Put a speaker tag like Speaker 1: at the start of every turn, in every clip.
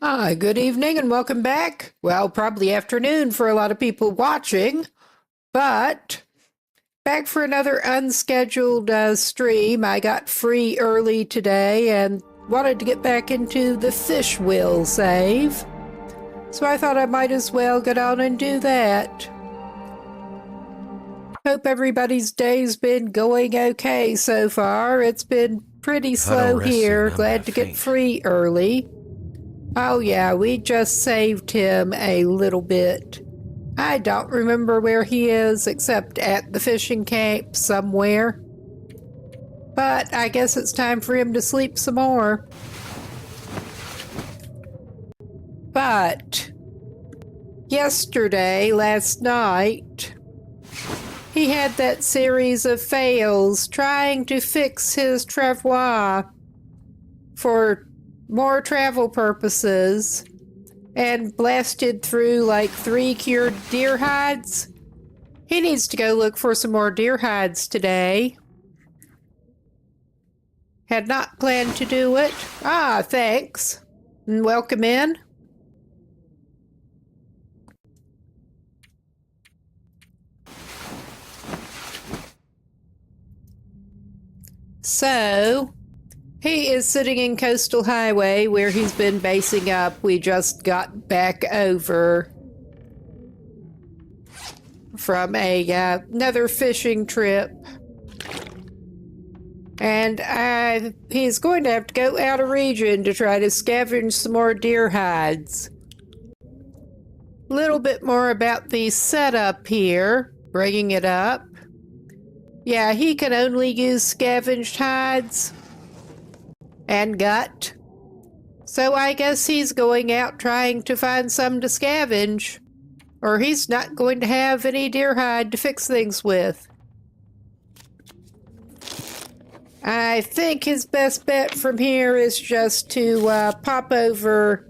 Speaker 1: Hi, good evening and welcome back. Well, probably afternoon for a lot of people watching, but back for another unscheduled stream. I got free early today and wanted to get back into the fish will save. So I thought I might as well get on and do that. Hope everybody's day's been going okay so far. It's been pretty slow here. Glad to get free early. Oh yeah, we just saved him a little bit. I don't remember where he is except at the fishing camp somewhere. But I guess it's time for him to sleep some more. But last night, he had that series of fails trying to fix his travois for more travel purposes and blasted through like 3 cured deer hides. He needs to go look for some more deer hides today. Had not planned to do it. Ah, thanks. And welcome in. So, he is sitting in Coastal Highway where he's been basing up. We just got back over from another fishing trip. And he's going to have to go out of region to try to scavenge some more deer hides. A little bit more about the setup here, bringing it up. Yeah, he can only use scavenged hides and gut. So I guess he's going out trying to find some to scavenge, or he's not going to have any deer hide to fix things with. I think his best bet from here is just to pop over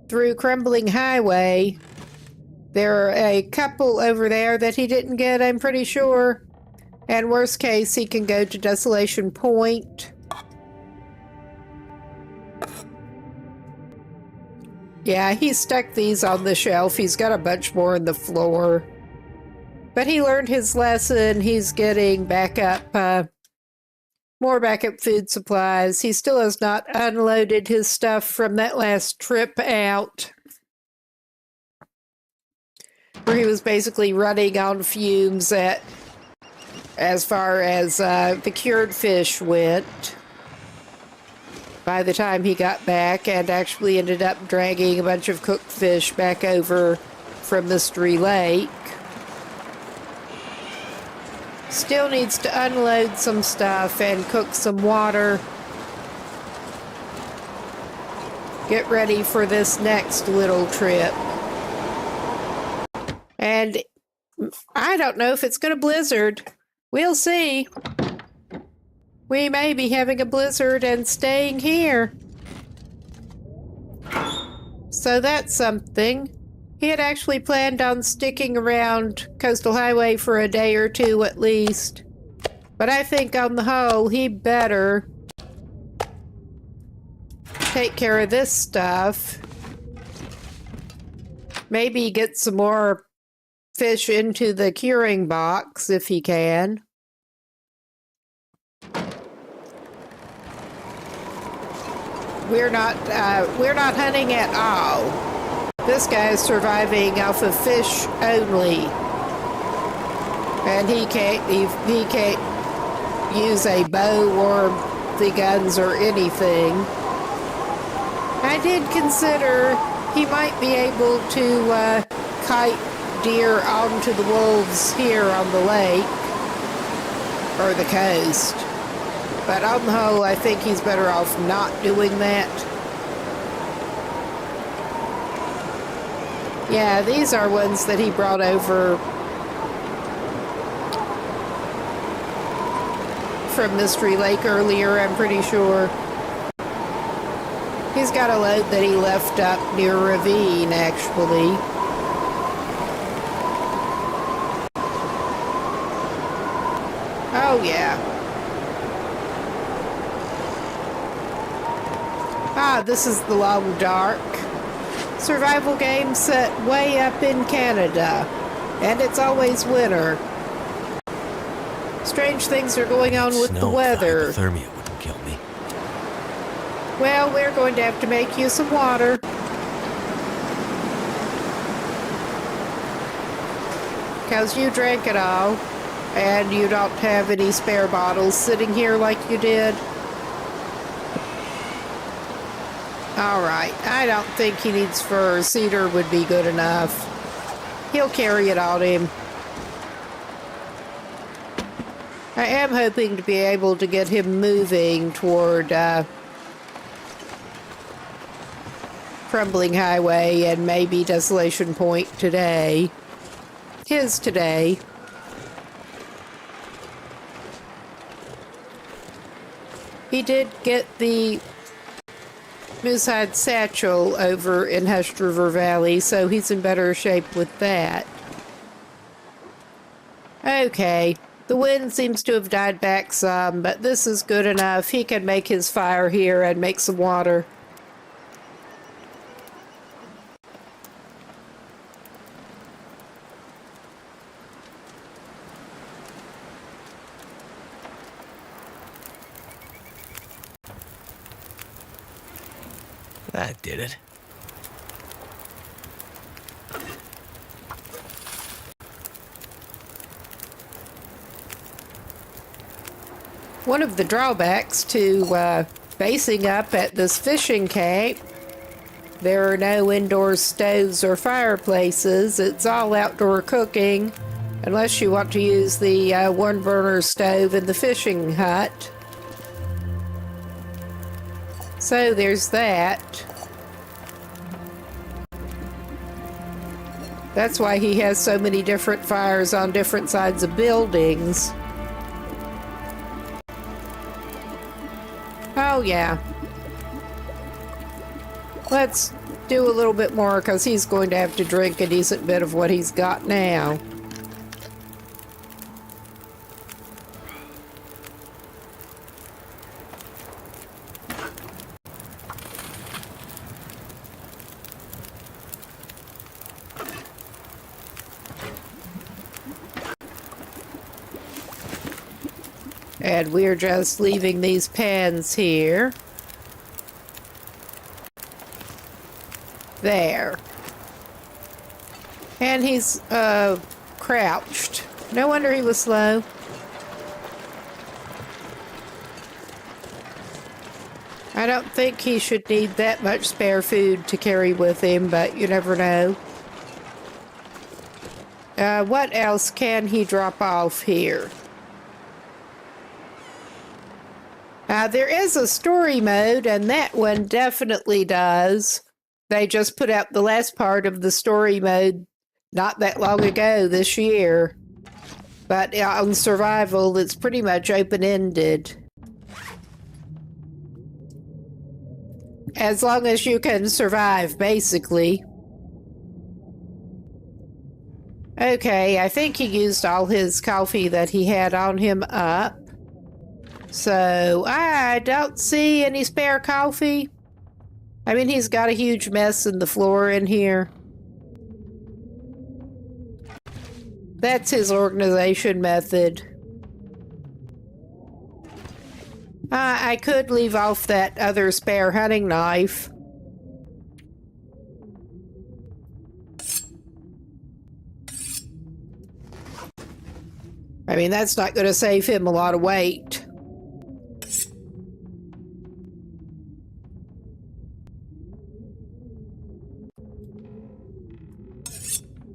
Speaker 1: through Crumbling Highway. There are a couple over there that he didn't get, I'm pretty sure. And worst case, he can go to Desolation Point. Yeah, he stuck these on the shelf. He's got a bunch more on the floor. But he learned his lesson. He's getting more backup food supplies. He still has not unloaded his stuff from that last trip out, where he was basically running on fumes as far as the cured fish went. By the time he got back, and actually ended up dragging a bunch of cooked fish back over from Mystery Lake. Still needs to unload some stuff and cook some water. Get ready for this next little trip. And I don't know if it's going to blizzard. We'll see. We may be having a blizzard and staying here. So that's something. He had actually planned on sticking around Coastal Highway for a day or two at least. But I think on the whole, he better take care of this stuff. Maybe get some more fish into the curing box if he can. We're not hunting at all. This guy is surviving off of fish only. And he can't use a bow or the guns or anything. I did consider he might be able to kite deer onto the wolves here on the lake or the coast. But on the whole, I think he's better off not doing that. Yeah, these are ones that he brought over from Mystery Lake earlier, I'm pretty sure. He's got a load that he left up near Ravine, actually. Oh, yeah. Ah, this is the Long Dark. survival game set way up in Canada, and it's always winter. Strange things are going on with the weather.
Speaker 2: Hypothermia wouldn't kill me.
Speaker 1: Well, we're going to have to make you some water. Because you drank it all, and you don't have any spare bottles sitting here like you did. Alright, I don't think he needs fur. Cedar would be good enough. He'll carry it on him. I am hoping to be able to get him moving toward Crumbling Highway and maybe Desolation Point today. Today. He did get the Moosehide Satchel over in Hushed River Valley, so he's in better shape with that. Okay, the wind seems to have died back some, but this is good enough. He can make his fire here and make some water.
Speaker 2: That did it.
Speaker 1: One of the drawbacks to basing up at this fishing camp, there are no indoor stoves or fireplaces. It's all outdoor cooking, unless you want to use the one-burner stove in the fishing hut. So there's that. That's why he has so many different fires on different sides of buildings. Oh yeah. Let's do a little bit more because he's going to have to drink a decent bit of what he's got now. And we're just leaving these pans here. There. And he's crouched. No wonder he was slow. I don't think he should need that much spare food to carry with him, but you never know. What else can he drop off here? There is a story mode, and that one definitely does. They just put out the last part of the story mode not that long ago this year. But on survival, it's pretty much open-ended. As long as you can survive, basically. Okay, I think he used all his coffee that he had on him up. So, I don't see any spare coffee. I mean, he's got a huge mess in the floor in here. That's his organization method. I could leave off that other spare hunting knife. I mean, that's not going to save him a lot of weight.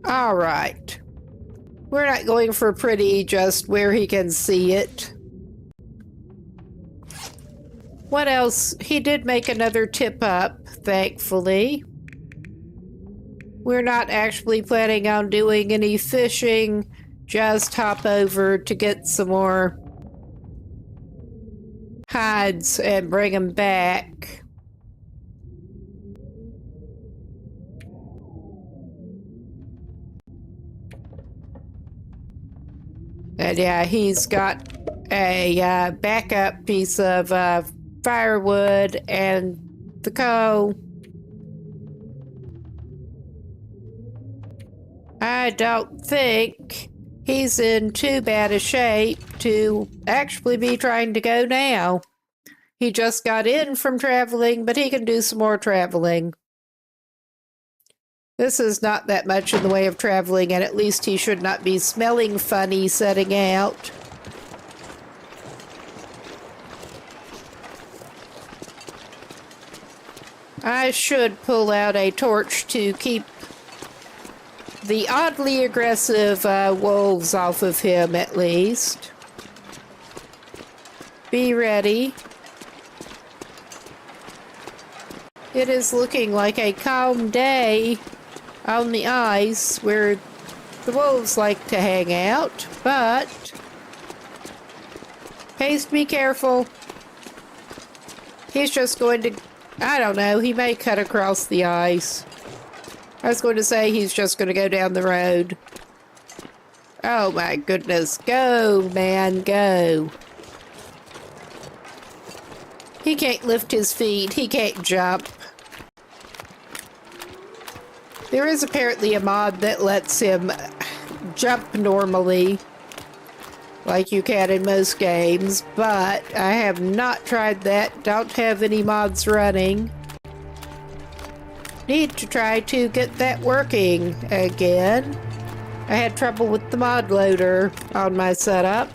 Speaker 1: All right. We're not going for pretty, just where he can see it. What else? He did make another tip up, thankfully. We're not actually planning on doing any fishing, just hop over to get some more hides and bring them back. And yeah, he's got a backup piece of firewood and the coal. I don't think he's in too bad a shape to actually be trying to go now. He just got in from traveling, but he can do some more traveling. This is not that much in the way of traveling, and at least he should not be smelling funny setting out. I should pull out a torch to keep the oddly aggressive wolves off of him, at least. Be ready. It is looking like a calm day on the ice where the wolves like to hang out, but please be careful. He's just going to, I don't know, he may cut across the ice. I was going to say he's just going to go down the road. Oh my goodness, go, man, go. He can't lift his feet, he can't jump. There is apparently a mod that lets him jump normally, like you can in most games, but I have not tried that. Don't have any mods running. Need to try to get that working again. I had trouble with the mod loader on my setup.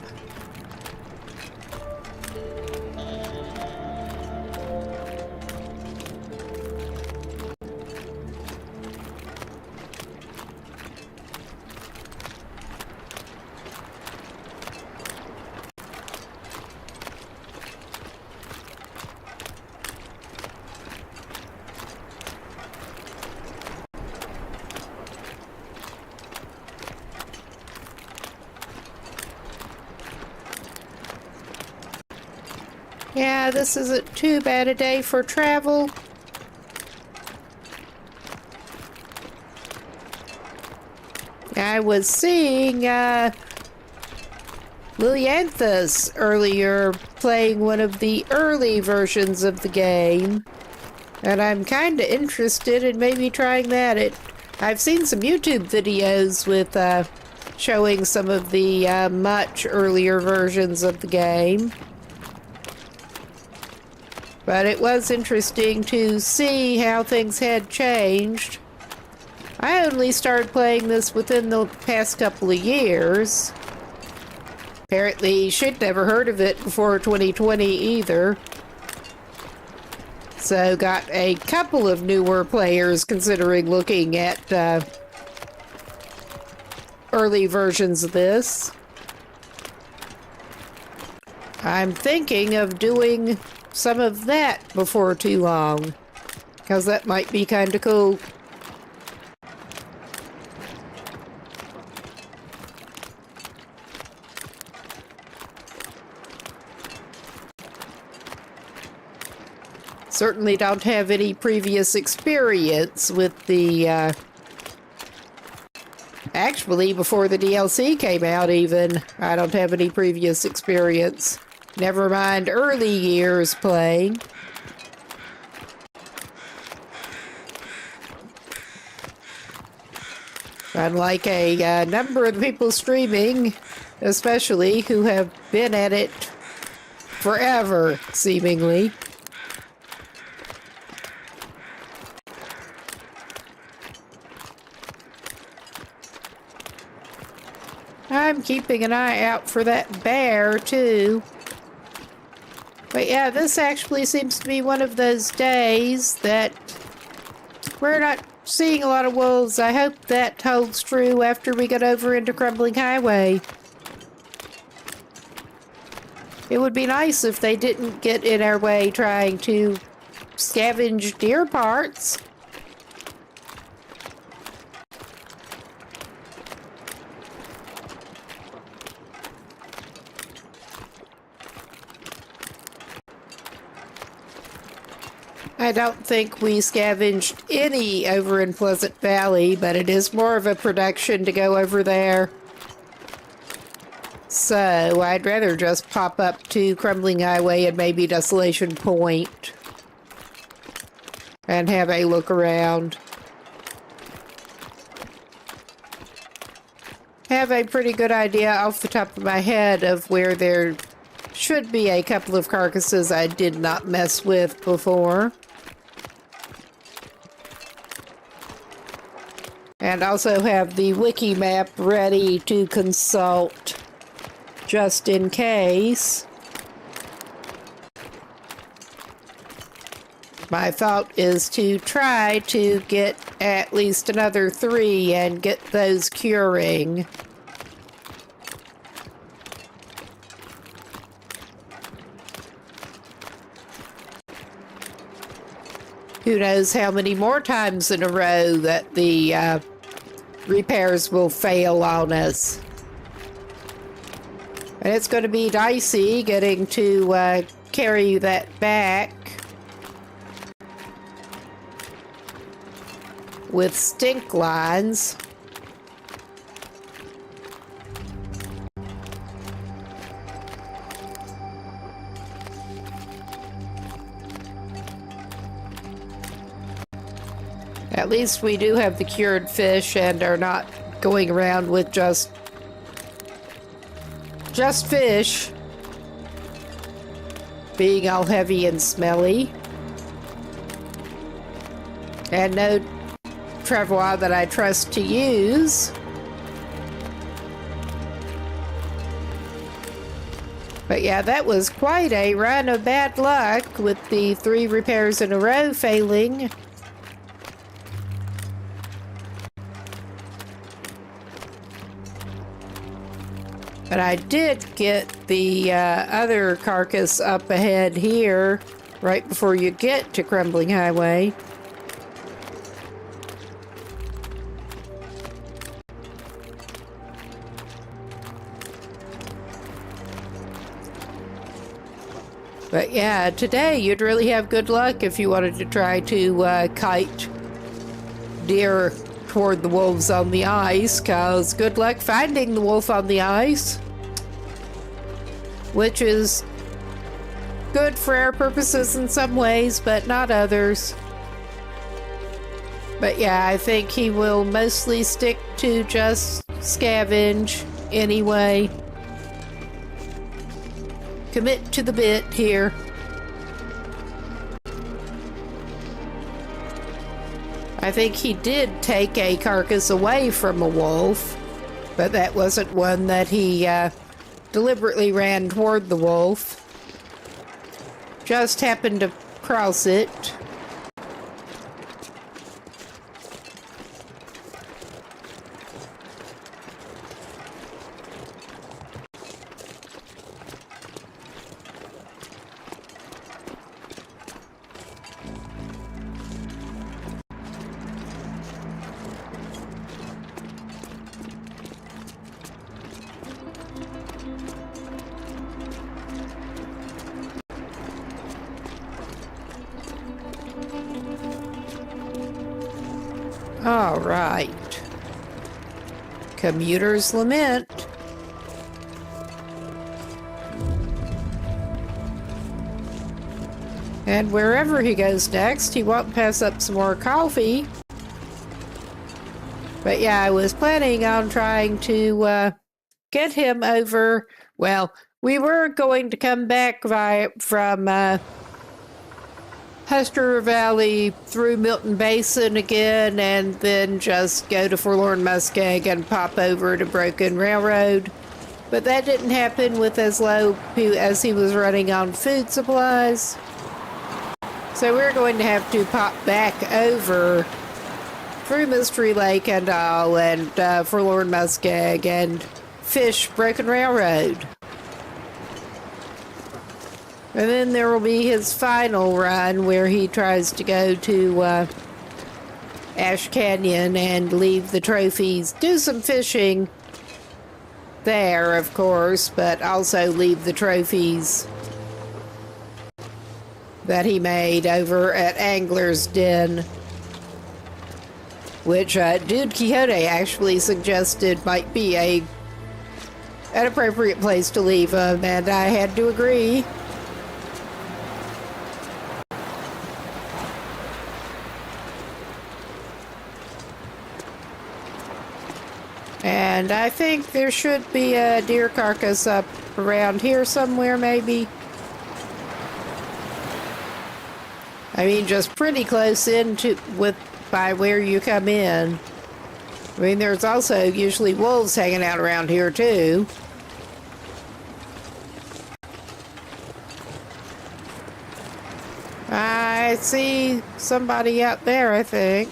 Speaker 1: Yeah, this isn't too bad a day for travel. I was seeing Lilianthus earlier playing one of the early versions of the game, and I'm kind of interested in maybe trying that. I've seen some YouTube videos with showing some of the much earlier versions of the game. But it was interesting to see how things had changed. I only started playing this within the past couple of years. Apparently, she'd never heard of it before 2020 either. So got a couple of newer players considering looking at early versions of this. I'm thinking of doing some of that before too long, because that might be kind of cool. Certainly don't have any previous experience with the actually before the DLC came out even, I don't have any previous experience. Never mind early years playing. Unlike a number of people streaming, especially who have been at it forever, seemingly. I'm keeping an eye out for that bear, too. But yeah, this actually seems to be one of those days that we're not seeing a lot of wolves. I hope that holds true after we get over into Crumbling Highway. It would be nice if they didn't get in our way trying to scavenge deer parts. I don't think we scavenged any over in Pleasant Valley, but it is more of a production to go over there. So I'd rather just pop up to Crumbling Highway and maybe Desolation Point and have a look around. have a pretty good idea off the top of my head of where there should be a couple of carcasses I did not mess with before. And also have the wiki map ready to consult just in case. My thought is to try to get at least another 3 and get those curing. Who knows how many more times in a row that the repairs will fail on us. And it's going to be dicey getting to carry that back with stink lines. At least we do have the cured fish and are not going around with just fish being all heavy and smelly. And no travois that I trust to use. But yeah, that was quite a run of bad luck with the 3 repairs in a row failing. But I did get the other carcass up ahead here, right before you get to Crumbling Highway. But yeah, today you'd really have good luck if you wanted to try to kite deer toward the wolves on the ice, cause good luck finding the wolf on the ice, which is good for our purposes in some ways, but not others. But yeah, I think he will mostly stick to just scavenge anyway. Commit to the bit here. I think he did take a carcass away from a wolf, but that wasn't one that he deliberately ran toward the wolf. Just happened to cross it. All right. Commuter's Lament. And wherever he goes next, he won't pass up some more coffee. But yeah, I was planning on trying to get him over. Well, we were going to come back from Hester Valley through Milton Basin again, and then just go to Forlorn Muskeg and pop over to Broken Railroad. But that didn't happen with as low as he was running on food supplies. So we're going to have to pop back over through Mystery Lake and all, and Forlorn Muskeg and fish Broken Railroad. And then there will be his final run where he tries to go to Ash Canyon and leave the trophies, do some fishing there, of course, but also leave the trophies that he made over at Angler's Den, which Dude Quixote actually suggested might be an appropriate place to leave them, and I had to agree. And I think there should be a deer carcass up around here somewhere, maybe. I mean, just pretty close by where you come in. I mean, there's also usually wolves hanging out around here, too. I see somebody out there, I think.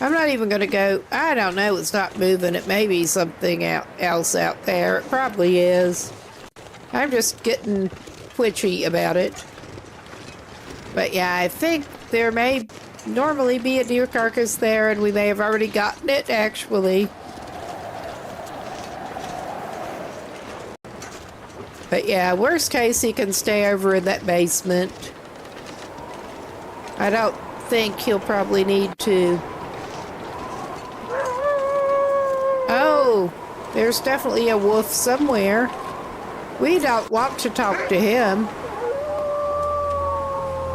Speaker 1: I'm not even going to go. I don't know. It's not moving. It may be something else out there. It probably is. I'm just getting twitchy about it. But yeah, I think there may normally be a deer carcass there, and we may have already gotten it, actually. But yeah, worst case, he can stay over in that basement. I don't think he'll probably need to. Oh, there's definitely a wolf somewhere. We don't want to talk to him.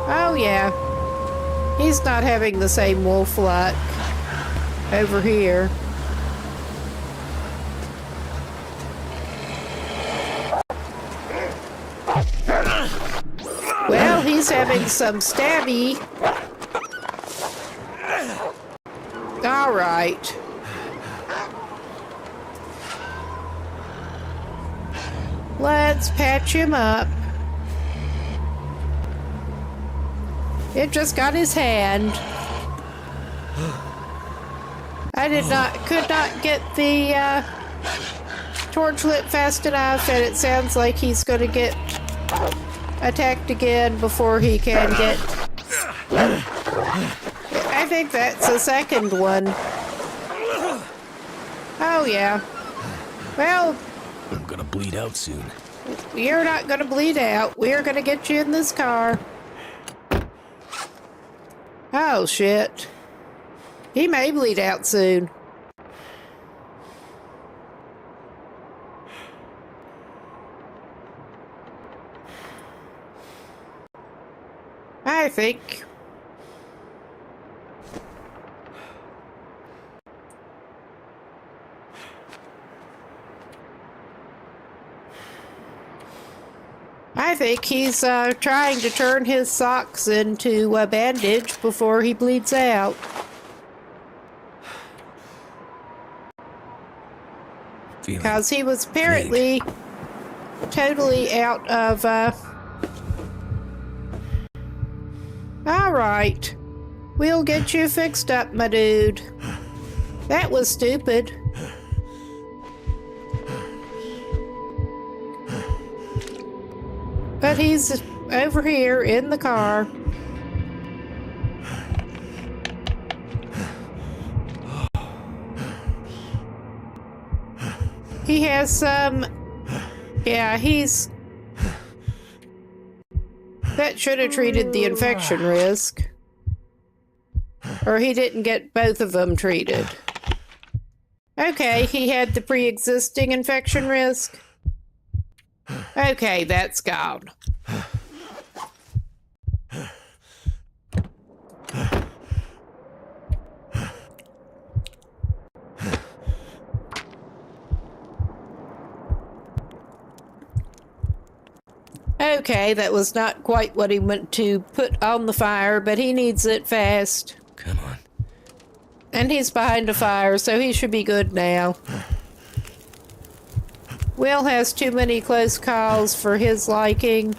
Speaker 1: Oh, yeah. He's not having the same wolf luck over here. Well, he's having some stabby. All right. Let's patch him up. It just got his hand. I could not get the torch lit fast enough, and it sounds like he's going to get attacked again before he can get... I think that's the second one. Oh, yeah. Well...
Speaker 2: I'm gonna bleed out soon.
Speaker 1: You're not gonna bleed out. We're gonna get you in this car. Oh, shit. He may bleed out soon. I think... he's trying to turn his socks into a bandage before he bleeds out. Because he was apparently totally out of... Alright. We'll get you fixed up, my dude. That was stupid. But he's over here in the car. He has some... Yeah, he's... That should have treated the infection risk. Or he didn't get both of them treated. Okay, he had the pre-existing infection risk. Okay, that's gone. Okay, that was not quite what he meant to put on the fire, but he needs it fast.
Speaker 2: Come on.
Speaker 1: And he's behind a fire, so he should be good now. Will has too many close calls for his liking.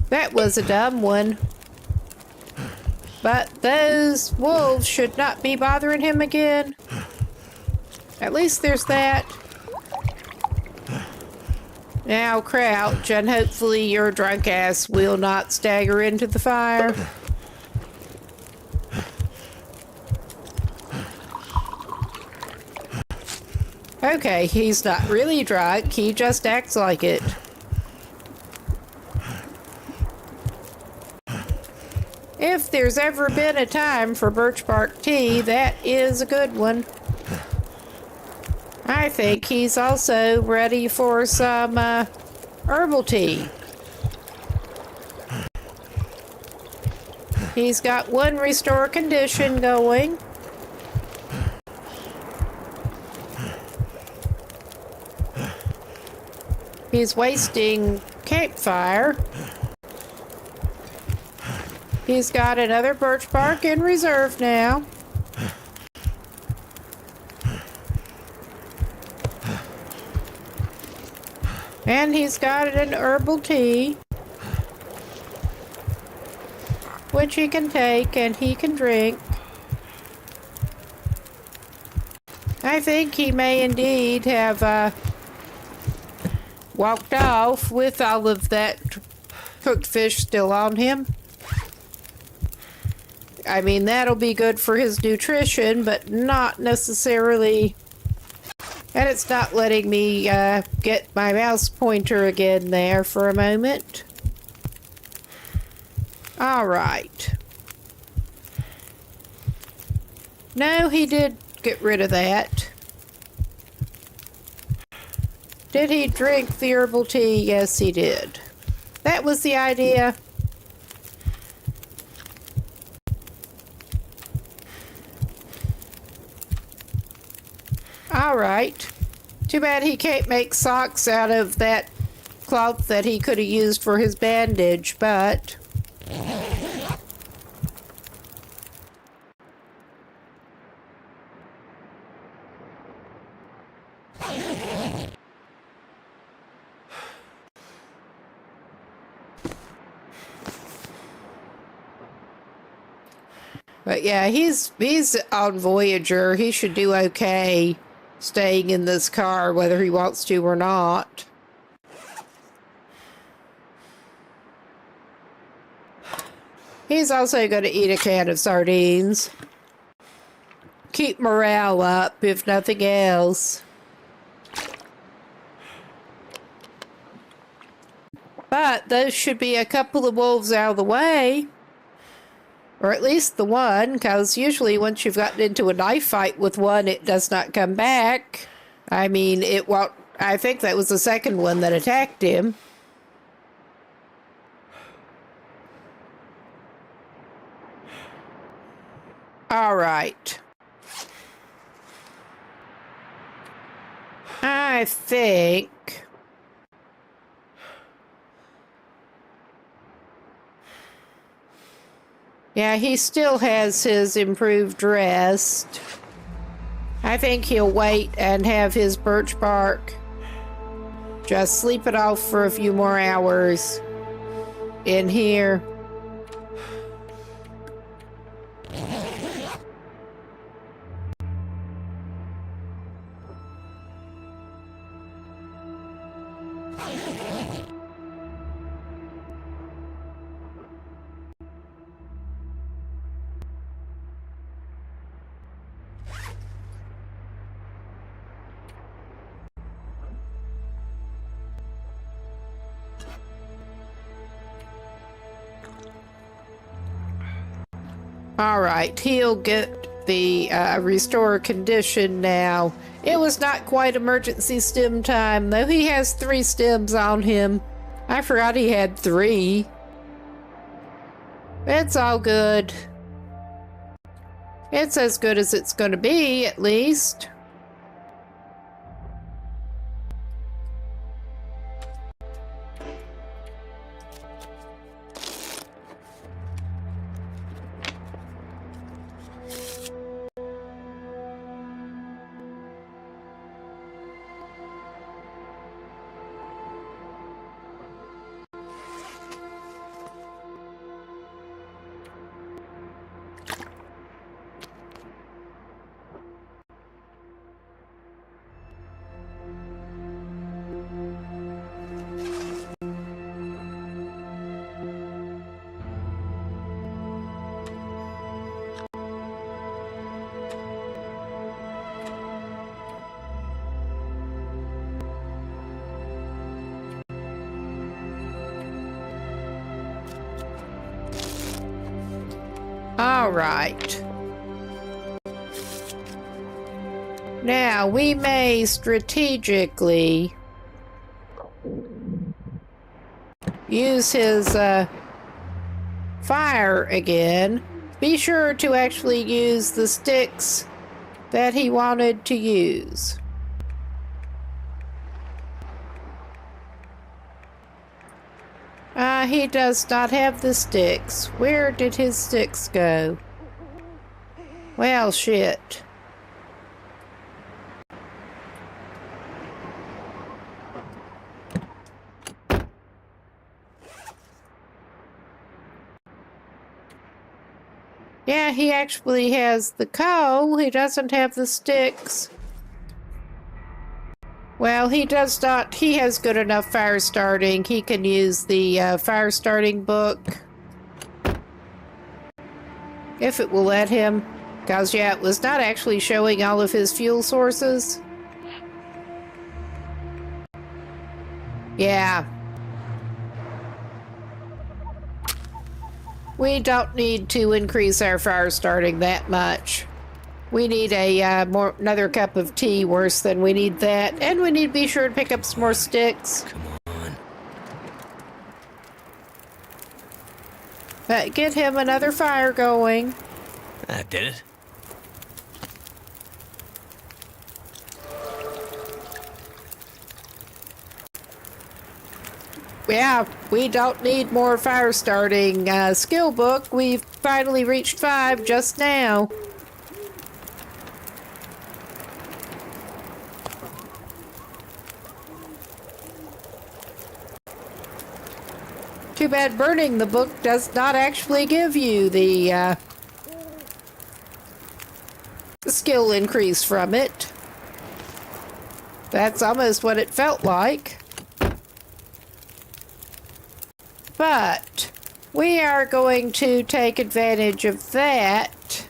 Speaker 1: That was a dumb one. But those wolves should not be bothering him again. At least there's that. Now crouch, and hopefully your drunk ass will not stagger into the fire. Okay, he's not really drunk, he just acts like it. If there's ever been a time for birch bark tea, that is a good one. I think he's also ready for some herbal tea. He's got one restore condition going. He's wasting campfire. He's got another birch bark in reserve now. And he's got an herbal tea, which he can take and he can drink. I think he may indeed have walked off with all of that cooked fish still on him. I mean, that'll be good for his nutrition, but not necessarily... And it's not letting me get my mouse pointer again there for a moment. All right. No, he did get rid of that. Did he drink the herbal tea? Yes, he did. That was the idea. All right. Too bad he can't make socks out of that cloth that he could have used for his bandage, but... But yeah, he's on Voyager. He should do okay staying in this car, whether he wants to or not. He's also going to eat a can of sardines. Keep morale up, if nothing else. But those should be a couple of wolves out of the way. Or at least the one, because usually once you've gotten into a knife fight with one, it does not come back. I mean, it won't... I think that was the second one that attacked him. All right. I think... Yeah, he still has his improved rest. I think he'll wait and have his birch bark. Just sleep it off for a few more hours in here. All right, he'll get the restore condition now. It was not quite emergency stim time, though. He has 3 stems on him. I forgot he had 3. It's all good. It's as good as it's going to be, at least. All right. Now, we may strategically use his fire again. Be sure to actually use the sticks that he wanted to use. He does not have the sticks. Where did his sticks go? Well, shit. Yeah, he actually has the coal. He doesn't have the sticks. Well, he does not. He has good enough fire starting. He can use the fire starting book. If it will let him. Because, yeah, it was not actually showing all of his fuel sources. Yeah. We don't need to increase our fire starting that much. We need another cup of tea worse than we need that. And we need to be sure to pick up some more sticks.
Speaker 2: Come on.
Speaker 1: Get him another fire going.
Speaker 2: That did it.
Speaker 1: Yeah, we don't need more fire starting skill book. We've finally reached 5 just now. Too bad burning the book does not actually give you the skill increase from it. That's almost what it felt like. But we are going to take advantage of that.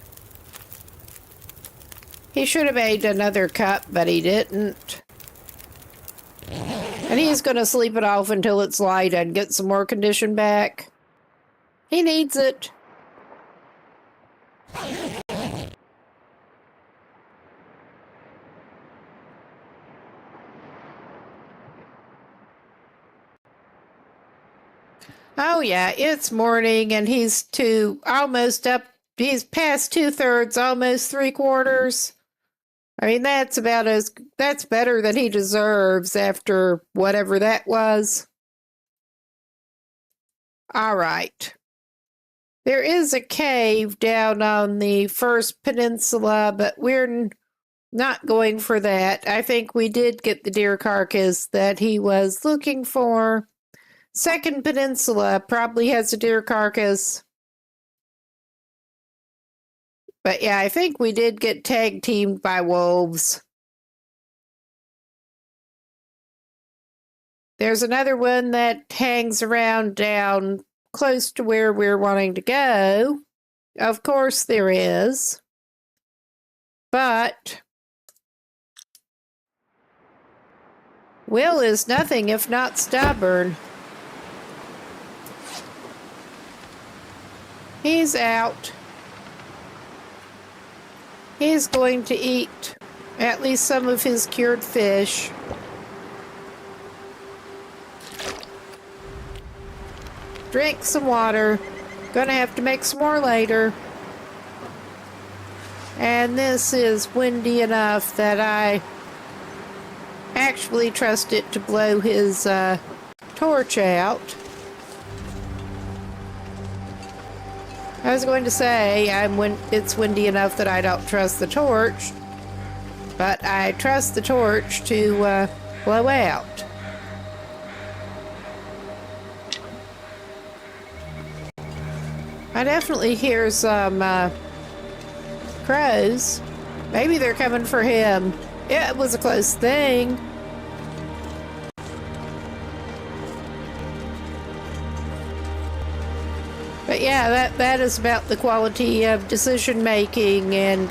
Speaker 1: He should have made another cup, but he didn't. And he's going to sleep it off until it's light and get some more condition back. He needs it. Oh yeah, it's morning and he's almost up. He's past 2/3, almost 3/4. I mean, that's better than he deserves after whatever that was. All right. There is a cave down on the first peninsula, but we're not going for that. I think we did get the deer carcass that he was looking for. Second peninsula probably has a deer carcass. But yeah, I think we did get tag teamed by wolves. There's another one that hangs around down close to where we're wanting to go. Of course there is. But Will is nothing if not stubborn. He's out. He's going to eat at least some of his cured fish. Drink some water. Gonna have to make some more later. And this is windy enough that I actually trust it to blow his torch out. I was going to say, it's windy enough that I don't trust the torch, but I trust the torch to blow out. I definitely hear some crows. Maybe they're coming for him. Yeah, it was a close thing. But yeah, that is about the quality of decision making and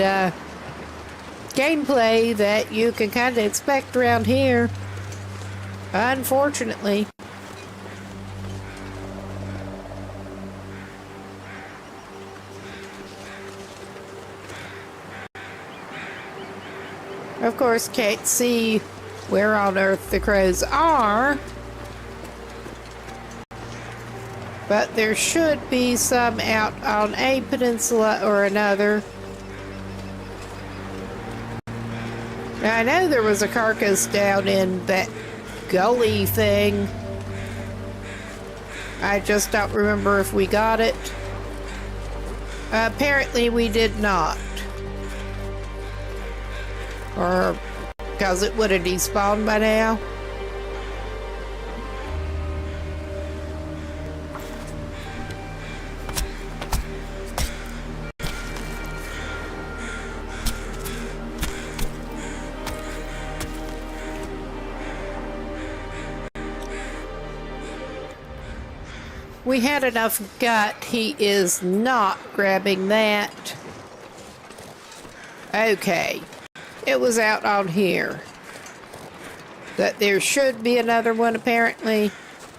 Speaker 1: gameplay that you can kind of expect around here. Unfortunately. Of course, can't see where on earth the crows are. But there should be some out on a peninsula or another. Now, I know there was a carcass down in that gully thing. I just don't remember if we got it. Apparently we did not. Or because it would have despawned by now. We had enough gut. He is not grabbing that. Okay. It was out on here. That there should be another one apparently.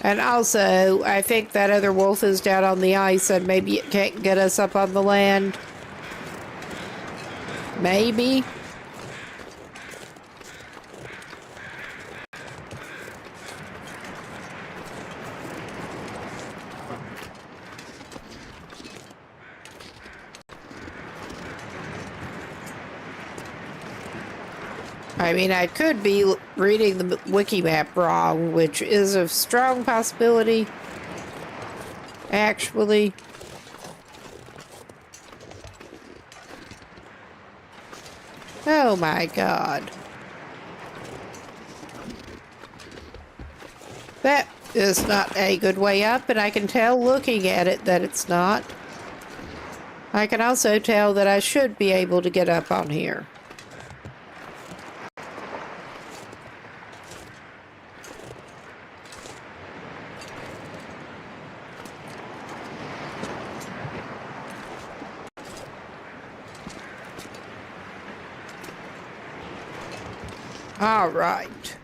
Speaker 1: And also, I think that other wolf is down on the ice and maybe it can't get us up on the land. Maybe. I mean, I could be reading the wiki map wrong, which is a strong possibility, actually. Oh my god. That is not a good way up, and I can tell looking at it that it's not. I can also tell that I should be able to get up on here. All right.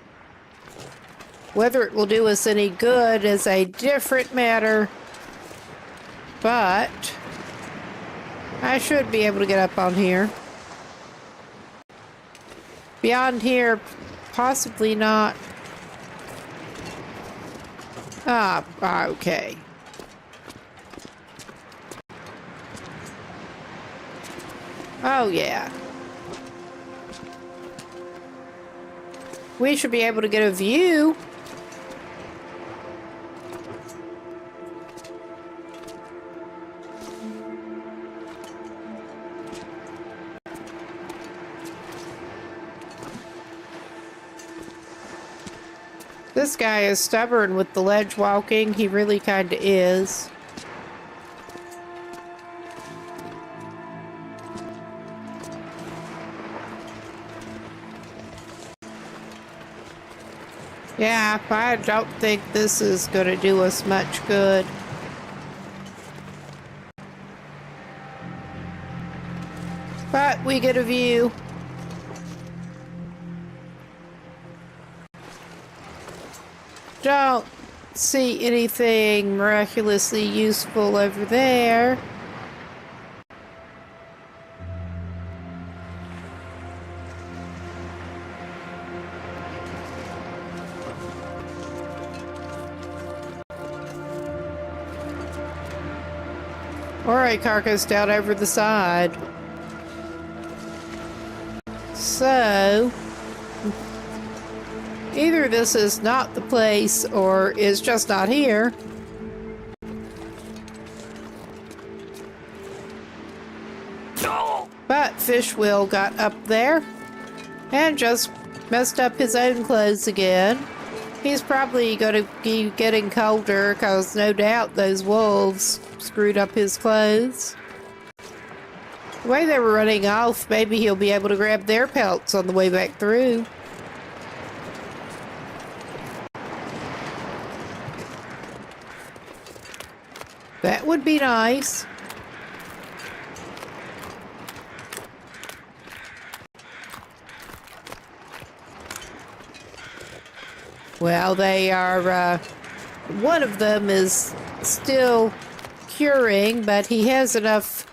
Speaker 1: Whether it will do us any good is a different matter, but I should be able to get up on here. Beyond here, possibly not. Okay. Oh, yeah. We should be able to get a view. This guy is stubborn with the ledge walking. He really kind of is. Yeah, I don't think this is going to do us much good. But we get a view. Don't see anything miraculously useful over there. Or a carcass down over the side. So, either this is not the place or is just not here. But Fishwill got up there and just messed up his own clothes again. He's probably going to be getting colder because no doubt those wolves screwed up his clothes. The way they were running off, maybe he'll be able to grab their pelts on the way back through. That would be nice. Well, they are, one of them is still curing, but he has enough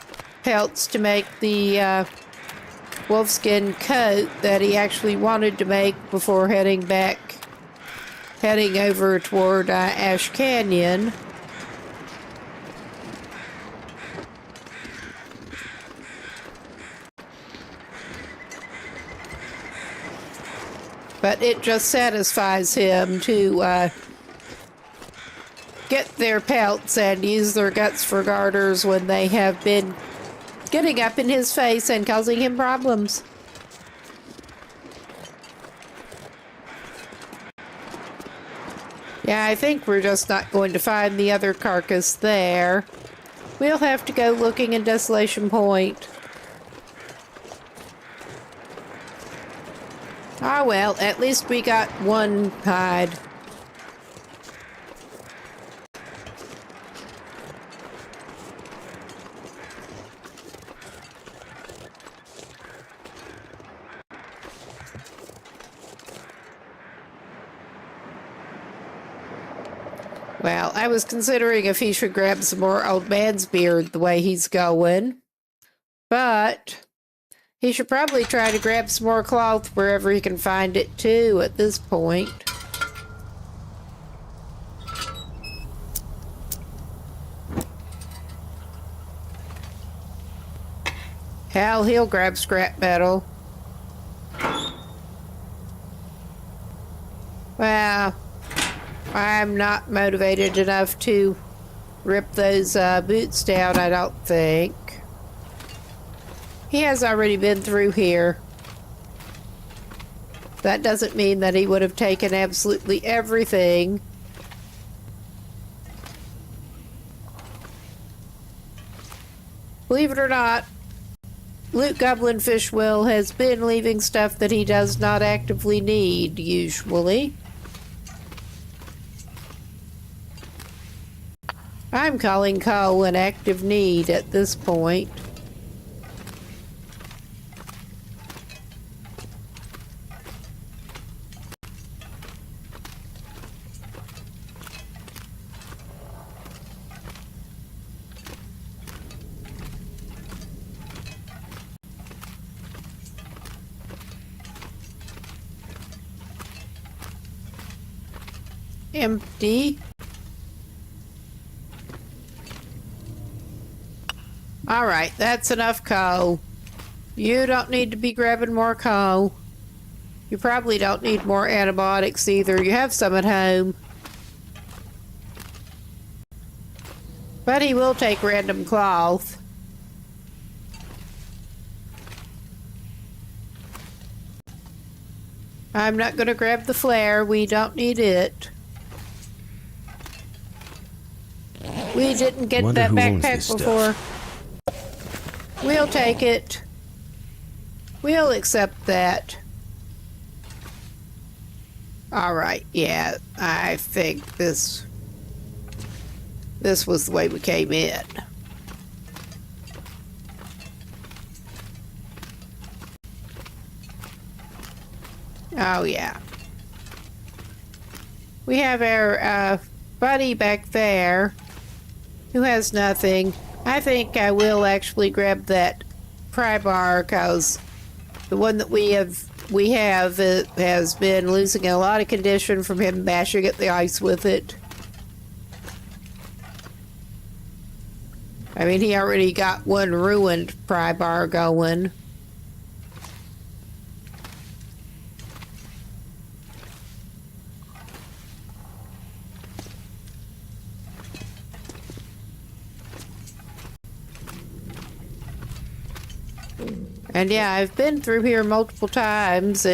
Speaker 1: pelts to make the wolfskin coat that he actually wanted to make before heading over toward Ash Canyon. But it just satisfies him to get their pelts and use their guts for garters when they have been getting up in his face and causing him problems. Yeah, I think we're just not going to find the other carcass there. We'll have to go looking in Desolation Point. Ah, well, at least we got one hide. Well, I was considering if he should grab some more old man's beard the way he's going. But he should probably try to grab some more cloth wherever he can find it too at this point. Hell, he'll grab scrap metal. Well, I'm not motivated enough to rip those boots down, I don't think. He has already been through here. That doesn't mean that he would have taken absolutely everything. Believe it or not, Luke Goblin Fishwill has been leaving stuff that he does not actively need, usually. I'm calling coal an active need at this point. Empty. All right, that's enough coal. You don't need to be grabbing more coal. You probably don't need more antibiotics either. You have some at home. But he will take random cloth. I'm not going to grab the flare. We don't need it. We didn't get that backpack before. We'll take it. We'll accept that. Alright, yeah, I think this was the way we came in. Oh, yeah. We have our buddy back there who has nothing. I think I will actually grab that pry bar because the one that we have it has been losing a lot of condition from him bashing at the ice with it. I mean, he already got one ruined pry bar going. And yeah, I've been through here multiple times.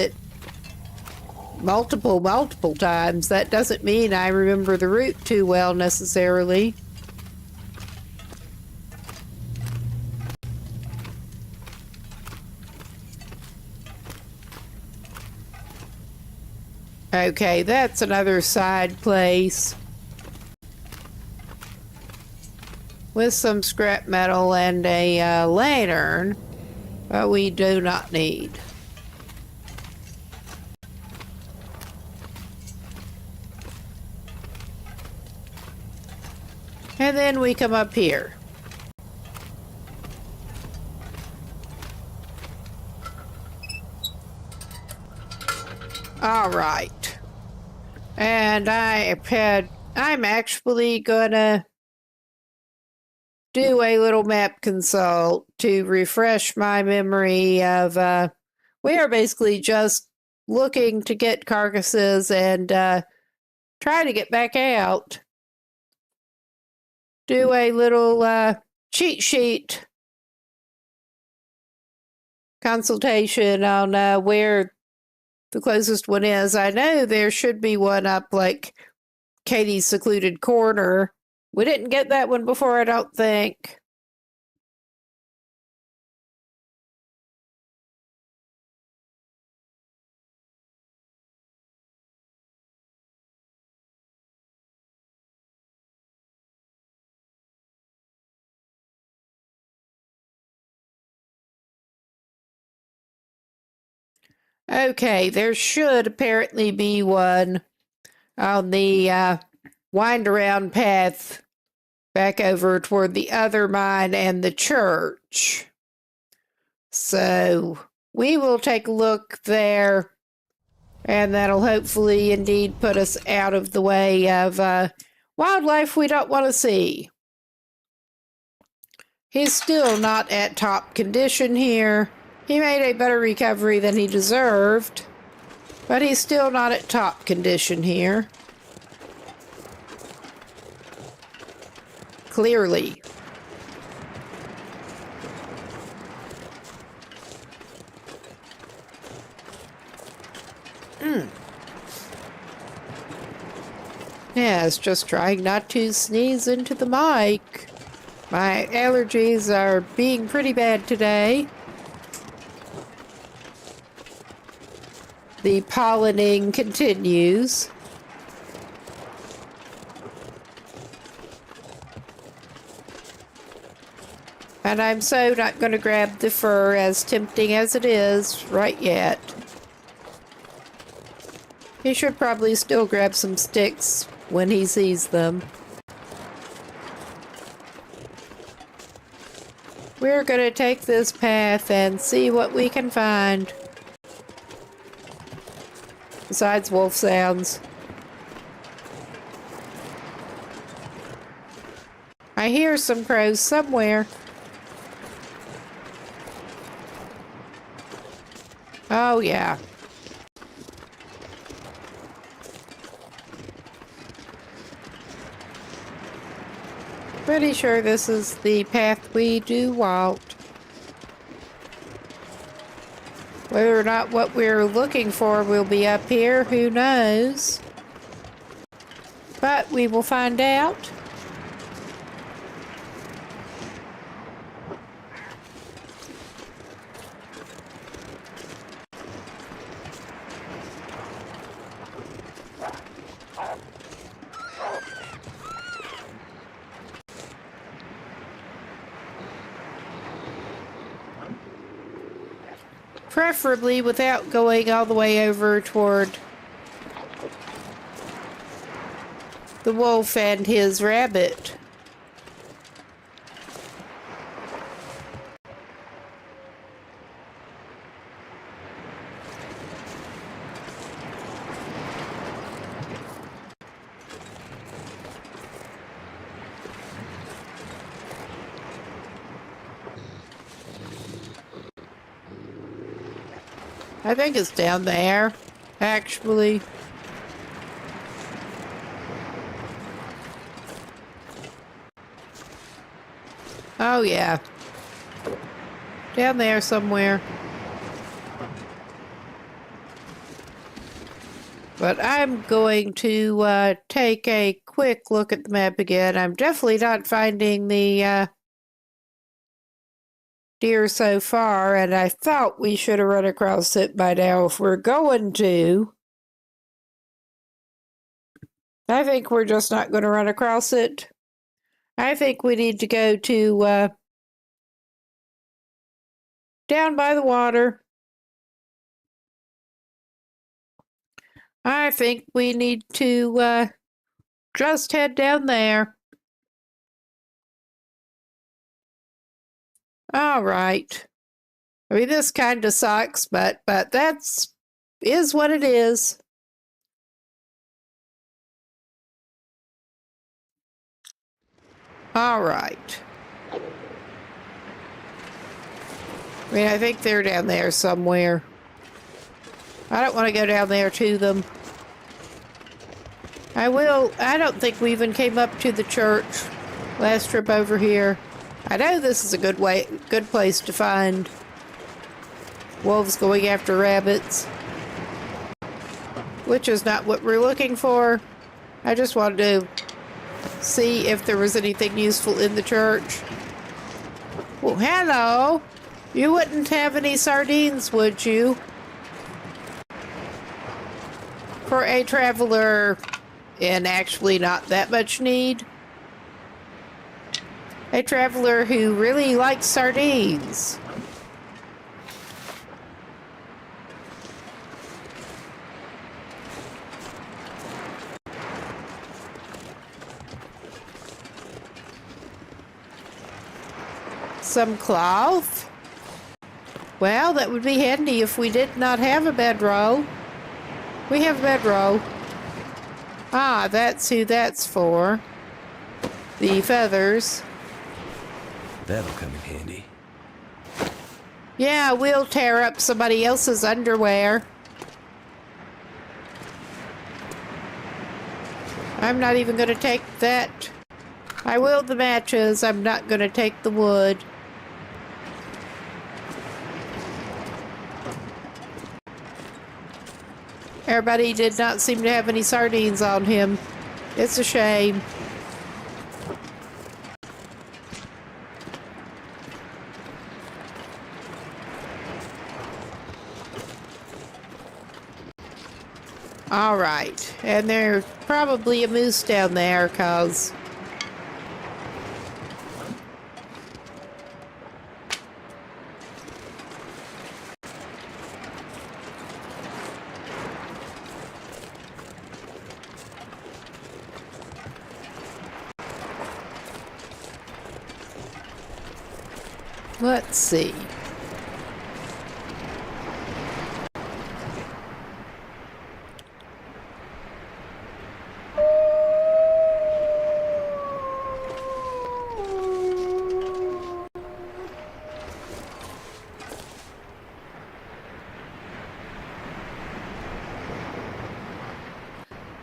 Speaker 1: Multiple times. That doesn't mean I remember the route too well necessarily. Okay, that's another side place with some scrap metal and a lantern. But we do not need. And then we come up here. All right. And I'm actually gonna do a little map consult to refresh my memory of, we are basically just looking to get carcasses and try to get back out. do a little cheat sheet consultation on where the closest one is. I know there should be one up like Katie's secluded corner. We didn't get that one before, I don't think. Okay, there should apparently be one on the wind around path back over toward the other mine and the church. So we will take a look there, and that'll hopefully indeed put us out of the way of wildlife we don't want to see. He's still not at top condition here. He made a better recovery than he deserved, but he's still not at top condition here. Clearly. Yes, just trying not to sneeze into the mic. My allergies are being pretty bad today. The pollening continues. And I'm so not going to grab the fur, as tempting as it is, right yet. He should probably still grab some sticks when he sees them. We're going to take this path and see what we can find. Besides wolf sounds. I hear some crows somewhere. Oh, yeah. Pretty sure this is the path we do want. Whether or not what we're looking for will be up here, who knows? But we will find out. Preferably without going all the way over toward the wolf and his rabbit. I think it's down there, actually. Oh, yeah. Down there somewhere. But I'm going to take a quick look at the map again. I'm definitely not finding the deer so far, and I thought we should have run across it by now if we're going to. I think we're just not going to run across it. I think we need to go to down by the water. I think we need to just head down there. All right. I mean, this kind of sucks, but that's is what it is. All right. I mean, I think they're down there somewhere. I don't want to go down there to them. I don't think we even came up to the church. Last trip over here. I know this is a good place to find wolves going after rabbits, which is not what we're looking for. I just wanted to see if there was anything useful in the church. Well, hello. You wouldn't have any sardines, would you? For a traveler in actually not that much need. A traveler who really likes sardines. Some cloth? Well, that would be handy if we did not have a bedroll. We have a bedroll. Ah, that's who that's for. The feathers.
Speaker 2: That'll come in handy.
Speaker 1: Yeah, we'll tear up somebody else's underwear. I'm not even going to take that. I will the matches. I'm not going to take the wood. Everybody did not seem to have any sardines on him. It's a shame. All right, and there's probably a moose down there, cause let's see.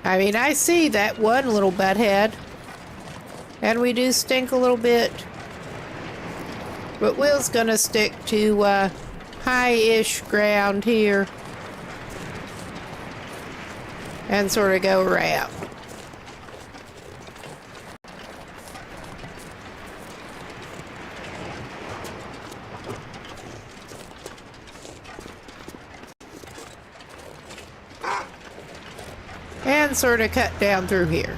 Speaker 1: I mean, I see that one little butthead, and we do stink a little bit, but Will's gonna stick to high-ish ground here and sort of go around. And sort of cut down through here.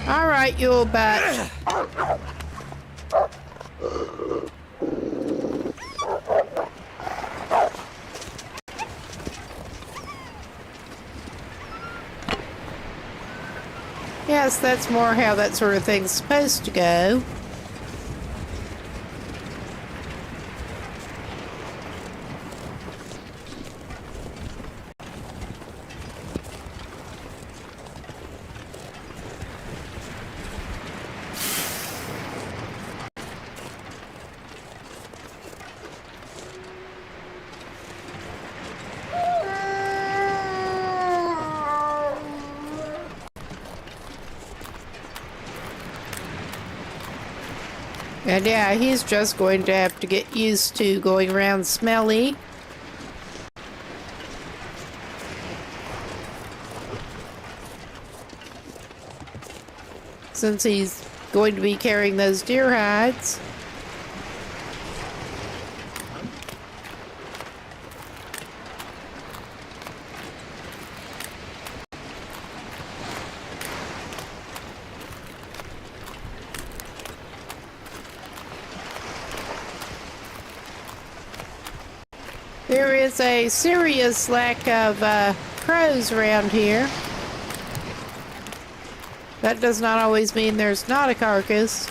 Speaker 1: All right, you old bat. Yes, that's more how that sort of thing's supposed to go. And yeah, he's just going to have to get used to going around smelly. Since he's going to be carrying those deer hides. There is a serious lack of crows around here. That does not always mean there's not a carcass.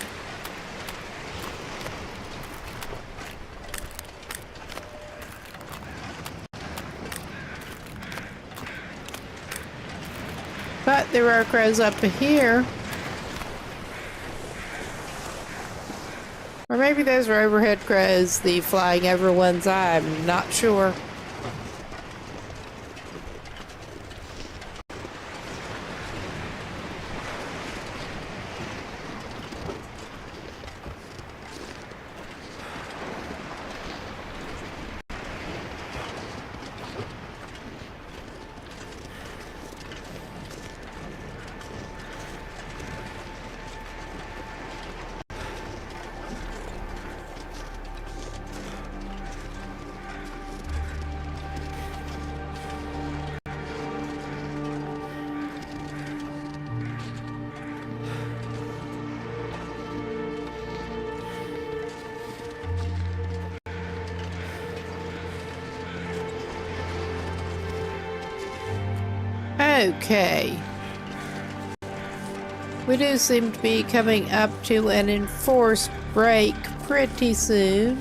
Speaker 1: But there are crows up here. Or maybe those are overhead crows, the flying over ones. I'm not sure. Okay. We do seem to be coming up to an enforced break pretty soon.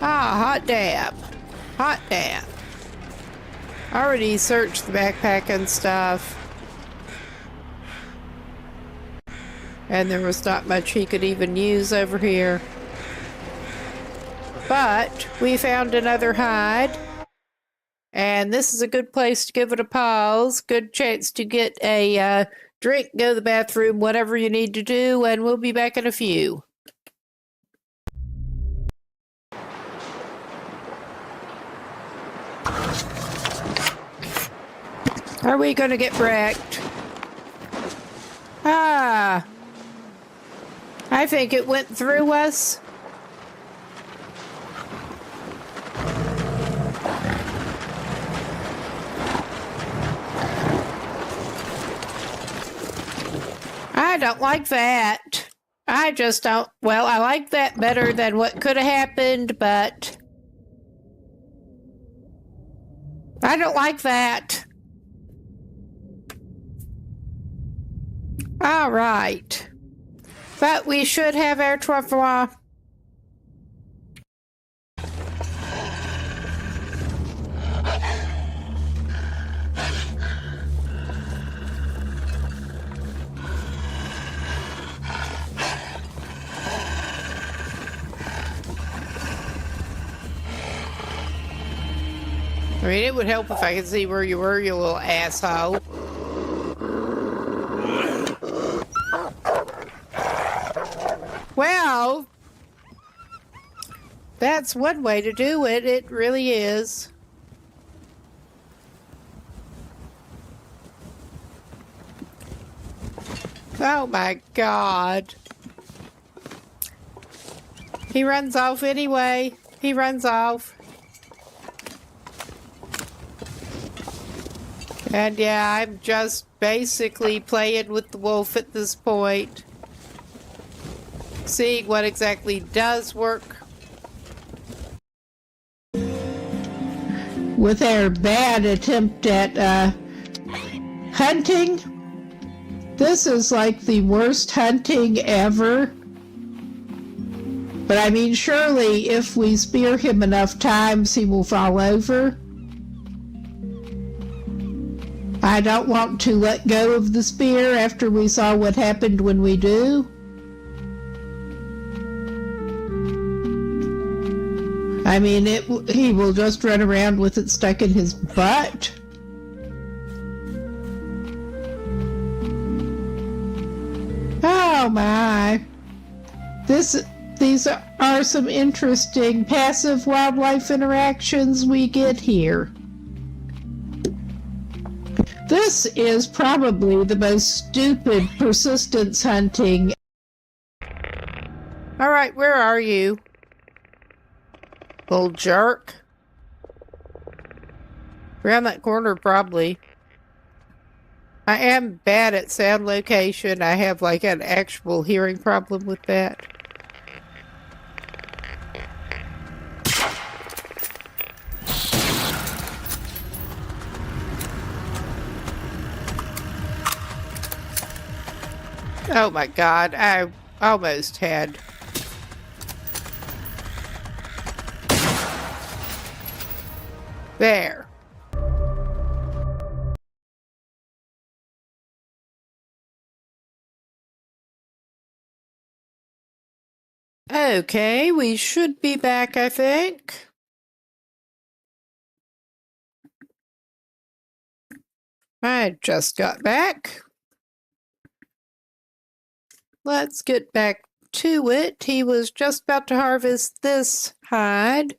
Speaker 1: Ah, hot dab. Hot dab. Already searched the backpack and stuff. And there was not much he could even use over here. But we found another hide. And this is a good place to give it a pause. Good chance to get a drink, go to the bathroom, whatever you need to do, and we'll be back in a few. Are we going to get wrecked? Ah. I think it went through us. I don't like that. I just don't. Well, I like that better than what could have happened, but I don't like that. All right. But we should have our truffe. I mean, it would help if I could see where you were, you little asshole. Well, that's one way to do it. It really is. Oh my God. He runs off anyway. He runs off. And yeah, I'm just basically playing with the wolf at this point. Seeing what exactly does work. With our bad attempt at hunting, this is like the worst hunting ever. But I mean, surely if we spear him enough times, he will fall over. I don't want to let go of the spear after we saw what happened when we do. I mean, he will just run around with it stuck in his butt. Oh my. These are some interesting passive wildlife interactions we get here. This is probably the most stupid persistence hunting. All right, where are you? Little jerk. Around that corner, probably. I am bad at sound location. I have like an actual hearing problem with that. Oh my God, I almost had. There. Okay, we should be back, I think. I just got back. Let's get back to it. He was just about to harvest this hide.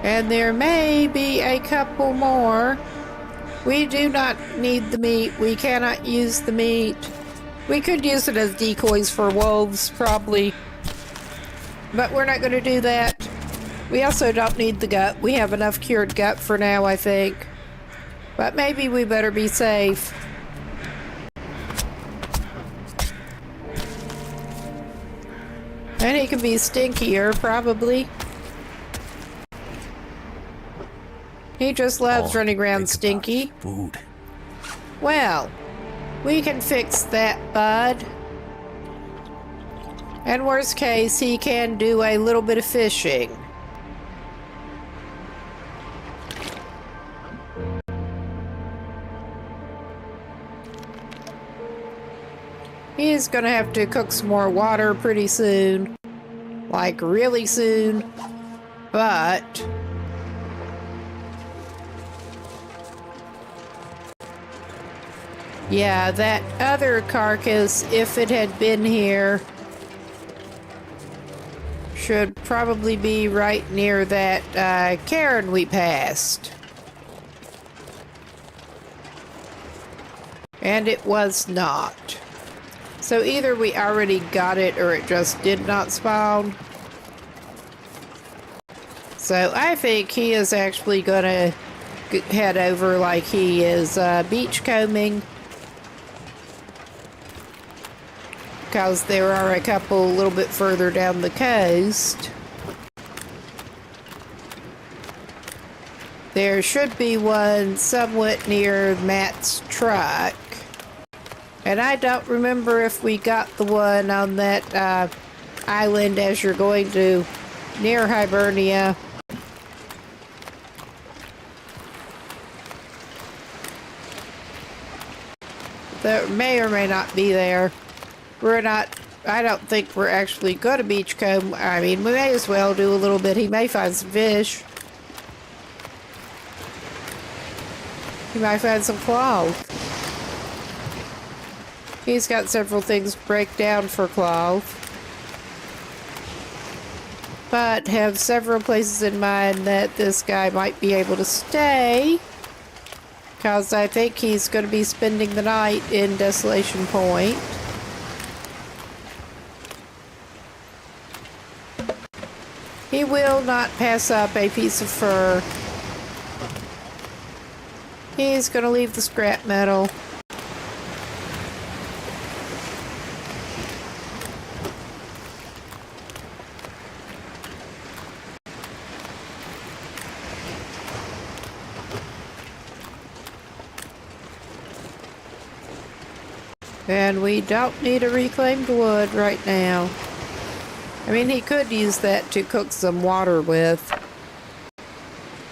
Speaker 1: And there may be a couple more. We do not need the meat. We cannot use the meat. We could use it as decoys for wolves, probably. But we're not going to do that. We also don't need the gut. We have enough cured gut for now, I think. But maybe we better be safe. And he can be stinkier, probably. He just loves
Speaker 2: All
Speaker 1: running around
Speaker 2: think about
Speaker 1: stinky.
Speaker 2: is food.
Speaker 1: Well, we can fix that, bud. And worst case, he can do a little bit of fishing. He's gonna have to cook some more water pretty soon. Like, really soon. But yeah, that other carcass, if it had been here, should probably be right near that cairn we passed. And it was not. So either we already got it or it just did not spawn. So I think he is actually gonna head over like he is beachcombing. Because there are a couple a little bit further down the coast. There should be one somewhat near Matt's truck. And I don't remember if we got the one on that island as you're going to near Hibernia. That may or may not be there. We're not, I don't think we're actually going to beachcomb. I mean, we may as well do a little bit. He may find some fish. He might find some cloth. He's got several things to break down for cloth. But have several places in mind that this guy might be able to stay. Because I think he's going to be spending the night in Desolation Point. He will not pass up a piece of fur. He's going to leave the scrap metal. And we don't need a reclaimed wood right now. I mean, he could use that to cook some water with.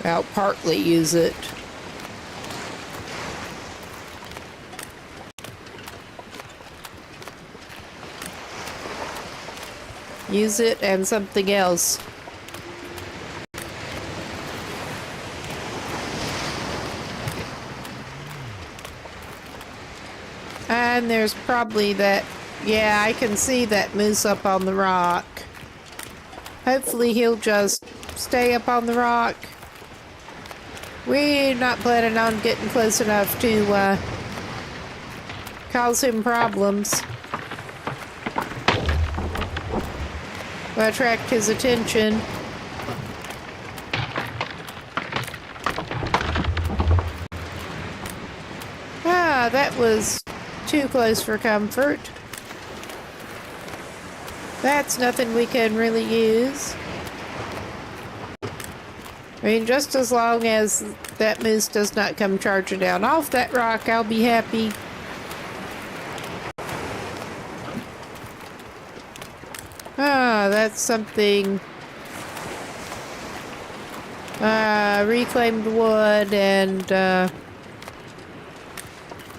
Speaker 1: Well, partly use it. Use it and something else. And there's probably that, yeah, I can see that moose up on the rock. Hopefully he'll just stay up on the rock. We're not planning on getting close enough to cause him problems. We'll attract his attention. Ah, that was too close for comfort. That's nothing we can really use. I mean, just as long as that moose does not come charging down off that rock, I'll be happy. Ah, that's something. Reclaimed wood and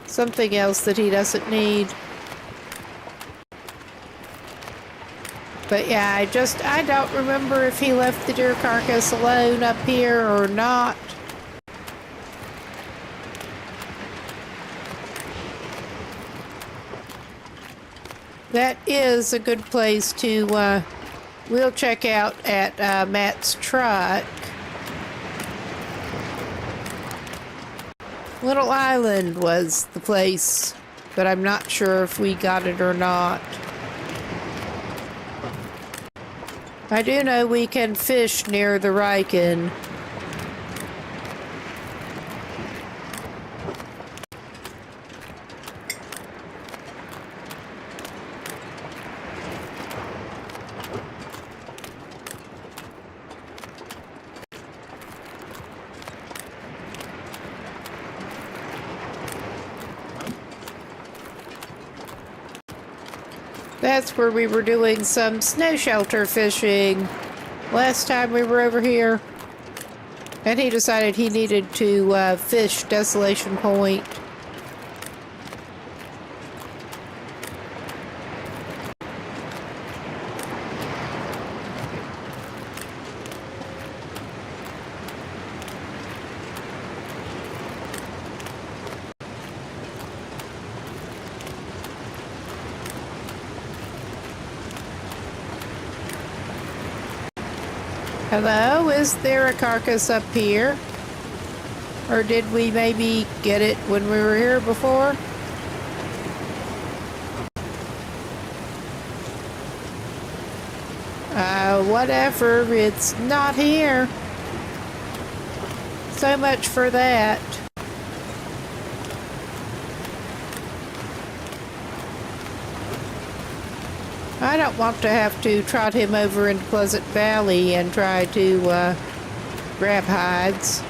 Speaker 1: something else that he doesn't need. But yeah, I don't remember if he left the deer carcass alone up here or not. That is a good place to, we'll check out at Matt's truck. Little Island was the place, but I'm not sure if we got it or not. I do know we can fish near the Riken. That's where we were doing some snow shelter fishing last time we were over here. And he decided he needed to fish Desolation Point. Hello, is there a carcass up here? Or did we maybe get it when we were here before? Whatever, it's not here. So much for that. I don't want to have to trot him over into Pleasant Valley and try to grab hides.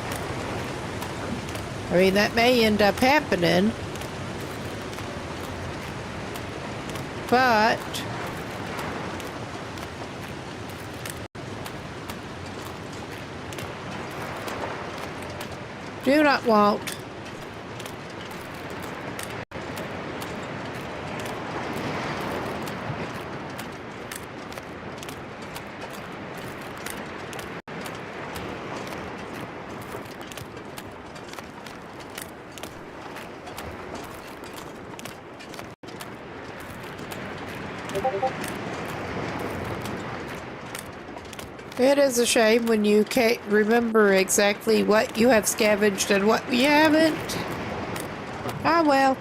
Speaker 1: I mean, that may end up happening. But do not want. It is a shame when you can't remember exactly what you have scavenged and what you haven't. Ah, well.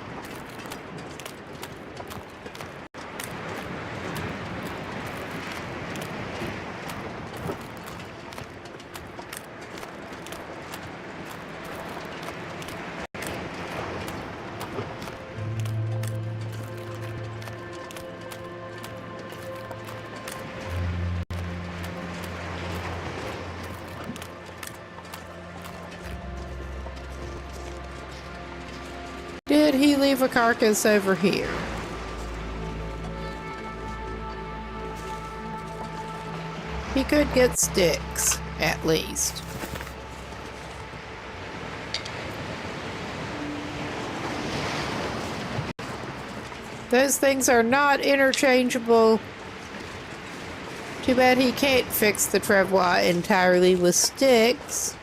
Speaker 1: Did he leave a carcass over here? He could get sticks, at least. Those things are not interchangeable. Too bad he can't fix the travois entirely with sticks.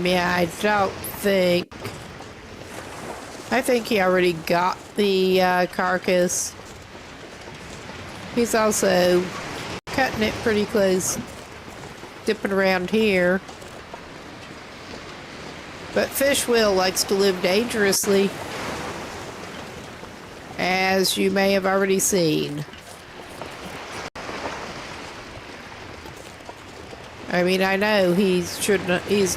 Speaker 1: Yeah, I don't think... I think he already got the carcass. He's also cutting it pretty close, dipping around here. But Fish Will likes to live dangerously, as you may have already seen. I mean, I know he's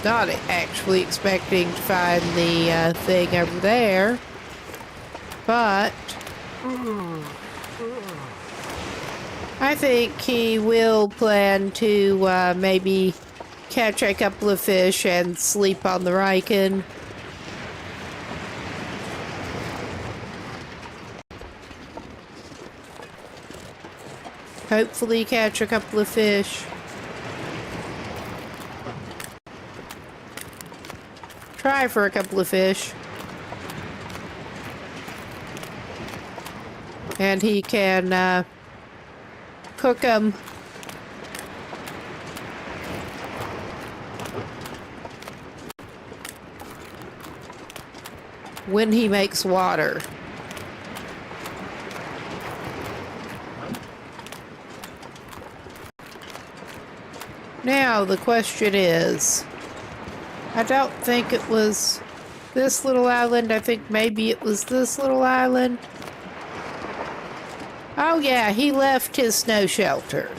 Speaker 1: not actually expecting to find the thing over there, but I think he will plan to maybe catch a couple of fish and sleep on the Riken. Hopefully catch a couple of fish. Try for a couple of fish. And he can cook them. When he makes water. Now the question is, I don't think it was this little island. I think maybe it was this little island. Oh yeah, he left his snow shelter.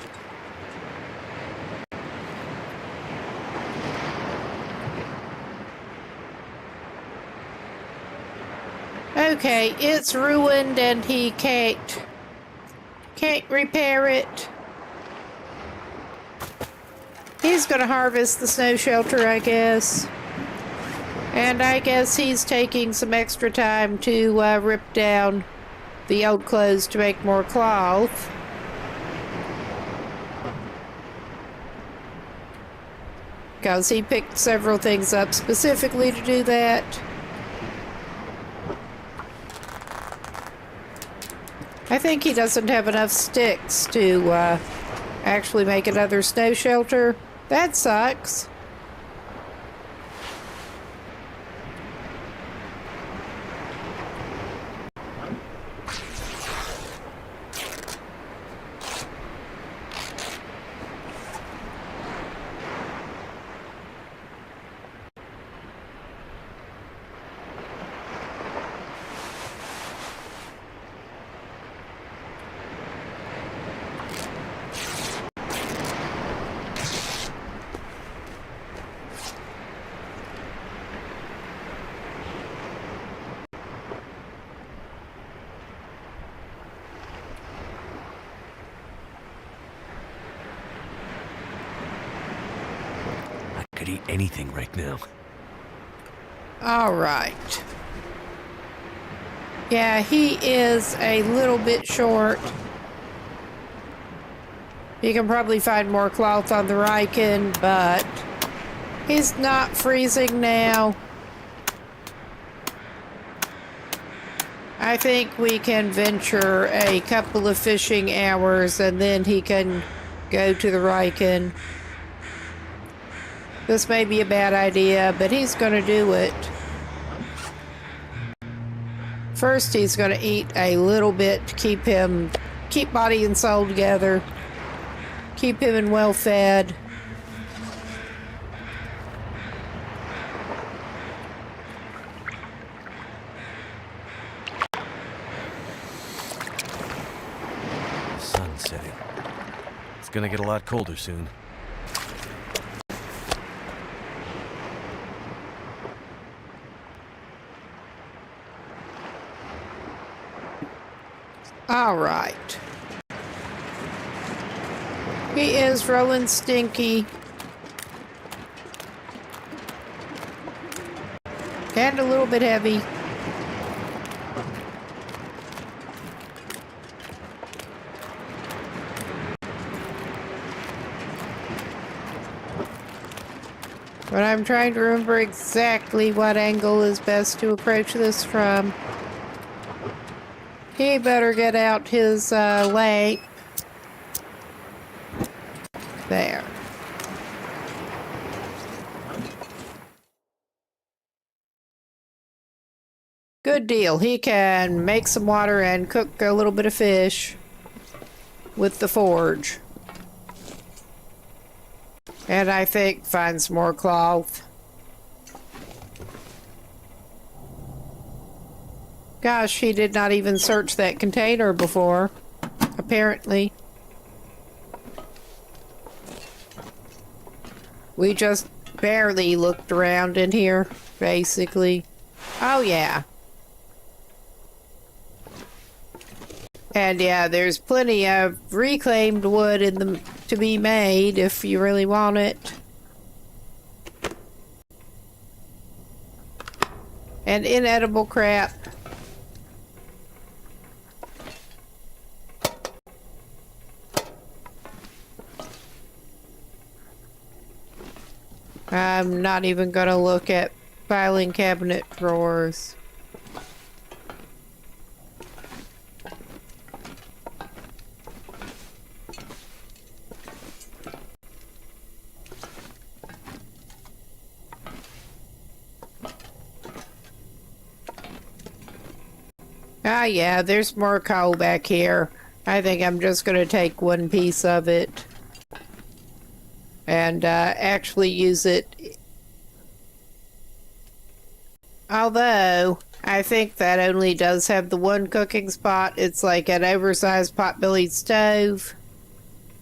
Speaker 1: Okay, it's ruined and he can't repair it. He's gonna harvest the snow shelter, I guess. And I guess he's taking some extra time to rip down the old clothes to make more cloth. Because he picked several things up specifically to do that. I think he doesn't have enough sticks to actually make another snow shelter. That sucks.
Speaker 2: Could eat anything right now.
Speaker 1: All right. Yeah, he is a little bit short. You can probably find more cloth on the Riken, but he's not freezing now. I think we can venture a couple of fishing hours and then he can go to the Riken. This may be a bad idea, but he's going to do it. First, he's going to eat a little bit to keep body and soul together. Keep him and well fed.
Speaker 2: Sun's setting. It's gonna get a lot colder soon.
Speaker 1: All right. He is rolling stinky. And a little bit heavy. But I'm trying to remember exactly what angle is best to approach this from. He better get out his leg. There. Good deal. He can make some water and cook a little bit of fish with the forge. And I think find some more cloth. Gosh, he did not even search that container before, apparently. We just barely looked around in here, basically. Oh, yeah. And yeah, there's plenty of reclaimed wood to be made if you really want it. And inedible crap. I'm not even gonna look at filing cabinet drawers. Ah, yeah, there's more coal back here. I think I'm just gonna take one piece of it and actually use it. Although, I think that only does have the one cooking spot. It's like an oversized potbelly stove.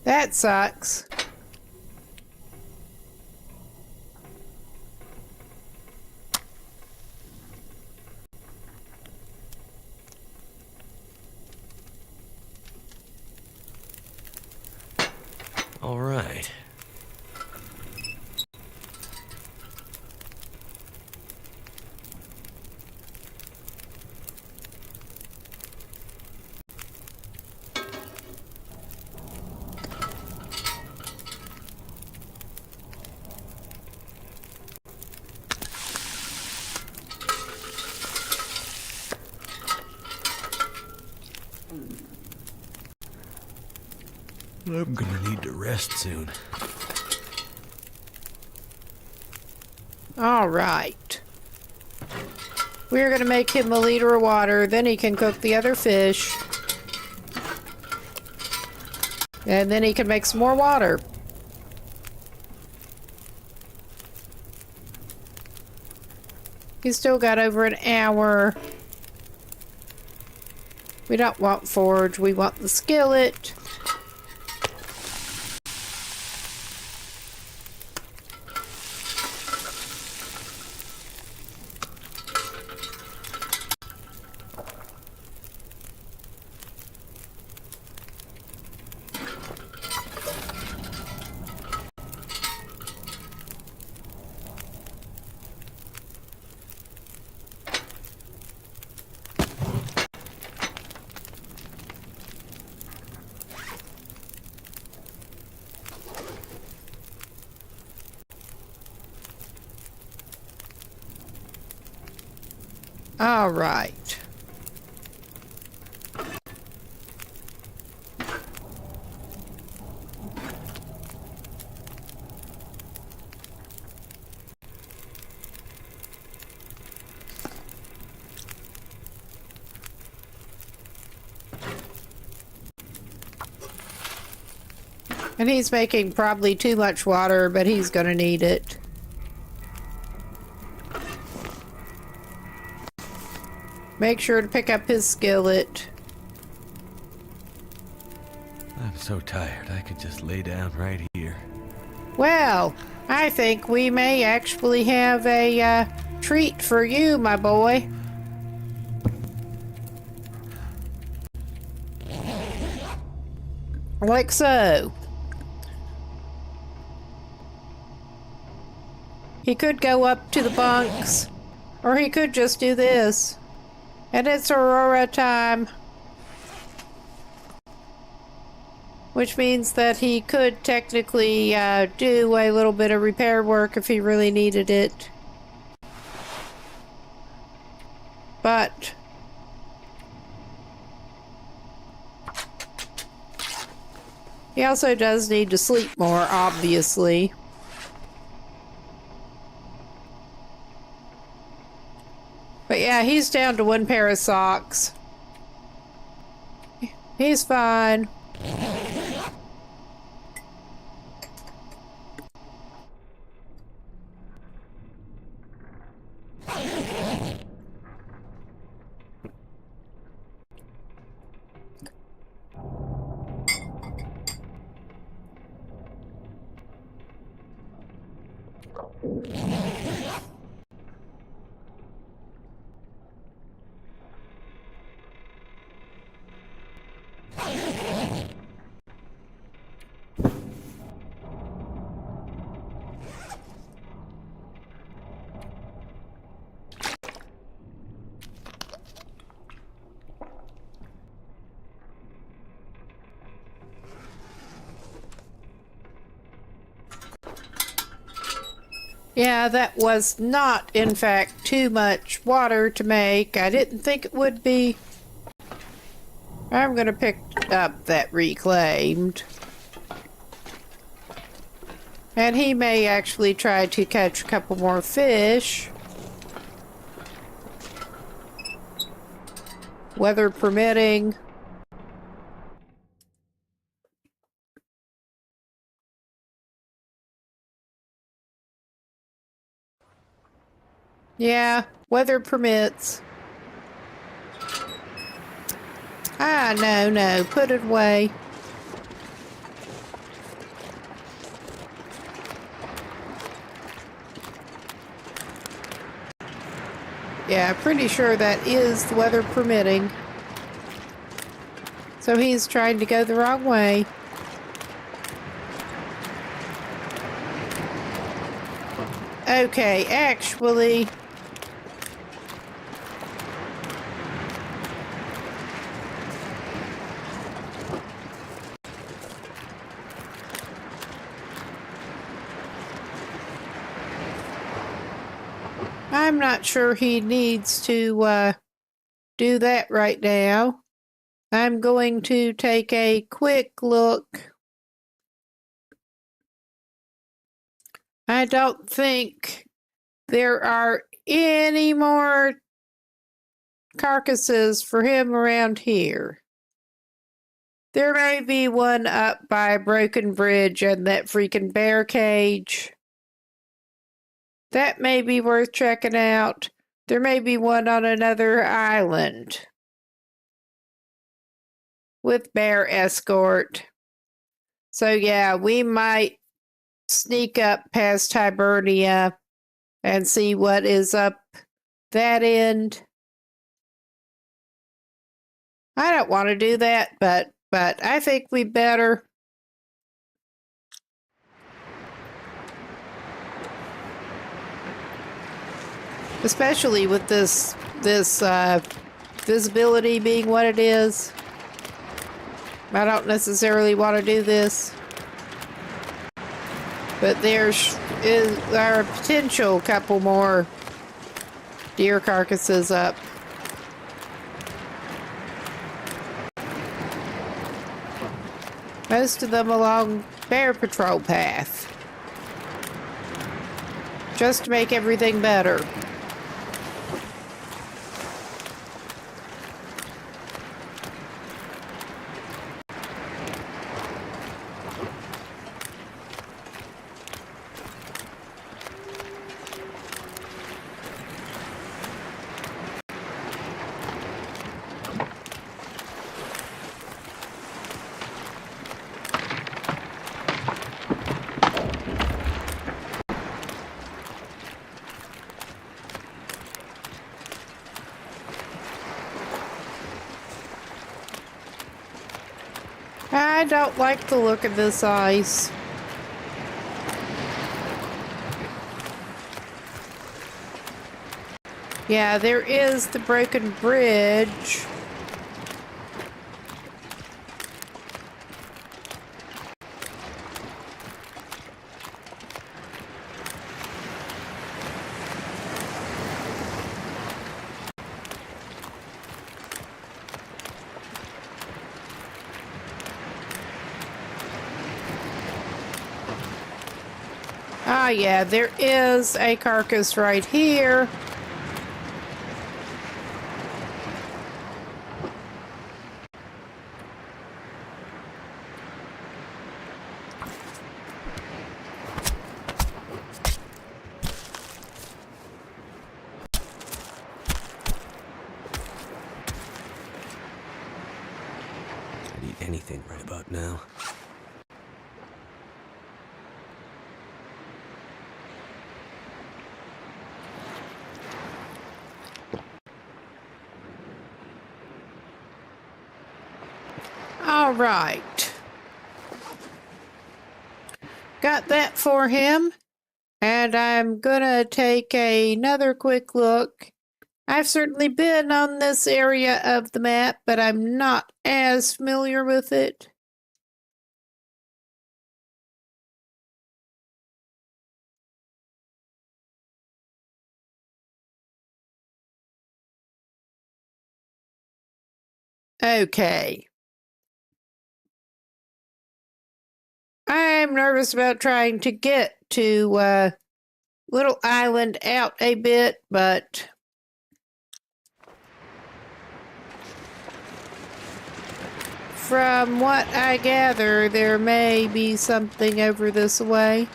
Speaker 1: That sucks.
Speaker 2: All right. I'm gonna need to rest soon.
Speaker 1: All right. We're going to make him a liter of water, then he can cook the other fish. And then he can make some more water. He's still got over an hour. We don't want forge, we want the skillet. All right. And he's making probably too much water, but he's gonna need it. Make sure to pick up his skillet.
Speaker 2: I'm so tired, I could just lay down right here.
Speaker 1: Well, I think we may actually have a treat for you, my boy. Like so. He could go up to the bunks, or he could just do this. And it's Aurora time. Which means that he could technically do a little bit of repair work if he really needed it. But he also does need to sleep more, obviously. But yeah, he's down to one pair of socks. He's fine. Yeah, that was not, in fact, too much water to make. I didn't think it would be. I'm gonna pick up that reclaimed. And he may actually try to catch a couple more fish. Weather permitting. Yeah, weather permits. Ah, no, no. Put it away. Yeah, pretty sure that is the weather permitting. So he's trying to go the wrong way. Okay, actually... I'm not sure he needs to do that right now. I'm going to take a quick look. I don't think there are any more carcasses for him around here. There may be one up by a broken bridge and that freaking bear cage. That may be worth checking out. There may be one on another island with bear escort. So yeah, we might sneak up past Hibernia and see what is up that end. I don't want to do that, but I think we better. Especially with this visibility being what it is. I don't necessarily want to do this. But there are a potential couple more deer carcasses up. Most of them along Bear Patrol path. Just to make everything better. I don't like the look of this ice. Yeah, there is the broken bridge. Ah, yeah, there is a carcass right here.
Speaker 2: I'd eat anything right about now.
Speaker 1: All right. Got that for him. And I'm gonna take another quick look. I've certainly been on this area of the map, but I'm not as familiar with it. Okay. I'm nervous about trying to get to Little Island out a bit, but from what I gather, there may be something over this way.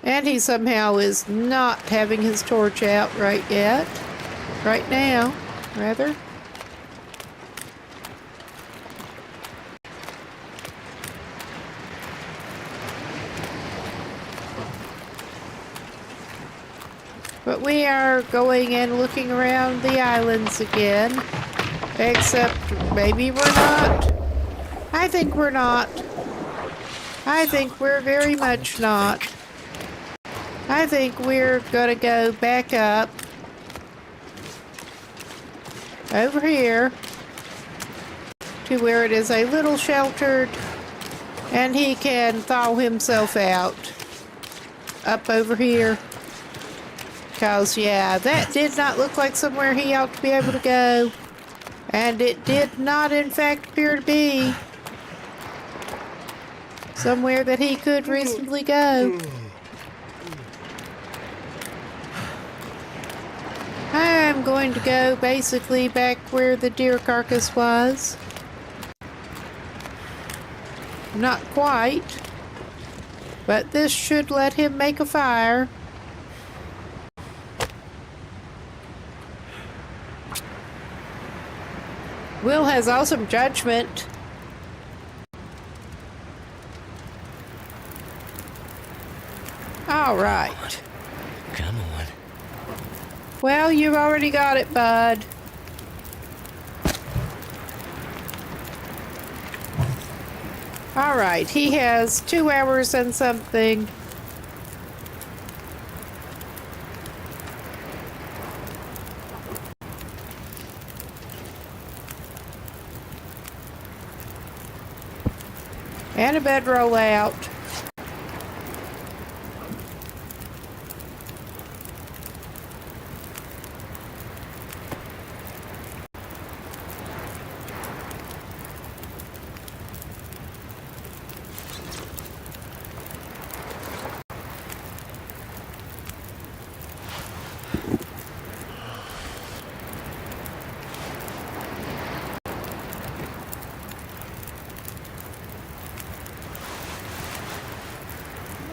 Speaker 1: And he somehow is not having his torch out right now. rather. But we are going and looking around the islands again. Except maybe we're not. I think we're not. I think we're very much not. I think we're gonna go back up over here to where it is a little sheltered and he can thaw himself out up over here. Because, yeah, that did not look like somewhere he ought to be able to go. And it did not, in fact, appear to be somewhere that he could reasonably go. I'm going to go basically back where the deer carcass was. Not quite. But this should let him make a fire. Will has awesome judgment. All right.
Speaker 2: Come on.
Speaker 1: Well, you've already got it, bud. All right, he has 2 hours and something. And a bedroll out.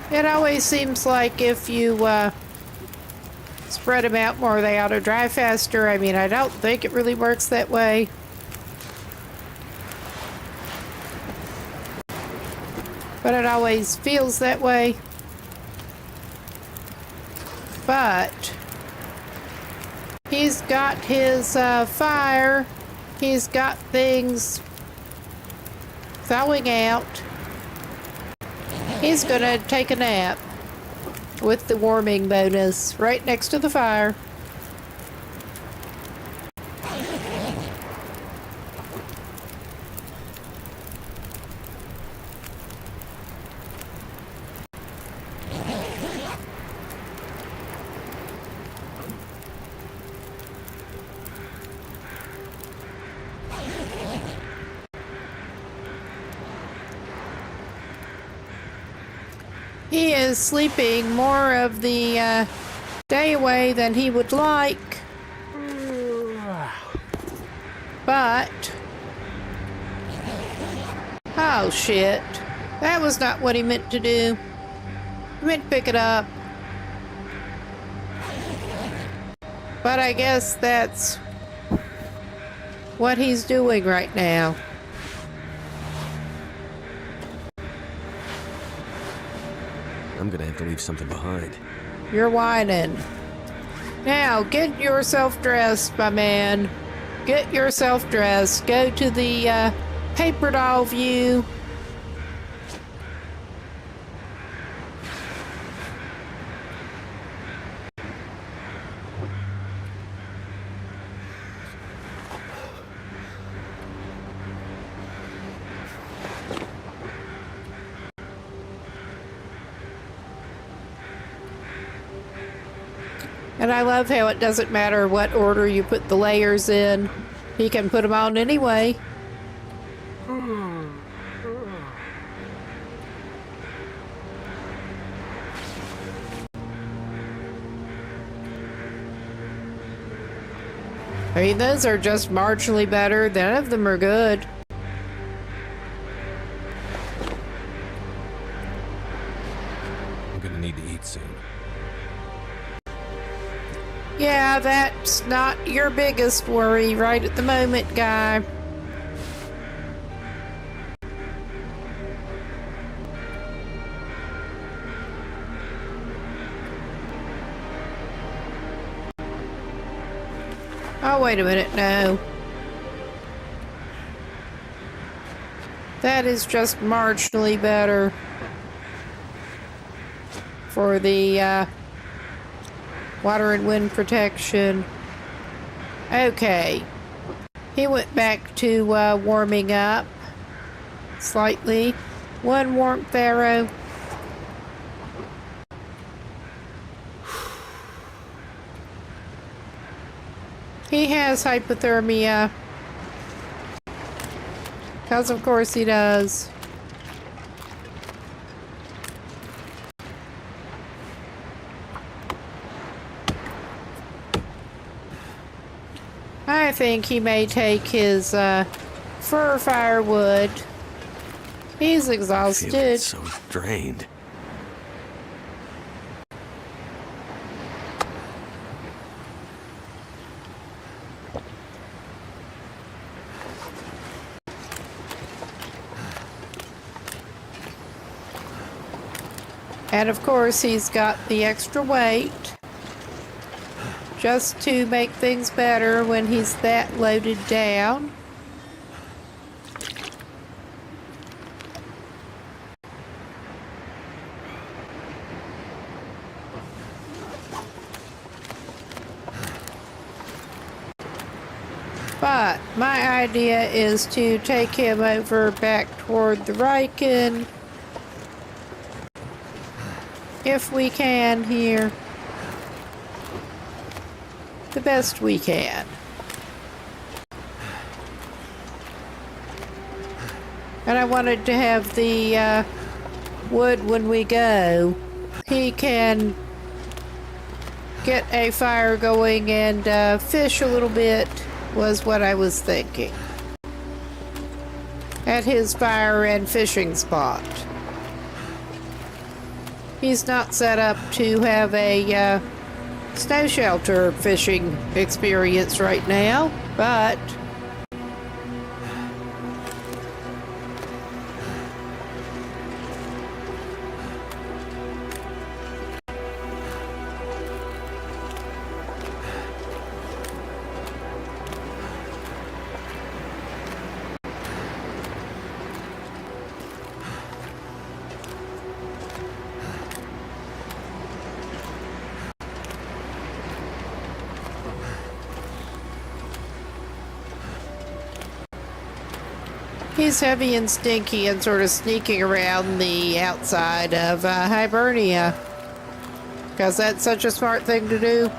Speaker 1: It always seems like if you spread them out more, they ought to dry faster. I mean, I don't think it really works that way. But it always feels that way. But he's got his fire. He's got things thawing out. He's gonna take a nap with the warming bonus right next to the fire. He is sleeping more of the day away than he would like. But... oh shit. That was not what he meant to do. He meant to pick it up. But I guess that's what he's doing right now.
Speaker 2: I'm gonna have to leave something behind.
Speaker 1: You're whining. Now, get yourself dressed, my man. Get yourself dressed. Go to the paper doll view. And I love how it doesn't matter what order you put the layers in. He can put them on anyway. I mean, those are just marginally better. None of them are good.
Speaker 2: I'm gonna need to eat soon.
Speaker 1: Yeah, that's not your biggest worry right at the moment, guy. Oh, wait a minute, no. That is just marginally better for the water and wind protection. Okay. He went back to warming up slightly. One warmth arrow. He has hypothermia. Because of course he does. I think he may take his fur firewood. He's exhausted.
Speaker 2: Feeling so drained.
Speaker 1: And of course he's got the extra weight just to make things better when he's that loaded down. But my idea is to take him over back toward the Riken, if we can here. The best we can. And I wanted to have the wood when we go. He can get a fire going and fish a little bit, was what I was thinking. At his fire and fishing spot. He's not set up to have a snow shelter fishing experience right now, but he's heavy and stinky and sort of sneaking around the outside of Hibernia. Because that's such a smart thing to do.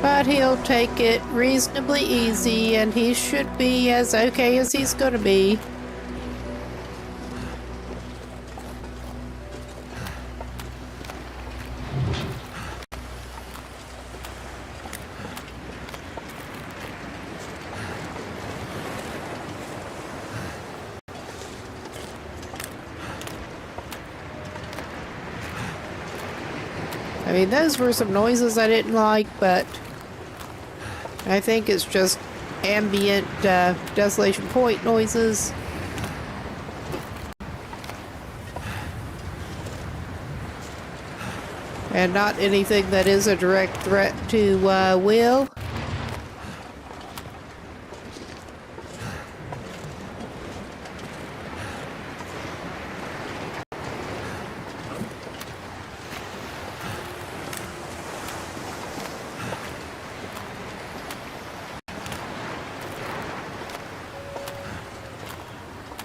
Speaker 1: But he'll take it reasonably easy, and he should be as okay as he's gonna be. I mean, those were some noises I didn't like, but I think it's just ambient Desolation Point noises. And not anything that is a direct threat to Will.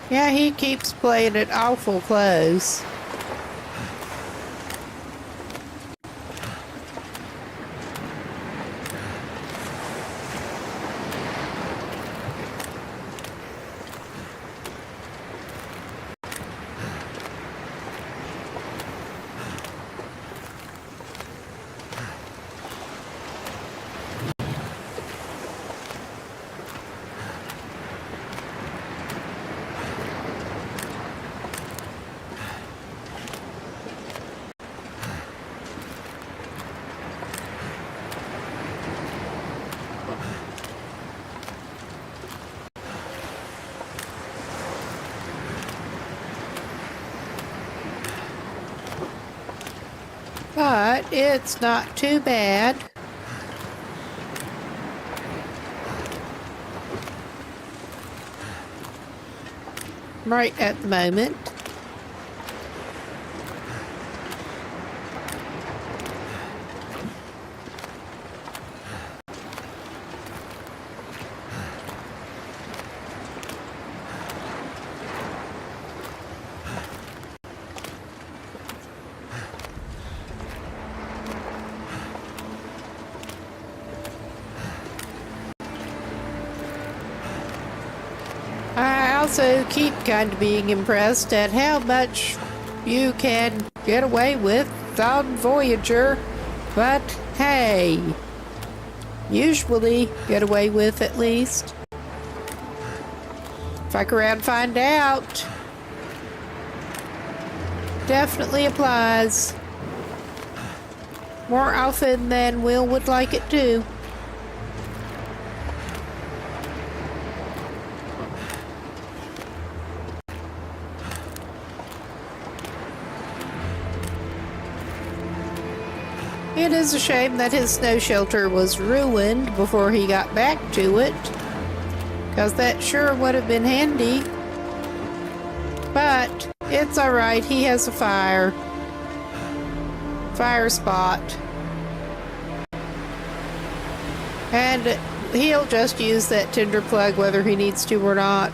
Speaker 1: Yeah, he keeps playing it awful close. But it's not too bad. Right at the moment. I also keep kind of being impressed at how much you can get away with on Voyager, but hey, usually get away with at least. Fuck around, find out. Definitely applies. More often than Will would like it to. It is a shame that his snow shelter was ruined before he got back to it, because that sure would have been handy. But it's alright, he has a fire spot. And he'll just use that tinder plug whether he needs to or not.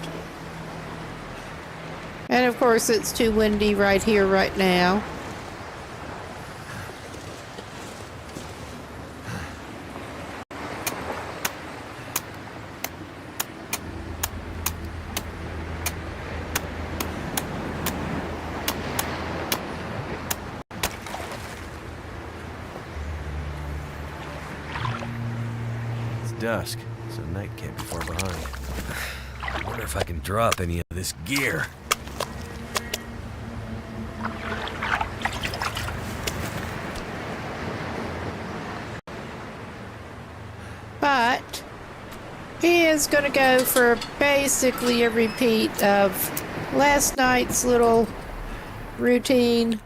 Speaker 1: And of course it's too windy right here right now.
Speaker 2: Dusk, so night can't be far behind. I wonder if I can drop any of this gear.
Speaker 1: But he is going to go for basically a repeat of last night's little routine.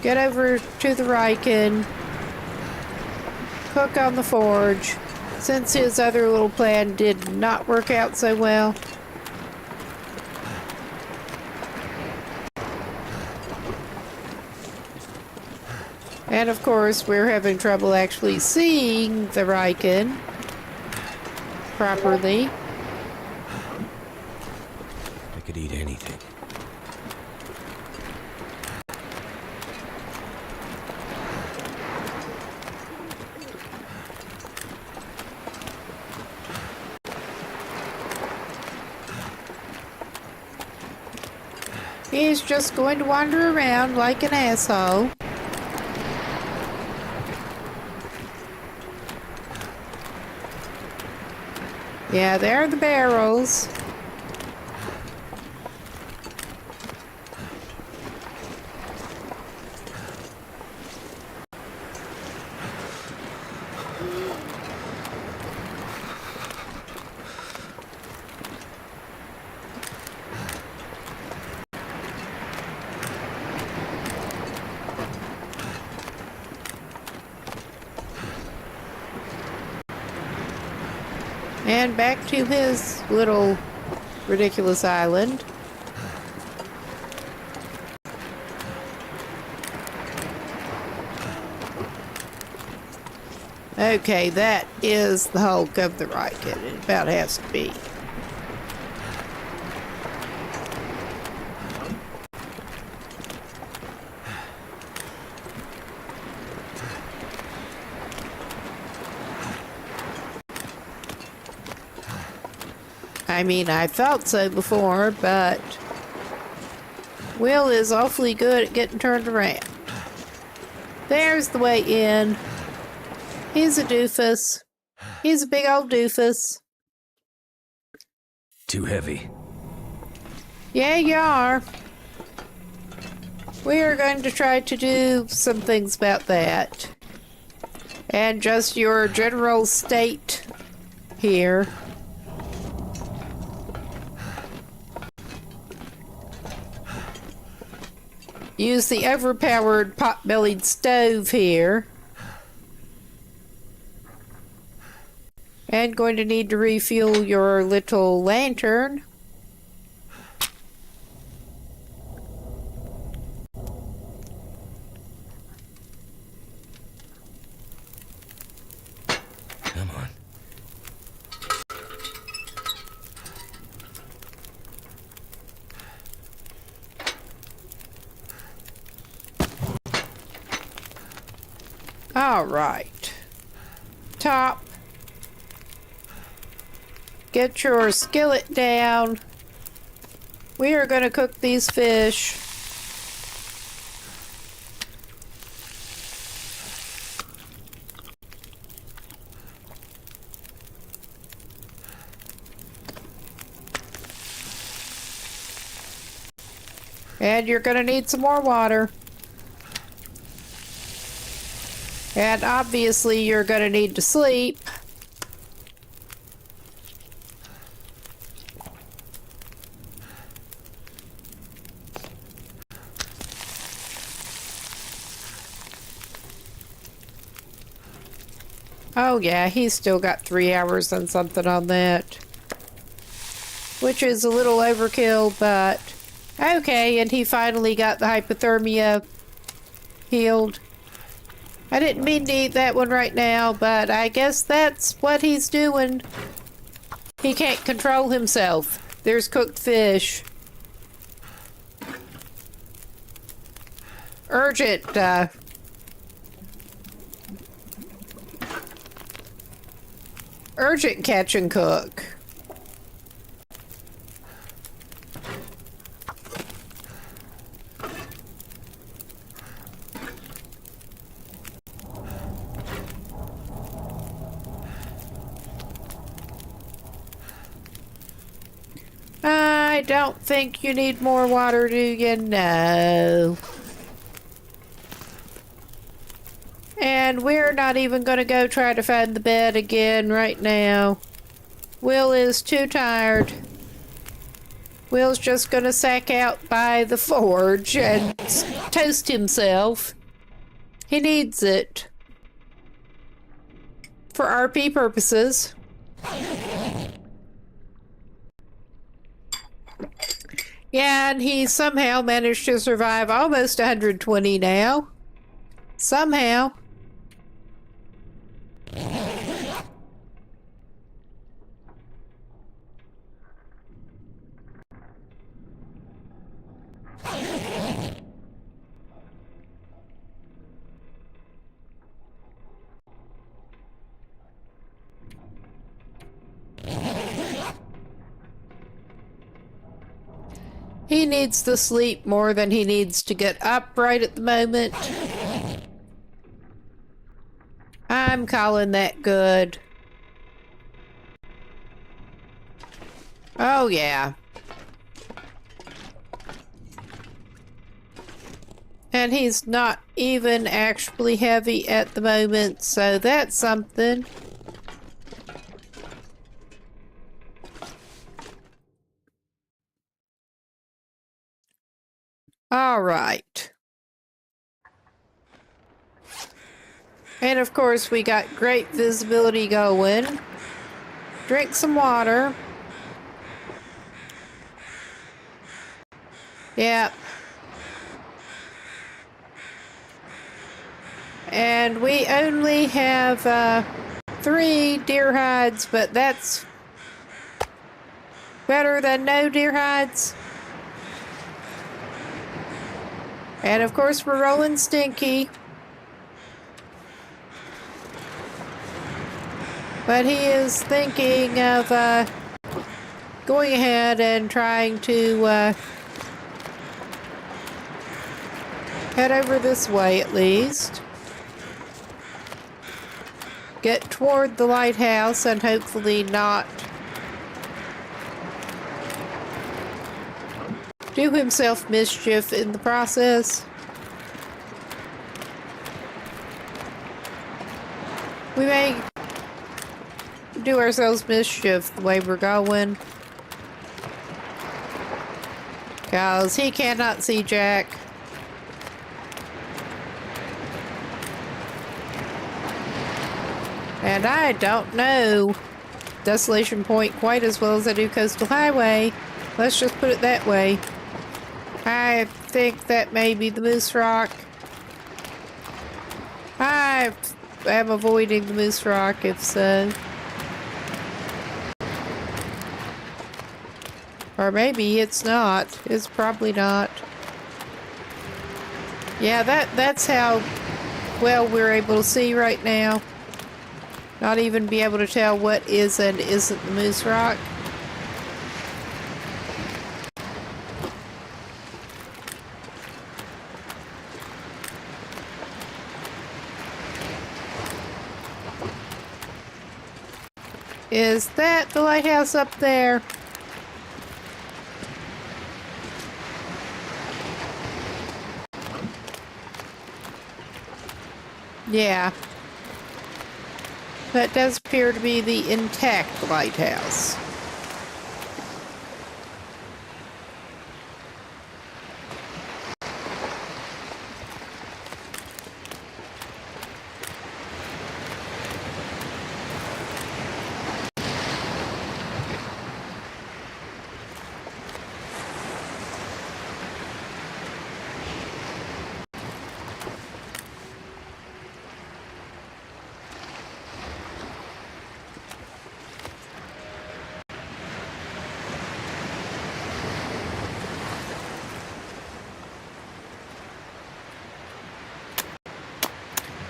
Speaker 1: Get over to the Riken, cook on the forge, since his other little plan did not work out so well. And of course, we're having trouble actually seeing the Riken properly.
Speaker 2: I could eat anything.
Speaker 1: He's just going to wander around like an asshole. Yeah, there are the barrels. And back to his little ridiculous island. Okay, that is the hulk of the Riken. It about has to be. I mean, I thought so before, but Will is awfully good at getting turned around. There's the way in. He's a doofus. He's a big old doofus.
Speaker 2: Too heavy.
Speaker 1: Yeah, you are. We are going to try to do some things about that. And just your general state here. use the overpowered pot-bellied stove here. And going to need to refuel your little lantern.
Speaker 2: Come on.
Speaker 1: All right. Top. Get your skillet down. We are going to cook these fish. And you're going to need some more water. And obviously you're going to need to sleep. Oh yeah, he's still got 3 hours and something on that. Which is a little overkill, but okay, and he finally got the hypothermia healed. I didn't mean to eat that one right now, but I guess that's what he's doing. He can't control himself. There's cooked fish. Urgent, urgent catch and cook. I don't think you need more water, do you? No. And we're not even going to go try to find the bed again right now. Will is too tired. Will's just going to sack out by the forge and toast himself. He needs it. For RP purposes. Yeah, and he somehow managed to survive almost 120 now. Somehow. He needs to sleep more than he needs to get up right at the moment. I'm calling that good. Oh, yeah. And he's not even actually heavy at the moment, so that's something. All right. And of course, we got great visibility going. Drink some water. Yep. And we only have 3 deer hides, but that's better than no deer hides. And of course, we're rolling Stinky. But he is thinking of going ahead and trying to head over this way at least. Get toward the lighthouse and hopefully not do himself mischief in the process. We may do ourselves mischief the way we're going. Because he cannot see Jack. And I don't know Desolation Point quite as well as I do Coastal Highway. Let's just put it that way. I think that may be the Moose Rock. I am avoiding the Moose Rock if so. Or maybe it's not. It's probably not. Yeah, that's how well we're able to see right now. Not even be able to tell what is and isn't the Moose Rock. Is that the lighthouse up there? Yeah. That does appear to be the intact lighthouse.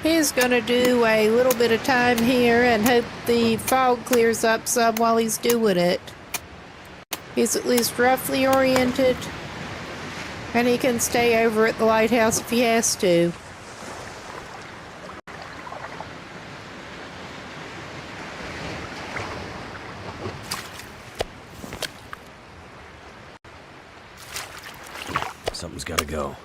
Speaker 1: He's gonna do a little bit of time here and hope the fog clears up some while he's doing it. He's at least roughly oriented, and he can stay over at the lighthouse if he has to.
Speaker 2: Something's gotta go.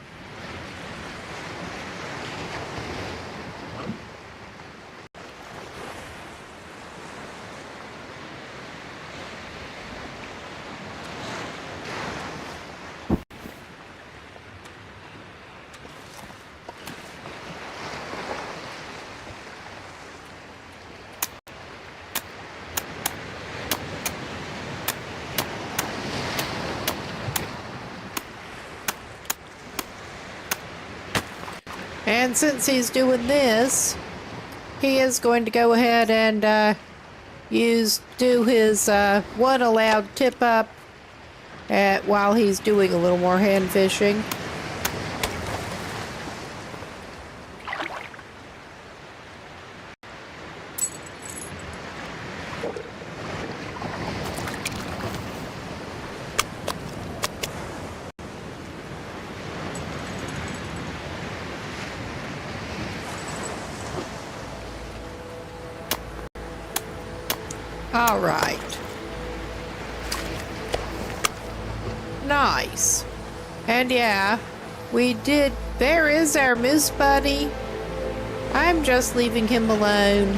Speaker 1: And since he's doing this, he is going to go ahead and do his one allowed tip up while he's doing a little more hand fishing. All right. Nice. And yeah, we did. There is our moose buddy. I'm just leaving him alone.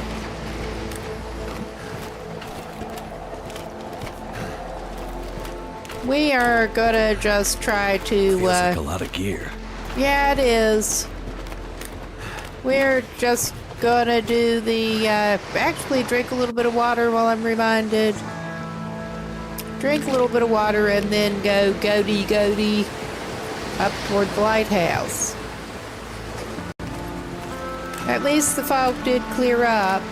Speaker 1: We are gonna just try to.
Speaker 2: Feels like a lot of gear.
Speaker 1: Yeah, it is. We're just gonna do the, actually drink a little bit of water while I'm reminded. Drink a little bit of water and then go goaty up toward the lighthouse. At least the fog did clear up.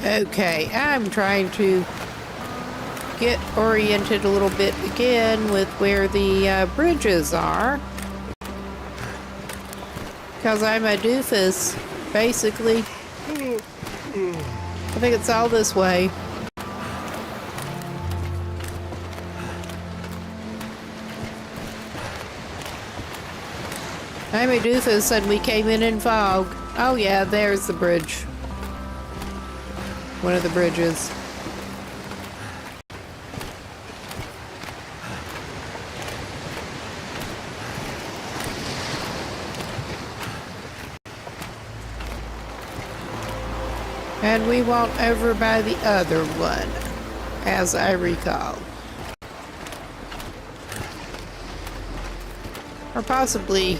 Speaker 1: Okay, I'm trying to get oriented a little bit again with where the bridges are. Because I'm a doofus, basically. I think it's all this way. I'm a doofus and we came in fog. Oh yeah, there's the bridge. One of the bridges. And we went over by the other one, as I recall. Or possibly...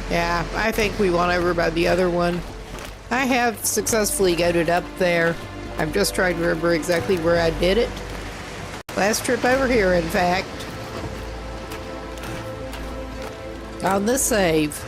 Speaker 1: Yeah, I think we went over by the other one. I have successfully goaded up there. I'm just trying to remember exactly where I did it. Last trip over here, in fact. On the save.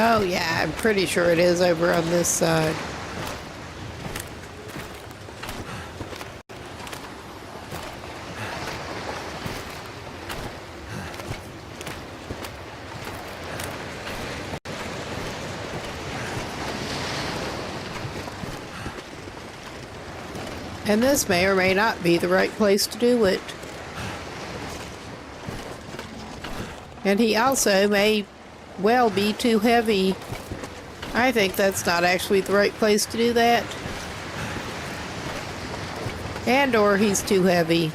Speaker 1: Oh yeah, I'm pretty sure it is over on this side. And this may or may not be the right place to do it. And he also may well be too heavy. I think that's not actually the right place to do that. And or he's too heavy.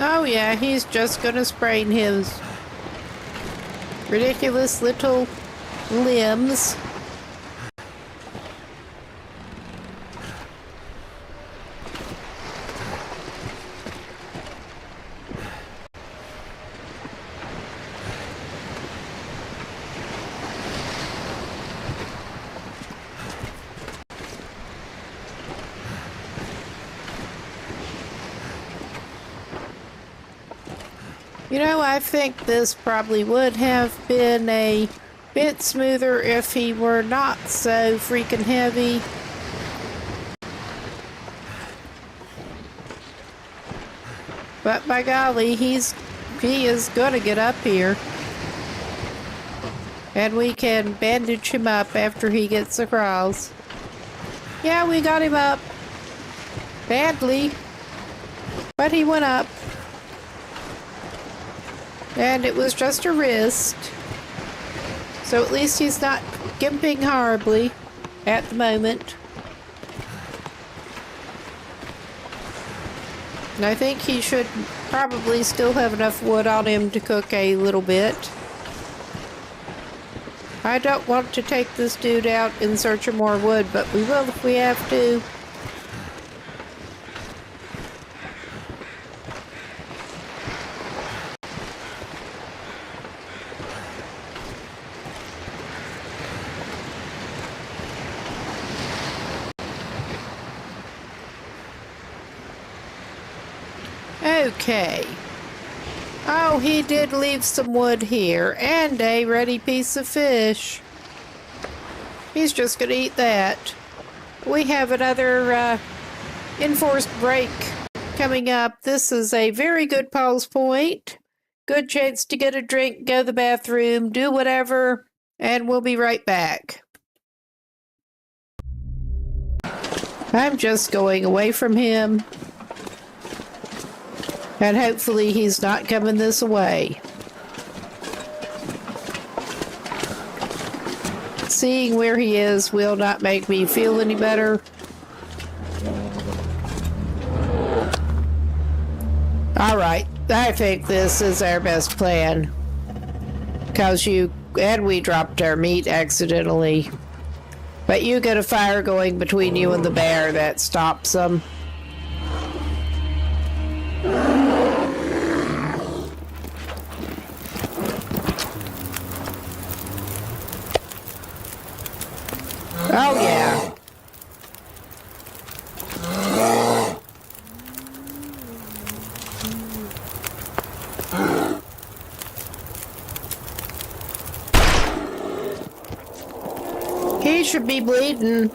Speaker 1: Oh yeah, he's just gonna sprain his ridiculous little limbs. You know, I think this probably would have been a bit smoother if he were not so freaking heavy. But by golly, he is gonna get up here. And we can bandage him up after he gets across. Yeah, we got him up. Badly. But he went up. And it was just a wrist. So at least he's not gimping horribly at the moment. And I think he should probably still have enough wood on him to cook a little bit. I don't want to take this dude out in search of more wood, but we will if we have to. Okay. Oh, he did leave some wood here and a ready piece of fish. He's just gonna eat that. We have another enforced break coming up. This is a very good pause point. Good chance to get a drink, go to the bathroom, do whatever, and we'll be right back. I'm just going away from him. And hopefully he's not coming this way. Seeing where he is will not make me feel any better. Alright, I think this is our best plan. because we dropped our meat accidentally. But you get a fire going between you and the bear that stops them. Oh, yeah. He should be bleeding.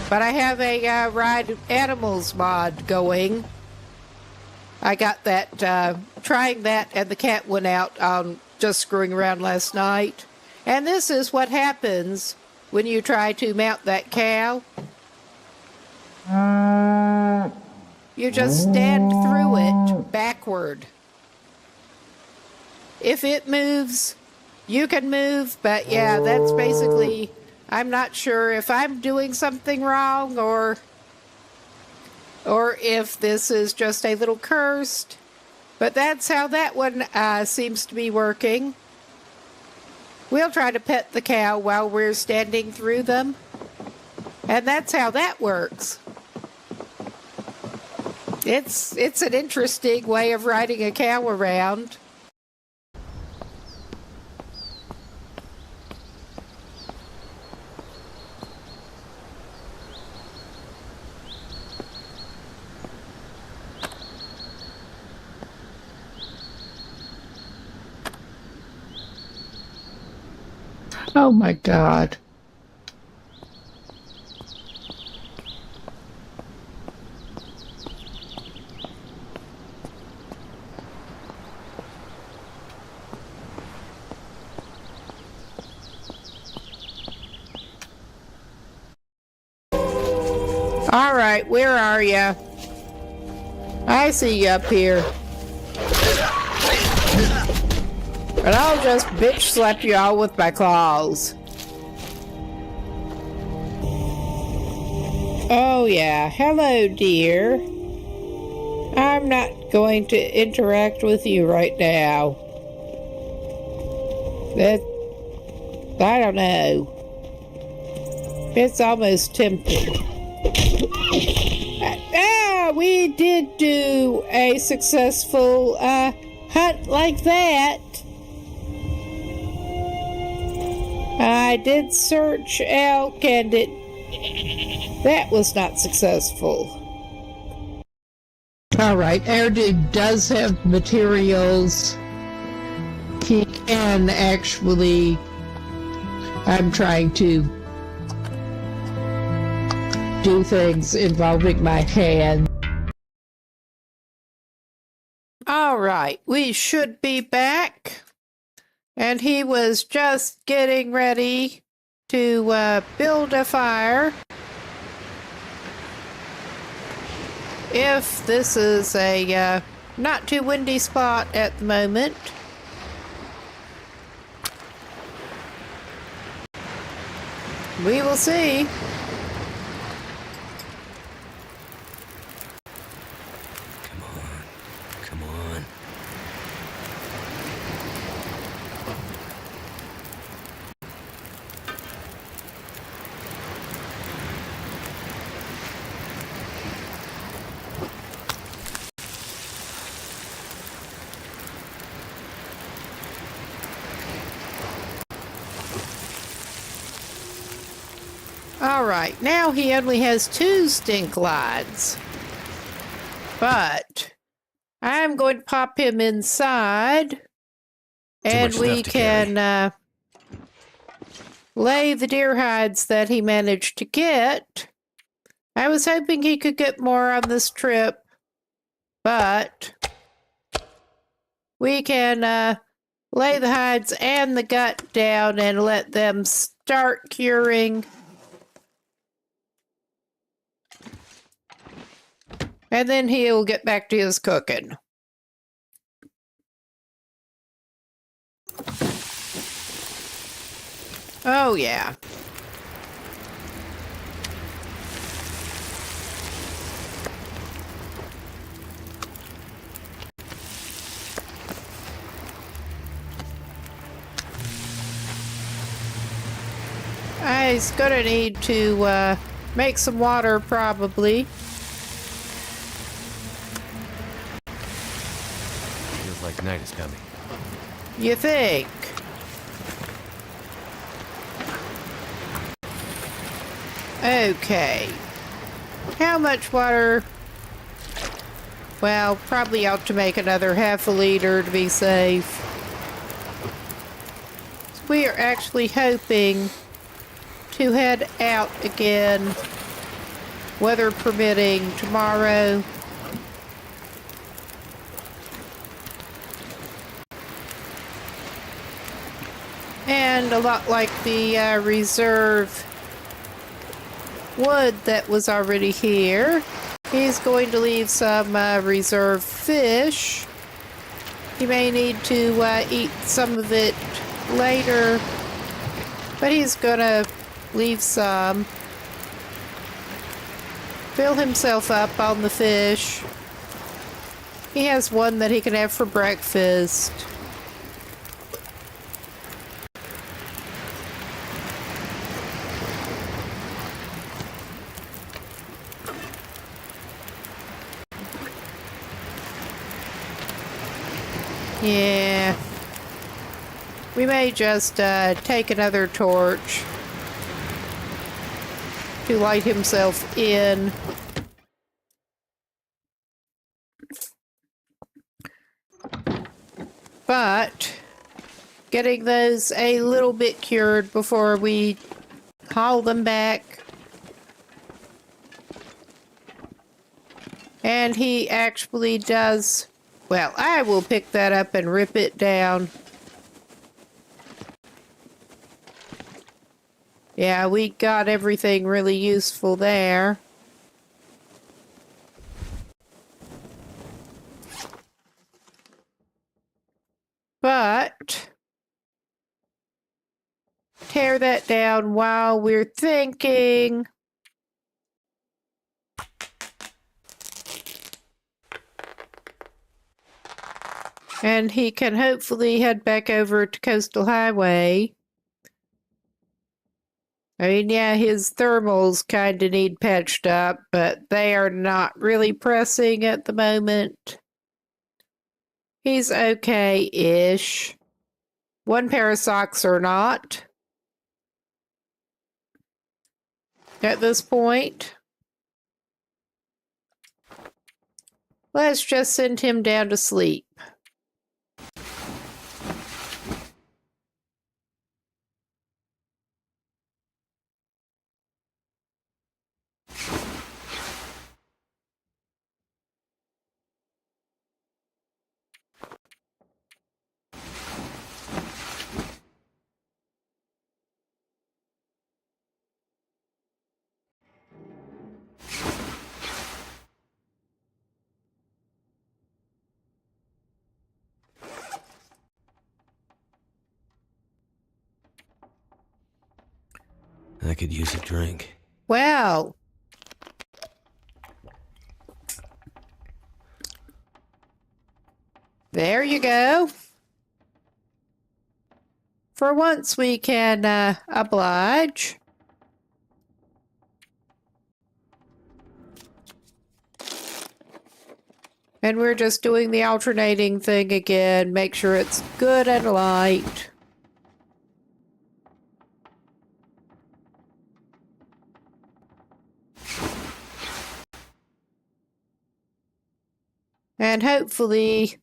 Speaker 1: But I have a ride animals mod going. I got that, trying that, and the cat went out on just screwing around last night. And this is what happens when you try to mount that cow. You just stand through it backward. If it moves, you can move, but yeah, that's basically, I'm not sure if I'm doing something wrong or if this is just a little cursed, but that's how that one seems to be working. We'll try to pet the cow while we're standing through them, and that's how that works. It's an interesting way of riding a cow around. Oh my God. All right, where are you? I see you up here. But I'll just bitch slap you all with my claws. Oh yeah, hello dear. I'm not going to interact with you right now. I don't know. It's almost tempting. We did do a successful hunt like that. I did search elk and that was not successful. Alright, Air Dude does have materials. He can actually, I'm trying to do things involving my hand. Alright, we should be back. And he was just getting ready to build a fire. If this is a not too windy spot at the moment. We will see.
Speaker 2: Come on.
Speaker 1: Alright, now he only has 2 stink lights. But I'm going to pop him inside. And we can lay the deer hides that he managed to get. I was hoping he could get more on this trip. But we can lay the hides and the gut down and let them start curing. And then he'll get back to his cooking. Oh, yeah. Yeah, he's gonna need to make some water, probably.
Speaker 2: Feels like night is coming.
Speaker 1: You think? Okay. How much water? Well, probably ought to make another half a liter to be safe. We are actually hoping to head out again, weather permitting, tomorrow. And a lot like the reserve wood that was already here, he's going to leave some reserve fish. He may need to eat some of it later, but he's gonna leave some. Fill himself up on the fish. He has one that he can have for breakfast. Yeah. We may just take another torch to light himself in. But getting those a little bit cured before we haul them back. And he actually does... Well, I will pick that up and rip it down. Yeah, we got everything really useful there. But tear that down while we're thinking. And he can hopefully head back over to Coastal Highway. I mean, yeah, his thermals kind of need patched up, but they are not really pressing at the moment. He's okay-ish. One pair of socks or not. At this point. Let's just send him down to sleep.
Speaker 2: I could use a drink.
Speaker 1: Well. There you go. For once we can oblige. And we're just doing the alternating thing again. Make sure it's good and light. And hopefully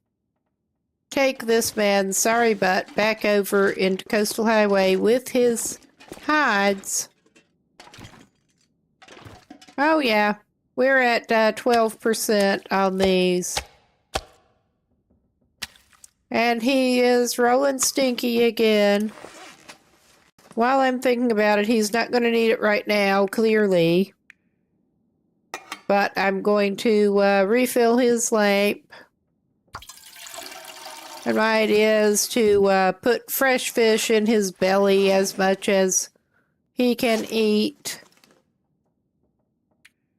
Speaker 1: take this man's sorry butt back over into Coastal Highway with his hides. Oh yeah, we're at 12% on these. And he is rolling stinky again. While I'm thinking about it, he's not going to need it right now, clearly. But I'm going to refill his lamp. And my idea is to put fresh fish in his belly as much as he can eat.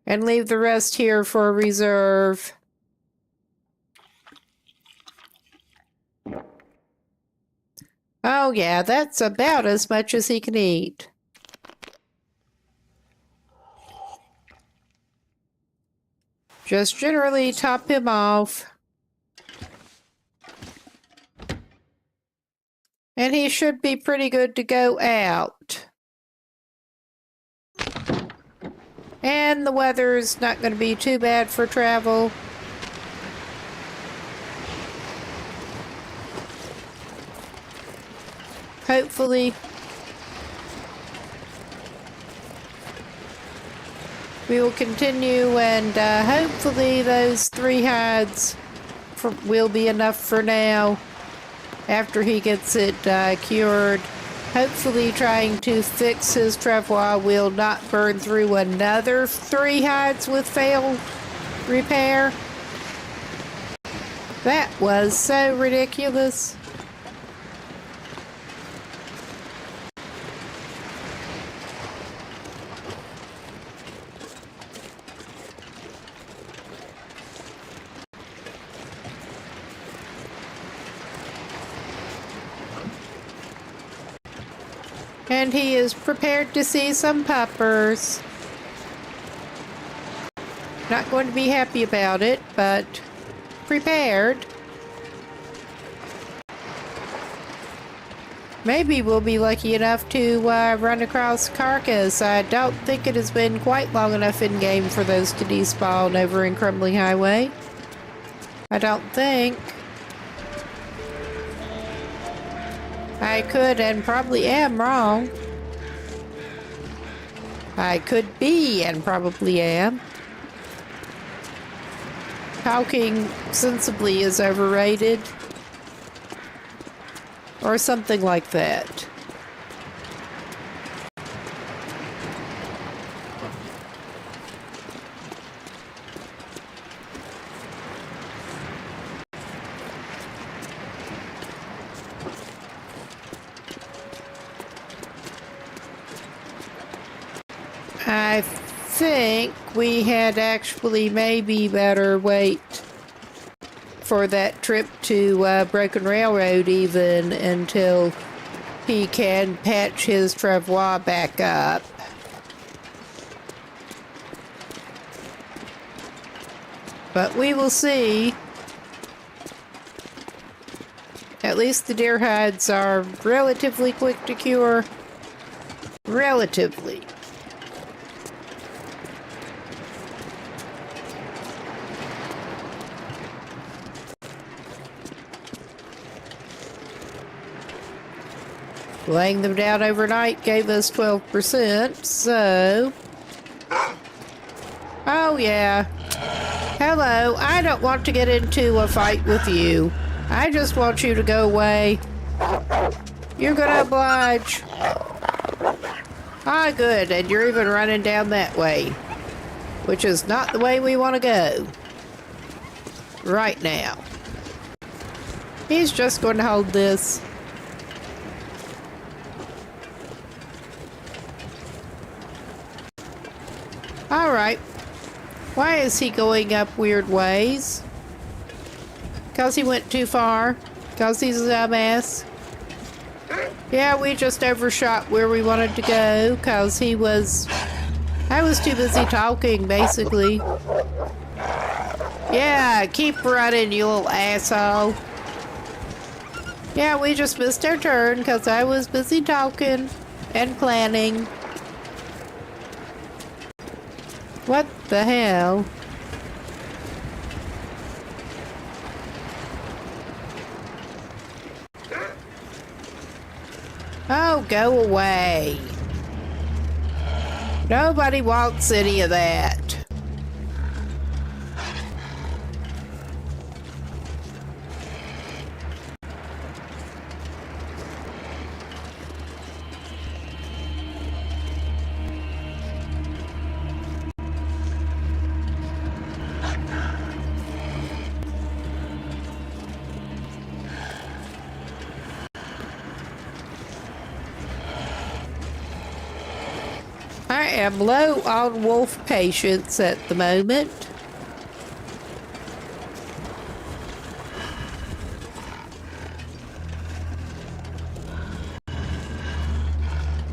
Speaker 1: And leave the rest here for reserve. Oh yeah, that's about as much as he can eat. Just generally top him off. And he should be pretty good to go out. And the weather's not going to be too bad for travel. Hopefully. We will continue, and hopefully those 3 hides will be enough for now after he gets it cured. Hopefully trying to fix his travois will not burn through another 3 hides with failed repair. That was so ridiculous. And he is prepared to see some puppers. Not going to be happy about it, but prepared. Maybe we'll be lucky enough to run across carcass. I don't think it has been quite long enough in game for those to despawn over in Crumbling Highway. I don't think. I could and probably am wrong. I could be and probably am. Talking sensibly is overrated. Or something like that. I think we had actually maybe better wait for that trip to Broken Railroad even until he can patch his travois back up. But we will see. At least the deer hides are relatively quick to cure. Relatively. Laying them down overnight gave us 12%, so... Oh, yeah. Hello, I don't want to get into a fight with you. I just want you to go away. You're gonna oblige. Ah, good, and you're even running down that way. Which is not the way we want to go. Right now. He's just going to hold this. Alright. Why is he going up weird ways? Because he went too far? Because he's a dumbass? Yeah, we just overshot where we wanted to go because I was too busy talking, basically. Yeah, keep running, you little asshole. Yeah, we just missed our turn because I was busy talking and planning. What the hell? Oh, go away. Nobody wants any of that. I am low on wolf patience at the moment.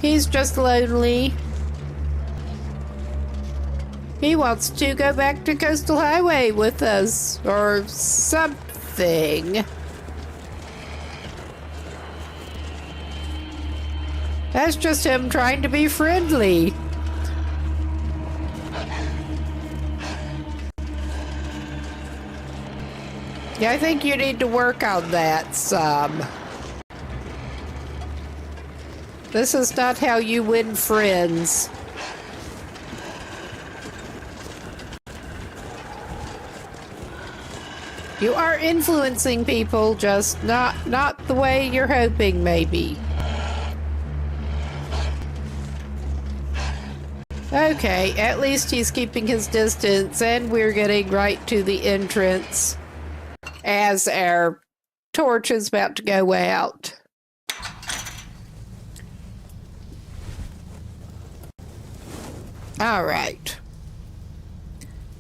Speaker 1: He's just lonely. He wants to go back to Coastal Highway with us, or something. That's just him trying to be friendly. Yeah, I think you need to work on that some. This is not how you win friends. You are influencing people, just not the way you're hoping, maybe. Okay, at least he's keeping his distance, and we're getting right to the entrance as our torch is about to go out. All right.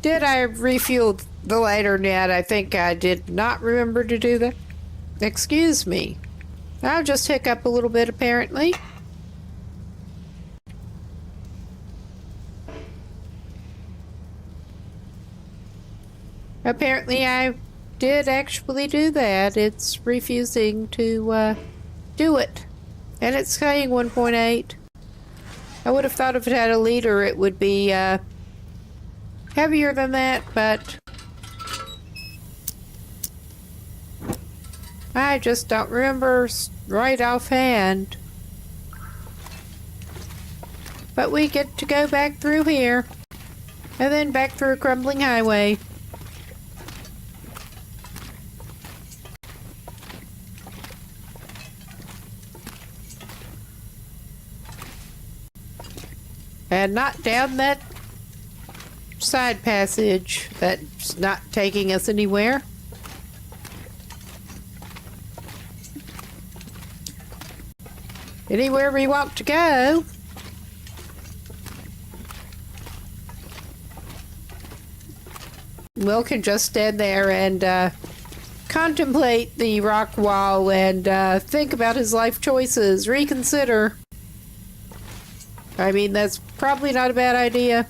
Speaker 1: Did I refuel the lighter net? I think I did not remember to do that. Excuse me. I'll just hiccup a little bit, apparently. Apparently I did actually do that. It's refusing to do it. And it's saying 1.8. I would have thought if it had a liter it would be heavier than that, but I just don't remember right offhand. But we get to go back through here, and then back through a crumbling highway. And not down that side passage that's not taking us anywhere. Anywhere we want to go. Will can just stand there and contemplate the rock wall and think about his life choices, reconsider. I mean, that's probably not a bad idea,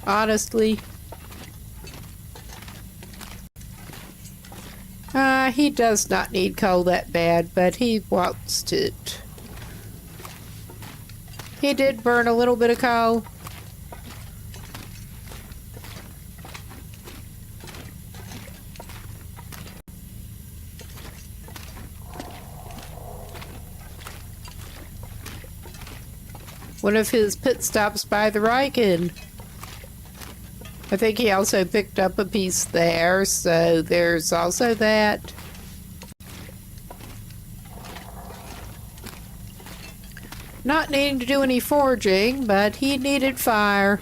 Speaker 1: honestly. He does not need coal that bad, but he wants it. He did burn a little bit of coal. One of his pit stops by the Riken. I think he also picked up a piece there, so there's also that. Not needing to do any forging, but he needed fire.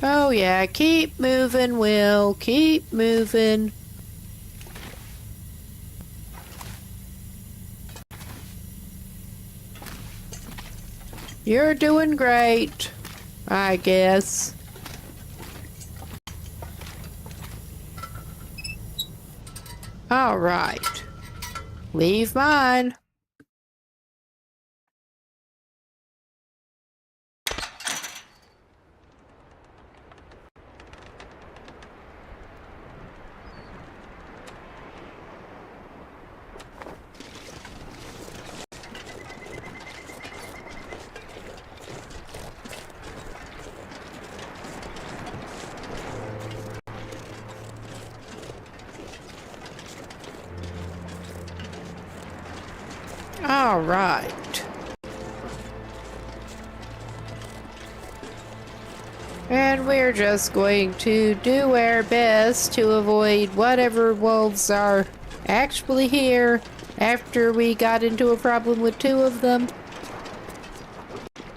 Speaker 1: Oh yeah, keep moving, Will. Keep moving. You're doing great, I guess. All right. Leave mine. All right. And we're just going to do our best to avoid whatever wolves are actually here after we got into a problem with two of them.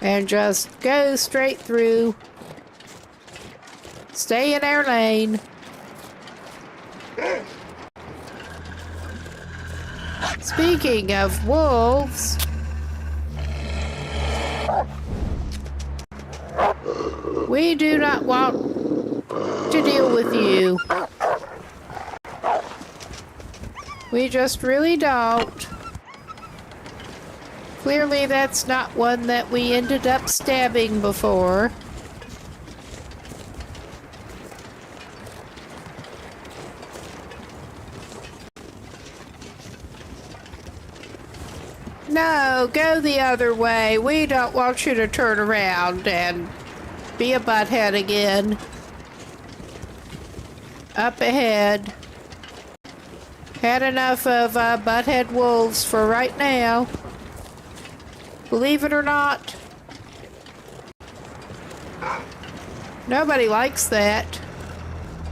Speaker 1: And just go straight through. Stay in our lane. Speaking of wolves, we do not want to deal with you. We just really don't. Clearly that's not one that we ended up stabbing before. No, go the other way. We don't want you to turn around and be a butthead again. Up ahead. Had enough of butthead wolves for right now. Believe it or not. Nobody likes that.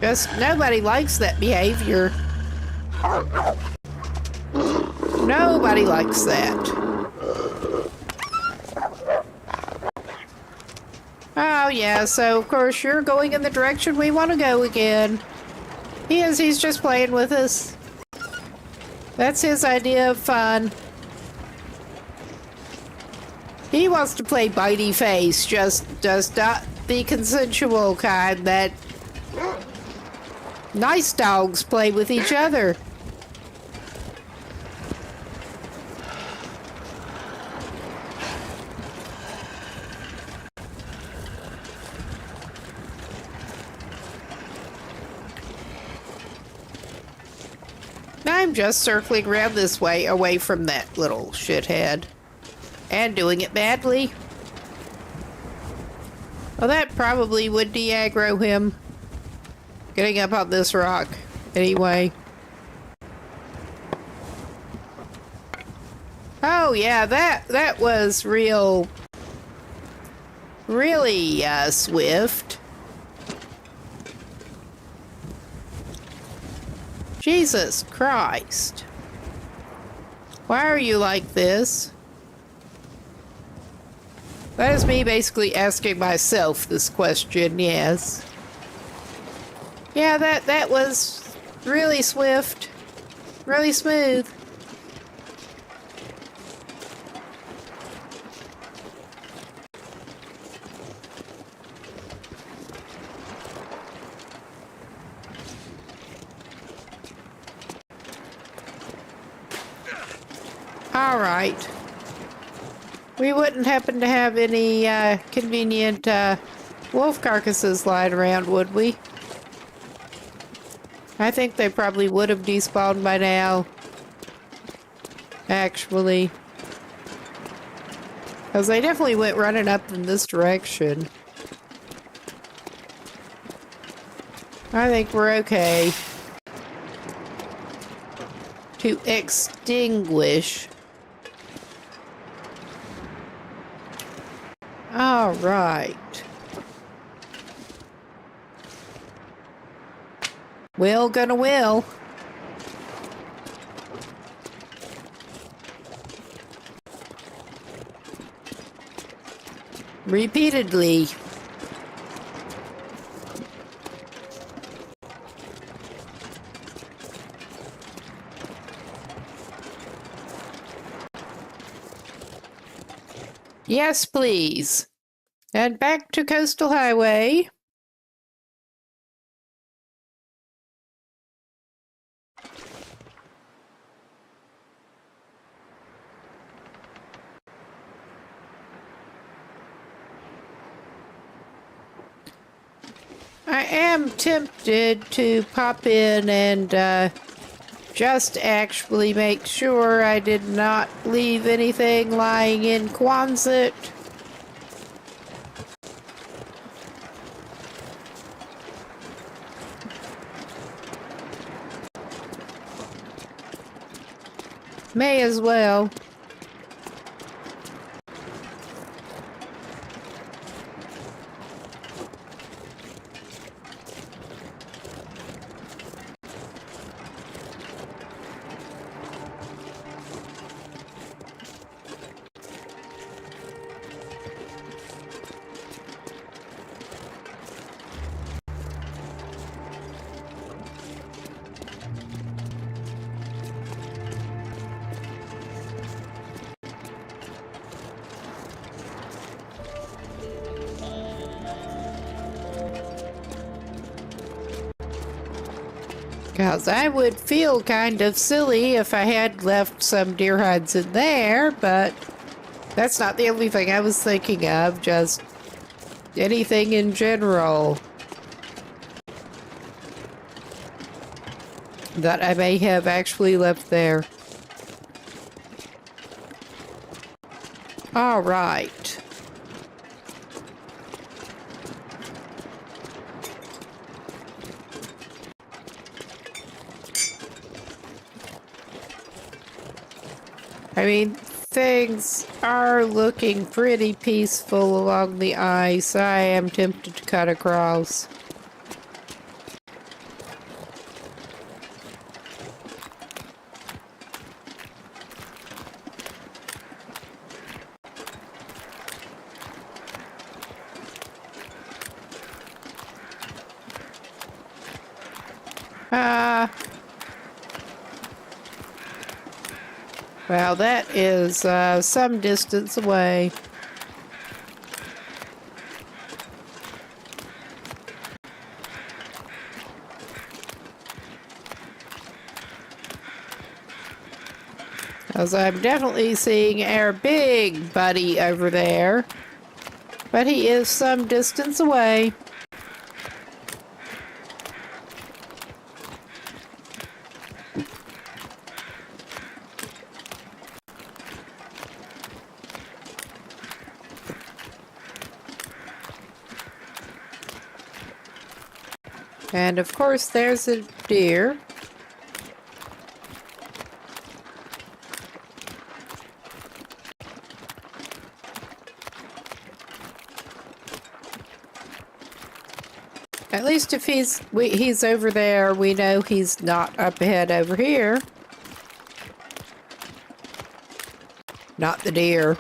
Speaker 1: Just nobody likes that behavior. Nobody likes that. Oh yeah, so of course you're going in the direction we want to go again. He's just playing with us. That's his idea of fun. He wants to play bitey face, just not the consensual kind that nice dogs play with each other. I'm just circling around this way, away from that little shithead. And doing it badly. Well, that probably would de-aggro him. Getting up on this rock. Anyway. Oh, yeah, that was really swift. Jesus Christ. Why are you like this? That is me basically asking myself this question, yes. Yeah, that was really swift. Really smooth. All right. We wouldn't happen to have any convenient wolf carcasses lying around, would we? I think they probably would have despawned by now. Actually. Because they definitely went running up in this direction. I think we're okay. To extinguish. All right. Will gonna will. Repeatedly. Yes, please. And back to Coastal Highway. I am tempted to pop in and just actually make sure I did not leave anything lying in Quonset. May as well. Because I would feel kind of silly if I had left some deer hides in there, but That's not the only thing I was thinking of, just anything in general that I may have actually left there. All right. I mean, things are looking pretty peaceful along the ice. I am tempted to cut across. Well, that is some distance away. As I'm definitely seeing our big buddy over there, but he is some distance away. And of course, there's a deer. At least if he's over there, we know he's not up ahead over here. Not the deer.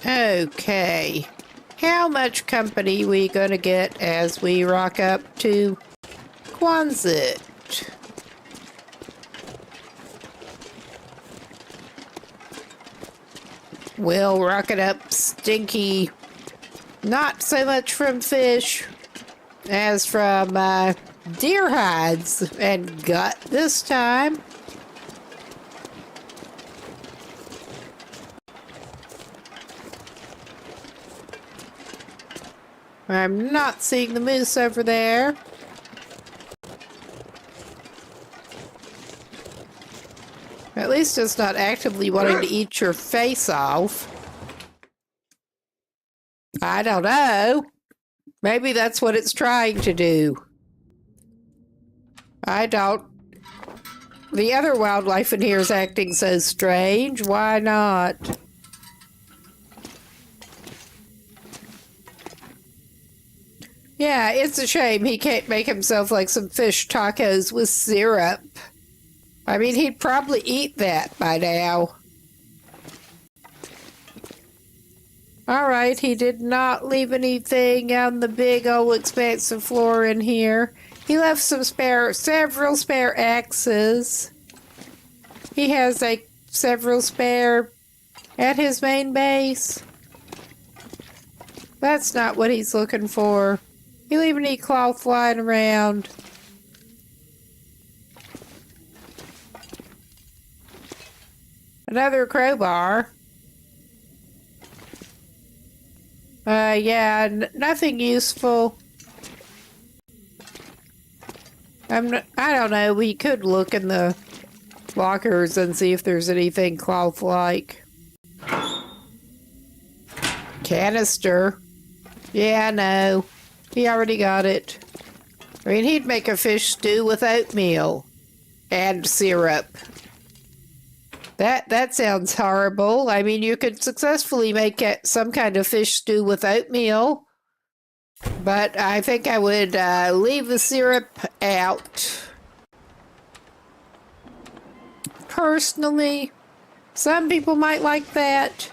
Speaker 1: Okay, how much company we gonna get as we rock up to Quonset? We'll rock it up stinky, not so much from fish as from deer hides and gut this time. I'm not seeing the moose over there. At least it's not actively wanting to eat your face off. I don't know. Maybe that's what it's trying to do. I don't. The other wildlife in here is acting so strange. Why not? Yeah, it's a shame he can't make himself like some fish tacos with syrup. I mean, he'd probably eat that by now. All right, he did not leave anything on the big old expansive floor in here. He left several spare axes. He has like several spare at his main base. That's not what he's looking for. He'll even need cloth flying around. Another crowbar. Yeah, nothing useful. I don't know. We could look in the lockers and see if there's anything cloth-like. Canister. Yeah, no. He already got it. I mean, he'd make a fish stew with oatmeal and syrup. That sounds horrible. I mean, you could successfully make some kind of fish stew with oatmeal, but I think I would leave the syrup out. personally. Some people might like that.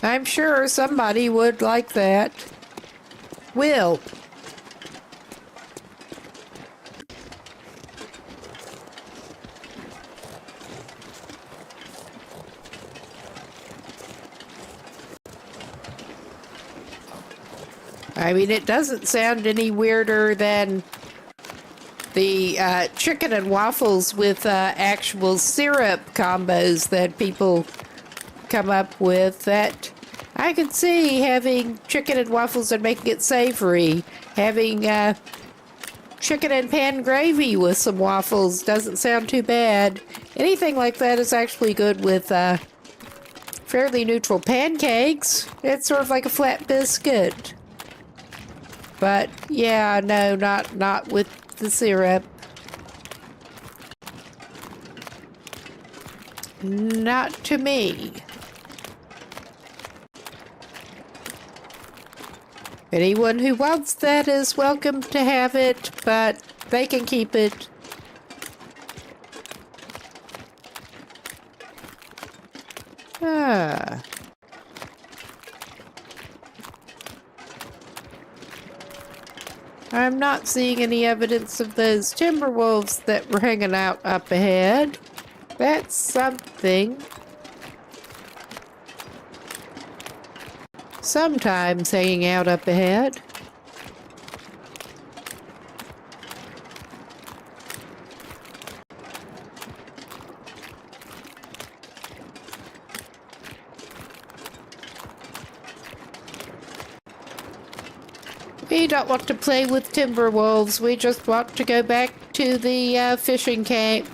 Speaker 1: I'm sure somebody would like that. Will. I mean, it doesn't sound any weirder than the chicken and waffles with actual syrup combos that people come up with. That I could see having chicken and waffles and making it savory. Having chicken and pan gravy with some waffles doesn't sound too bad. Anything like that is actually good with fairly neutral pancakes. It's sort of like a flat biscuit. But yeah, no, not with the syrup. Not to me. Anyone who wants that is welcome to have it, but they can keep it. I'm not seeing any evidence of those timber wolves that were hanging out up ahead. That's something. Sometimes hanging out up ahead. We don't want to play with timber wolves. We just want to go back to the fishing camp.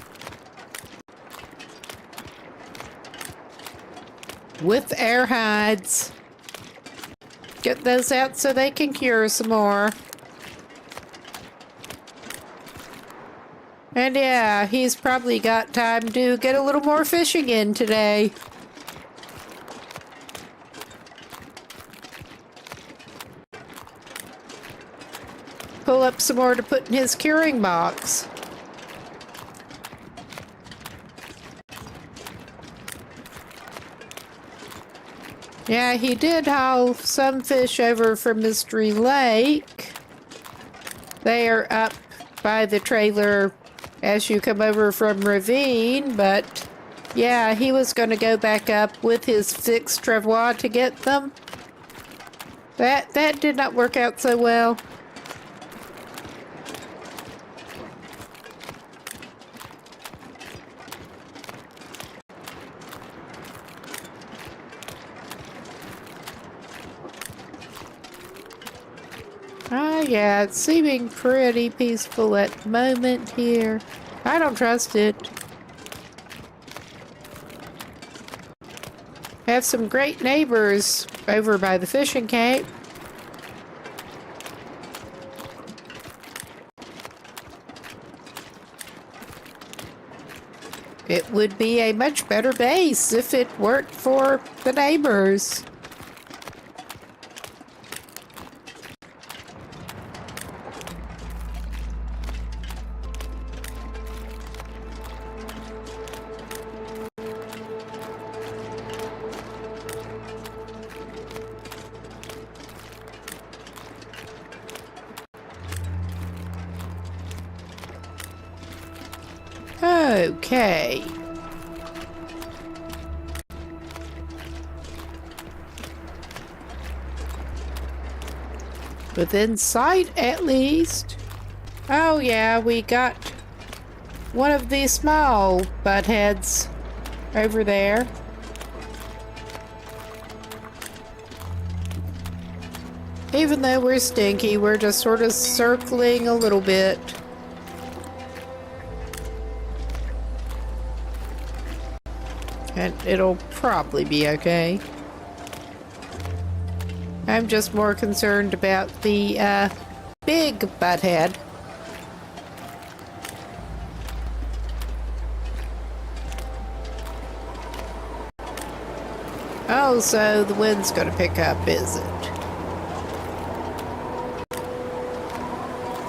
Speaker 1: With air hides. Get those out so they can cure some more. And yeah, he's probably got time to get a little more fishing in today. Pull up some more to put in his curing box. Yeah, he did haul some fish over from Mystery Lake. They are up by the trailer as you come over from Ravine, but yeah, he was going to go back up with his fixed travois to get them. That did not work out so well. Yeah, it's seeming pretty peaceful at the moment here. I don't trust it. Have some great neighbors over by the fishing camp. It would be a much better base if it weren't for the neighbors. Okay. Within sight, at least. Oh yeah, we got one of these small buttheads over there. Even though we're stinky, we're just sort of circling a little bit. And it'll probably be okay. I'm just more concerned about the big butthead. Oh, so the wind's gonna pick up, is it?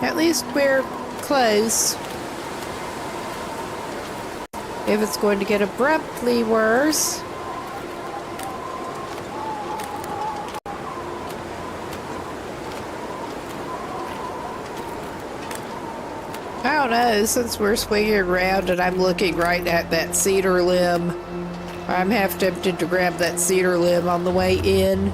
Speaker 1: At least we're close. If it's going to get abruptly worse. I don't know, since we're swinging around and I'm looking right at that cedar limb, I'm half tempted to grab that cedar limb on the way in.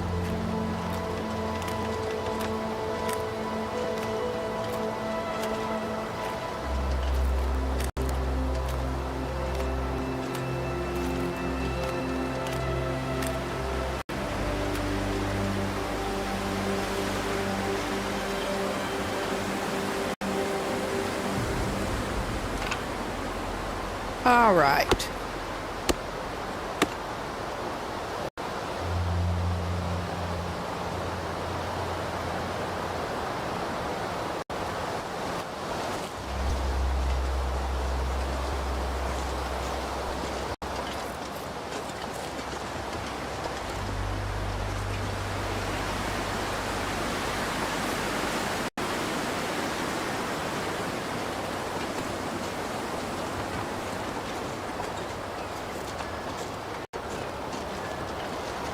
Speaker 1: All right.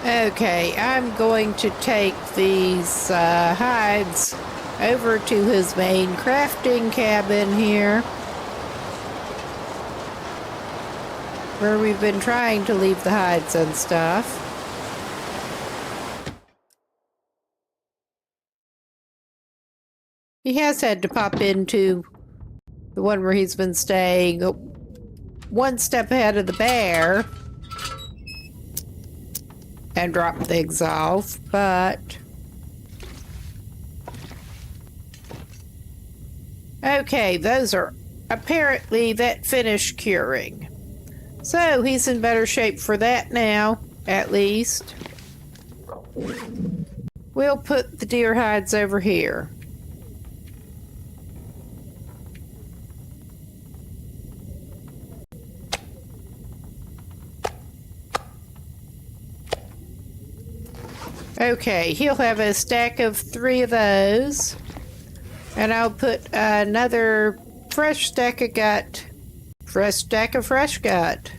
Speaker 1: Okay, I'm going to take these hides over to his main crafting cabin here, where we've been trying to leave the hides and stuff. He has had to pop into the one where he's been staying one step ahead of the bear and drop things off, but okay, those are apparently that finished curing. So he's in better shape for that now, at least. We'll put the deer hides over here. Okay, he'll have a stack of 3 of those. And I'll put another fresh stack of gut. Fresh stack of fresh gut.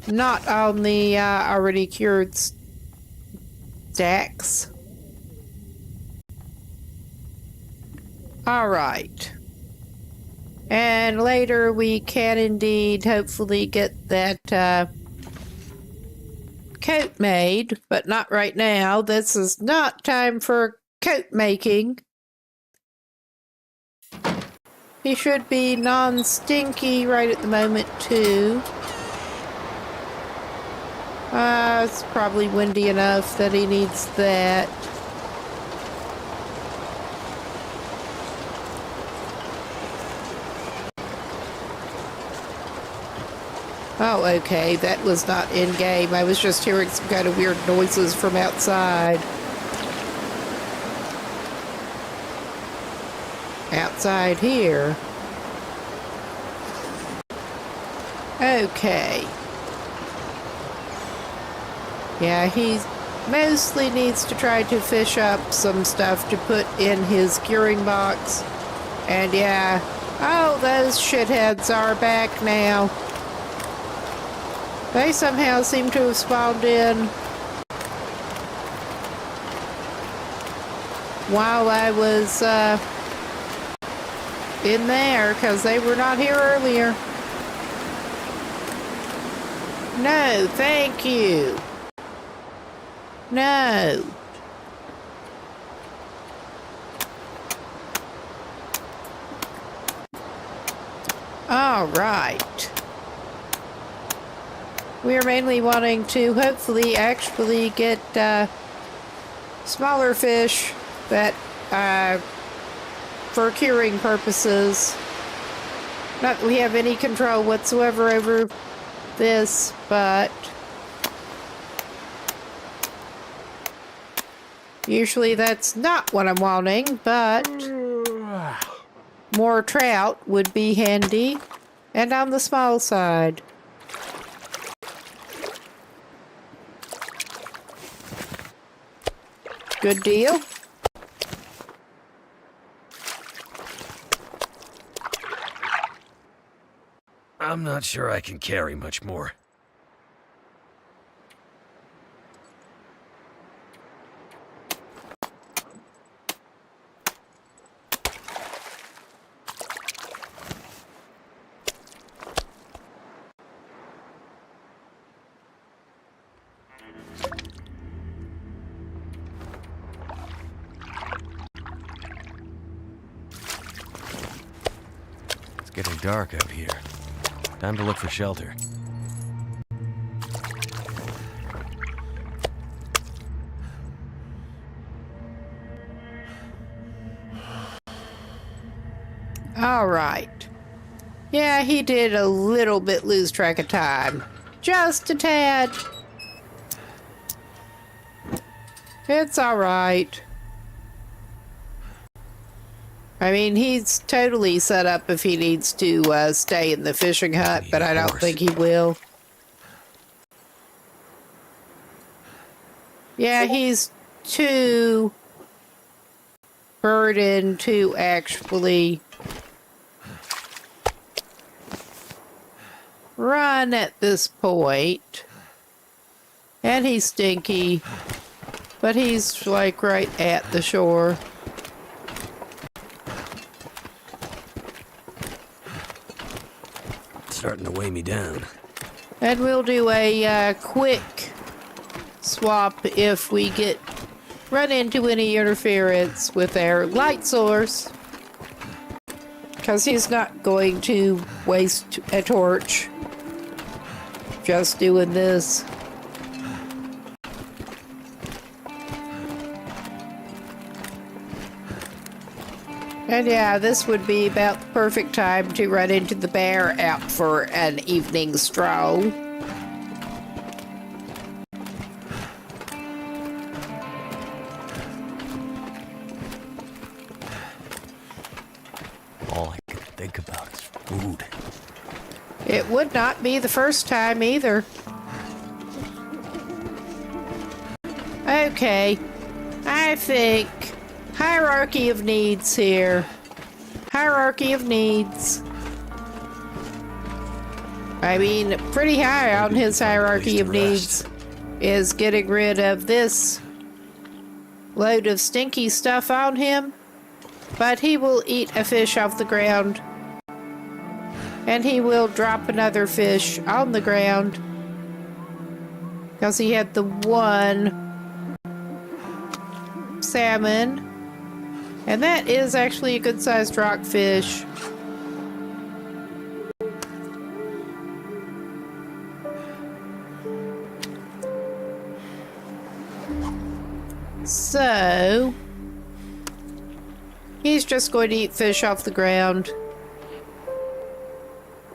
Speaker 1: Not on the already cured stacks. Alright. And later we can indeed hopefully get that coat made, but not right now. This is not time for coat making. He should be non-stinky right at the moment too. It's probably windy enough that he needs that. Oh, okay, that was not in-game. I was just hearing some kind of weird noises from outside. Outside here. Okay. Yeah, he mostly needs to try to fish up some stuff to put in his curing box. And yeah, oh, those shitheads are back now. They somehow seem to have spawned in while I was in there, because they were not here earlier. No, thank you. No. All right. We're mainly wanting to hopefully actually get smaller fish that for curing purposes. Not that we have any control whatsoever over this, but usually that's not what I'm wanting, but more trout would be handy, and on the small side. Good deal.
Speaker 2: I'm not sure I can carry much more. It's getting dark out here. Time to look for shelter.
Speaker 1: All right. Yeah, he did a little bit lose track of time. Just a tad. It's all right. I mean, he's totally set up if he needs to stay in the fishing hut, but I don't think he will. Yeah, he's too burdened to actually run at this point. And he's stinky, but he's like right at the shore.
Speaker 2: Starting to weigh me down.
Speaker 1: And we'll do a quick swap if we run into any interference with our light source. Because he's not going to waste a torch just doing this. And yeah, this would be about the perfect time to run into the bear out for an evening stroll.
Speaker 2: All I can think about is food.
Speaker 1: It would not be the first time either. Okay, I think hierarchy of needs here. Hierarchy of needs. I mean, pretty high on his hierarchy of needs is getting rid of this load of stinky stuff on him. But he will eat a fish off the ground. And he will drop another fish on the ground. Because he had the one salmon. And that is actually a good-sized rockfish. So, he's just going to eat fish off the ground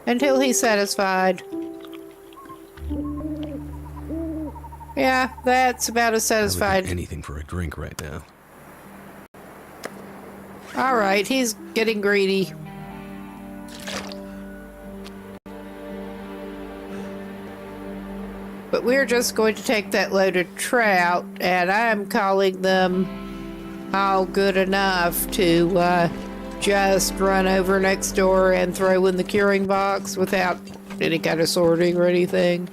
Speaker 1: until he's satisfied. Yeah, that's about as satisfied.
Speaker 2: Anything for a drink right now.
Speaker 1: All right, he's getting greedy. But we're just going to take that load of trout, and I'm calling them all good enough to just run over next door and throw in the curing box without any kind of sorting or anything.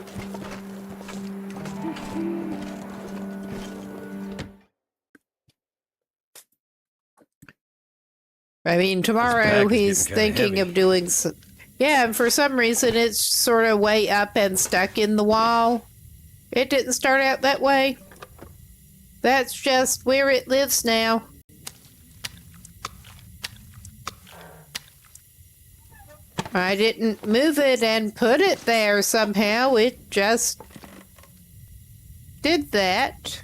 Speaker 1: I mean, tomorrow he's thinking of doing some... Yeah, and for some reason it's sort of way up and stuck in the wall. It didn't start out that way. That's just where it lives now. I didn't move it and put it there somehow. It just did that.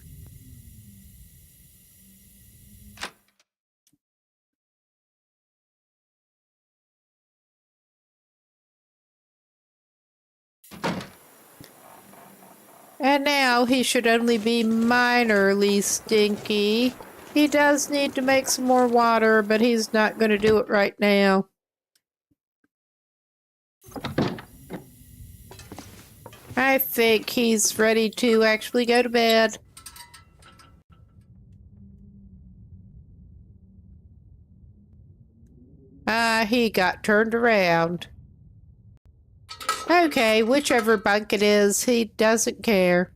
Speaker 1: And now he should only be minorly stinky. He does need to make some more water, but he's not going to do it right now. I think he's ready to actually go to bed. He got turned around. Okay, whichever bunk it is, he doesn't care.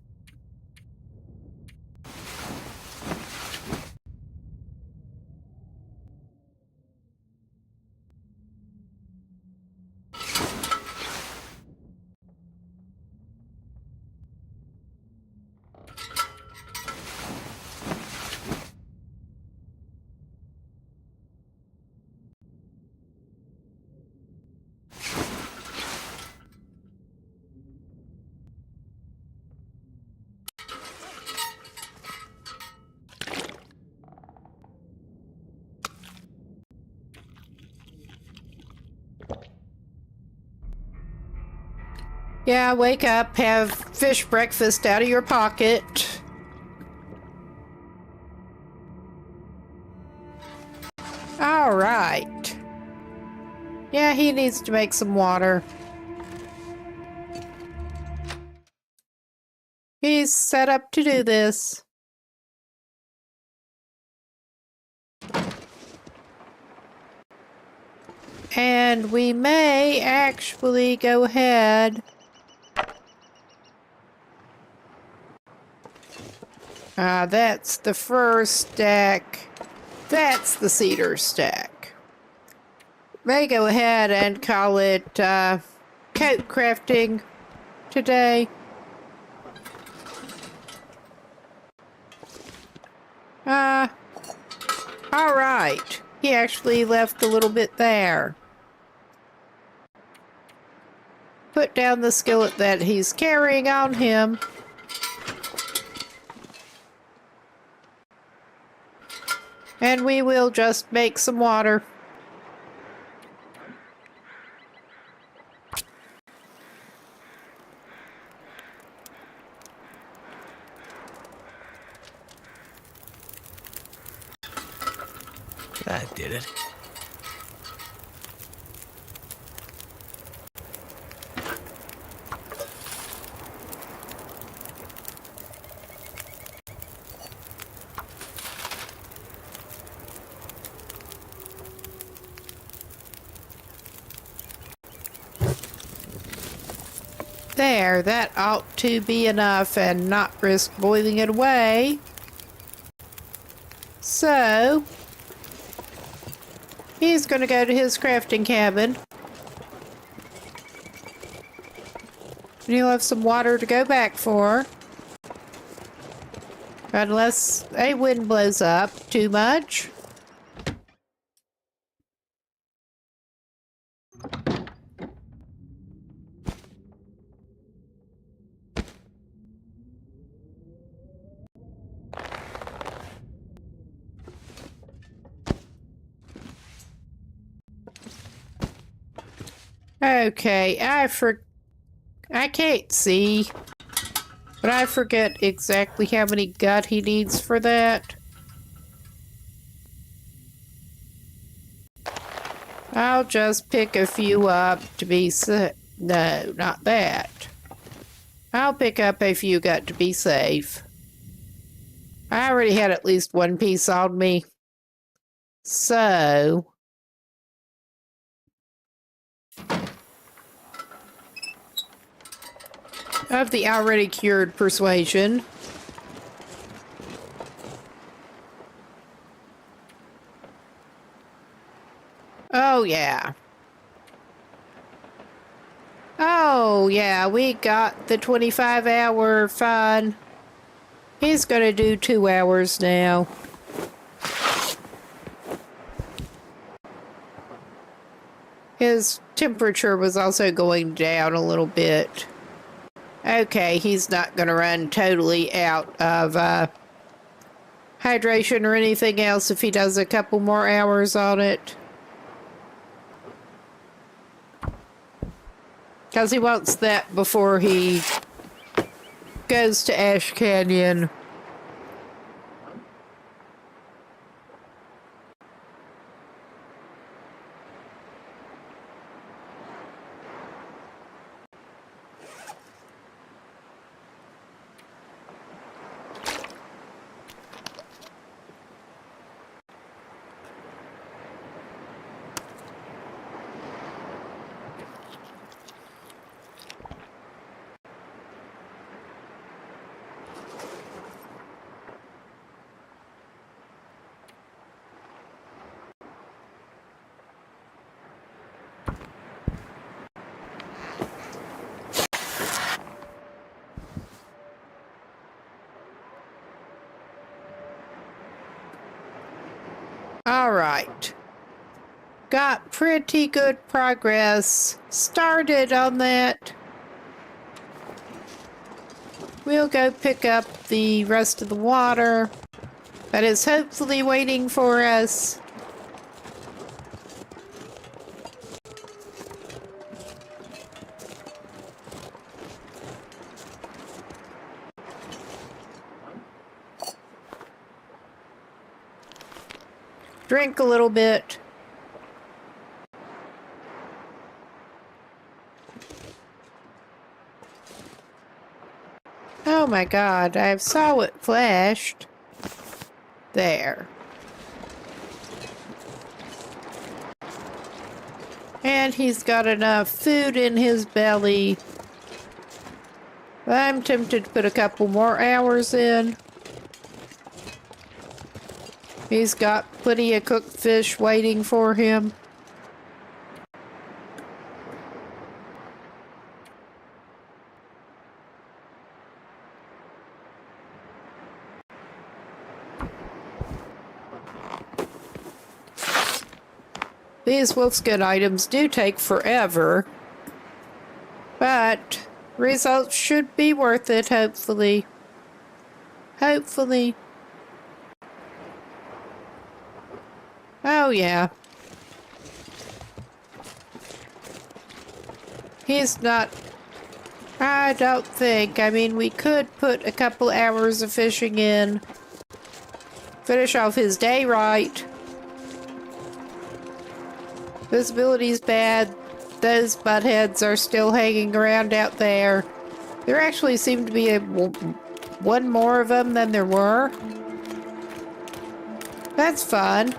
Speaker 1: Yeah, wake up, have fish breakfast out of your pocket. All right. Yeah, he needs to make some water. He's set up to do this. And we may actually go ahead. That's the first stack. That's the cedar stack. May go ahead and call it coat crafting today. All right. He actually left a little bit there. Put down the skillet that he's carrying on him. And we will just make some water.
Speaker 2: That did it.
Speaker 1: There, that ought to be enough and not risk boiling it away. So, he's going to go to his crafting cabin. And he'll have some water to go back for. Unless a wind blows up too much. Okay, I can't see, but I forget exactly how many gut he needs for that. I'll just pick a few up to be no, not that. I'll pick up a few gut to be safe. I already had at least one piece on me. So, of the already cured persuasion. Oh, yeah. Oh, yeah, we got the 25-hour fun. He's gonna do 2 hours now. His temperature was also going down a little bit. Okay, he's not gonna run totally out of hydration or anything else if he does a couple more hours on it. Because he wants that before he goes to Ash Canyon. All right. Got pretty good progress started on that. We'll go pick up the rest of the water that is hopefully waiting for us. Drink a little bit. Oh my god, I saw it flashed. There. And he's got enough food in his belly. I'm tempted to put a couple more hours in. He's got plenty of cooked fish waiting for him. These wolfskin items do take forever, but results should be worth it, hopefully. Hopefully. Oh, yeah. He's not... I don't think. I mean, we could put a couple hours of fishing in. Finish off his day right. Visibility's bad. Those buttheads are still hanging around out there. There actually seemed to be one more of them than there were. That's fun.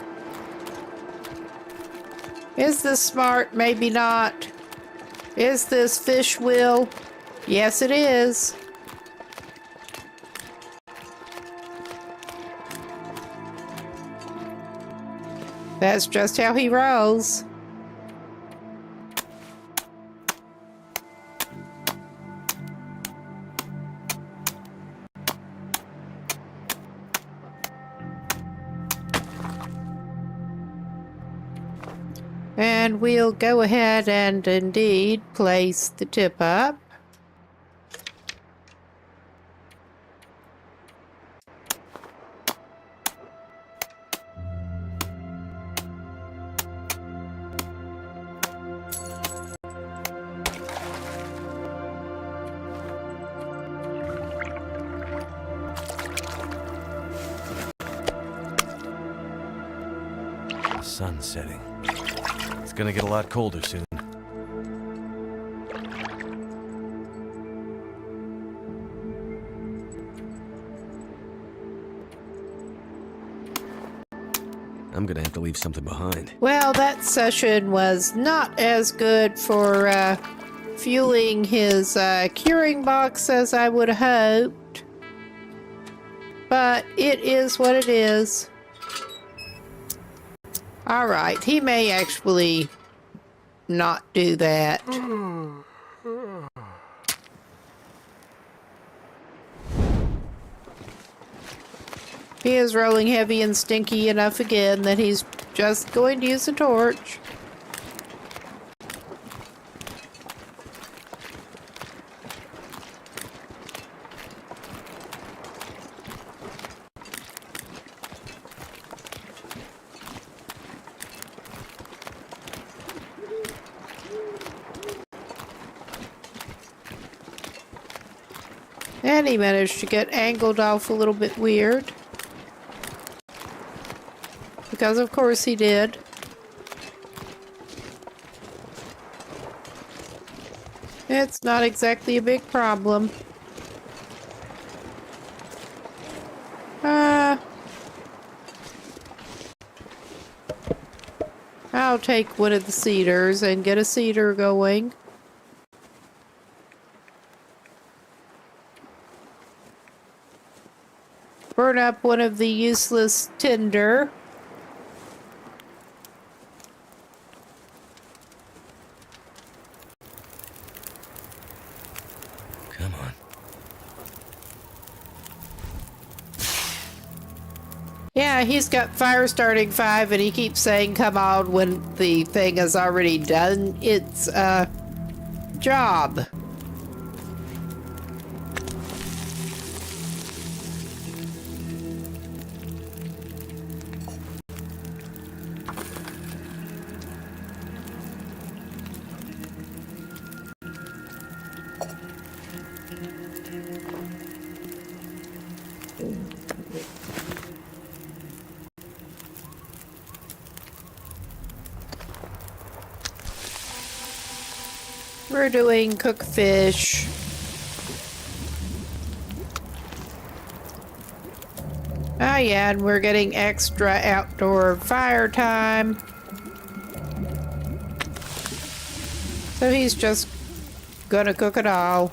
Speaker 1: Is this smart? Maybe not. Is this fish will? Yes, it is. That's just how he rolls. And we'll go ahead and indeed place the tip up.
Speaker 2: The sun's setting. It's gonna get a lot colder soon. I'm gonna have to leave something behind.
Speaker 1: Well, that session was not as good for fueling his curing box as I would have hoped. But it is what it is. Alright, he may actually not do that. He is rolling heavy and stinky enough again that he's just going to use a torch. And he managed to get angled off a little bit weird. Because of course he did. It's not exactly a big problem. I'll take one of the cedars and get a cedar going. Burn up one of the useless tinder.
Speaker 2: Come on.
Speaker 1: Yeah, he's got fire starting 5 and he keeps saying come on when the thing has already done its job. We're doing cook fish. Oh yeah, and we're getting extra outdoor fire time. So he's just gonna cook it all.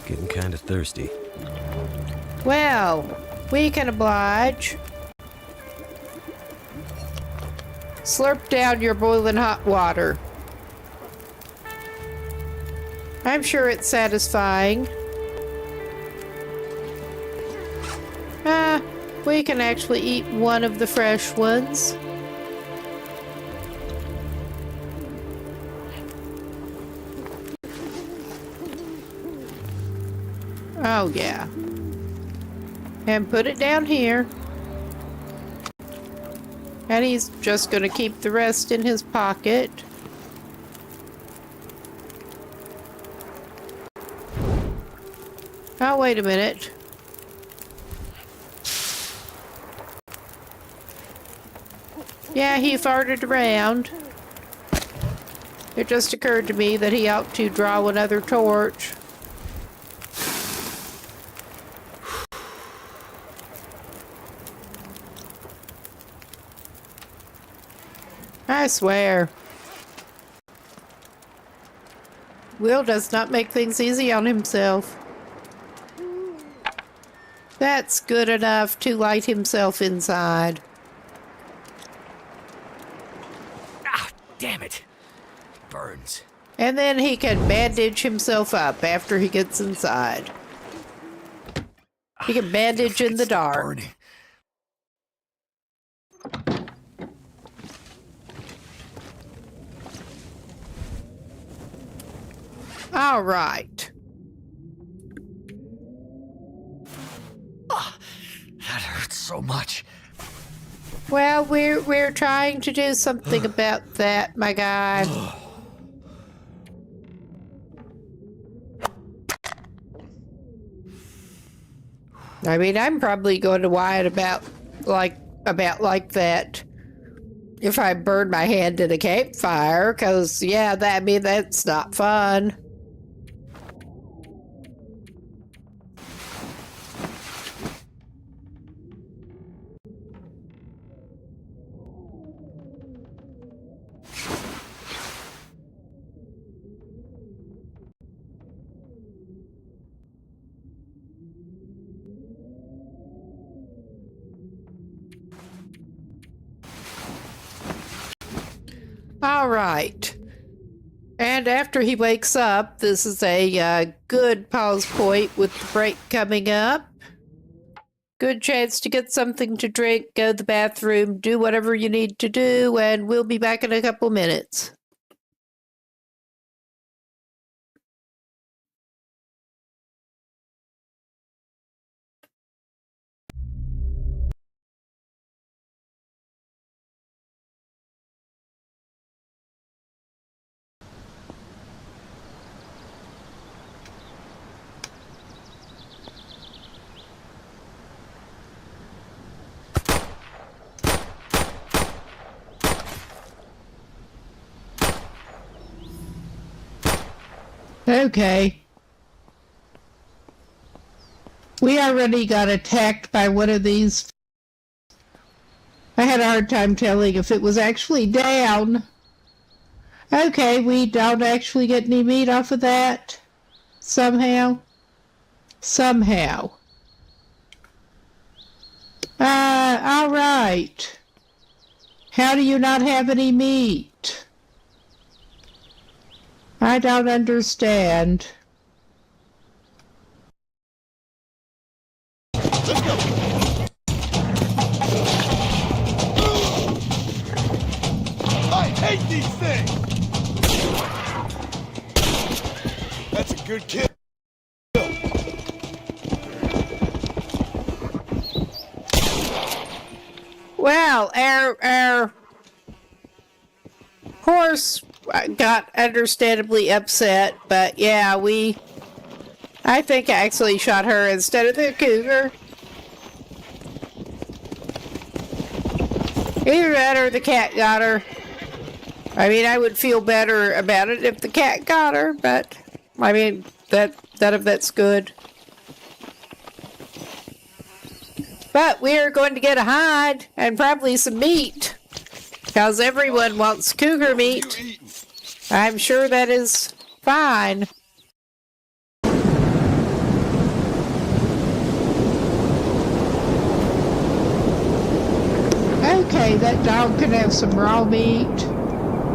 Speaker 2: Getting kind of thirsty.
Speaker 1: Well, we can oblige. Slurp down your boiling hot water. I'm sure it's satisfying. We can actually eat one of the fresh ones. Oh, yeah. And put it down here. And he's just going to keep the rest in his pocket. Oh, wait a minute. Yeah, he farted around. It just occurred to me that he ought to draw another torch. I swear. Will does not make things easy on himself. That's good enough to light himself inside.
Speaker 2: Ah, damn it. Burns.
Speaker 1: And then he can bandage himself up after he gets inside. He can bandage in the dark.
Speaker 2: Burning.
Speaker 1: All right.
Speaker 2: That hurts so much.
Speaker 1: Well, we're trying to do something about that, my guy. I mean, I'm probably going to whine about like that if I burn my hand in a campfire, because yeah, that's not fun. All right. And after he wakes up, this is a good pause point with the break coming up. Good chance to get something to drink, go to the bathroom, do whatever you need to do, and we'll be back in a couple minutes. Okay. We already got attacked by one of these. I had a hard time telling if it was actually down. Okay, we don't actually get any meat off of that. Somehow. All right. How do you not have any meat? I don't understand.
Speaker 3: Let's go. I hate these things. That's a good kill.
Speaker 1: Well, our horse got understandably upset, but yeah, I think I actually shot her instead of the cougar. Either that or the cat got her. I mean, I would feel better about it if the cat got her, but I mean, that's good. But we are going to get a hide and probably some meat, because everyone wants cougar meat. I'm sure that is fine. Okay, that dog can have some raw meat.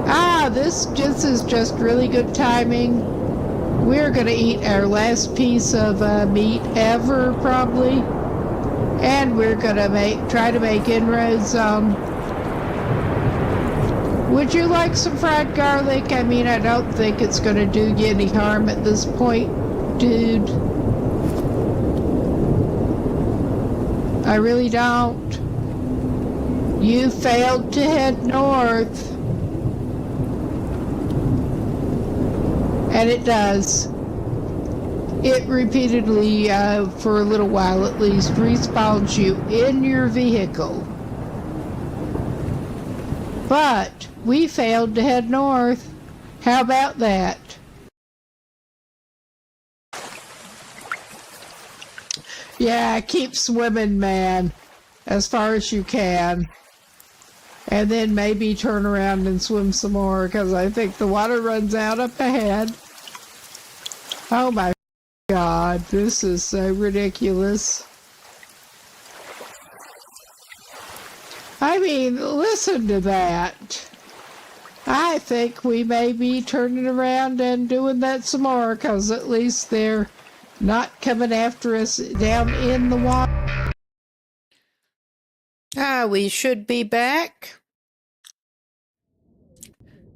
Speaker 1: Ah, this is just really good timing. We're going to eat our last piece of meat ever, probably. And we're going to try to make inroads on... Would you like some fried garlic? I mean, I don't think it's going to do you any harm at this point, dude. I really don't. You failed to head north. And it does. It repeatedly, for a little while at least, respawns you in your vehicle. But we failed to head north. How about that? Yeah, keep swimming, man, as far as you can. And then maybe turn around and swim some more, because I think the water runs out up ahead. Oh my God, this is so ridiculous. I mean, listen to that. I think we may be turning around and doing that some more, because at least they're not coming after us down in the water. We should be back.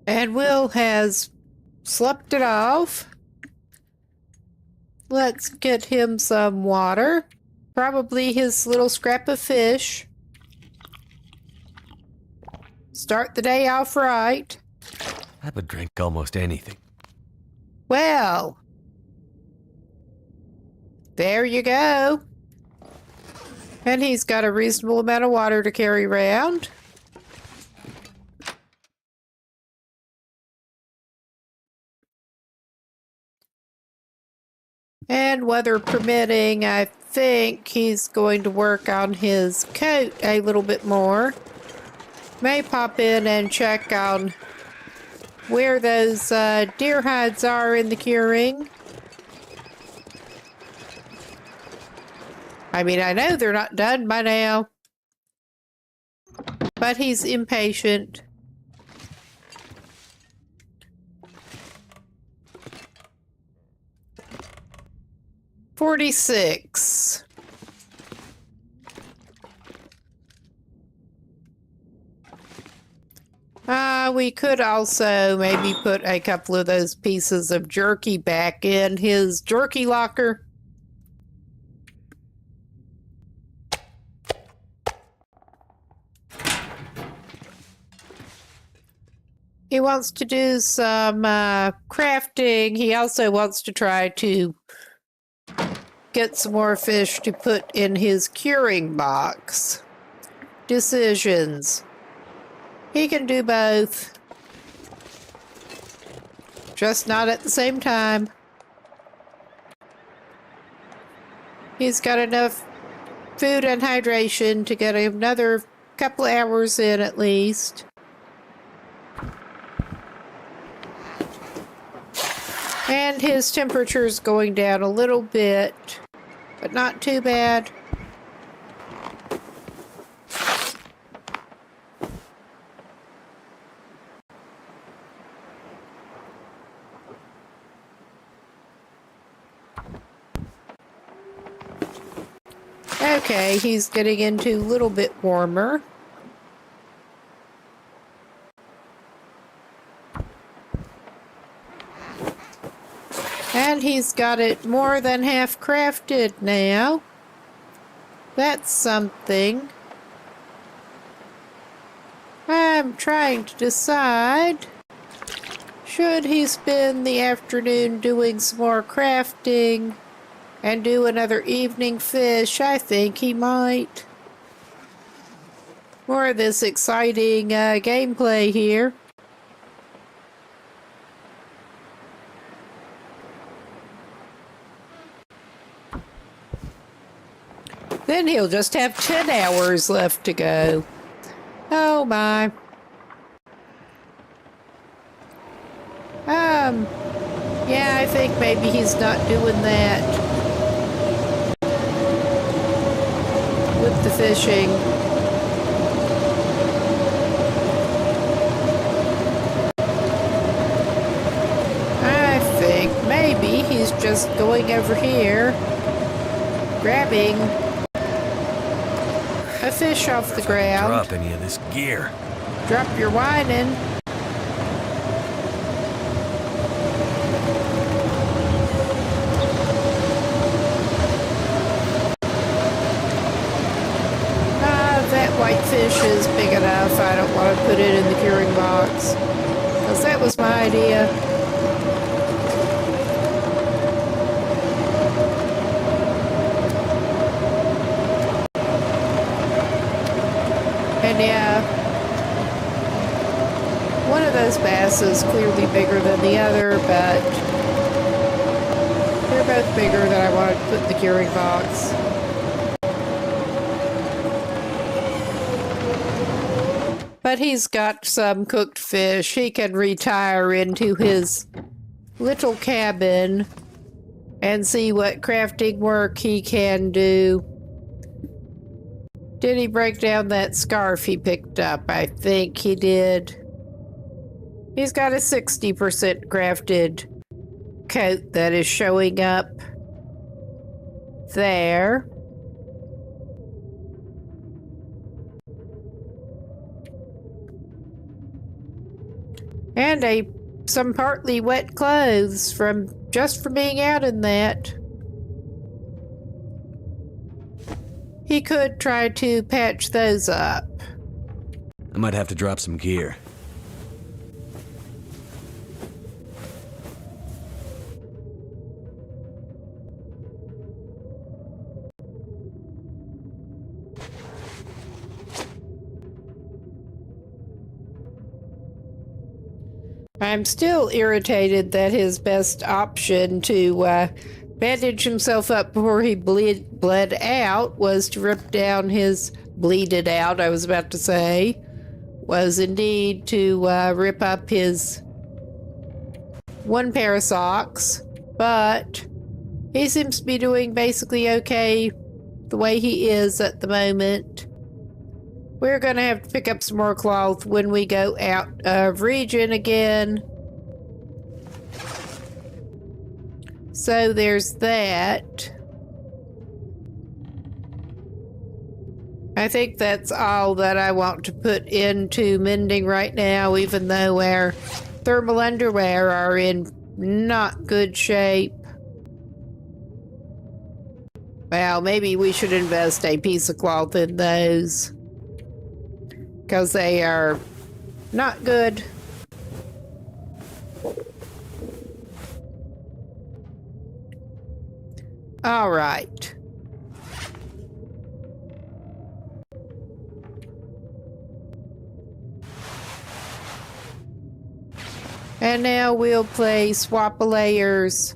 Speaker 1: And Will has slept it off. Let's get him some water. Probably his little scrap of fish. Start the day off right.
Speaker 2: I would drink almost anything.
Speaker 1: Well, there you go. And he's got a reasonable amount of water to carry around. And weather permitting, I think he's going to work on his coat a little bit more. May pop in and check on where those deer hides are in the curing. I mean, I know they're not done by now, but he's impatient. $46. We could also maybe put a couple of those pieces of jerky back in his jerky locker. He wants to do some crafting. He also wants to try to get some more fish to put in his curing box. Decisions. He can do both. Just not at the same time. He's got enough food and hydration to get another couple hours in at least. And his temperature's going down a little bit, but not too bad. Okay, he's getting into a little bit warmer. And he's got it more than half crafted now. That's something. I'm trying to decide. Should he spend the afternoon doing some more crafting and do another evening fish? I think he might. More of this exciting gameplay here. Then he'll just have 10 hours left to go. Oh my. Yeah, I think maybe he's not doing that with the fishing. I think maybe he's just going over here, grabbing a fish off the ground.
Speaker 2: Drop any of this gear.
Speaker 1: Drop your whining. That whitefish is big enough. I don't want to put it in the curing box, because that was my idea. And yeah, one of those bass is clearly bigger than the other, but they're both bigger than I wanted to put in the curing box. But he's got some cooked fish. He can retire into his little cabin and see what crafting work he can do. Did he break down that scarf he picked up? I think he did. He's got a 60% crafted coat that is showing up there. And some partly wet clothes from being out in that. He could try to patch those up.
Speaker 2: I might have to drop some gear.
Speaker 1: I'm still irritated that his best option to bandage himself up before he bled out was to rip down his bleeded out, I was about to say, was indeed to rip up his one pair of socks, but he seems to be doing basically okay the way he is at the moment. We're gonna have to pick up some more cloth when we go out of region again. So there's that. I think that's all that I want to put into mending right now, even though our thermal underwear are in not good shape. Well, maybe we should invest a piece of cloth in those, because they are not good. All right. And now we'll play Swap-A-Layers.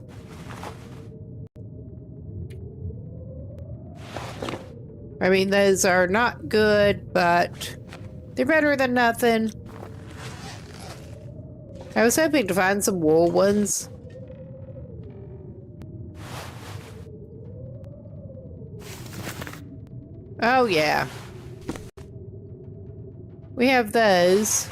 Speaker 1: I mean, those are not good, but they're better than nothing. I was hoping to find some wool ones. Oh, yeah. We have those.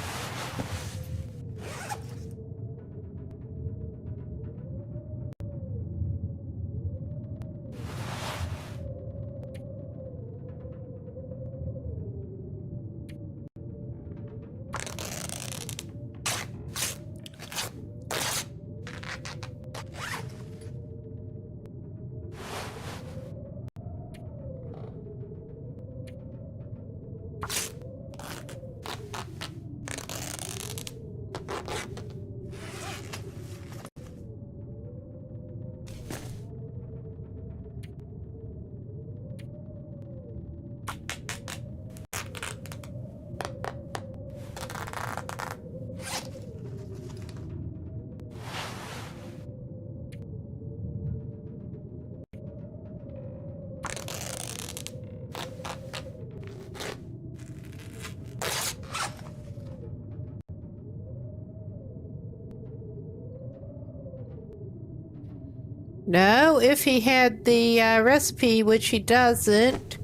Speaker 1: No, if he had the recipe, which he doesn't,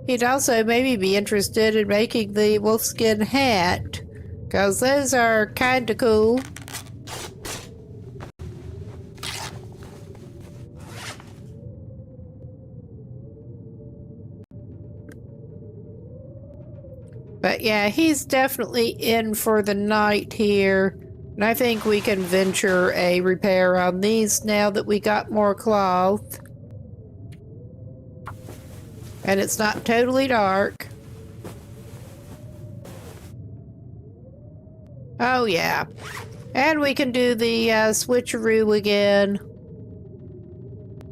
Speaker 1: he'd also maybe be interested in making the wolfskin hat, because those are kind of cool. But yeah, he's definitely in for the night here. And I think we can venture a repair on these now that we got more cloth. And it's not totally dark. Oh yeah. And we can do the switcheroo again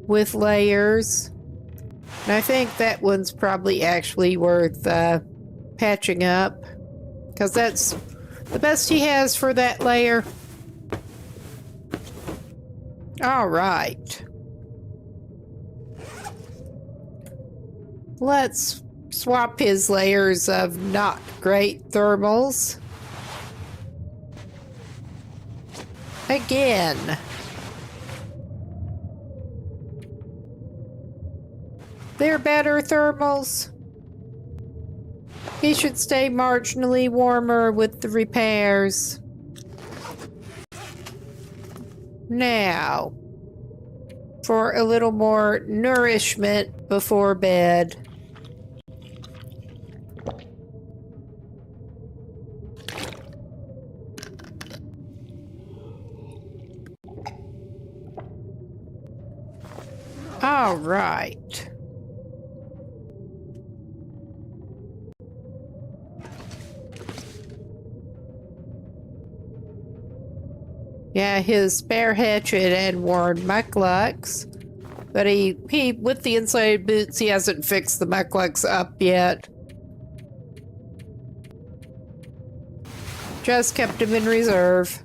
Speaker 1: with layers. And I think that one's probably actually worth patching up, because that's the best he has for that layer. All right. Let's swap his layers of not great thermals. Again. They're better thermals. He should stay marginally warmer with the repairs. Now, for a little more nourishment before bed. All right. Yeah, his spare hatchet and worn mucklucks. But he with the insulated boots, he hasn't fixed the mucklucks up yet. Just kept him in reserve.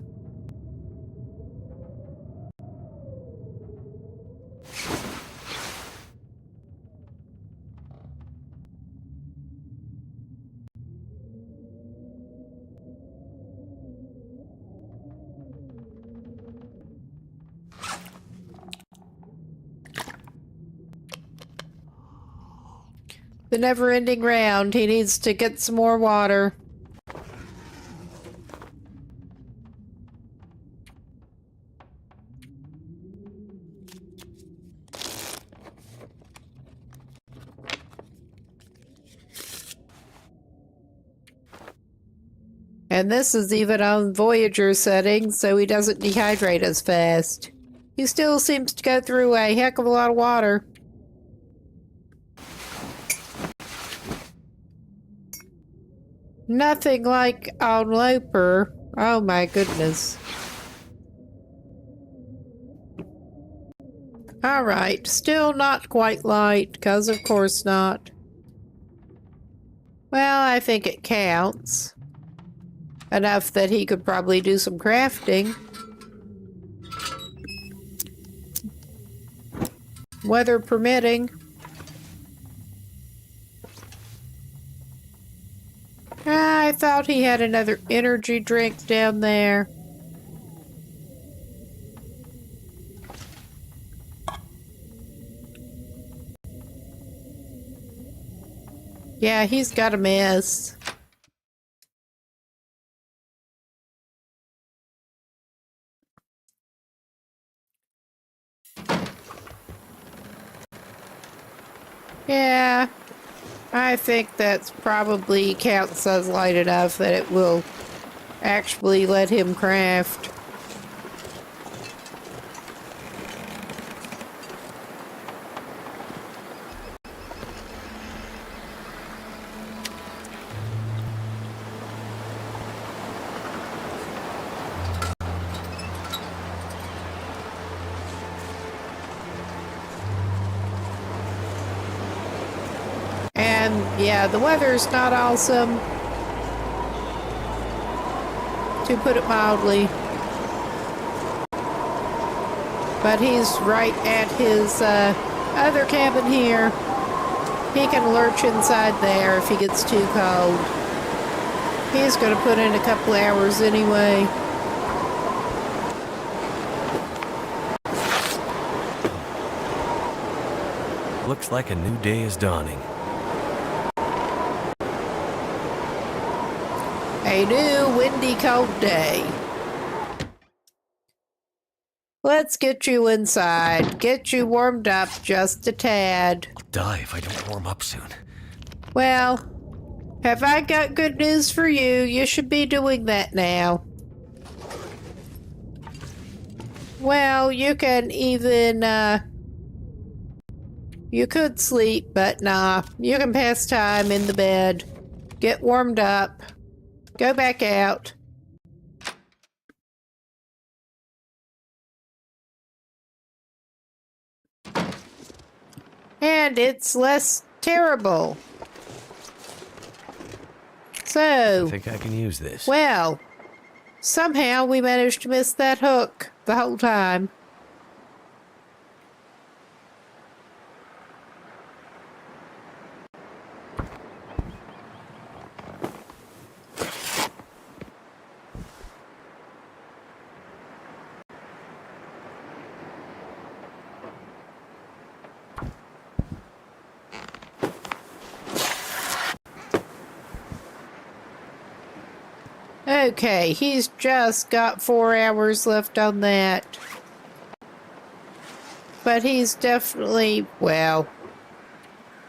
Speaker 1: The never-ending round. He needs to get some more water. And this is even on Voyager settings, so he doesn't dehydrate as fast. He still seems to go through a heck of a lot of water. Nothing like on Loper. Oh my goodness. Alright, still not quite light, because of course not. Well, I think it counts. Enough that he could probably do some crafting. Weather permitting. I thought he had another energy drink down there. Yeah, he's got a mess. Yeah, I think that's probably counts as light enough that it will actually let him craft. And yeah, the weather's not awesome, to put it mildly. But he's right at his other cabin here. He can lurch inside there if he gets too cold. He's going to put in a couple hours anyway.
Speaker 2: Looks like a new day is dawning.
Speaker 1: A new windy, cold day. Let's get you inside. Get you warmed up just a tad.
Speaker 2: I'll die if I don't warm up soon.
Speaker 1: Well, have I got good news for you? You should be doing that now. Well, you can even, you could sleep, but nah. You can pass time in the bed. Get warmed up. Go back out. And it's less terrible. So,
Speaker 2: I think I can use this.
Speaker 1: well, somehow we managed to miss that hook the whole time. Okay, he's just got 4 hours left on that. But he's definitely, well,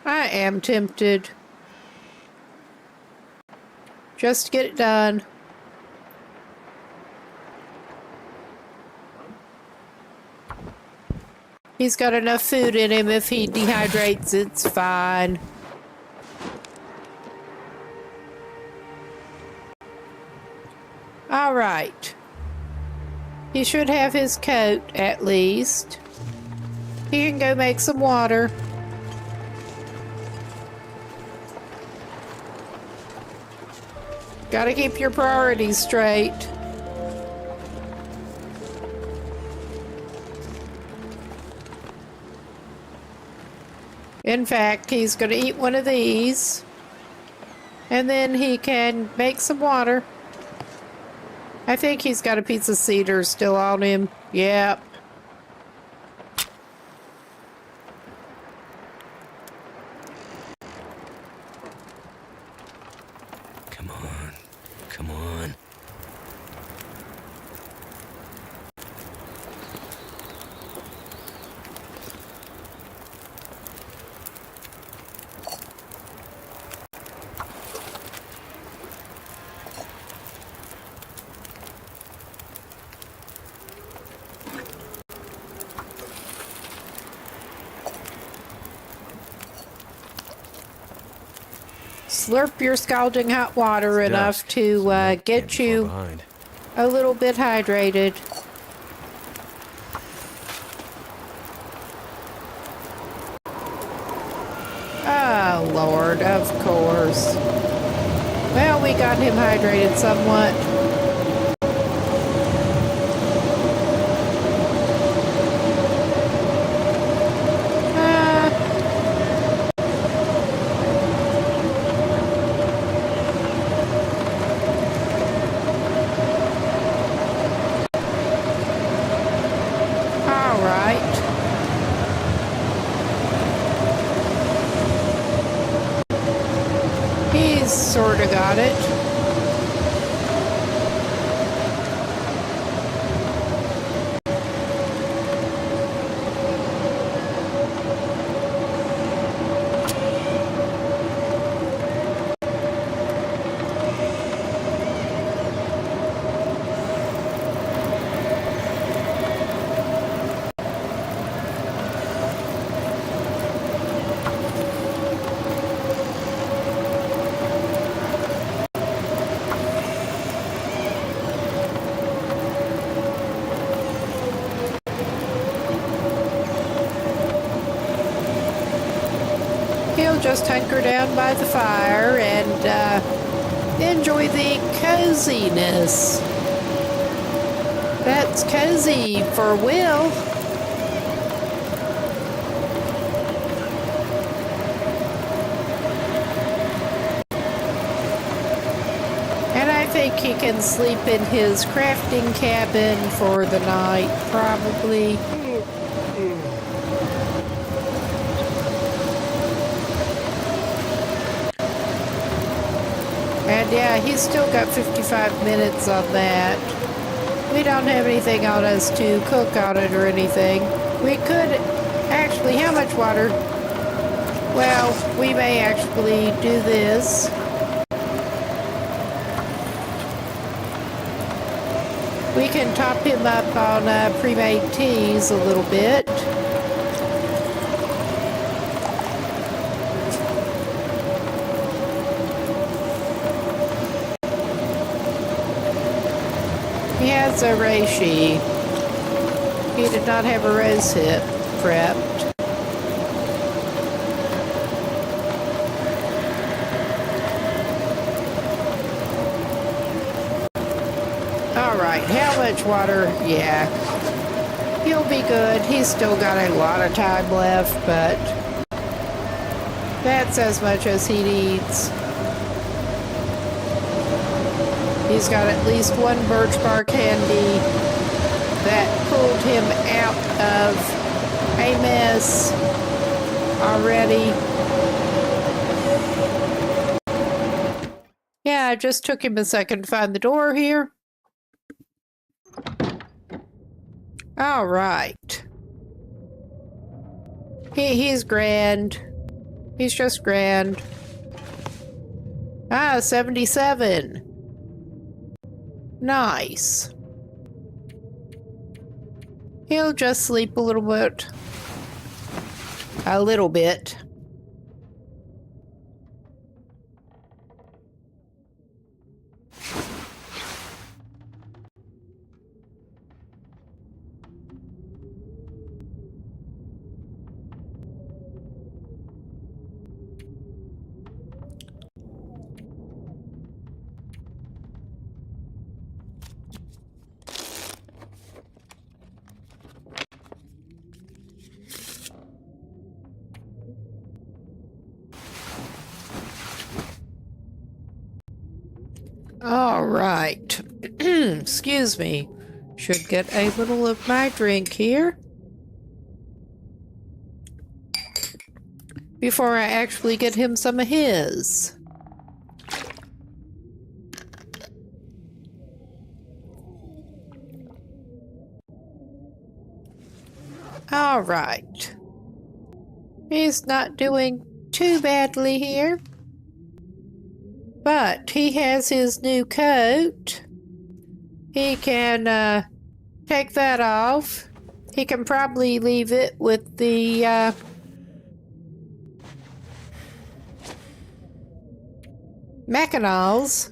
Speaker 1: I am tempted. Just to get it done. He's got enough food in him. If he dehydrates, it's fine. All right. He should have his coat, at least. He can go make some water. Gotta keep your priorities straight. In fact, he's gonna eat one of these. And then he can make some water. I think he's got a piece of cedar still on him. Yep.
Speaker 2: Come on. Come on.
Speaker 1: Slurp your scalding hot water
Speaker 2: It's
Speaker 1: enough
Speaker 2: dusk,
Speaker 1: to
Speaker 2: so night
Speaker 1: get
Speaker 2: can't be far
Speaker 1: you
Speaker 2: behind.
Speaker 1: a little bit hydrated. Oh, Lord, of course. Well, we got him hydrated somewhat. All right. He's sort of got it. He'll just hunker down by the fire and enjoy the coziness. That's cozy for Will. And I think he can sleep in his crafting cabin for the night, probably. And yeah, he's still got 55 minutes on that. We don't have anything on us to cook on it or anything. We could actually, how much water? Well, we may actually do this. We can top him up on pre-made teas a little bit. He has a reishi. He did not have a rose hip prepped. Alright, how much water? Yeah. He'll be good. He's still got a lot of time left, but that's as much as he needs. He's got at least one birch bark handy that pulled him out of a mess already. Yeah, it just took him a second to find the door here. All right. He's grand. He's just grand. 77. Nice. He'll just sleep a little bit. A little bit. All right. Excuse me. Should get a little of my drink here before I actually get him some of his. All right. He's not doing too badly here. But he has his new coat. He can take that off. He can probably leave it with the Mackinaws.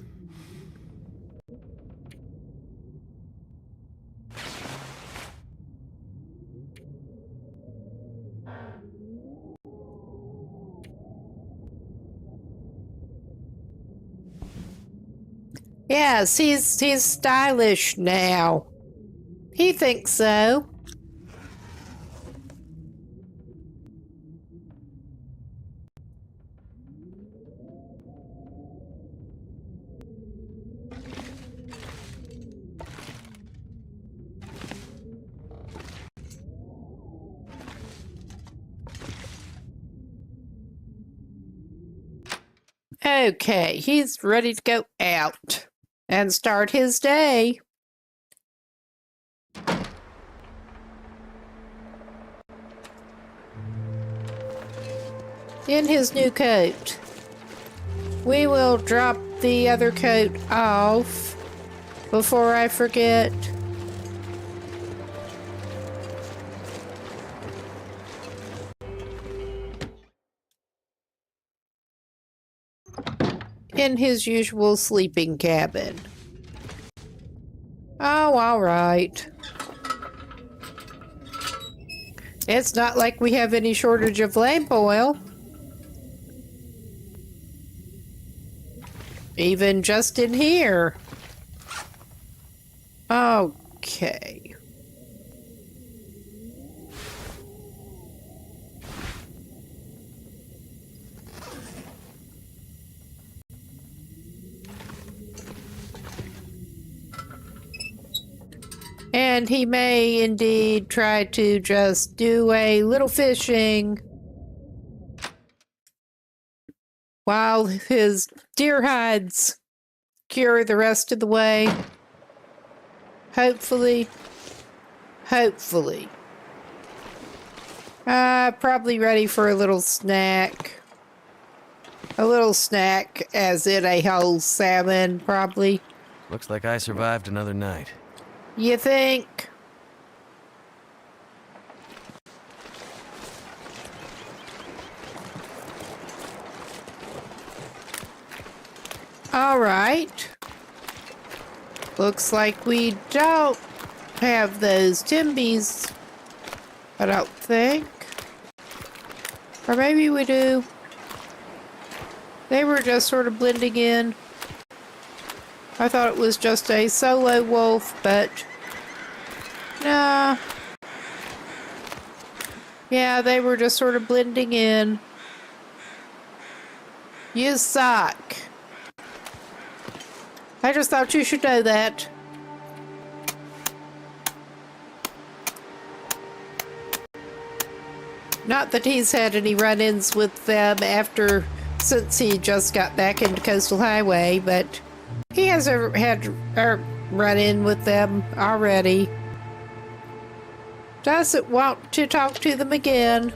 Speaker 1: Yes, he's stylish now. He thinks so. Okay, he's ready to go out and start his day. In his new coat. We will drop the other coat off before I forget. In his usual sleeping cabin. Oh, all right. It's not like we have any shortage of lamp oil. Even just in here. Okay. And he may indeed try to just do a little fishing while his deer hides secure the rest of the way. Hopefully. Hopefully. Probably ready for a little snack. A little snack, as in a whole salmon, probably.
Speaker 2: Looks like I survived another night.
Speaker 1: You think? All right. Looks like we don't have those Timbies. I don't think. Or maybe we do. They were just sort of blending in. I thought it was just a solo wolf, but nah. Yeah, they were just sort of blending in. You suck. I just thought you should know that. Not that he's had any run-ins with them since he just got back into Coastal Highway, but he has had a run-in with them already. Doesn't want to talk to them again.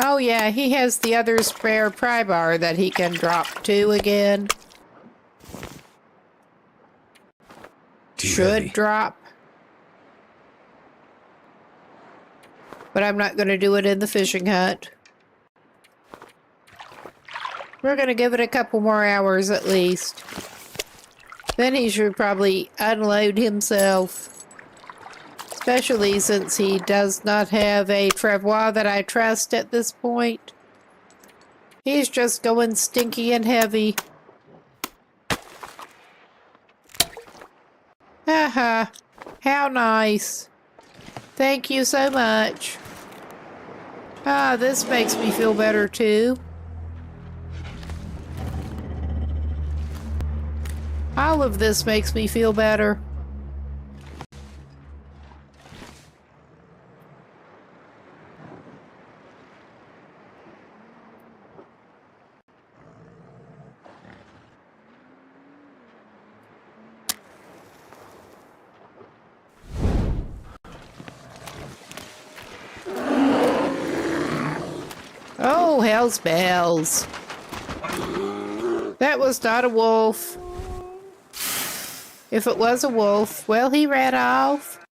Speaker 1: Oh yeah, he has the other spare pry bar that he can drop to again. Should
Speaker 2: heavy.
Speaker 1: drop. But I'm not going to do it in the fishing hut. We're going to give it a couple more hours at least. Then he should probably unload himself. Especially since he does not have a travois that I trust at this point. He's just going stinky and heavy. Haha, how nice. Thank you so much. Ah, this makes me feel better too. All of this makes me feel better. Oh, hell's bells. That was not a wolf. If it was a wolf, well, he ran off.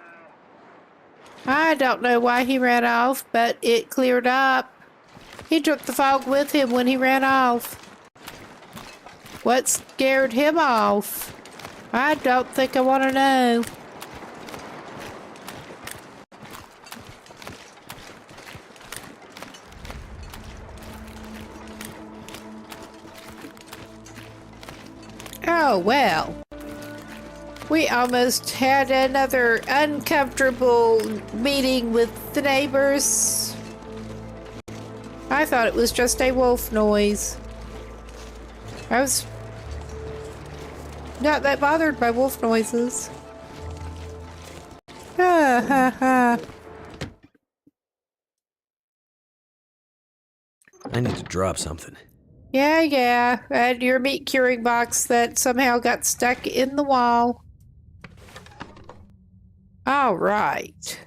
Speaker 1: I don't know why he ran off, but it cleared up. He took the fog with him when he ran off. What scared him off? I don't think I want to know. Oh, well. We almost had another uncomfortable meeting with the neighbors. I thought it was just a wolf noise. I was not that bothered by wolf noises. Ha ha ha.
Speaker 2: I need to drop something.
Speaker 1: Yeah. And your meat curing box that somehow got stuck in the wall. All right.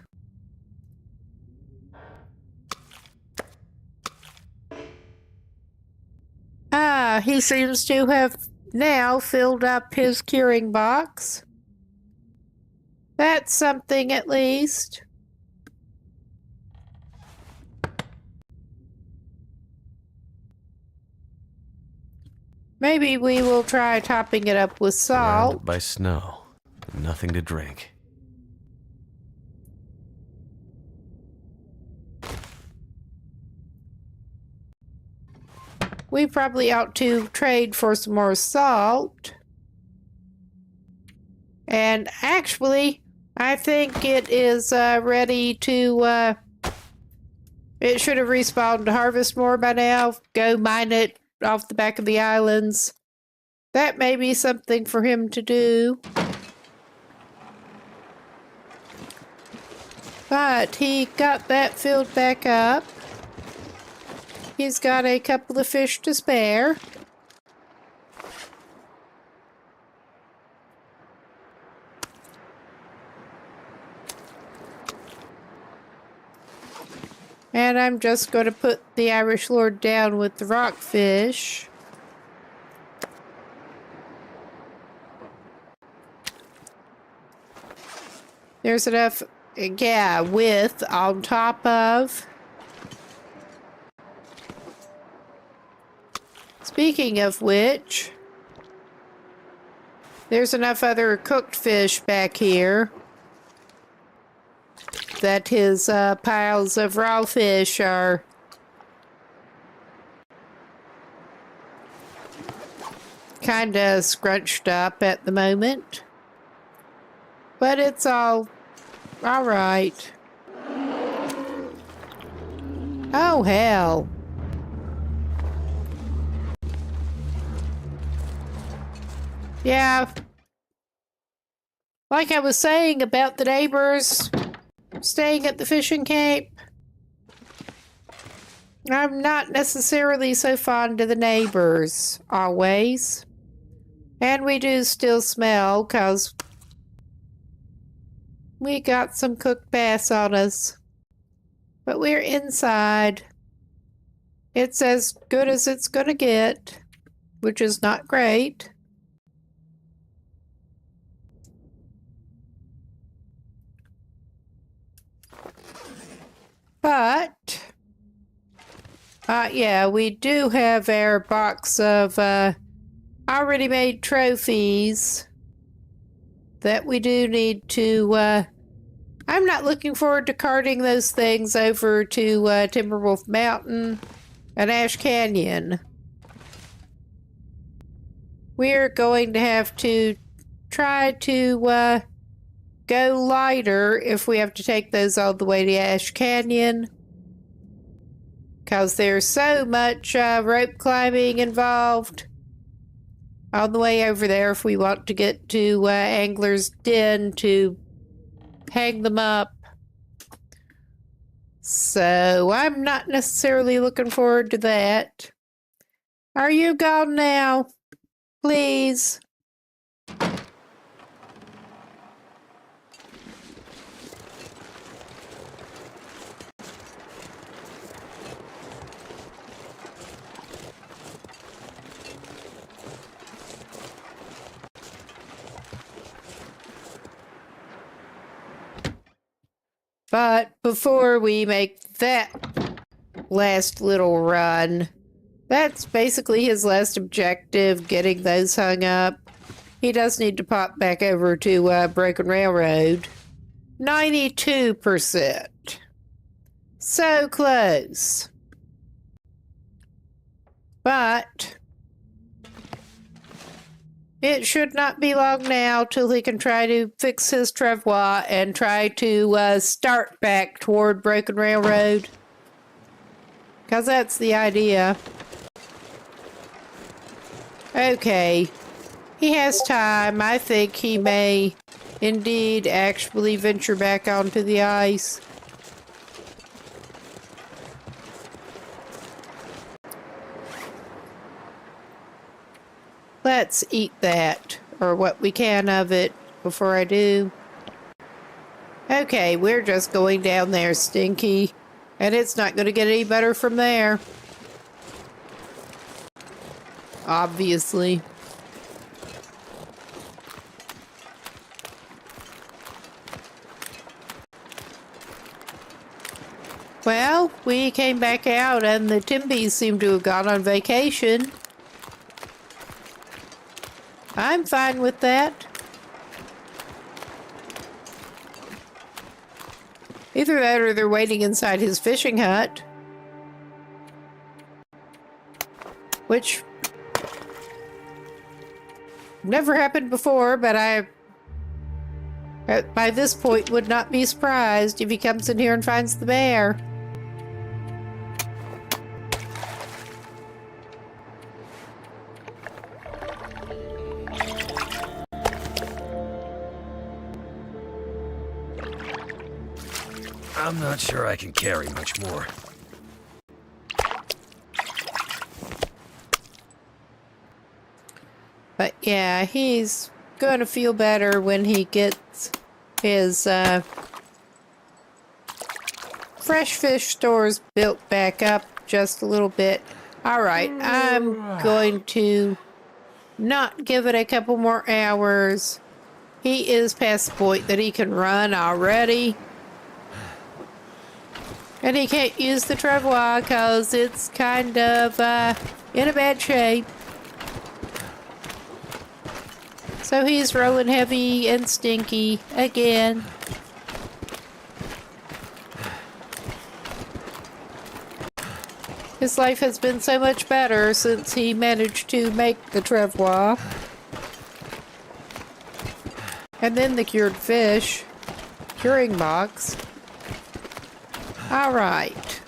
Speaker 1: Ah, he seems to have now filled up his curing box. That's something at least. Maybe we will try topping it up with salt.
Speaker 2: Surrounded by snow. Nothing to drink.
Speaker 1: We probably ought to trade for some more salt. And actually, I think it is ready to... it should have respawned to harvest more by now. Go mine it off the back of the islands. That may be something for him to do. But he got that filled back up. He's got a couple of fish to spare. And I'm just going to put the Irish Lord down with the rockfish. There's enough, yeah, width on top of. Speaking of which, there's enough other cooked fish back here that his piles of raw fish are kind of scrunched up at the moment. But it's all right. Oh, hell. Yeah. Like I was saying about the neighbors staying at the fishing camp, I'm not necessarily so fond of the neighbors, always. And we do still smell, 'cause we got some cooked bass on us. But we're inside. It's as good as it's gonna get, which is not great. But, yeah, we do have our box of already made trophies that we do need to, I'm not looking forward to carting those things over to Timberwolf Mountain and Ash Canyon. We're going to have to try to go lighter if we have to take those all the way to Ash Canyon, because there's so much rope climbing involved on the way over there if we want to get to Angler's Den to hang them up. So I'm not necessarily looking forward to that. Are you gone now? Please. But before we make that last little run, that's basically his last objective, getting those hung up. He does need to pop back over to Broken Railroad. 92%. So close. But it should not be long now till he can try to fix his travois and try to start back toward Broken Railroad. Because that's the idea. Okay. He has time. I think he may indeed actually venture back onto the ice. Let's eat that, or what we can of it, before I do. Okay, we're just going down there, Stinky, and it's not going to get any better from there. Obviously. Well, we came back out and the Timbies seem to have gone on vacation. I'm fine with that. Either that or they're waiting inside his fishing hut. which never happened before, but I, by this point, would not be surprised if he comes in here and finds the bear.
Speaker 2: I'm not sure I can carry much more.
Speaker 1: But yeah, he's gonna feel better when he gets his fresh fish stores built back up just a little bit. Alright, I'm going to not give it a couple more hours. He is past the point that he can run already. And he can't use the travois because it's kind of in a bad shape. So he's rolling heavy and stinky again. His life has been so much better since he managed to make the travois. And then the cured fish. Curing box. Alright.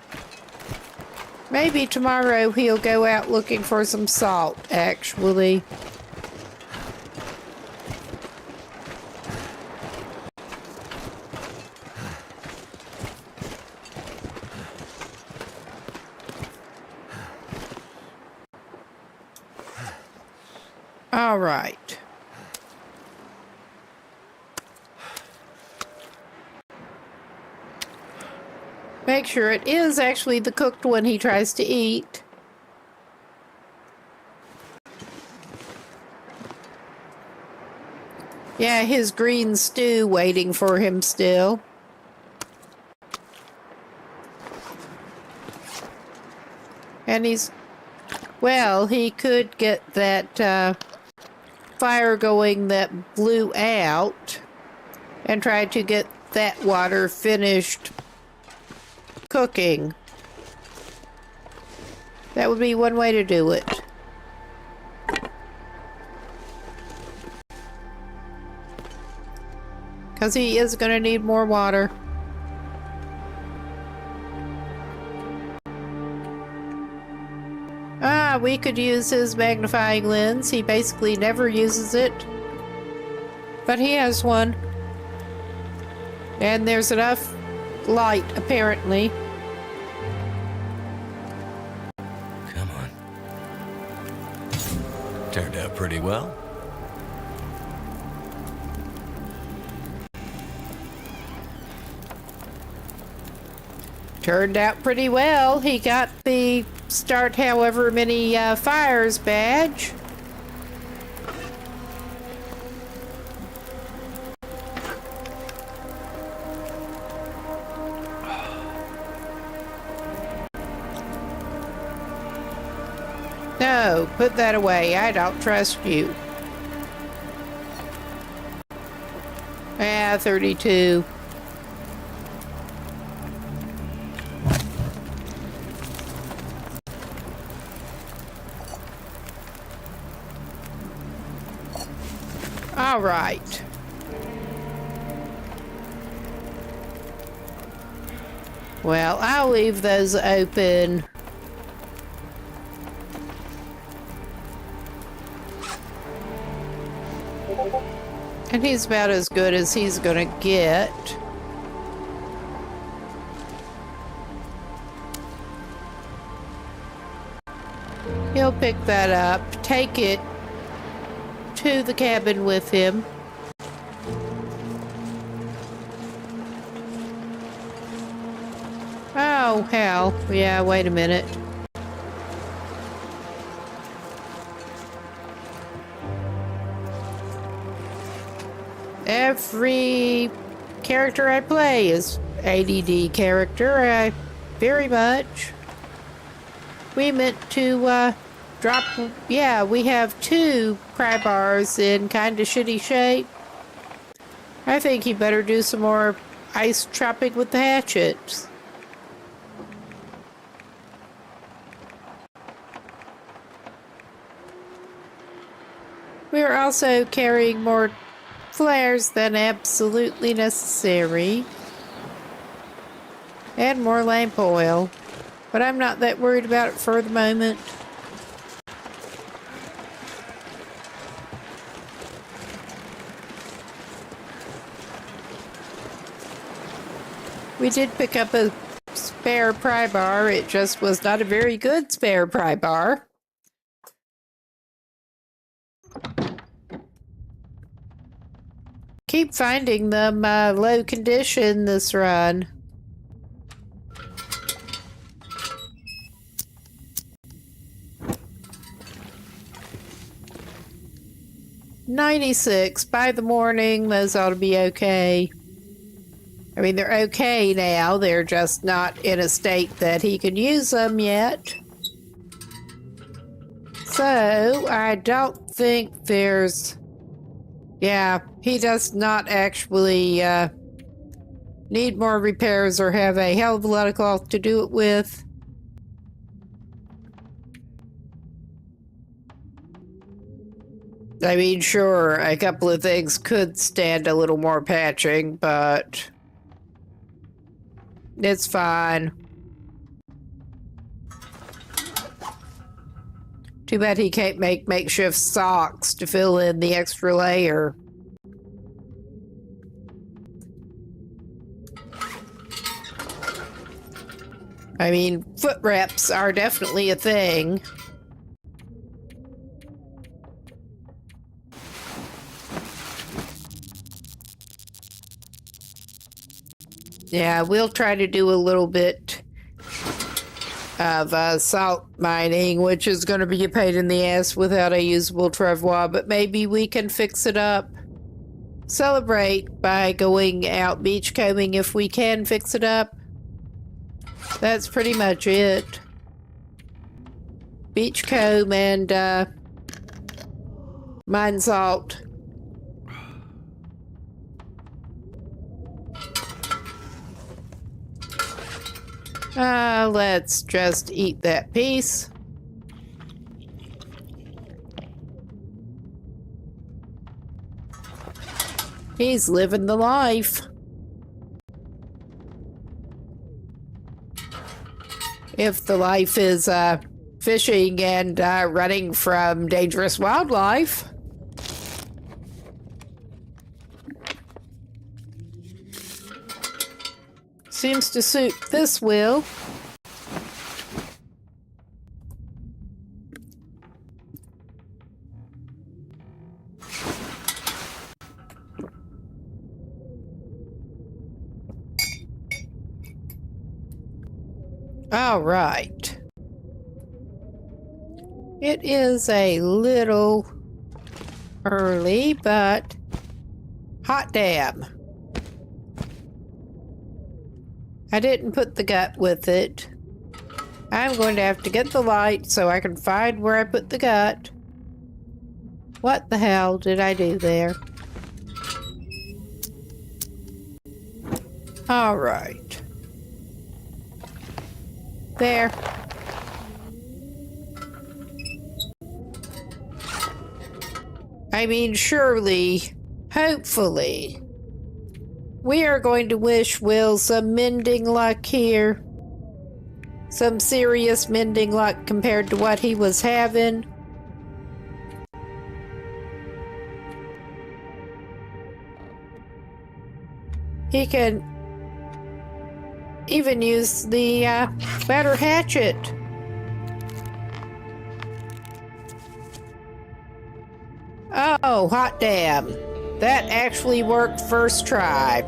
Speaker 1: Maybe tomorrow he'll go out looking for some salt, actually. Alright. Make sure it is actually the cooked one he tries to eat. Yeah, his green stew waiting for him still. And he's... Well, he could get that fire going that blew out and try to get that water finished cooking. That would be one way to do it. Because he is going to need more water. Ah, we could use his magnifying lens. He basically never uses it. But he has one. And there's enough light, apparently.
Speaker 2: Come on. Turned out pretty well.
Speaker 1: Turned out pretty well. He got the start however many fires badge. No, put that away. I don't trust you. Ah, 32. All right. Well, I'll leave those open. And he's about as good as he's gonna get. He'll pick that up, take it to the cabin with him. Oh, hell. Yeah, wait a minute. Every character I play is ADD character. Very much. We meant to drop... Yeah, we have 2 pry bars in kind of shitty shape. I think you better do some more ice chopping with the hatchets. also carrying more flares than absolutely necessary. And more lamp oil. But I'm not that worried about it for the moment. We did pick up a spare pry bar. It just was not a very good spare pry bar. Keep finding them low condition this run. $96. By the morning, those ought to be okay. I mean, they're okay now. They're just not in a state that he can use them yet. So, I don't think there's... Yeah, he does not actually need more repairs or have a hell of a lot of cloth to do it with. I mean, sure, a couple of things could stand a little more patching, but it's fine. Too bad he can't make makeshift socks to fill in the extra layer. I mean, foot wraps are definitely a thing. Yeah, we'll try to do a little bit of salt mining, which is going to be a pain in the ass without a usable travois, but maybe we can fix it up. Celebrate by going out beachcombing if we can fix it up. That's pretty much it. Beachcomb and mine salt. Let's just eat that piece. He's living the life. If the life is fishing and running from dangerous wildlife. Seems to suit this will. All right. It is a little early, but hot damn. I didn't put the gut with it. I'm going to have to get the light so I can find where I put the gut. What the hell did I do there? All right. There. I mean, surely, hopefully, we are going to wish Will some mending luck here. Some serious mending luck compared to what he was having. He can even use the better hatchet. Oh, hot damn. That actually worked first try.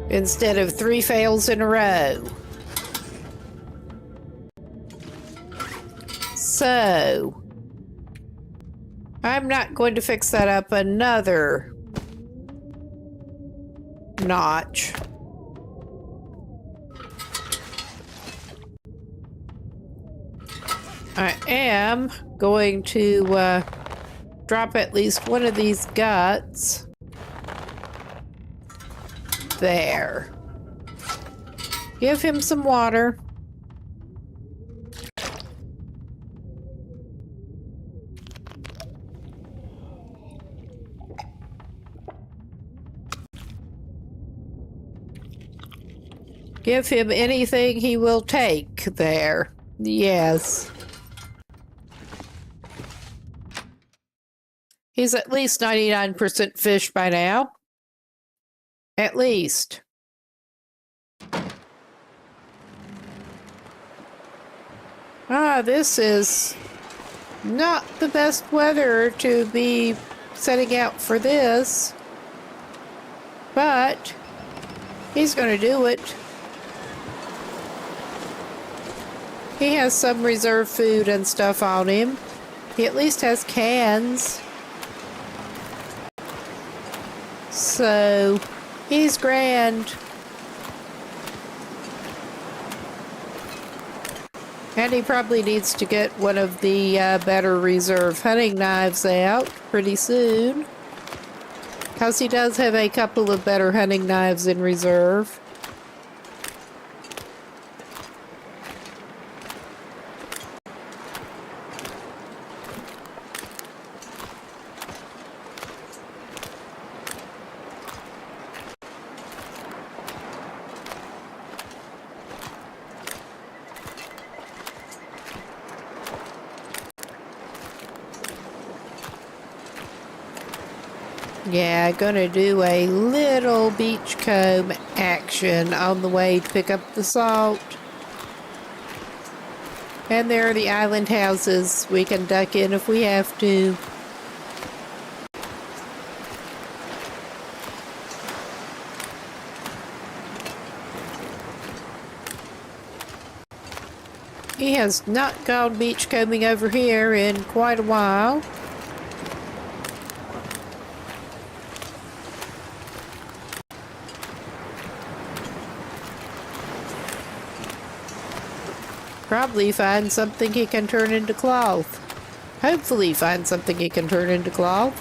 Speaker 1: Instead of 3 fails in a row. So, I'm not going to fix that up another notch. I am going to drop at least one of these guts. There. Give him some water. Give him anything he will take there. Yes. He's at least 99% fish by now. At least. This is not the best weather to be setting out for this. But he's going to do it. He has some reserve food and stuff on him. He at least has cans. So, he's grand. And he probably needs to get one of the better reserve hunting knives out pretty soon. Because he does have a couple of better hunting knives in reserve. Yeah, gonna do a little beachcomb action on the way to pick up the salt. And there are the island houses we can duck in if we have to. He has not gone beachcombing over here in quite a while. Probably find something he can turn into cloth. Hopefully find something he can turn into cloth.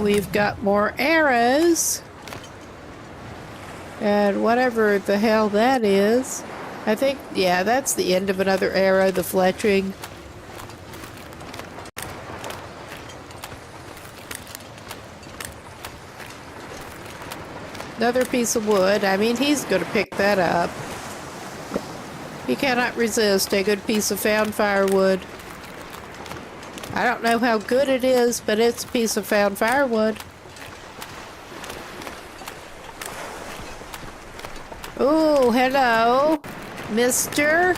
Speaker 1: We've got more arrows. And whatever the hell that is. I think, yeah, that's the end of another arrow, the fletching. Another piece of wood. I mean, he's going to pick that up. He cannot resist a good piece of found firewood. I don't know how good it is, but it's a piece of found firewood. Oh, hello, Mister.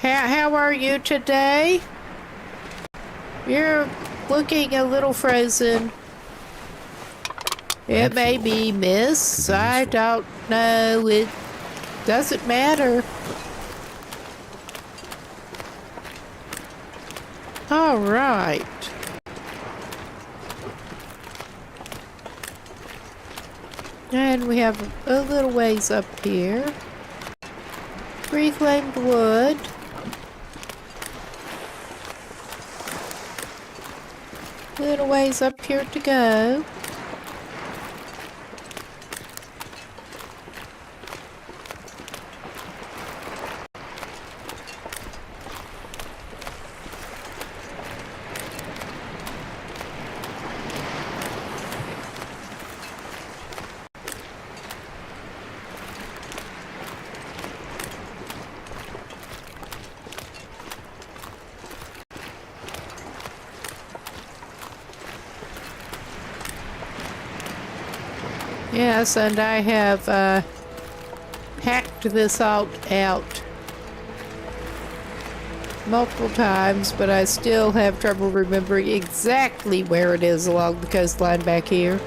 Speaker 1: How are you today? You're looking a little frozen. It may be, miss. I don't know. It doesn't matter. All right. And we have a little ways up here. Reclaimed wood. Little ways up here to go. Yes, and I have hacked this out multiple times, but I still have trouble remembering exactly where it is along the coastline back here.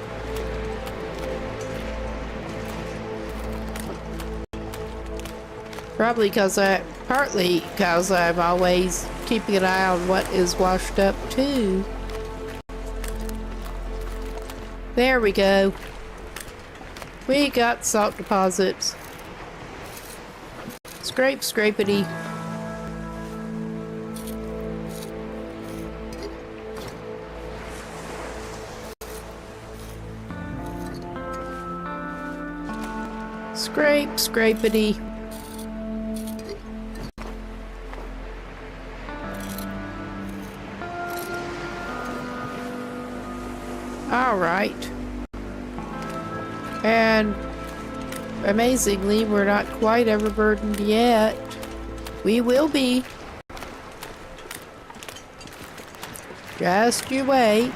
Speaker 1: Partly because I'm always keeping an eye on what is washed up too. There we go. We got salt deposits. Scrape, scrapity. Scrape, scrapity. All right. And amazingly, we're not quite overburdened yet. We will be. Just you wait.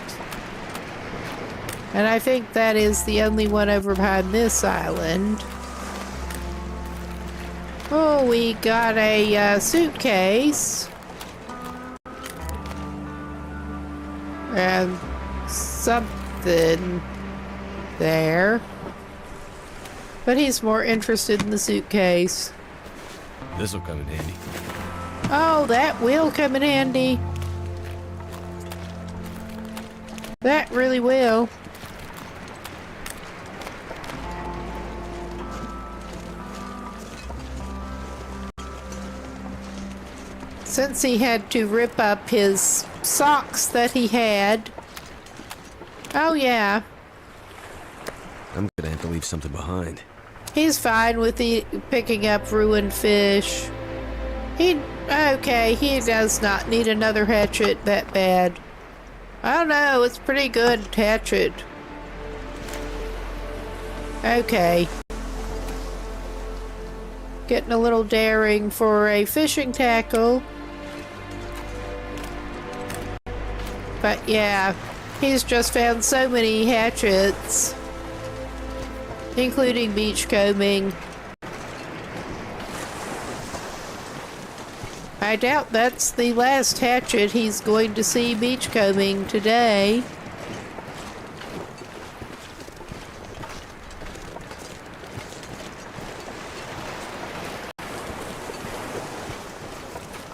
Speaker 1: And I think that is the only one over behind this island. Oh, we got a suitcase. And something there. But he's more interested in the suitcase.
Speaker 2: This'll come in handy.
Speaker 1: Oh, that will come in handy. That really will. Since he had to rip up his socks that he had. Oh, yeah.
Speaker 2: I'm gonna have to leave something behind.
Speaker 1: He's fine with picking up ruined fish. Okay, he does not need another hatchet that bad. I don't know, it's pretty good hatchet. Okay. Getting a little daring for a fishing tackle. But yeah, he's just found so many hatchets, including beachcombing. I doubt that's the last hatchet he's going to see beachcombing today.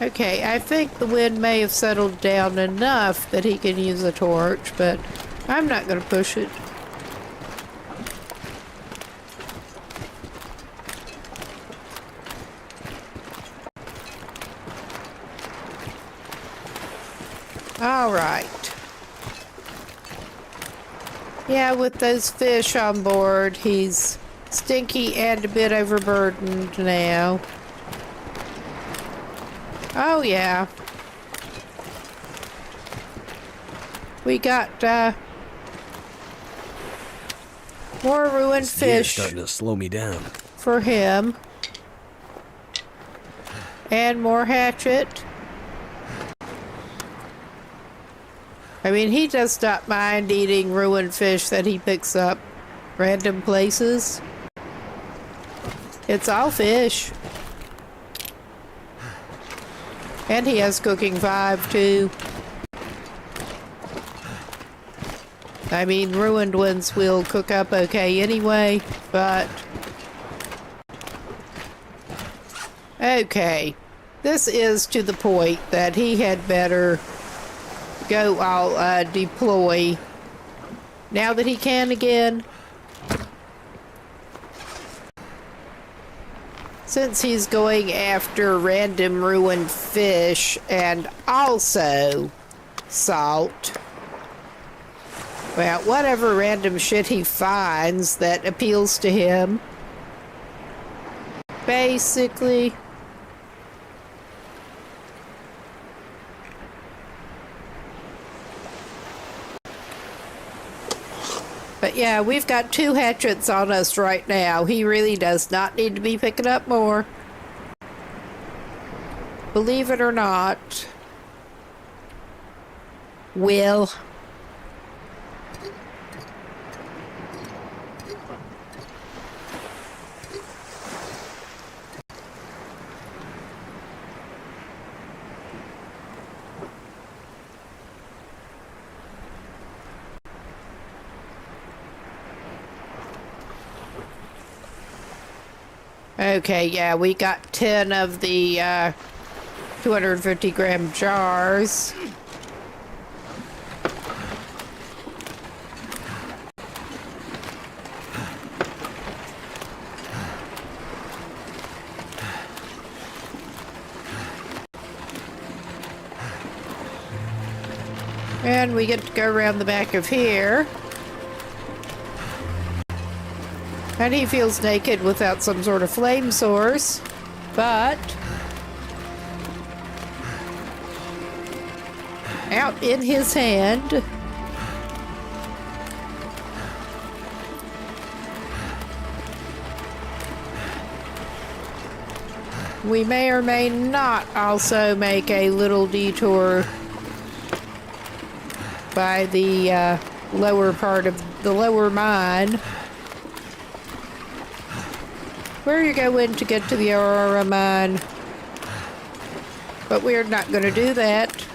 Speaker 1: Okay, I think the wind may have settled down enough that he can use a torch, but I'm not going to push it. All right. Yeah, with those fish on board, he's stinky and a bit overburdened now. Oh, yeah. We got, more ruined
Speaker 2: This gear's
Speaker 1: fish
Speaker 2: starting to slow me down.
Speaker 1: for him. And more hatchet. I mean, he does not mind eating ruined fish that he picks up random places. It's all fish. And he has cooking 5 too. I mean, ruined ones will cook up okay anyway, but... Okay. This is to the point that he had better go all deploy now that he can again. Since he's going after random ruined fish and also salt. Well, whatever random shit he finds that appeals to him. Basically. But yeah, we've got 2 hatchets on us right now. He really does not need to be picking up more. Believe it or not. Will. Okay, yeah, we got 10 of the 250 gram jars. And we get to go around the back of here. And he feels naked without some sort of flame source, but out in his hand We may or may not also make a little detour by the lower part of the lower mine. Where are you going to get to the Aurora mine? But we're not going to do that.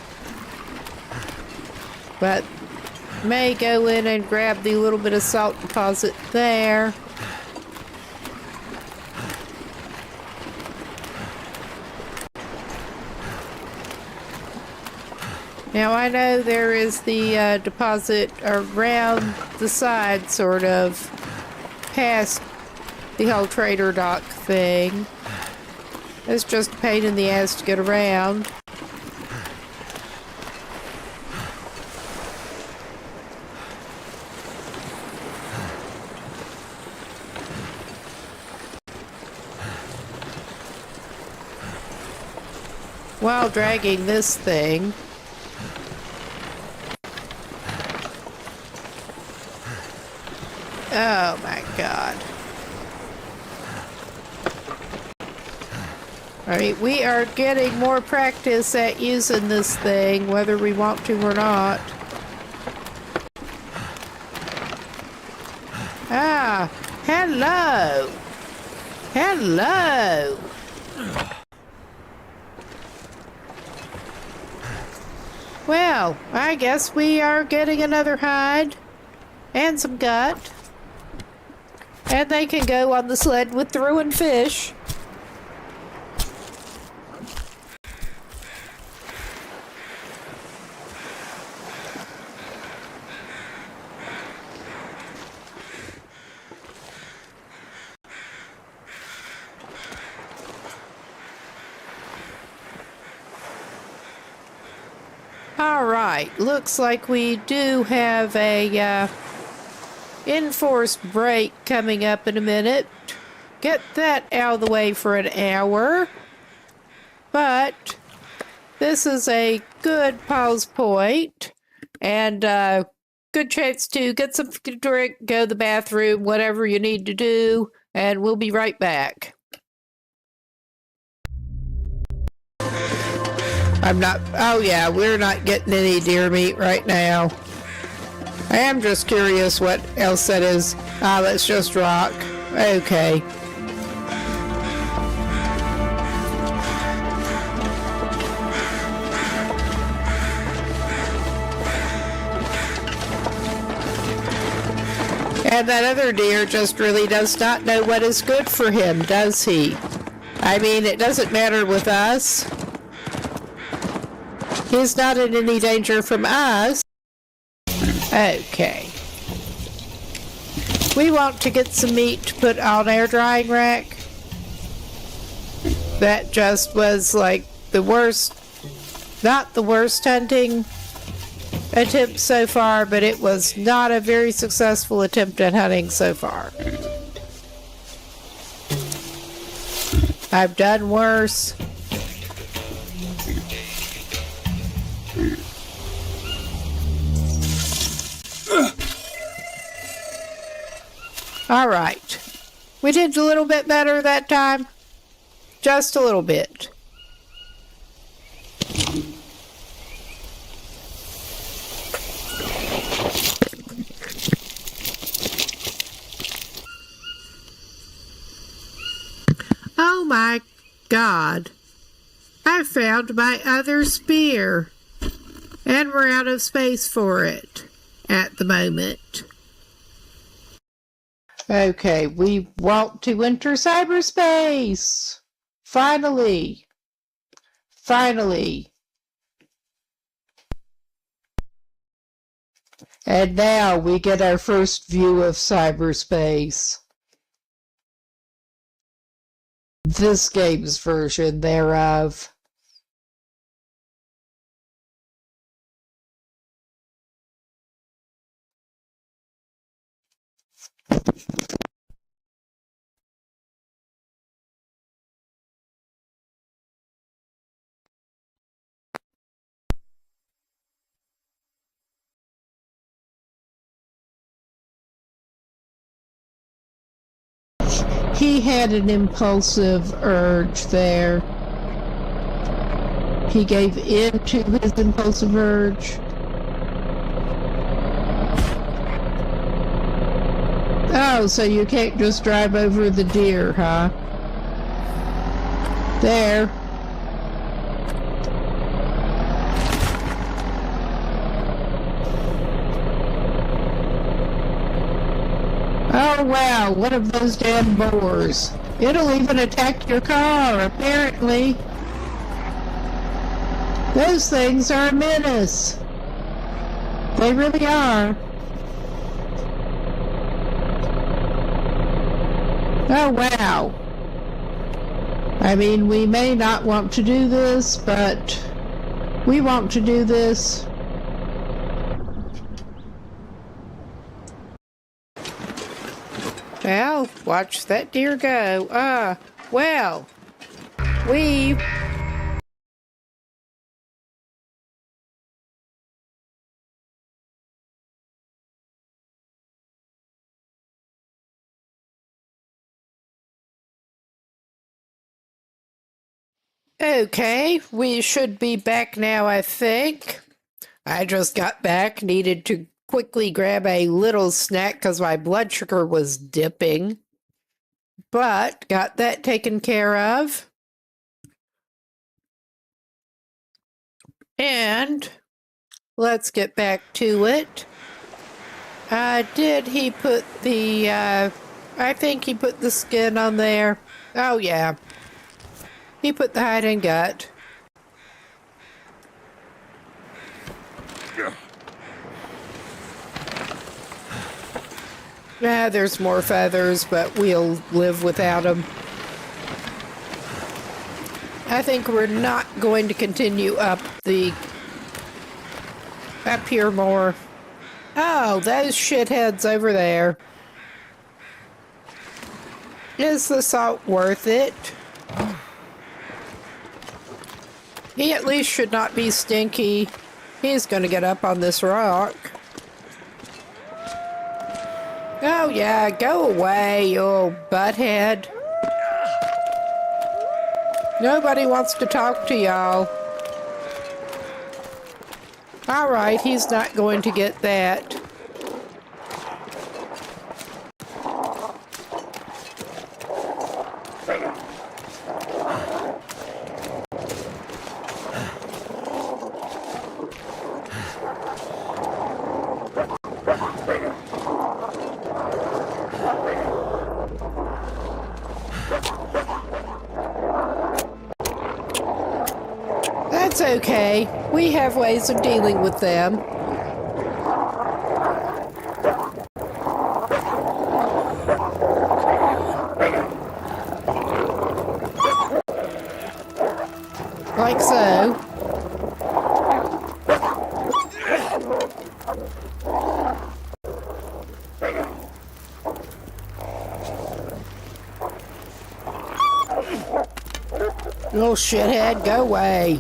Speaker 1: But may go in and grab the little bit of salt deposit there. Now I know there is the deposit around the side, sort of, past the whole trader dock thing. It's just a pain in the ass to get around. While dragging this thing, oh my god. Alright, we are getting more practice at using this thing, whether we want to or not. Ah, hello! Hello! Well, I guess we are getting another hide and some gut. And they can go on the sled with the ruined fish. Alright, looks like we do have a enforced break coming up in a minute. Get that out of the way for an hour. But this is a good pause point and good chance to get some drink, go to the bathroom, whatever you need to do, and we'll be right back. Oh yeah, we're not getting any deer meat right now. I am just curious what else that is. Ah, that's just rock. Okay. And that other deer just really does not know what is good for him, does he? I mean, it doesn't matter with us. He's not in any danger from us. Okay. We want to get some meat to put on our drying rack. That just was like the worst, not the worst hunting attempt so far, but it was not a very successful attempt at hunting so far. I've done worse. All right. We did a little bit better that time. Just a little bit. Oh my God. I found my other spear. And we're out of space for it at the moment. Okay, we want to enter cyberspace. Finally. Finally. And now we get our first view of cyberspace. This game's version thereof. He had an impulsive urge there. He gave in to his impulsive urge. Oh, so you can't just drive over the deer, huh? There. Oh wow, one of those damn boars. It'll even attack your car, apparently. Those things are a menace. They really are. Oh wow. I mean, we may not want to do this, but we want to do this. Well, watch that deer go. Well, we... Okay, we should be back now, I think. I just got back, needed to quickly grab a little snack because my blood sugar was dipping. But got that taken care of. And let's get back to it. Did he put the, I think he put the skin on there. Oh yeah. He put the hide and gut. There's more feathers, but we'll live without them. I think we're not going to continue up here more. Oh, those shitheads over there. Is the salt worth it? He at least should not be stinky. He's gonna get up on this rock. Oh yeah, go away, you old butthead. Nobody wants to talk to y'all. Alright, he's not going to get that. That's okay. We have ways of dealing with them. Like so. Little shithead, go away.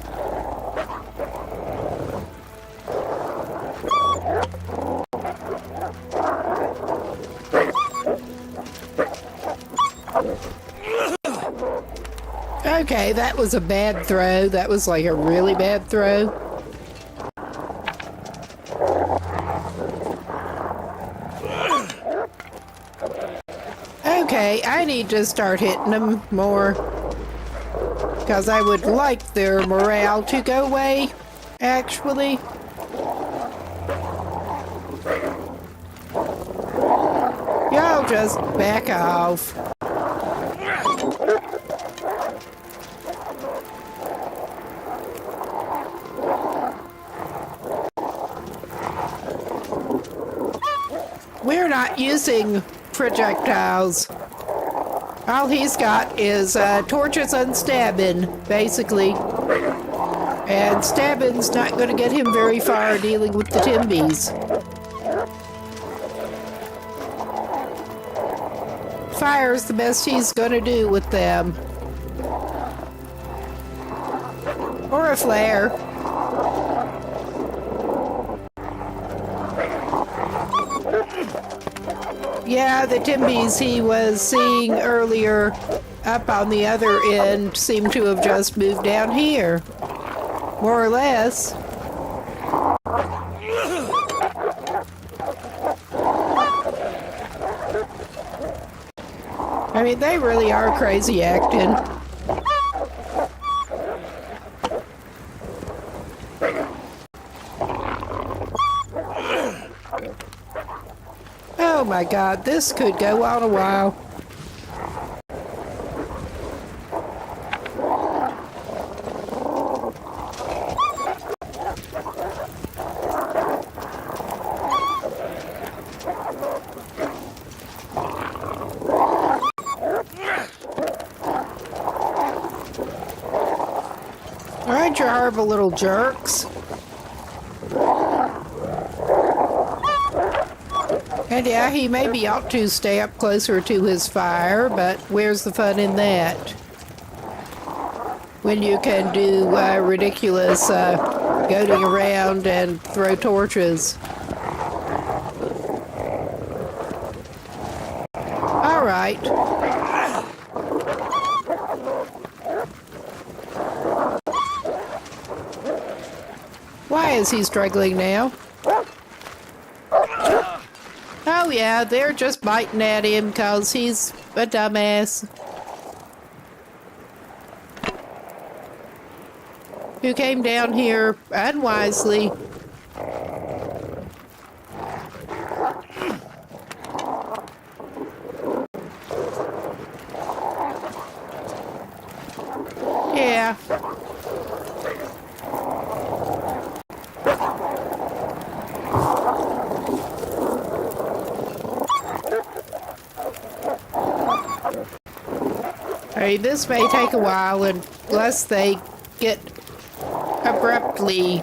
Speaker 1: Okay, that was a bad throw. That was like a really bad throw. Okay, I need to start hitting them more. Because I would like their morale to go away, actually. Y'all just back off. We're not using projectiles. All he's got is torches and stabbing, basically. And stabbing's not going to get him very far dealing with the Timbies. Fire's the best he's going to do with them. Or a flare. Yeah, the Timbies he was seeing earlier up on the other end seem to have just moved down here. More or less. I mean, they really are crazy acting. Oh my God, this could go on a while. All right, you horrible little jerks. And yeah, he maybe ought to stay up closer to his fire, but where's the fun in that? When you can do ridiculous goating around and throw torches. All right. Why is he struggling now? Oh yeah, they're just biting at him because he's a dumbass who came down here unwisely. Yeah. I mean, this may take a while unless they get abruptly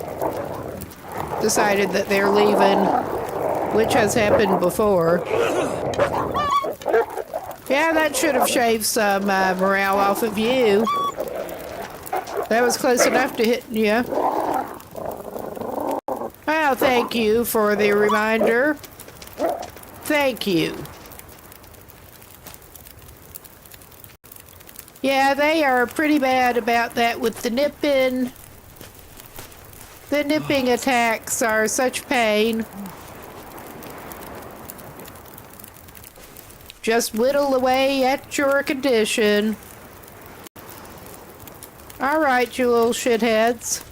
Speaker 1: decided that they're leaving, which has happened before. Yeah, that should have shaved some morale off of you. That was close enough to hit you. Well, thank you for the reminder. Thank you. Yeah, they are pretty bad about that with the nipping. The nipping attacks are such pain. Just whittle away at your condition. Alright, you little shitheads.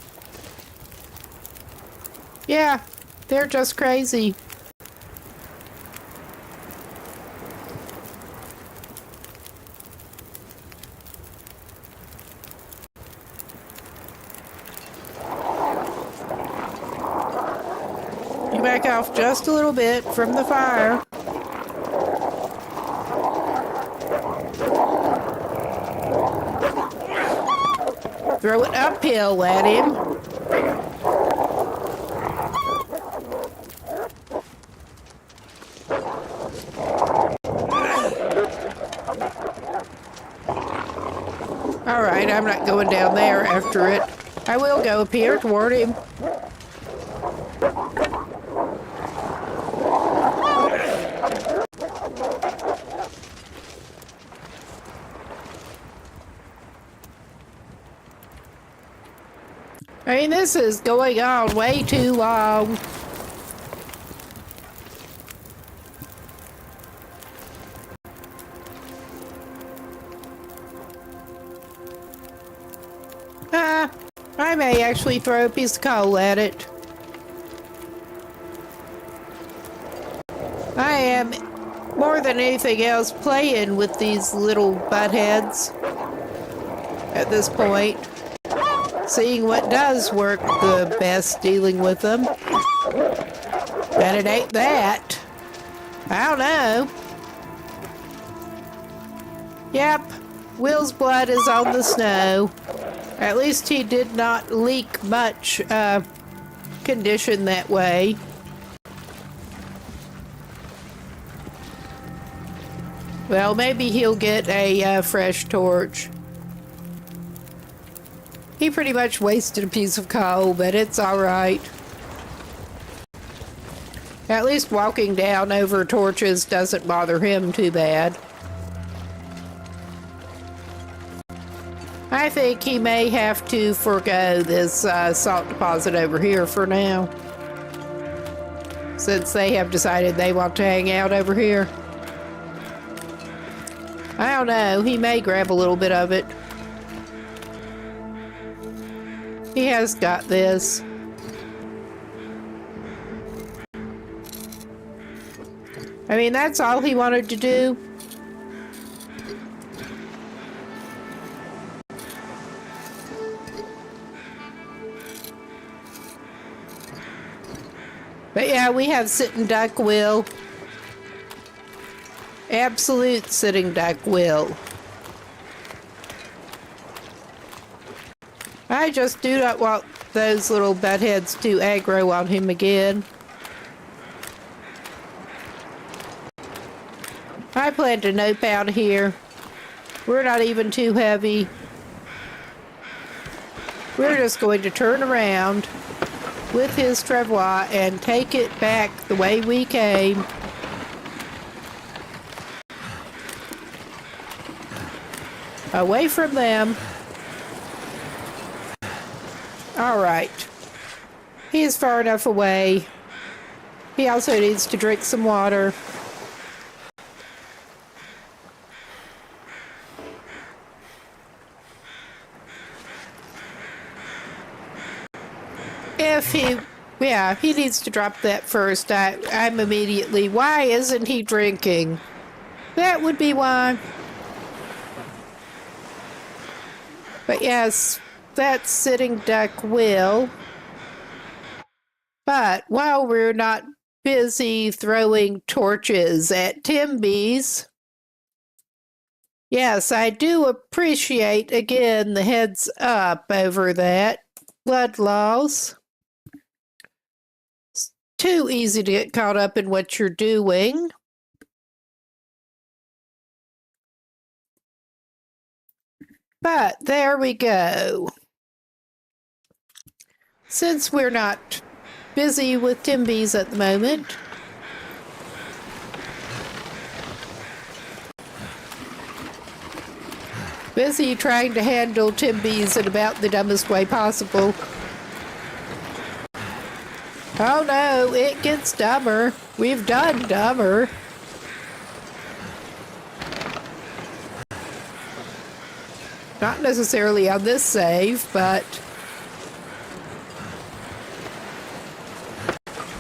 Speaker 1: Yeah, they're just crazy. You back off just a little bit from the fire. Throw it uphill at him. All right, I'm not going down there after it. I will go up here toward him. I mean, this is going on way too long. I may actually throw a piece of coal at it. I am, more than anything else, playing with these little buttheads at this point. Seeing what does work the best dealing with them. But it ain't that. I don't know. Yep, Will's blood is on the snow. At least he did not leak much condition that way. Well, maybe he'll get a fresh torch. He pretty much wasted a piece of coal, but it's all right. At least walking down over torches doesn't bother him too bad. I think he may have to forego this salt deposit over here for now, since they have decided they want to hang out over here. I don't know, he may grab a little bit of it. He has got this. I mean, that's all he wanted to do. But yeah, we have sitting duck will. Absolute sitting duck will. I just do not want those little buttheads to aggro on him again. I plan to nope out here. We're not even too heavy. We're just going to turn around with his travois and take it back the way we came. Away from them. All right. He is far enough away. He also needs to drink some water. If he needs to drop that first. I'm immediately, why isn't he drinking? That would be why. But yes, that's sitting duck will. But while we're not busy throwing torches at Timbies, yes, I do appreciate, again, the heads up over that. Blood loss. It's too easy to get caught up in what you're doing. But there we go. Since we're not busy with Timbies at the moment, busy trying to handle Timbies in about the dumbest way possible. Oh no, it gets dumber. We've done dumber. Not necessarily on this save, but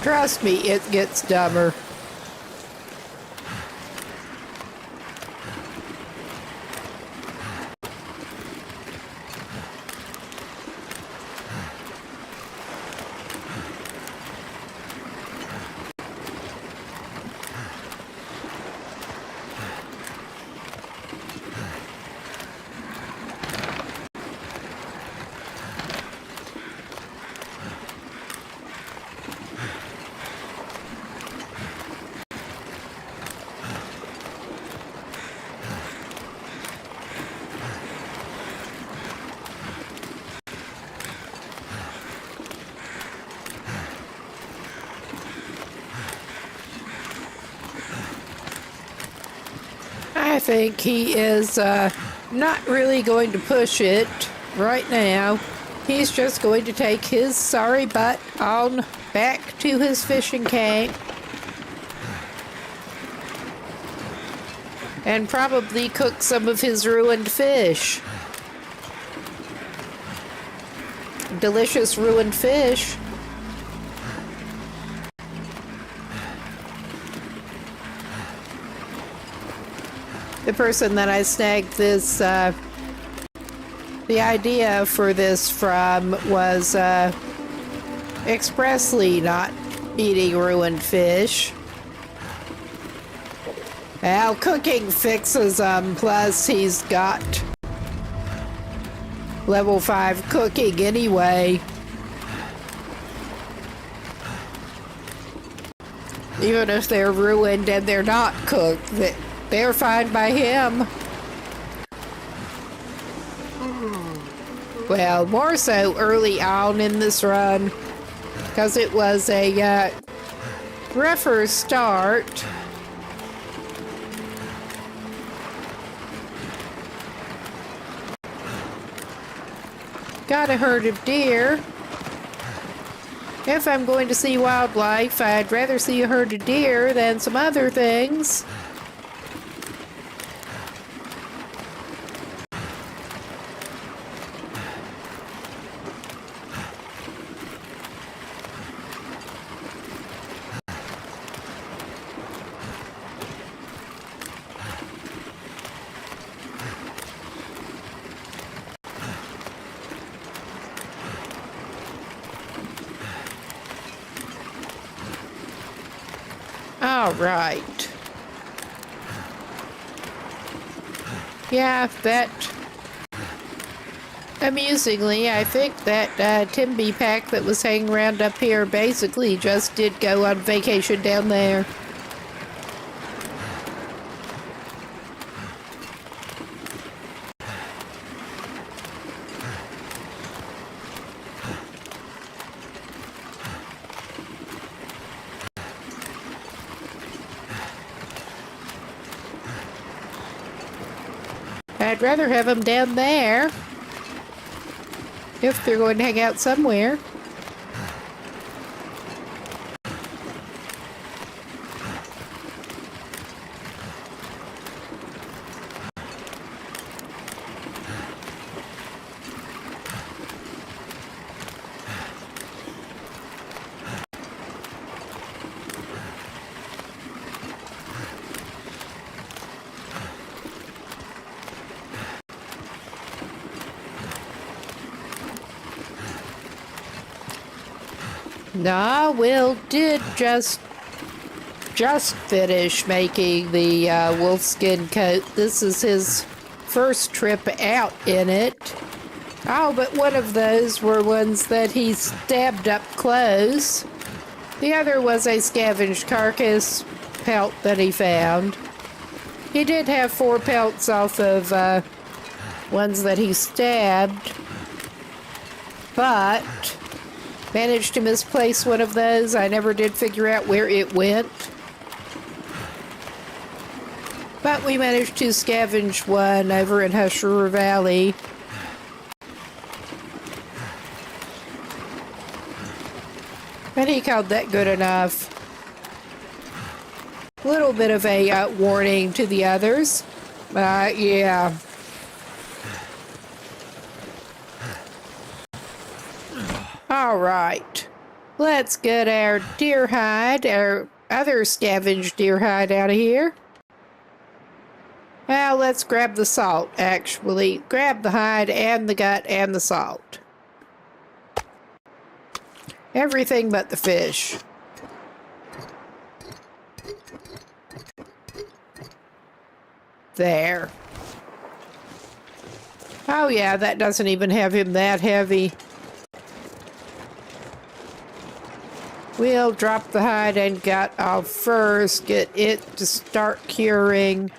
Speaker 1: trust me, it gets dumber. I think he is not really going to push it right now. He's just going to take his sorry butt on back to his fishing camp and probably cook some of his ruined fish. Delicious ruined fish. The person that I snagged this, the idea for this from was expressly not eating ruined fish. Well, cooking fixes them, plus he's got level 5 cooking anyway. Even if they're ruined and they're not cooked, they're fine by him. Well, more so early on in this run, because it was a rougher start. Got a herd of deer. If I'm going to see wildlife, I'd rather see a herd of deer than some other things. All right. Yeah, that... Amusingly, I think that Timby pack that was hanging around up here basically just did go on vacation down there. I'd rather have them down there if they're going to hang out somewhere. Nah, Will did just finish making the wolfskin coat. This is his first trip out in it. Oh, but one of those were ones that he stabbed up close. The other was a scavenged carcass pelt that he found. He did have 4 pelts off of ones that he stabbed, but managed to misplace one of those. I never did figure out where it went. But we managed to scavenge one over in Husher Valley. And he called that good enough. A little bit of a warning to the others. Yeah. All right, let's get our deer hide, our other scavenged deer hide out of here. Well, let's grab the salt, actually. Grab the hide and the gut and the salt. Everything but the fish. There. Oh yeah, that doesn't even have him that heavy. We'll drop the hide and gut off first, get it to start curing.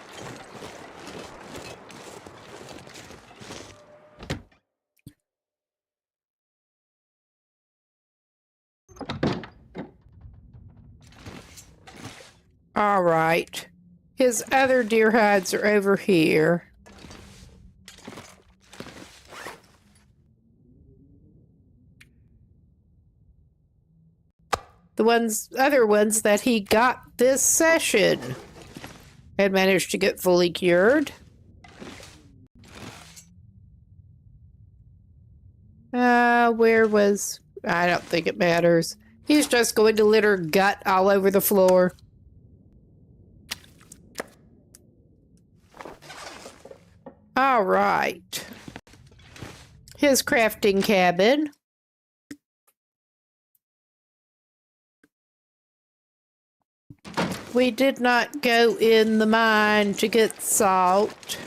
Speaker 1: All right. His other deer hides are over here. The other ones that he got this session had managed to get fully cured. Where was... I don't think it matters. He's just going to litter gut all over the floor. All right. His crafting cabin. We did not go in the mine to get salt.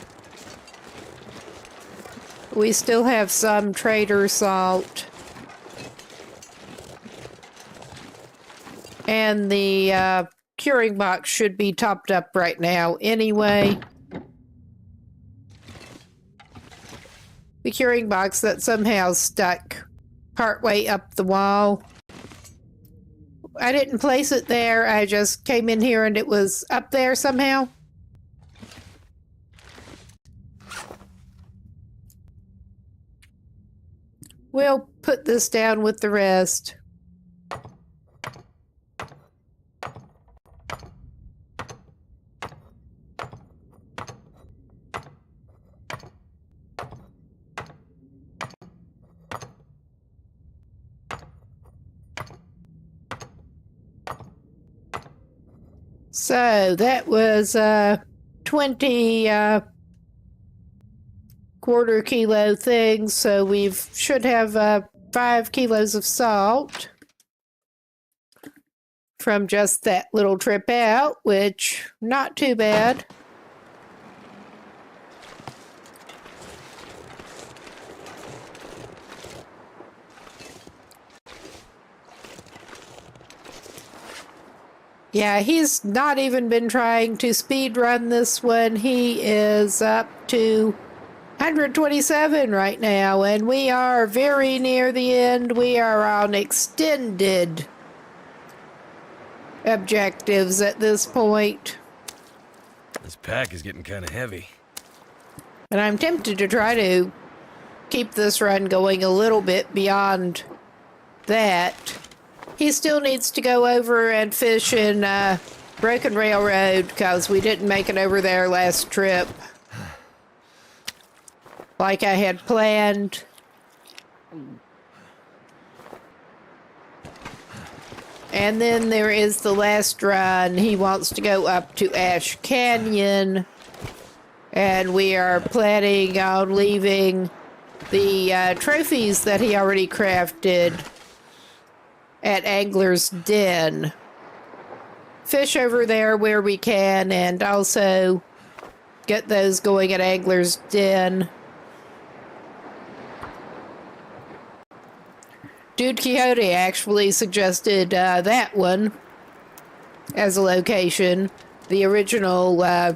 Speaker 1: We still have some trader salt. And the curing box should be topped up right now anyway. The curing box that somehow stuck partway up the wall. I didn't place it there. I just came in here and it was up there somehow. We'll put this down with the rest. So that was 20 quarter kilo things. So we should have 5 kilos of salt from just that little trip out, which not too bad. Yeah, he's not even been trying to speed run this one. He is up to 127 right now, and we are very near the end. We are on extended objectives at this point.
Speaker 2: This pack is getting kind of heavy.
Speaker 1: And I'm tempted to try to keep this run going a little bit beyond that. He still needs to go over and fish in Broken Railroad because we didn't make it over there last trip like I had planned. And then there is the last run. He wants to go up to Ash Canyon, and we are planning on leaving the trophies that he already crafted at Angler's Den. Fish over there where we can, and also get those going at Angler's Den. Dude Quixote actually suggested that one as a location. The original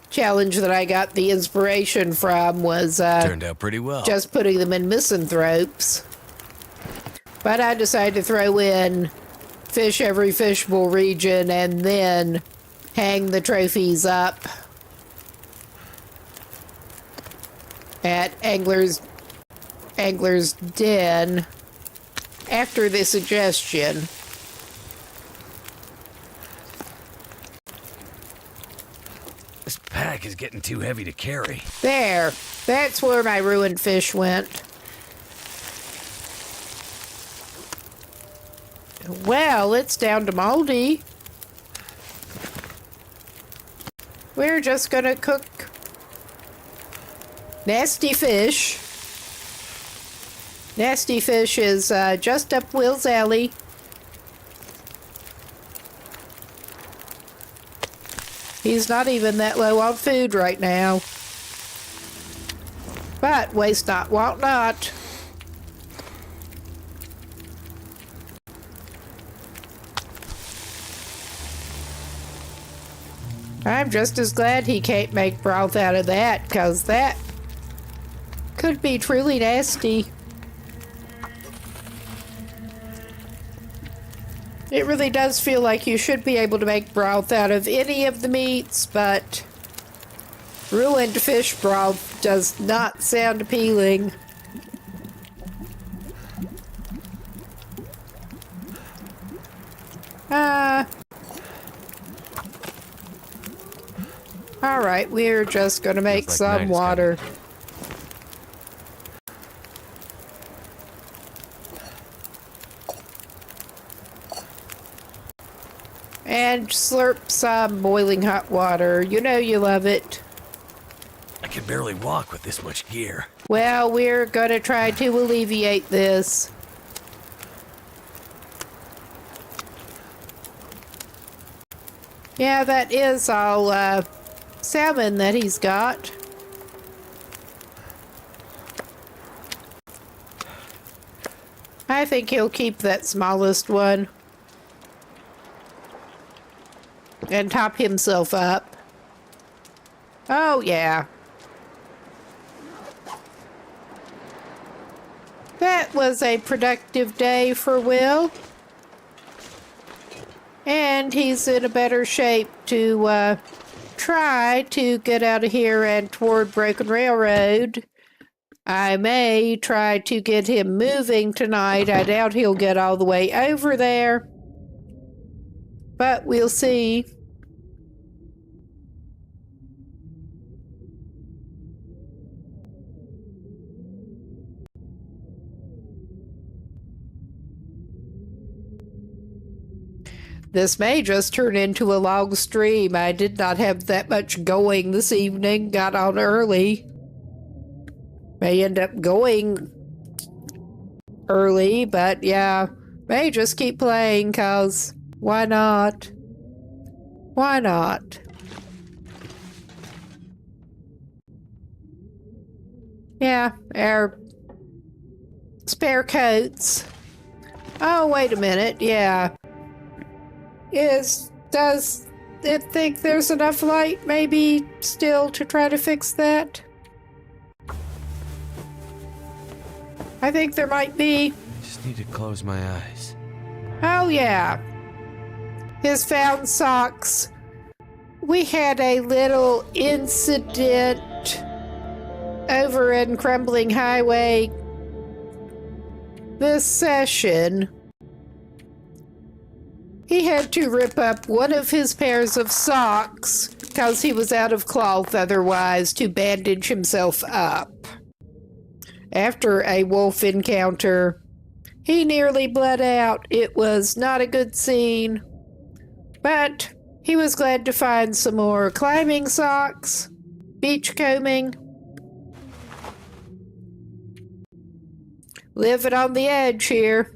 Speaker 1: challenge that I got the inspiration from was
Speaker 2: turned out pretty well.
Speaker 1: Just putting them in misanthropes. But I decided to throw in fish every fishable region and then hang the trophies up at Angler's Den after the suggestion.
Speaker 2: This pack is getting too heavy to carry.
Speaker 1: There. That's where my ruined fish went. Well, it's down to moldy. We're just gonna cook Nasty Fish. Nasty Fish is just up Will's alley. He's not even that low on food right now. But waste not, want not. I'm just as glad he can't make broth out of that, because that could be truly nasty. It really does feel like you should be able to make broth out of any of the meats, but ruined fish broth does not sound appealing. Alright, we're just gonna make some water. And slurp some boiling hot water. You know you love it.
Speaker 2: I can barely walk with this much gear.
Speaker 1: Well, we're gonna try to alleviate this. Yeah, that is all salmon that he's got. I think he'll keep that smallest one and top himself up. Oh, yeah. That was a productive day for Will. he's in a better shape to try to get out of here and toward Broken Railroad. I may try to get him moving tonight. I doubt he'll get all the way over there, but we'll see. This may just turn into a long stream. I did not have that much going this evening. Got on early. May end up going early, but yeah, may just keep playing, cause why not? Why not? Yeah, our spare coats. Oh, wait a minute, yeah. Does it think there's enough light maybe still to try to fix that? I think there might be.
Speaker 2: I just need to close my eyes.
Speaker 1: Oh yeah. His found socks. We had a little incident over in Crumbling Highway this session. He had to rip up one of his pairs of socks because he was out of cloth otherwise to bandage himself up. After a wolf encounter, he nearly bled out. It was not a good scene, but he was glad to find some more climbing socks, beachcombing, living on the edge here.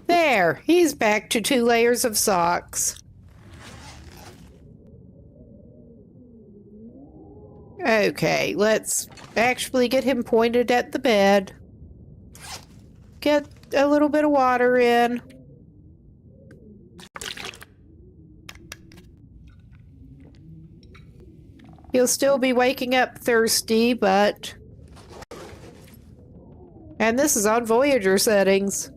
Speaker 1: There, he's back to 2 layers of socks. Okay, let's actually get him pointed at the bed. Get a little bit of water in. He'll still be waking up thirsty, but... And this is on Voyager settings.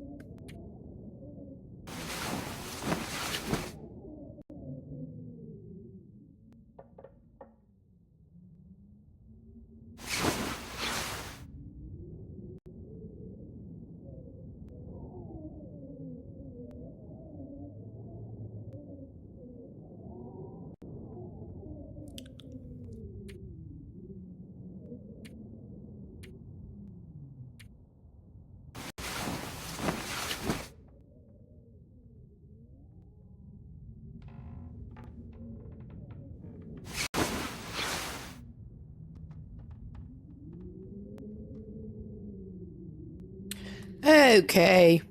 Speaker 1: Okay.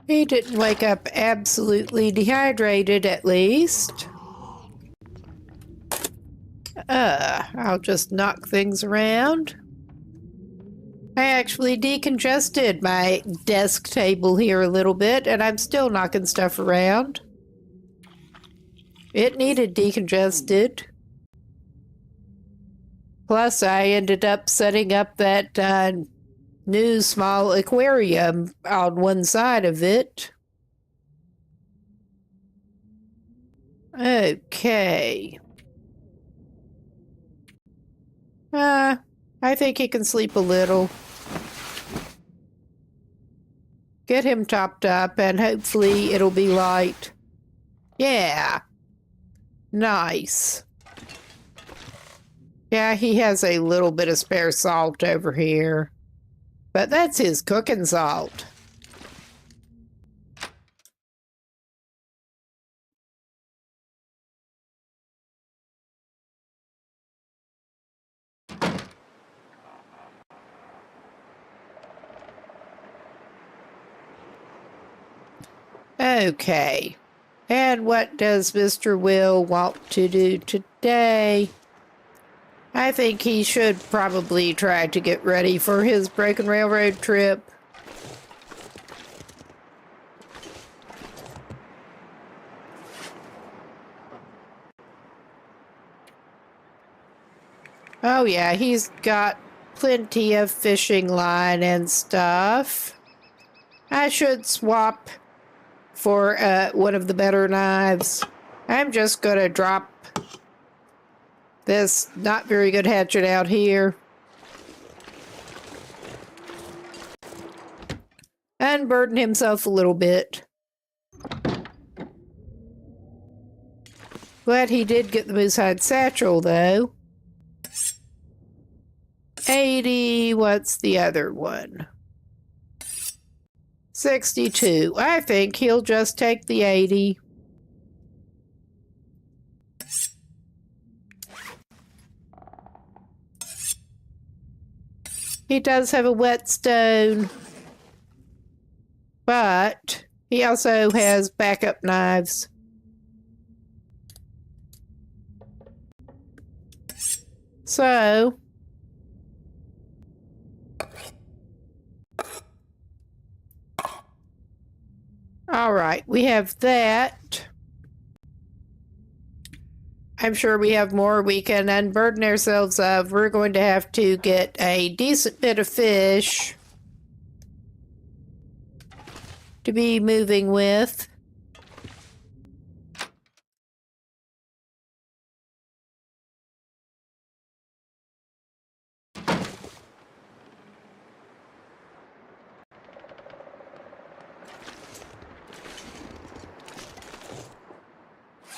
Speaker 1: He didn't wake up absolutely dehydrated, at least. I'll just knock things around. I actually decongested my desk table here a little bit, and I'm still knocking stuff around. It needed decongested. Plus, I ended up setting up that new small aquarium on one side of it. Okay. I think he can sleep a little. Get him topped up and hopefully it'll be light. Yeah. Nice. Yeah, he has a little bit of spare salt over here. But that's his cooking salt. Okay. And what does Mr. Will want to do today? I think he should probably try to get ready for his Broken Railroad trip. Oh yeah, he's got plenty of fishing line and stuff. I should swap for one of the better knives. I'm just gonna drop this not very good hatchet out here. Unburden himself a little bit. Glad he did get the moose hide satchel, though. 80, what's the other one? 62. I think he'll just take the 80. He does have a whetstone, but he also has backup knives. So, all right, we have that. I'm sure we have more we can unburden ourselves of. We're going to have to get a decent bit of fish to be moving with.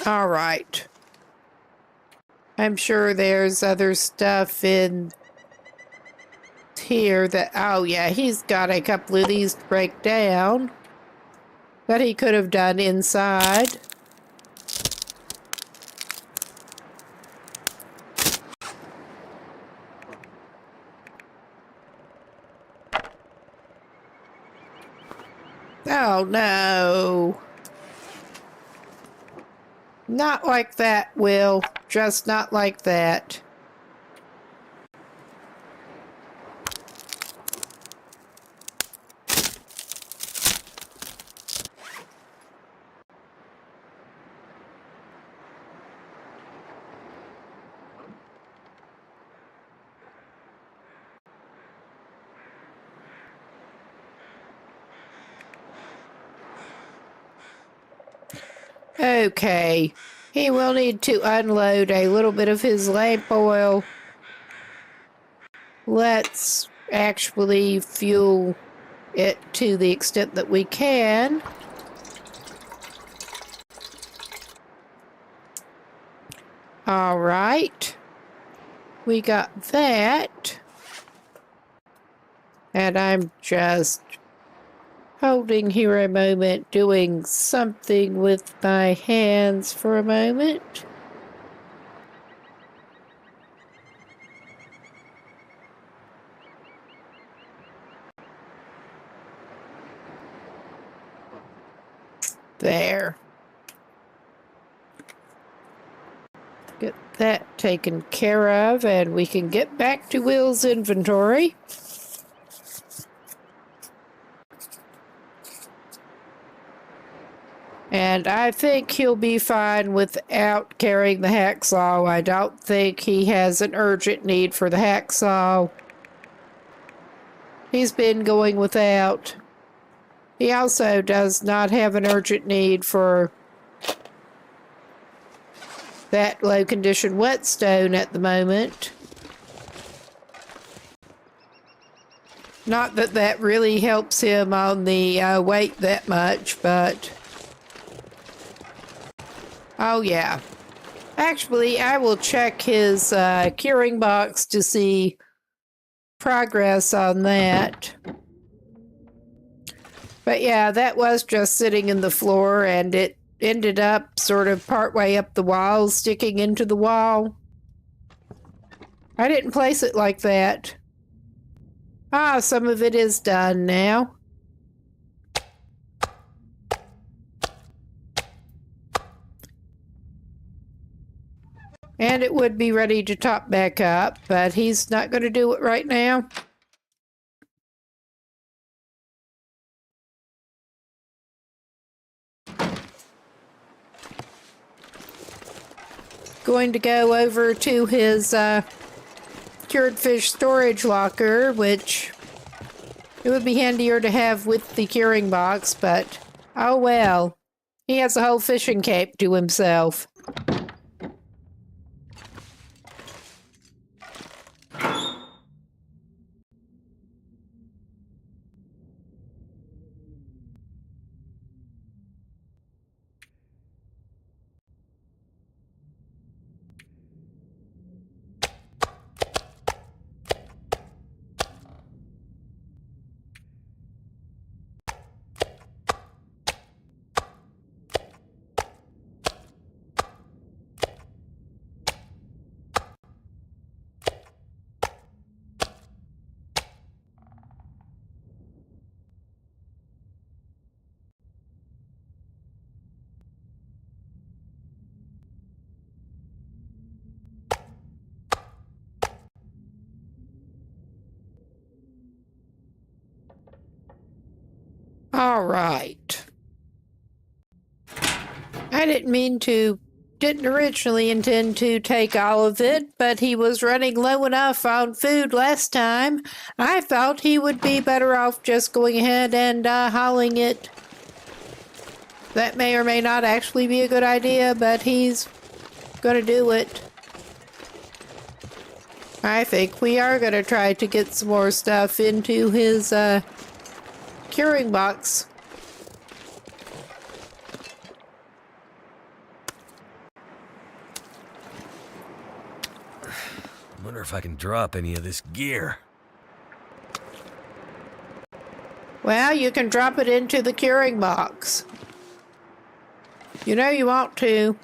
Speaker 1: All right. I'm sure there's other stuff in here that, oh yeah, he's got a couple of these to break down that he could have done inside. Oh no. Not like that, Will. Just not like that. Okay. He will need to unload a little bit of his lamp oil. Let's actually fuel it to the extent that we can. All right. We got that. And I'm just holding here a moment, doing something with my hands for a moment. There. Get that taken care of, and we can get back to Will's inventory. And I think he'll be fine without carrying the hacksaw. I don't think he has an urgent need for the hacksaw. He's been going without. He also does not have an urgent need for that low-condition whetstone at the moment. Not that that really helps him on the weight that much, but... Oh, yeah. Actually, I will check his curing box to see progress on that. But yeah, that was just sitting in the floor, and it ended up sort of partway up the wall, sticking into the wall. I didn't place it like that. Ah, some of it is done now. And it would be ready to top back up, but he's not going to do it right now. Going to go over to his cured fish storage locker, which it would be handier to have with the curing box, but oh well. He has a whole fishing cape to himself. All right. I didn't originally intend to take all of it, but he was running low enough on food last time. I thought he would be better off just going ahead and hauling it. That may or may not actually be a good idea, but he's gonna do it. I think we are gonna try to get some more stuff into his curing box.
Speaker 2: I wonder if I can drop any of this gear.
Speaker 1: Well, you can drop it into the curing box. You know you want to.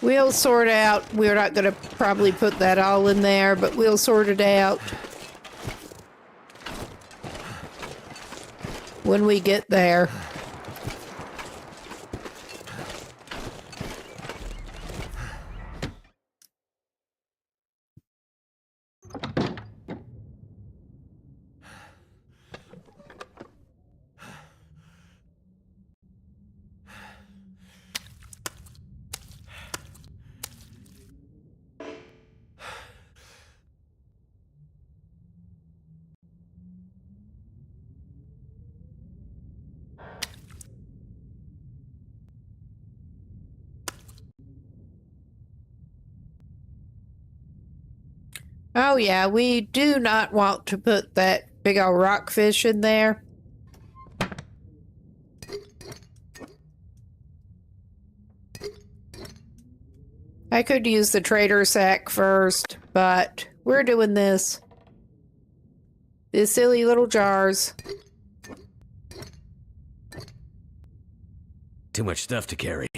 Speaker 1: We'll sort out. We're not going to probably put that all in there, but we'll sort it out when we get there. Oh yeah, we do not want to put that big old rockfish in there. I could use the trader sack first, but we're doing this. These silly little jars.
Speaker 2: Too much stuff to carry.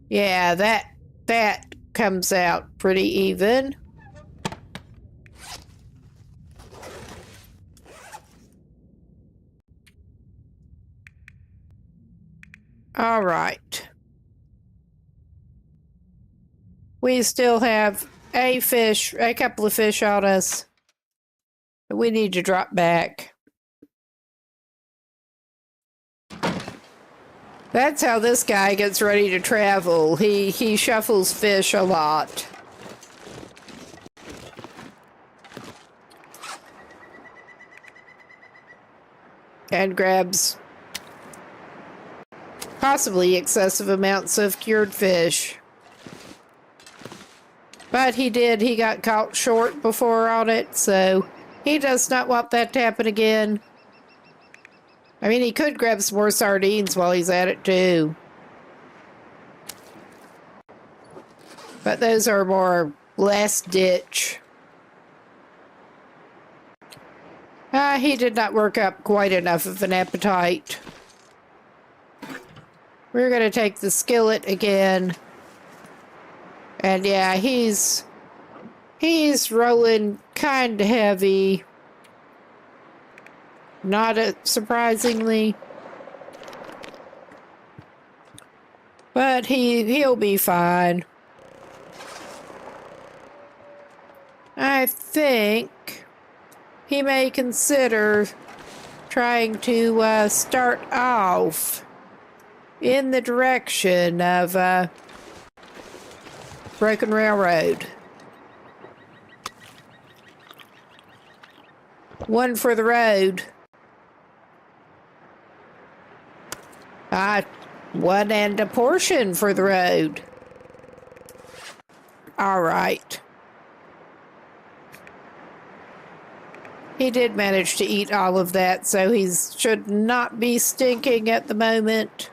Speaker 1: Yeah, that comes out pretty even. All right. We still have a couple of fish on us that we need to drop back. That's how this guy gets ready to travel. He shuffles fish a lot. And grabs possibly excessive amounts of cured fish. But he got caught short before on it, so he does not want that to happen again. I mean, he could grab some more sardines while he's at it, too. But those are more last ditch. He did not work up quite enough of an appetite. We're going to take the skillet again. And yeah, he's rolling kind of heavy. Not surprisingly. But he'll be fine. I I think he may consider trying to start off in the direction of Broken Railroad. One for the road. One and a portion for the road. All right. He did manage to eat all of that, so he should not be stinking at the moment.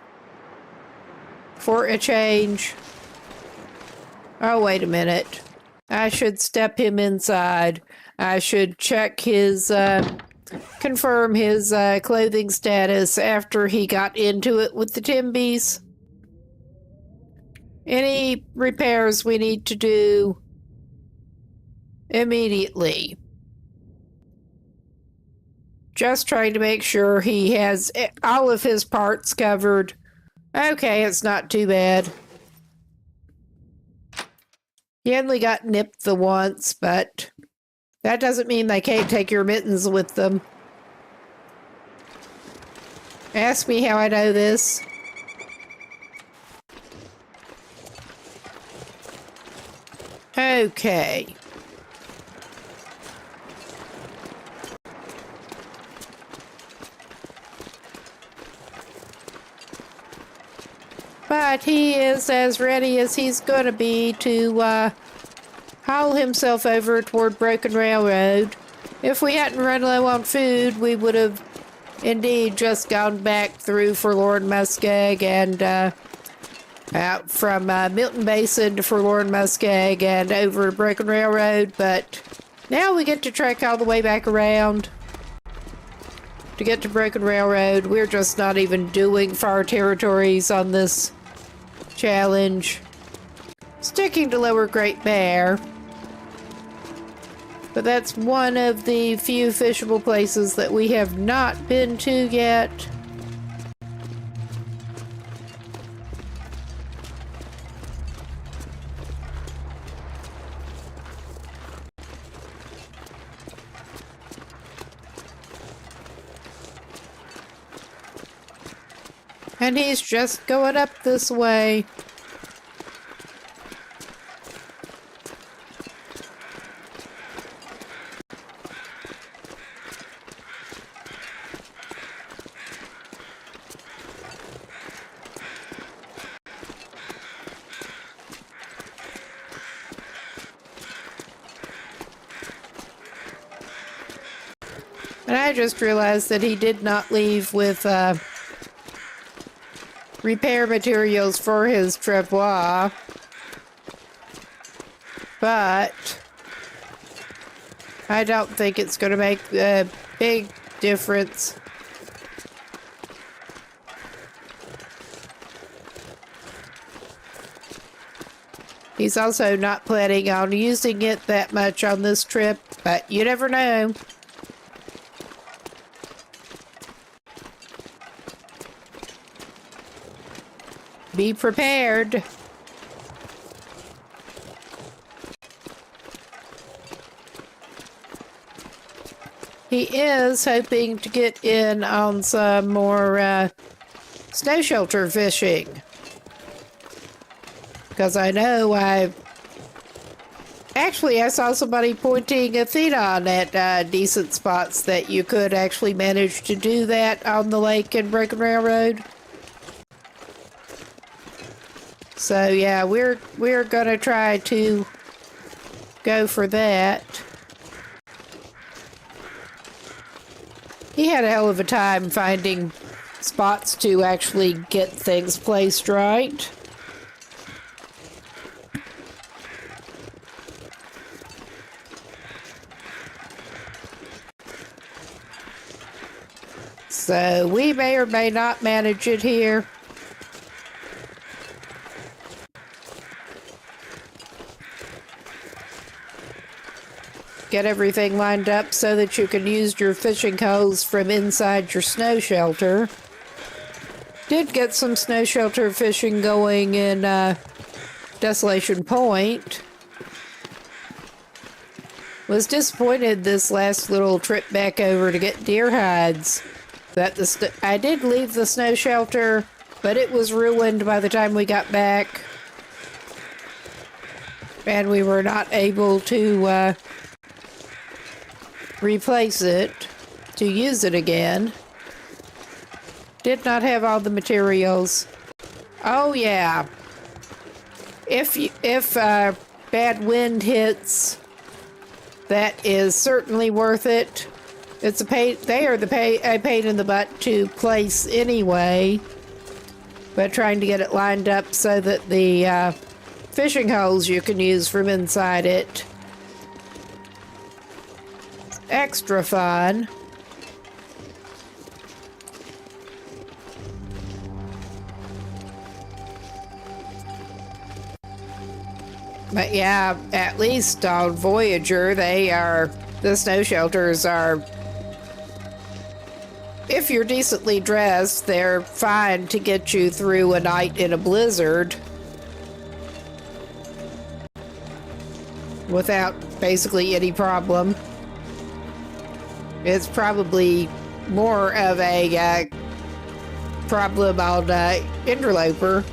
Speaker 1: For a change. Oh, wait a minute. I should step him inside. I should check his, confirm his clothing status after he got into it with the Timbies. Any repairs we need to do immediately. Just trying to make sure he has all of his parts covered. Okay, it's not too bad. He only got nipped the once, but that doesn't mean they can't take your mittens with them. Ask me how I know this. Okay. But he is as ready as he's going to be to haul himself over toward Broken Railroad. If we hadn't run low on food, we would have indeed just gone back through Forlorn Muskeg and out from Milton Basin to Forlorn Muskeg and over to Broken Railroad. But now we get to trek all the way back around to get to Broken Railroad. We're just not even doing far territories on this challenge. Sticking to Lower Great Bear. But that's one of the few fishable places that we have not been to yet. And he's just going up this way. And I just realized that he did not leave with repair materials for his travois, but I don't think it's going to make a big difference. He's also not planning on using it that much on this trip, but you never know. Be prepared. He is hoping to get in on some more snow shelter fishing. Because I know I saw somebody pointing a Athenon at decent spots that you could actually manage to do that on the lake in Broken Railroad. So yeah, we're gonna try to go for that. He had a hell of a time finding spots to actually get things placed right. So we may or may not manage it here. Get everything lined up so that you can use your fishing hose from inside your snow shelter. Did get some snow shelter fishing going in Desolation Point. Was disappointed this last little trip back over to get deer hides. I did leave the snow shelter, but it was ruined by the time we got back. And we were not able to replace it, to use it again. Did not have all the materials. Oh yeah. If bad wind hits, that is certainly worth it. It's a pain. They are a pain in the butt to place anyway. But trying to get it lined up so that the fishing holes you can use from inside it. Extra fun. But yeah, at least on Voyager, the snow shelters are, if you're decently dressed, they're fine to get you through a night in a blizzard without basically any problem. It's probably more of a problem on Interloper.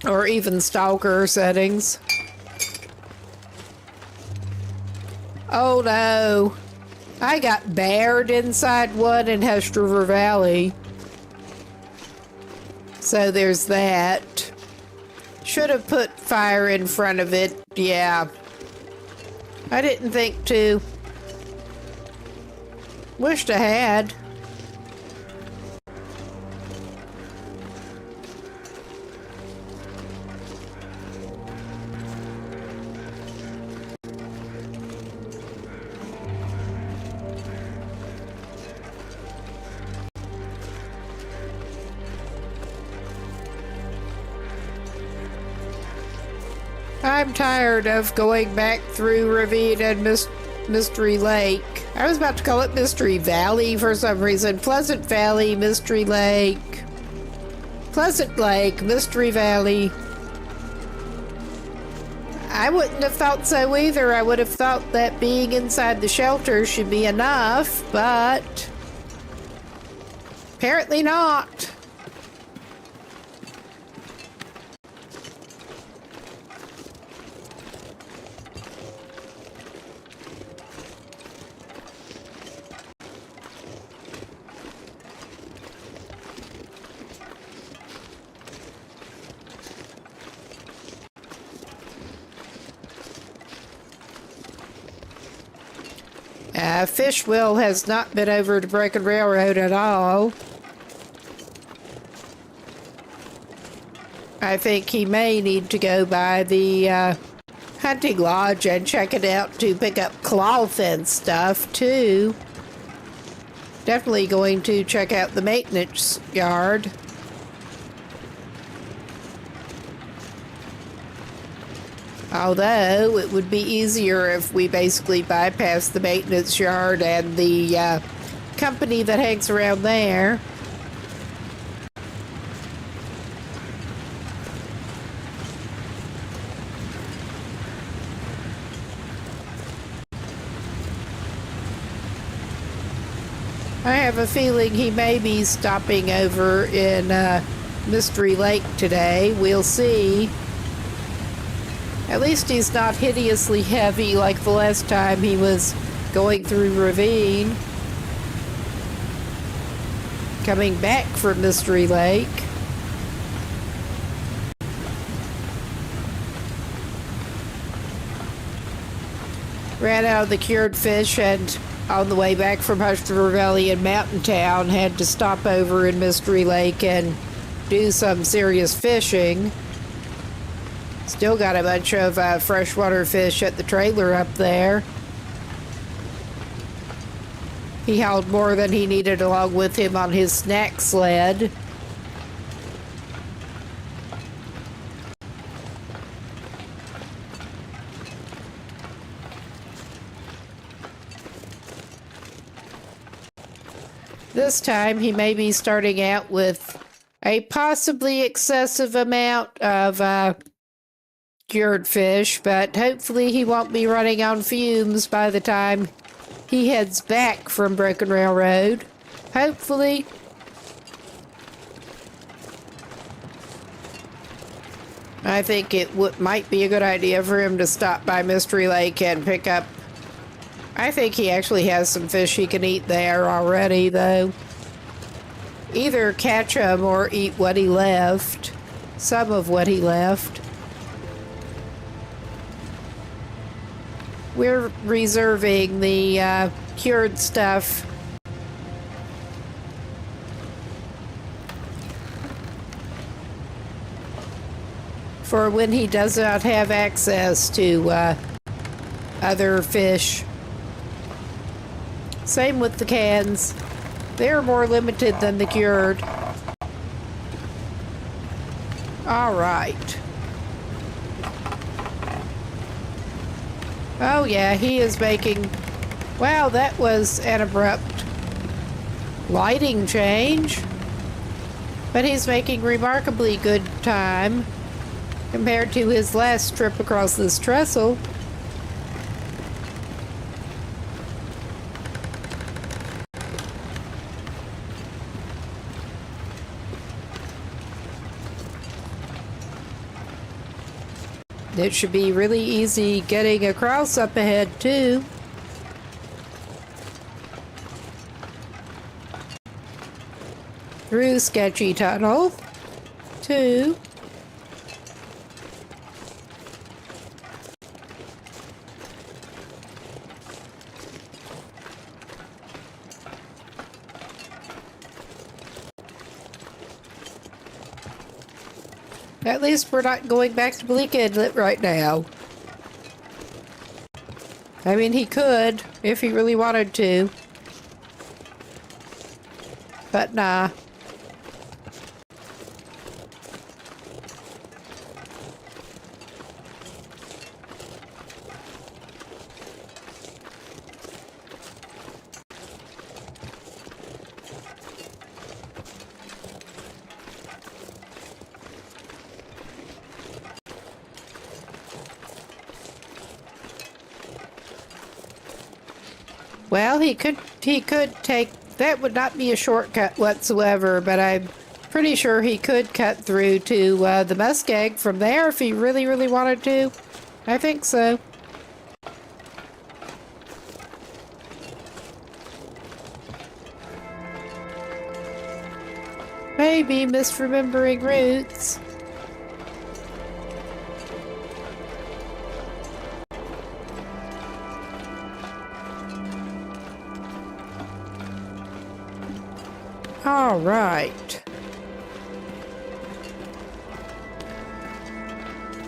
Speaker 1: Or even Stalker settings. Oh no. I got bared inside one in Hest River Valley. So there's that. Should have put fire in front of it. Yeah. I didn't think to. Wished I had. I'm tired of going back through Ravine and Mystery Lake. I was about to call it Mystery Valley for some reason. Pleasant Valley, Mystery Lake. Pleasant Lake, Mystery Valley. I wouldn't have thought so either. I would have thought that being inside the shelter should be enough, but apparently not. Fishwill has not been over to Broken Railroad at all. I think he may need to go by the hunting lodge and check it out to pick up cloth and stuff too. Definitely going to check out the maintenance yard. Although, it would be easier if we basically bypass the maintenance yard and the company that hangs around there. I have a feeling he may be stopping over in Mystery Lake today. We'll see. At least he's not hideously heavy like the last time he was going through Ravine. Coming back from Mystery Lake. Ran out of the cured fish and on the way back from Hest River Valley in Mountain Town had to stop over in Mystery Lake and do some serious fishing. Still got a bunch of freshwater fish at the trailer up there. He hauled more than he needed along with him on his snack sled. This time he may be starting out with a possibly excessive amount of cured fish, but hopefully he won't be running on fumes by the time he heads back from Broken Railroad. Hopefully. I think it might be a good idea for him to stop by Mystery Lake and pick up. I think he actually has some fish he can eat there already, though. Either catch them or eat what he left. Some of what he left. We're reserving the cured stuff for when he does not have access to other fish. Same with the cans. They're more limited than the cured. All right. Oh yeah, he is making... Wow, that was an abrupt lighting change. But he's making remarkably good time compared to his last trip across this trestle. It should be really easy getting across up ahead, too. Through Sketchy Tunnel. 2. At least we're not going back to Bleak Inlet right now. I mean, he could, if he really wanted to. But nah. Well, he could take, that would not be a shortcut whatsoever, but I'm pretty sure he could cut through to the muskeg from there if he really, really wanted to. I think so. Maybe misremembering routes. All right.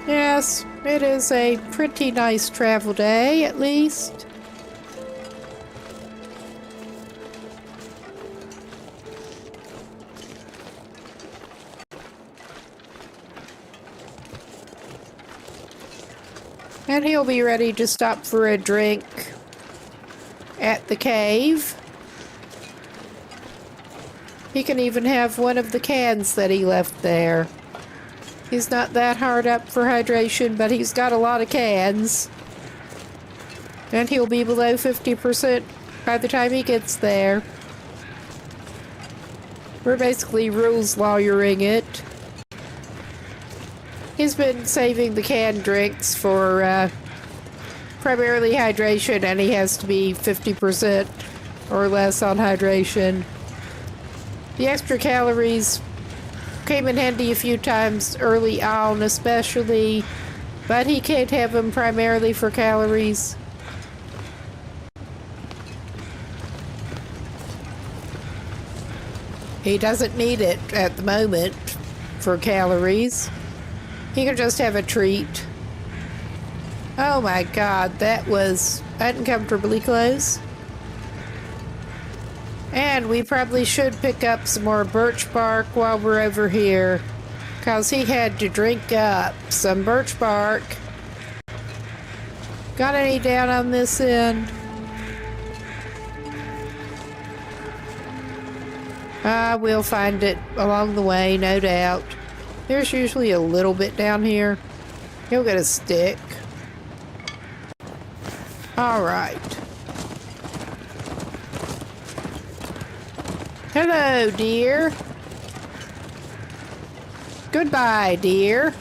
Speaker 1: Yes, it is a pretty nice travel day, at least. And he'll be ready to stop for a drink at the cave. He can even have one of the cans that he left there. He's not that hard up for hydration, but he's got a lot of cans. And he'll be below 50% by the time he gets there. We're basically rules lawyering it. He's been saving the canned drinks for primarily hydration, and he has to be 50% or less on hydration. The extra calories came in handy a few times early on, especially, but he can't have them primarily for calories. He doesn't need it at the moment for calories. He can just have a treat. Oh my god, that was uncomfortably close. And we probably should pick up some more birch bark while we're over here, because he had to drink up some birch bark. Got any down on this end? We'll find it along the way, no doubt. There's usually a little bit down here. He'll get a stick. All right. Hello, dear. Goodbye, dear.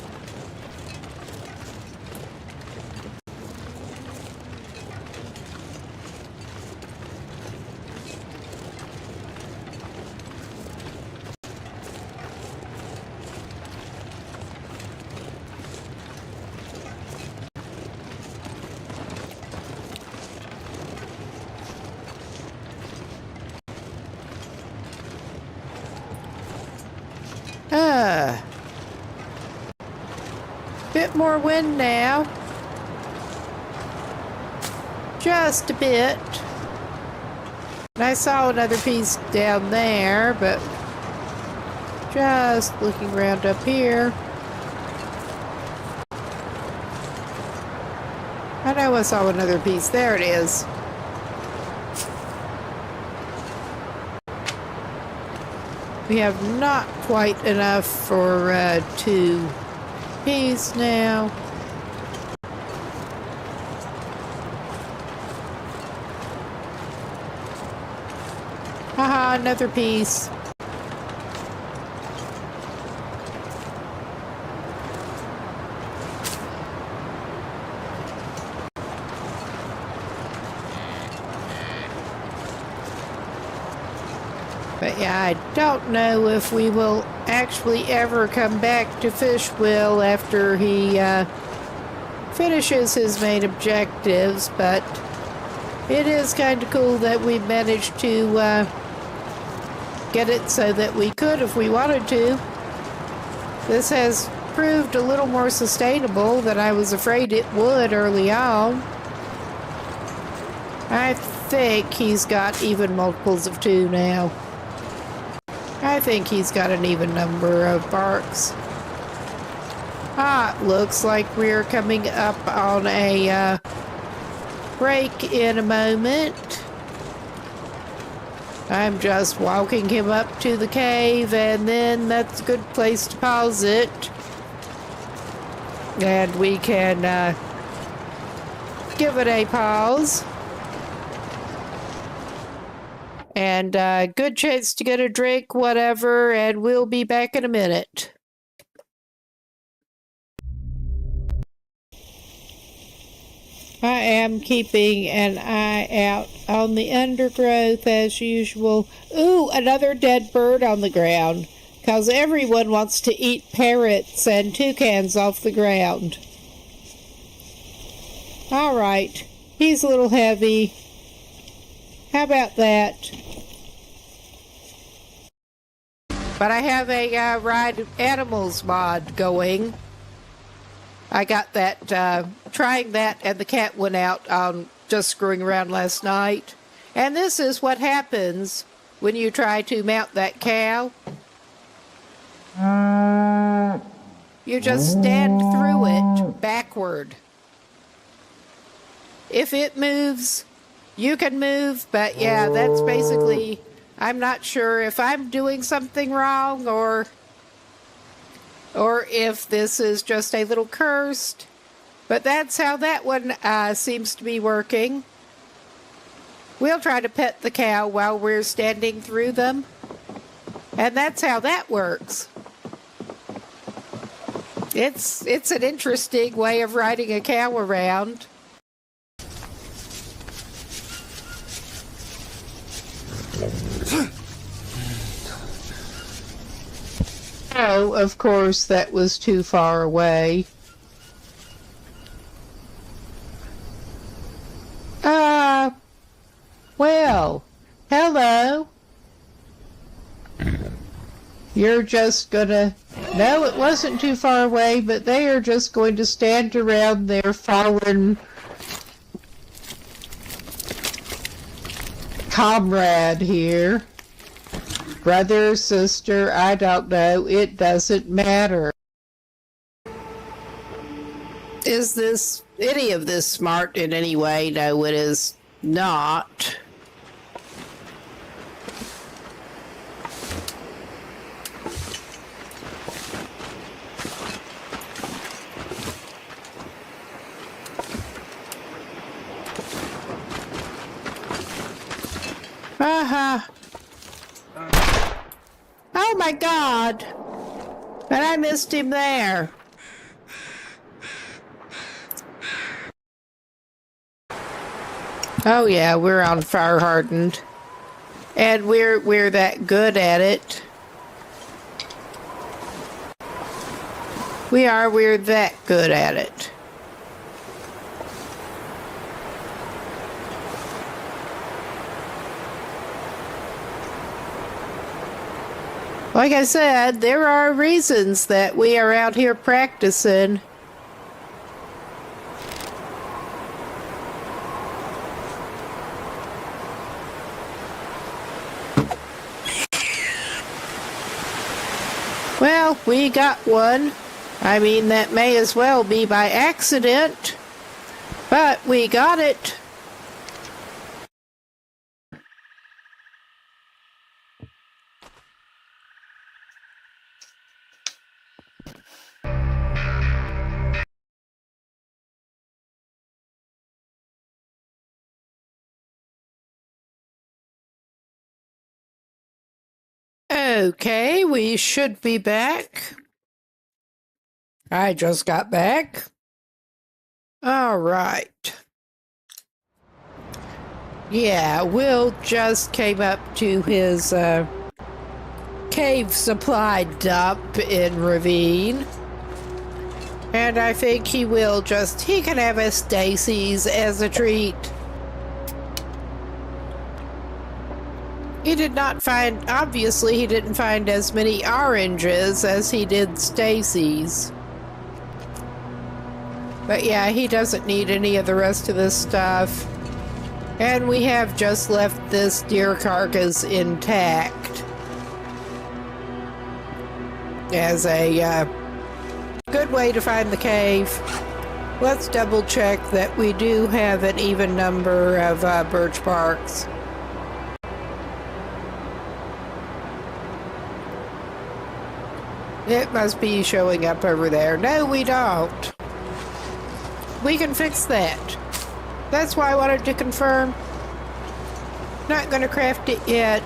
Speaker 1: Bit more wind now. Just a bit. And I saw another piece down there, but just looking around up here. I know I saw another piece. There it is. We have not quite enough for 2 peas now. Haha, another piece. But yeah, I don't know if we will actually ever come back to Fishwill after he finishes his main objectives, but it is kind of cool that we managed to get it so that we could if we wanted to. This has proved a little more sustainable than I was afraid it would early on. I think he's got even multiples of 2 now. I think he's got an even number of barks. Looks like we're coming up on a break in a moment. I'm just walking him up to the cave, and then that's a good place to pause it. And we can give it a pause. And good chance to get a drink, whatever, and we'll be back in a minute. I am keeping an eye out on the undergrowth as usual. Ooh, another dead bird on the ground, because everyone wants to eat parrots and toucans off the ground. All right, he's a little heavy. How about that? But I have a ride animals mod going. I got that, trying that, and the cat went out on just screwing around last night. And this is what happens when you try to mount that cow. You just stand through it backward. If it moves, you can move, but yeah, that's basically, I'm not sure if I'm doing something wrong or if this is just a little cursed, but that's how that one seems to be working. We'll try to pet the cow while we're standing through them, and that's how that works. It's an interesting way of riding a cow around. Oh, of course, that was too far away. Well, hello. You're just gonna... No, it wasn't too far away, but they are just going to stand around their fallen comrade here. Brother, sister, I don't know. It doesn't matter. Is this, any of this smart in any way? No, it is not. Oh my God! And I missed him there. Oh yeah, we're on fire hardened. And we're that good at it. We're that good at it. Like I said, there are reasons that we are out here practicing. Well, we got one. I mean, that may as well be by accident, but we got it. Okay, we should be back. I just got back. All right. Yeah, Will just came up to his cave supply dump in Ravine. And I think he can have a Stacy's as a treat. He did not find, obviously he didn't find as many oranges as he did Stacy's. But yeah, he doesn't need any of the rest of this stuff. And we have just left this deer carcass intact as a good way to find the cave. Let's double check that we do have an even number of birch barks. It must be showing up over there. No, we don't. We can fix that. That's why I wanted to confirm. Not gonna craft it yet.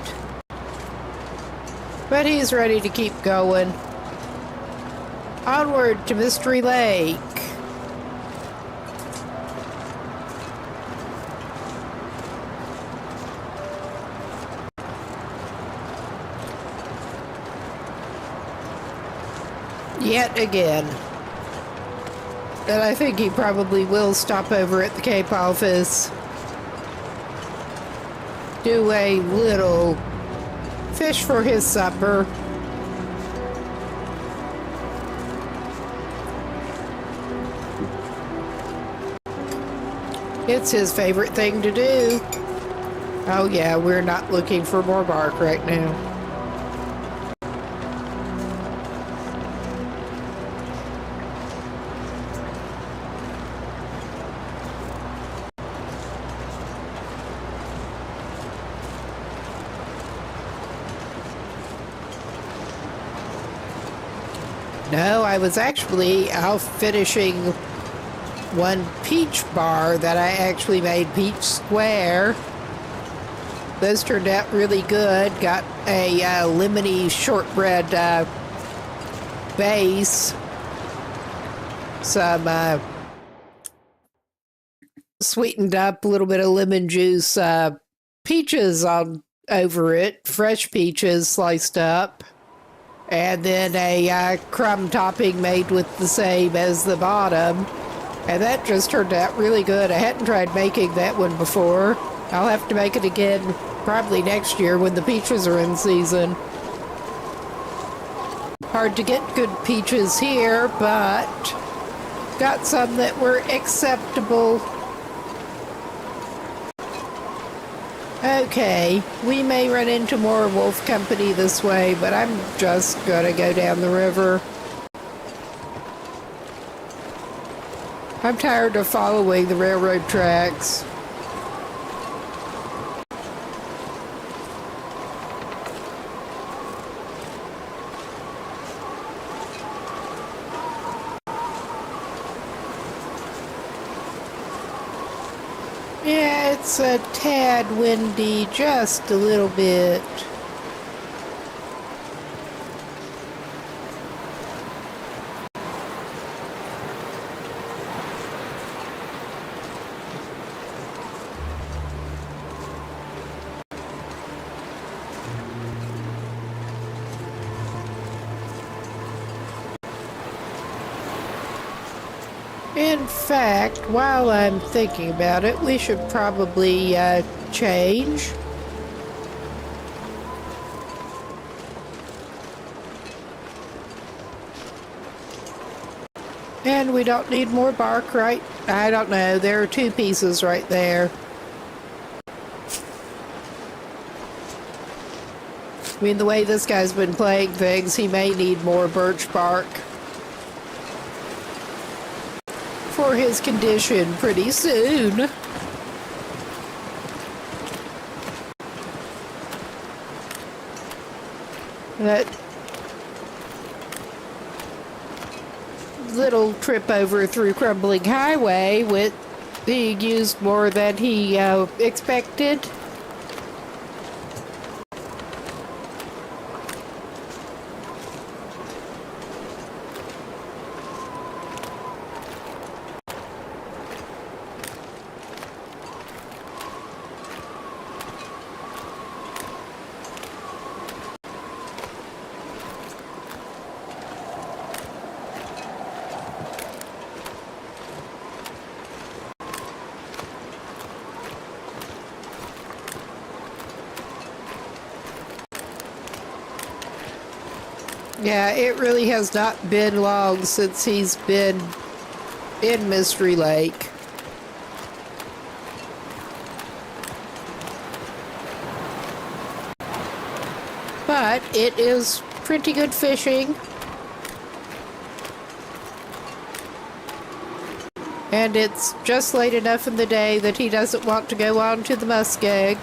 Speaker 1: But he's ready to keep going. Onward to Mystery Lake. Yet again. And I think he probably will stop over at the Cape office. Do a little fish for his supper. It's his favorite thing to do. Oh yeah, we're not looking for more bark right now. No, I was actually out finishing one peach bar that I actually made peach square. Those turned out really good. Got a lemony shortbread base. Some sweetened up, a little bit of lemon juice, peaches on over it, fresh peaches sliced up. And then a crumb topping made with the same as the bottom. And that just turned out really good. I hadn't tried making that one before. I'll have to make it again probably next year when the peaches are in season. Hard to get good peaches here, but got some that were acceptable. Okay, we may run into more wolf company this way, but I'm just gonna go down the river. I'm tired of following the railroad tracks. Yeah, It's a tad windy, just a little bit. In fact, while I'm thinking about it, we should probably change. And we don't need more bark, right? I don't know. There are 2 pieces right there. I mean, the way this guy's been playing things, he may need more birch bark for his condition pretty soon. That little trip over through crumbling highway with being used more than he expected. Yeah, it really has not been long since he's been in Mystery Lake. But it is pretty good fishing. And it's just late enough in the day that he doesn't want to go on to the muskeg.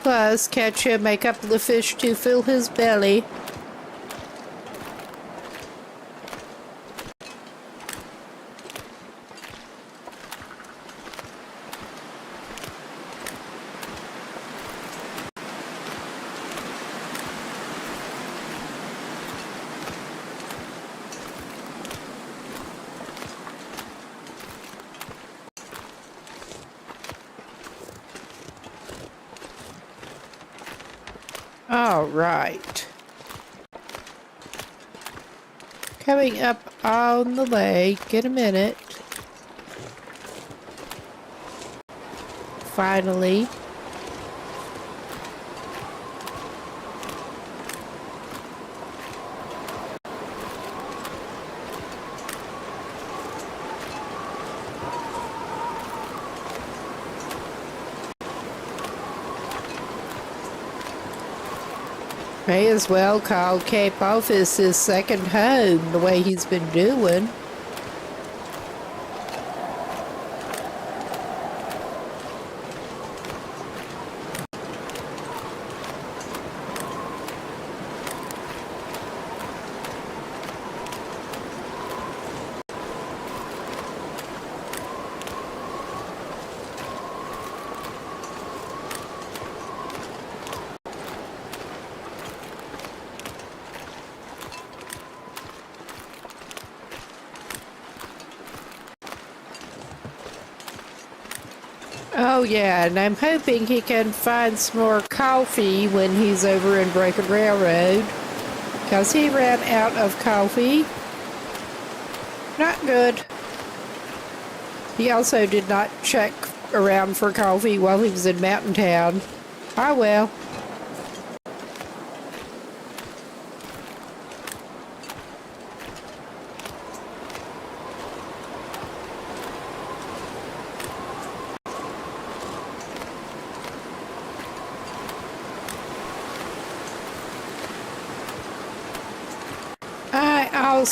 Speaker 1: Plus, catch him a couple of fish to fill his belly. All right. Coming up on the lake in a minute. Finally. May as well call Cape Office his second home, the way he's been doing. Oh yeah, and I'm hoping he can find some more coffee when he's over in Broken Railroad, because he ran out of coffee. Not good. He also did not check around for coffee while he was in Mountain Town. Ah well.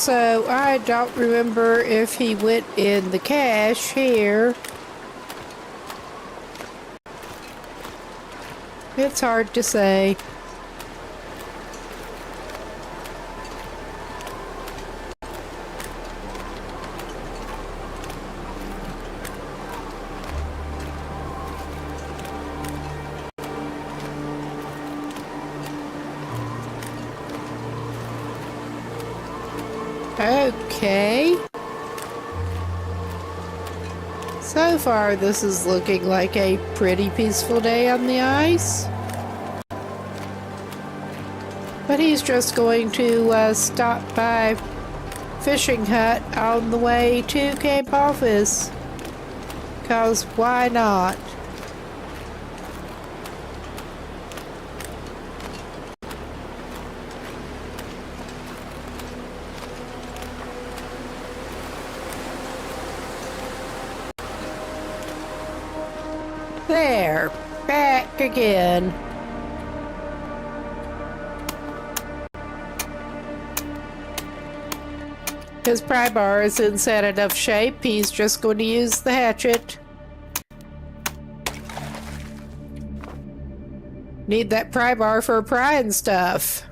Speaker 1: I don't remember if he went in the cache here. It's hard to say. Okay. So far, this is looking like a pretty peaceful day on the ice. But he's just going to stop by fishing hut on the way to camp office. 'Cause why not? There, back again. His pry bar is in sad enough shape, he's just going to use the hatchet. Need that pry bar for prying stuff.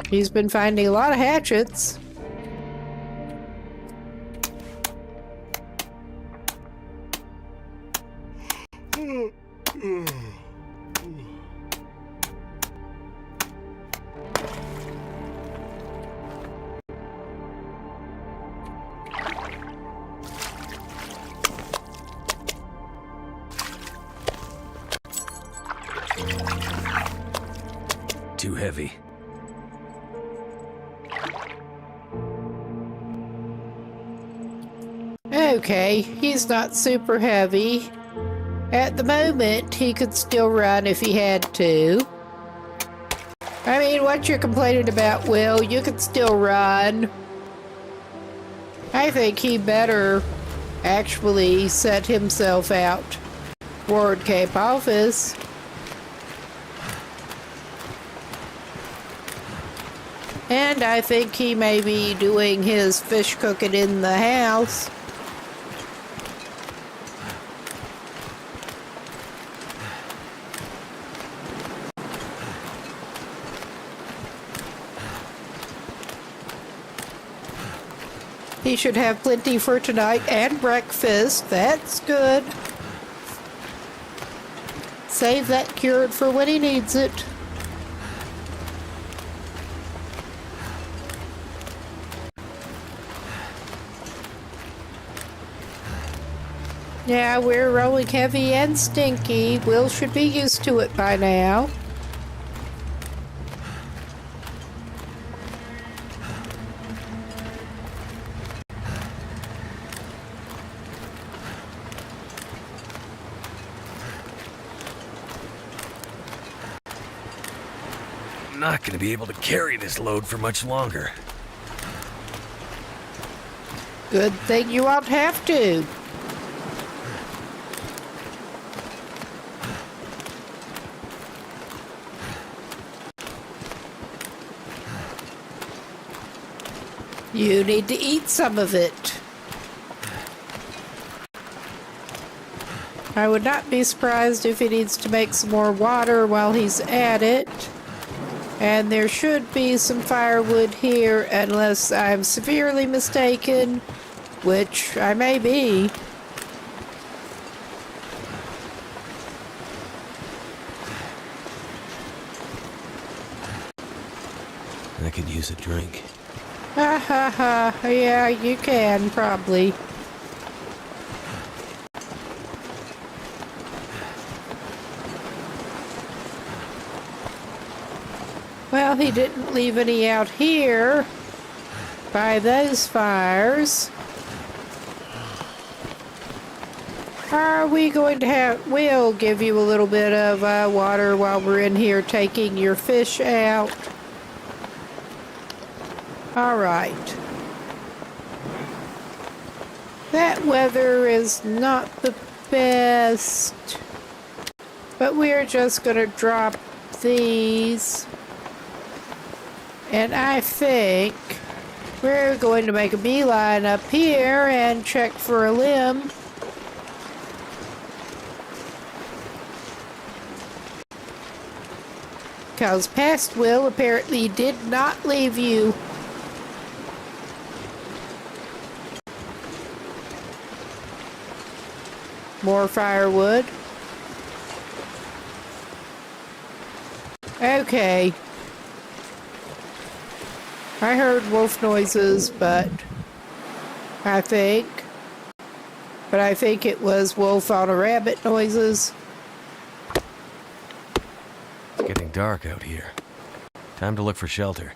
Speaker 1: He's been finding a lot of hatchets.
Speaker 2: Too heavy.
Speaker 1: Okay, he's not super heavy. At the moment, he could still run if he had to. I mean, what you're complaining about, Will, you could still run. I think he better actually set himself out toward Cape Office. And I think he may be doing his fish cooking in the house. He should have plenty for tonight and breakfast. That's good. Save that cured for when he needs it. Yeah, we're rolling heavy and stinky. Will should be used to it by now.
Speaker 2: I'm not gonna be able to carry this load for much longer.
Speaker 1: Good thing you won't have to. You need to eat some of it. I would not be surprised if he needs to make some more water while he's at it. And there should be some firewood here, unless I'm severely mistaken, which I may be.
Speaker 2: I could use a drink.
Speaker 1: Ha ha ha, yeah, you can, probably. Well, he didn't leave any out here by those fires. Are we going to have... We'll give you a little bit of water while we're in here taking your fish out. All right. That weather is not the best, but we're just going to drop these. And I think we're going to make a beeline up here and check for a limb. Because past Will apparently did not leave you. More firewood. Okay. I heard wolf noises, but I think it was wolf on a rabbit noises.
Speaker 2: It's getting dark out here. Time to look for shelter.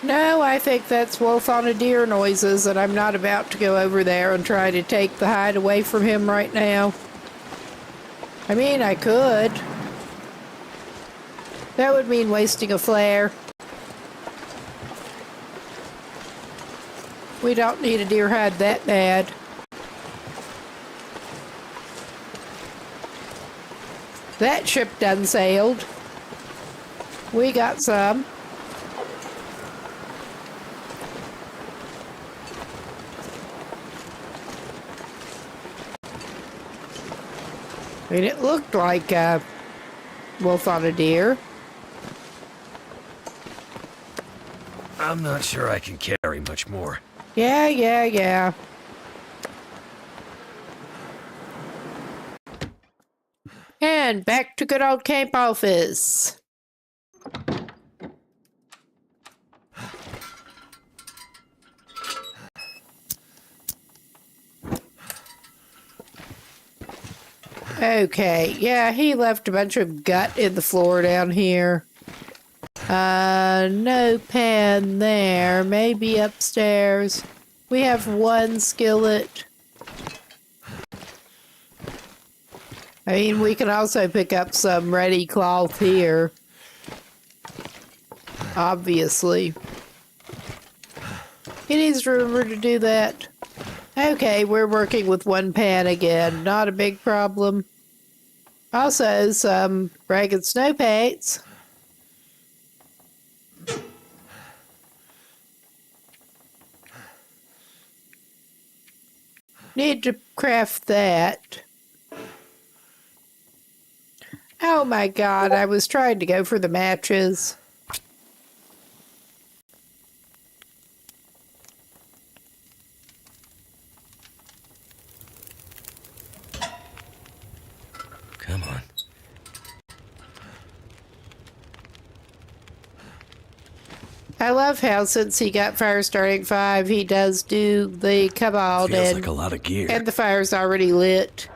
Speaker 1: No, I think that's wolf on a deer noises, and I'm not about to go over there and try to take the hide away from him right now. I mean, I could. That would mean wasting a flare. We don't need a deer hide that bad. That ship done sailed. We got some. I mean, it looked like a wolf on a deer.
Speaker 2: I'm not sure I can carry much more.
Speaker 1: Yeah. And back to good old camp office. Okay, yeah, he left a bunch of gut in the floor down here. No pan there. Maybe upstairs. We have one skillet. I mean, we can also pick up some ready cloth here. Obviously. He needs to remember to do that. Okay, we're working with one pan again. Not a big problem. Also, some ragged snow paints. Need to craft that. Oh my god, I was trying to go for the matches.
Speaker 2: Come on.
Speaker 1: I love how since he got fire starting 5, he does do the cobalt
Speaker 2: Feels like a lot of gear.
Speaker 1: and the fire's already lit.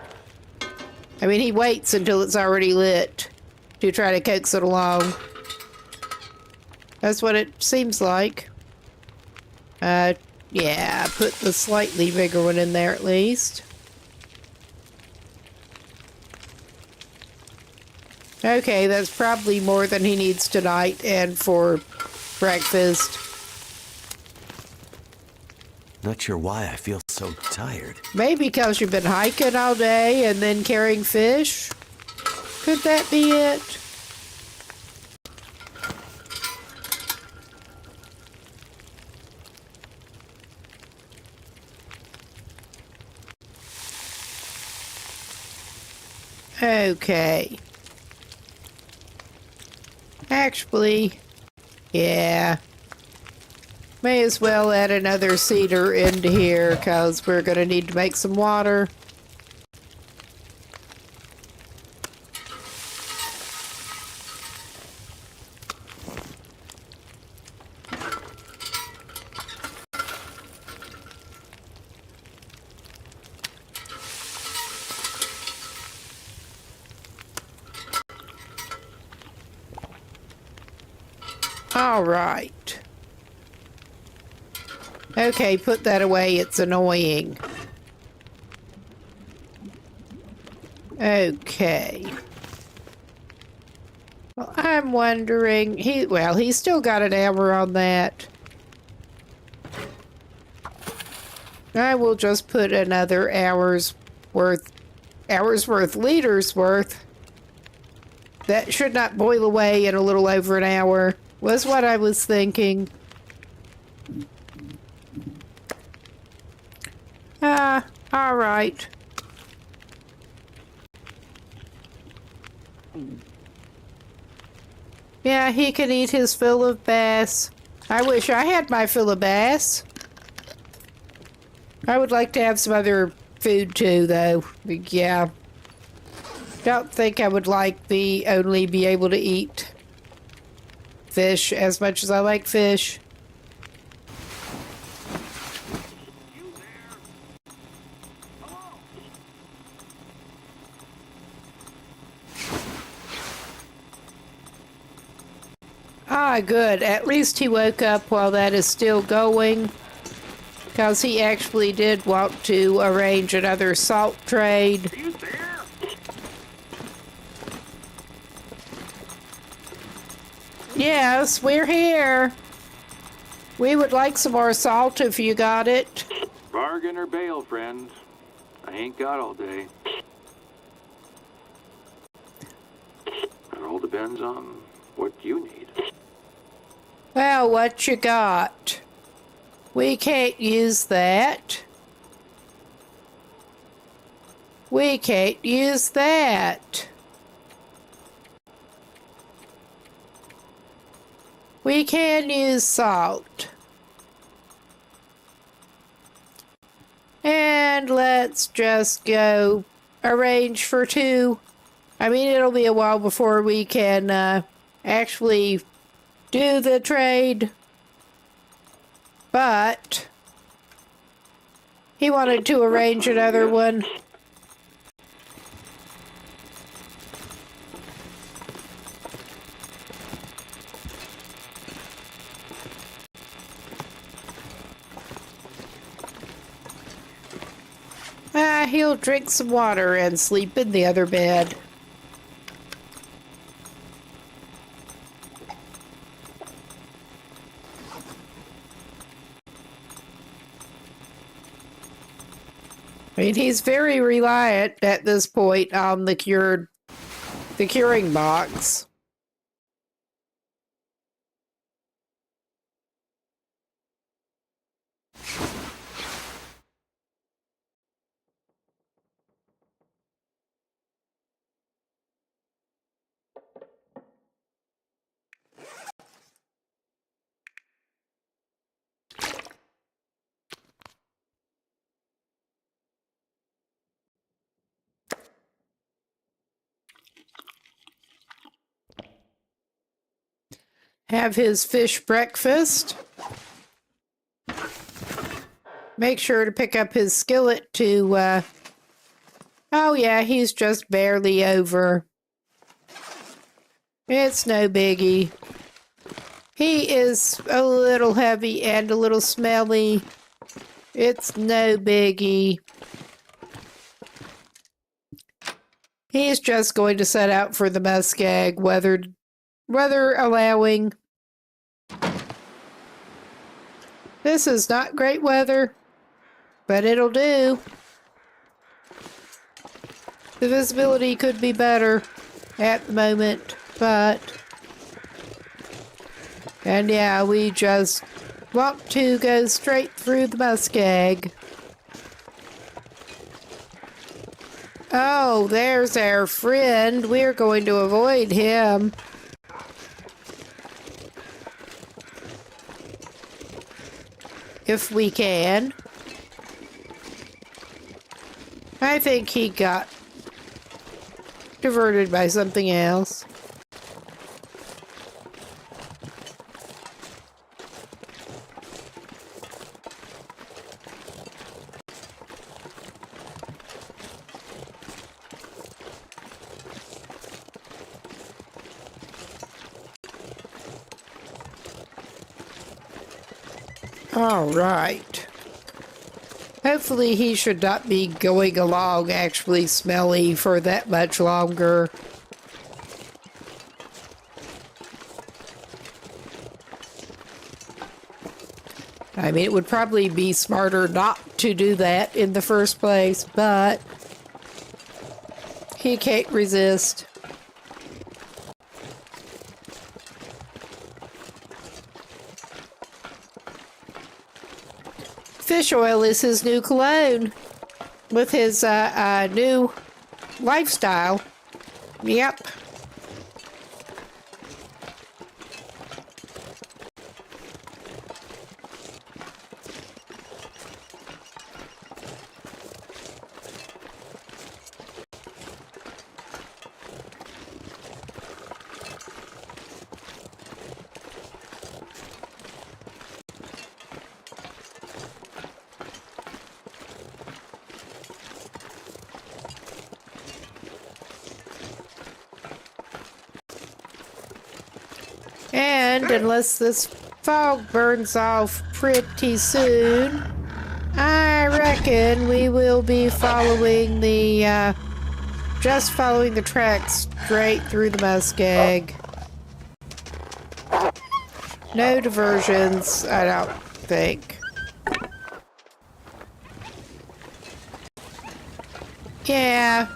Speaker 1: I mean, he waits until it's already lit to try to coax it along. That's what it seems like. Yeah, put the slightly bigger one in there at least. Okay, that's probably more than he needs tonight and for breakfast.
Speaker 2: Not sure why I feel so tired.
Speaker 1: Maybe because you've been hiking all day and then carrying fish? Could that be it? Okay. Actually, yeah. May as well add another cedar into here because we're going to need to make some water. All right. Okay, put that away. It's annoying. Okay. Well, I'm wondering... he's still got an hour on that. I will just put another liters worth. That should not boil away in a little over an hour, was what I was thinking. All right. Yeah, he can eat his fill of bass. I wish I had my fill of bass. I would like to have some other food too, though. Yeah. Don't think I would like the only be able to eat fish as much as I like fish. Ah, good. At least he woke up while that is still going. Because he actually did want to arrange another salt trade.
Speaker 4: Are you there?
Speaker 1: Yes, we're here. We would like some more salt if you got it.
Speaker 4: Bargain or bail, friend. I ain't got all day. It all depends on what you need.
Speaker 1: Well, what you got? We can't use that. We can't use that. We can use salt. And let's just go arrange for 2. I mean, it'll be a while before we can actually do the trade. But he wanted to arrange another one. He'll drink some water and sleep in the other bed. I mean, he's very reliant at this point on the curing box. Have his fish breakfast. Make sure to pick up his skillet to, oh yeah, he's just barely over. It's no biggie. He is a little heavy and a little smelly. It's no biggie. He's just going to set out for the muskeg, weather allowing. This is not great weather, but it'll do. The visibility could be better at the moment, but... And yeah, we just want to go straight through the muskeg. Oh, there's our friend. We're going to avoid him. If we can. I think he got diverted by something else. All right. Hopefully he should not be going along actually smelly for that much longer. I mean, it would probably be smarter not to do that in the first place, but he can't resist. Fish oil is his new cologne with his new lifestyle. Yep. And unless this fog burns off pretty soon, I reckon we will be following the, just following the tracks straight through the muskeg. No diversions, I don't think. Yeah,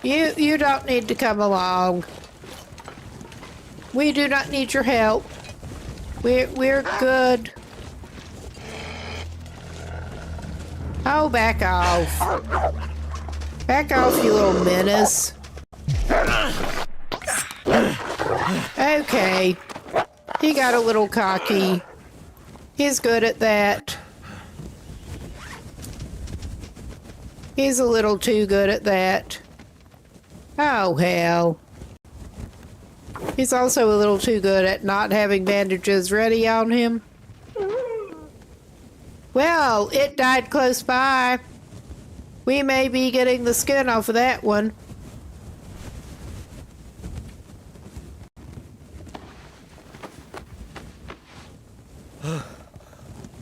Speaker 1: you don't need to come along. We do not need your help. We're good. Oh, back off. Back off, you little menace. Okay. He got a little cocky. He's good at that. He's a little too good at that. Oh, hell. He's also a little too good at not having bandages ready on him. Well, it died close by. We may be getting the skin off of that one.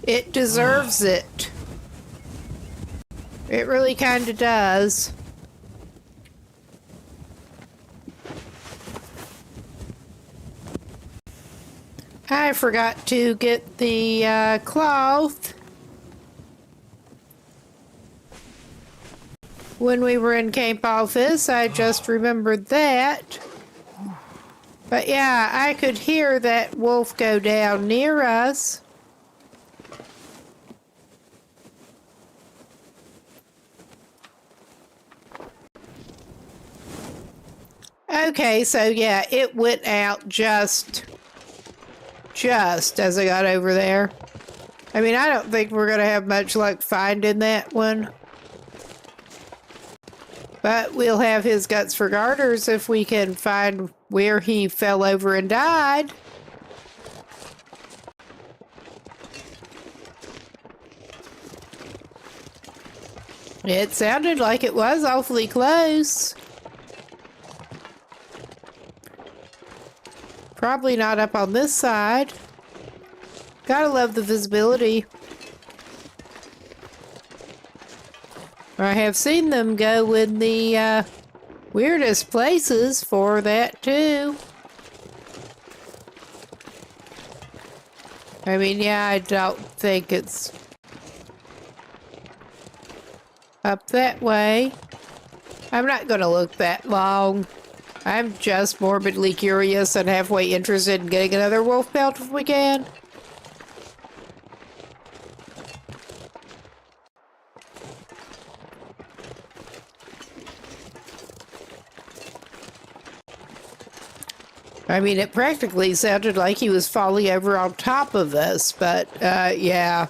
Speaker 1: It deserves it. It really kind of does. I forgot to get the cloth when we were in camp office. I just remembered that. But yeah, I could hear that wolf go down near us. Okay, so yeah, it went out just as I got over there. I mean, I don't think we're gonna have much luck finding that one. But we'll have his guts for garters if we can find where he fell over and died. It sounded like it was awfully close. Probably not up on this side. Gotta love the visibility. I have seen them go in the weirdest places for that too. I mean, yeah, I don't think it's up that way. I'm not gonna look that long. I'm just morbidly curious and halfway interested in getting another wolf pelt if we can. I mean, it practically sounded like he was falling over on top of us, but, yeah.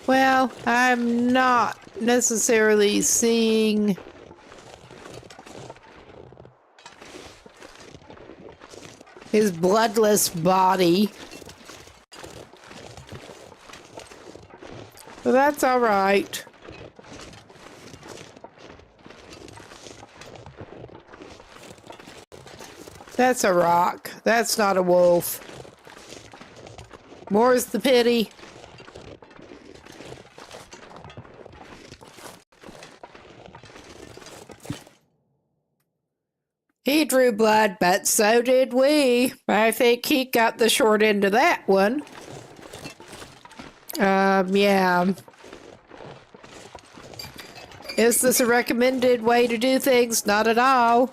Speaker 1: Well, I'm not necessarily seeing his bloodless body. But that's all right. That's a rock. That's not a wolf. More's the pity. He drew blood, but so did we. I think he got the short end of that one. Yeah. Is this a recommended way to do things? Not at all.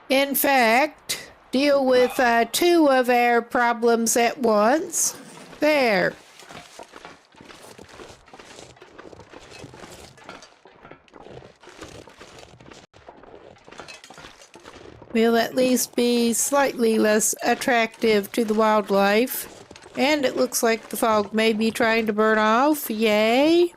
Speaker 1: In fact, deal with two of our problems at once. There. We'll at least be slightly less attractive to the wildlife. And it looks like the fog may be trying to burn off. Yay!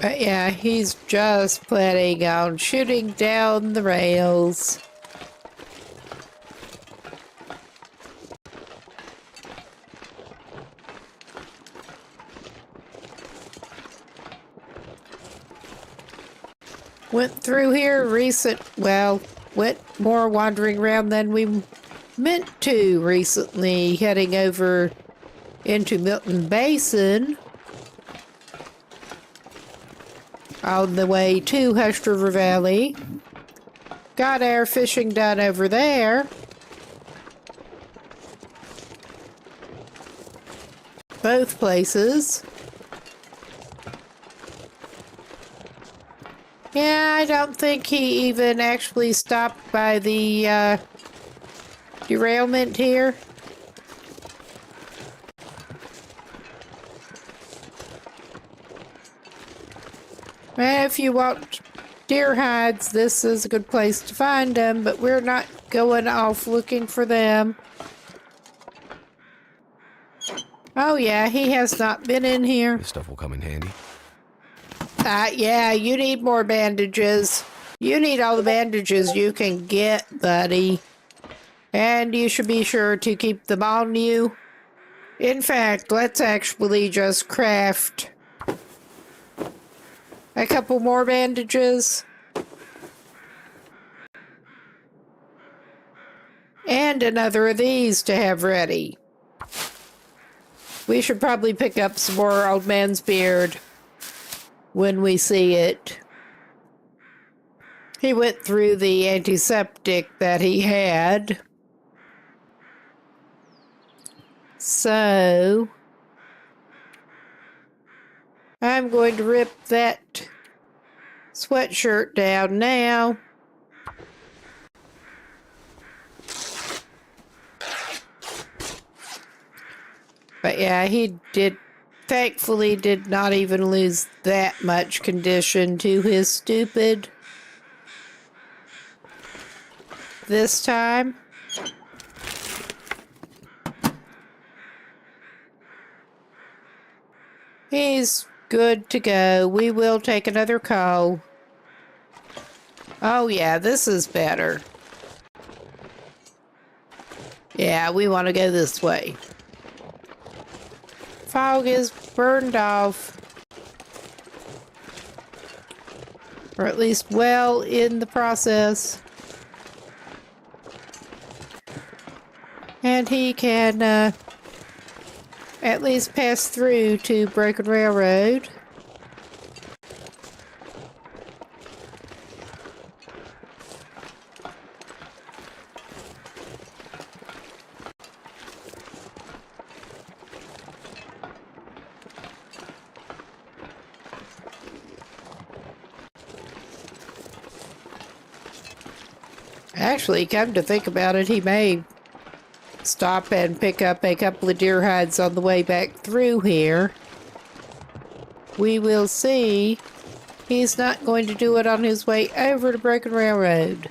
Speaker 1: Yeah, he's just planning on shooting down the rails. Went through here went more wandering around than we meant to recently, heading over into Milton Basin on the way to Hush River Valley. Got our fishing done over there. Both places. Yeah, I don't think he even actually stopped by the derailment here. If you want deer hides, this is a good place to find them, but we're not going off looking for them. Oh yeah, he has not been in here.
Speaker 2: This stuff will come in handy.
Speaker 1: Yeah, you need more bandages. You need all the bandages you can get, buddy. And you should be sure to keep them on you. In fact, let's actually just craft a couple more bandages. And another of these to have ready. We should probably pick up some more Old Man's Beard when we see it. He went through the antiseptic that he had. So I'm going to rip that sweatshirt down now. But yeah, he thankfully did not even lose that much condition to his stupid this time. He's good to go. We will take another call. Oh yeah, this is better. Yeah, we want to go this way. Fog is burned off. Or at least well in the process. And he can at least pass through to Broken Railroad. Actually, come to think about it, he may stop and pick up a couple of deer hides on the way back through here. We will see. He's not going to do it on his way over to Broken Railroad.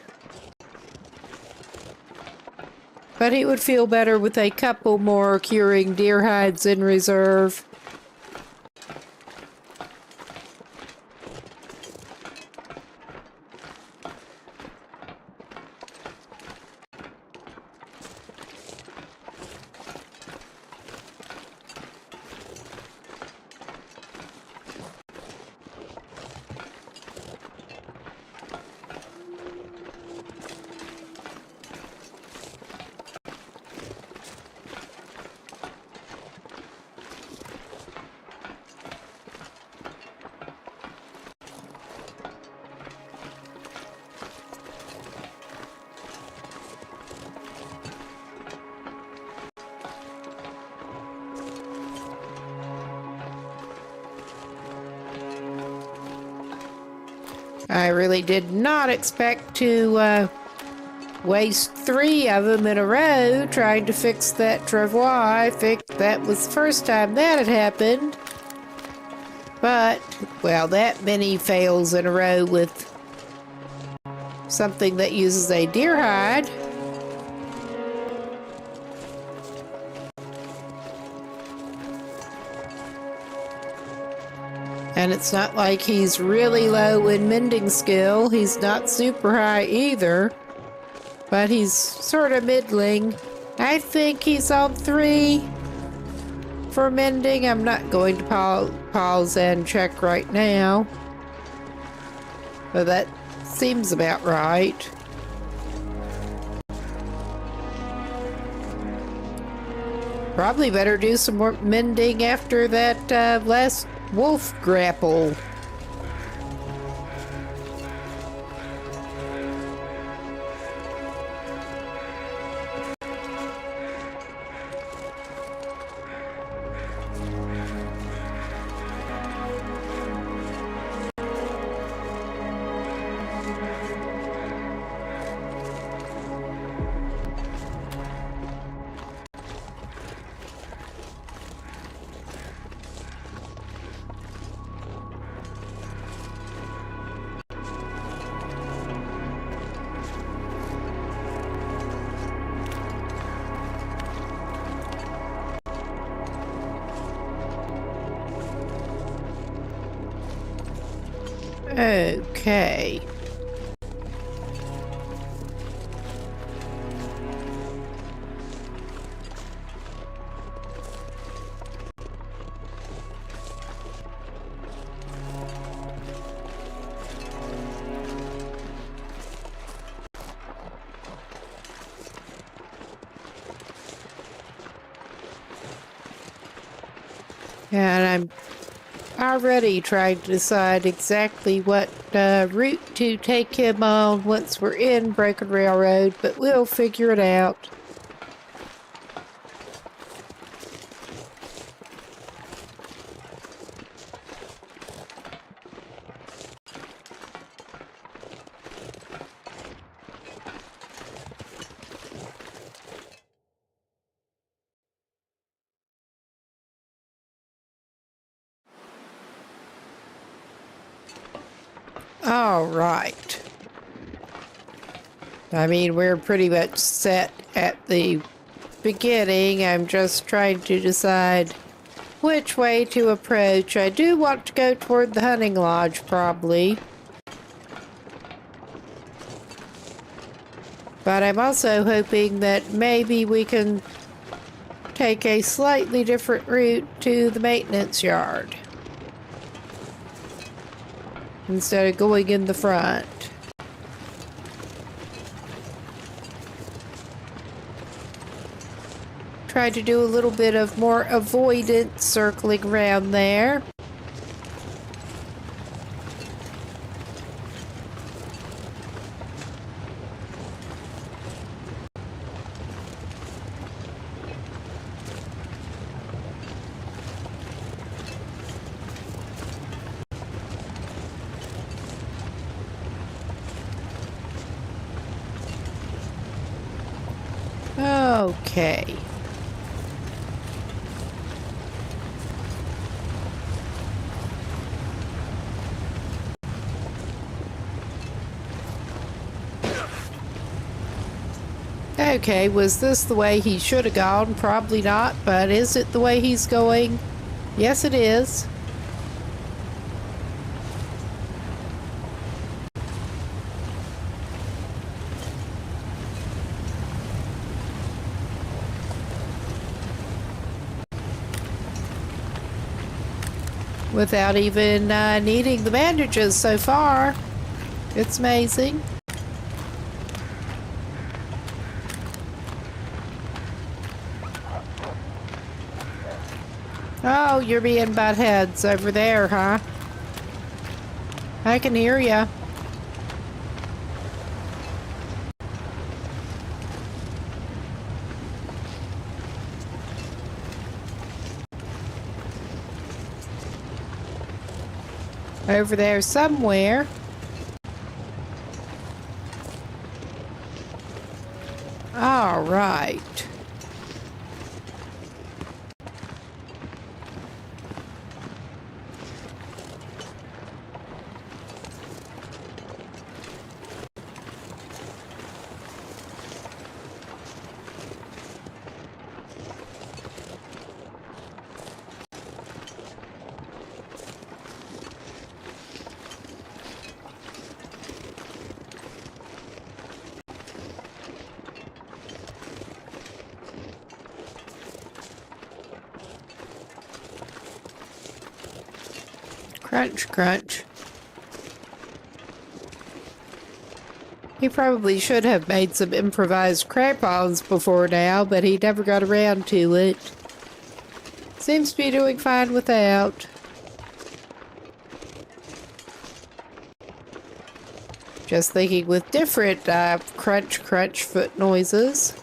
Speaker 1: But he would feel better with a couple more curing deer hides in reserve. I really did not expect to waste 3 of them in a row trying to fix that travois. I think that was the first time that had happened. But, well, that many fails in a row with something that uses a deer hide. And it's not like he's really low in mending skill. He's not super high either. But he's sort of middling. I think he's on 3 for mending. I'm not going to pause and check right now. But that seems about right. Probably better do some more mending after that last wolf grapple. Okay. And I'm already trying to decide exactly what route to take him on once we're in Broken Railroad, but we'll figure it out. All right. I mean, we're pretty much set at the beginning. I'm just trying to decide which way to approach. I do want to go toward the hunting lodge, probably. But I'm also hoping that maybe we can take a slightly different route to the maintenance yard instead of going in the front. Try to do a little bit of more avoidance circling around there. Okay. Okay, was this the way he should have gone? Probably not, but is it the way he's going? Yes, it is. Without even needing the bandages so far. It's amazing. Oh, you're being butt heads over there, huh? I can hear ya. Over there somewhere. All right. Crunch, crunch. He probably should have made some improvised crampons before now, but he never got around to it. Seems to be doing fine without. Just thinking with different crunch, crunch foot noises.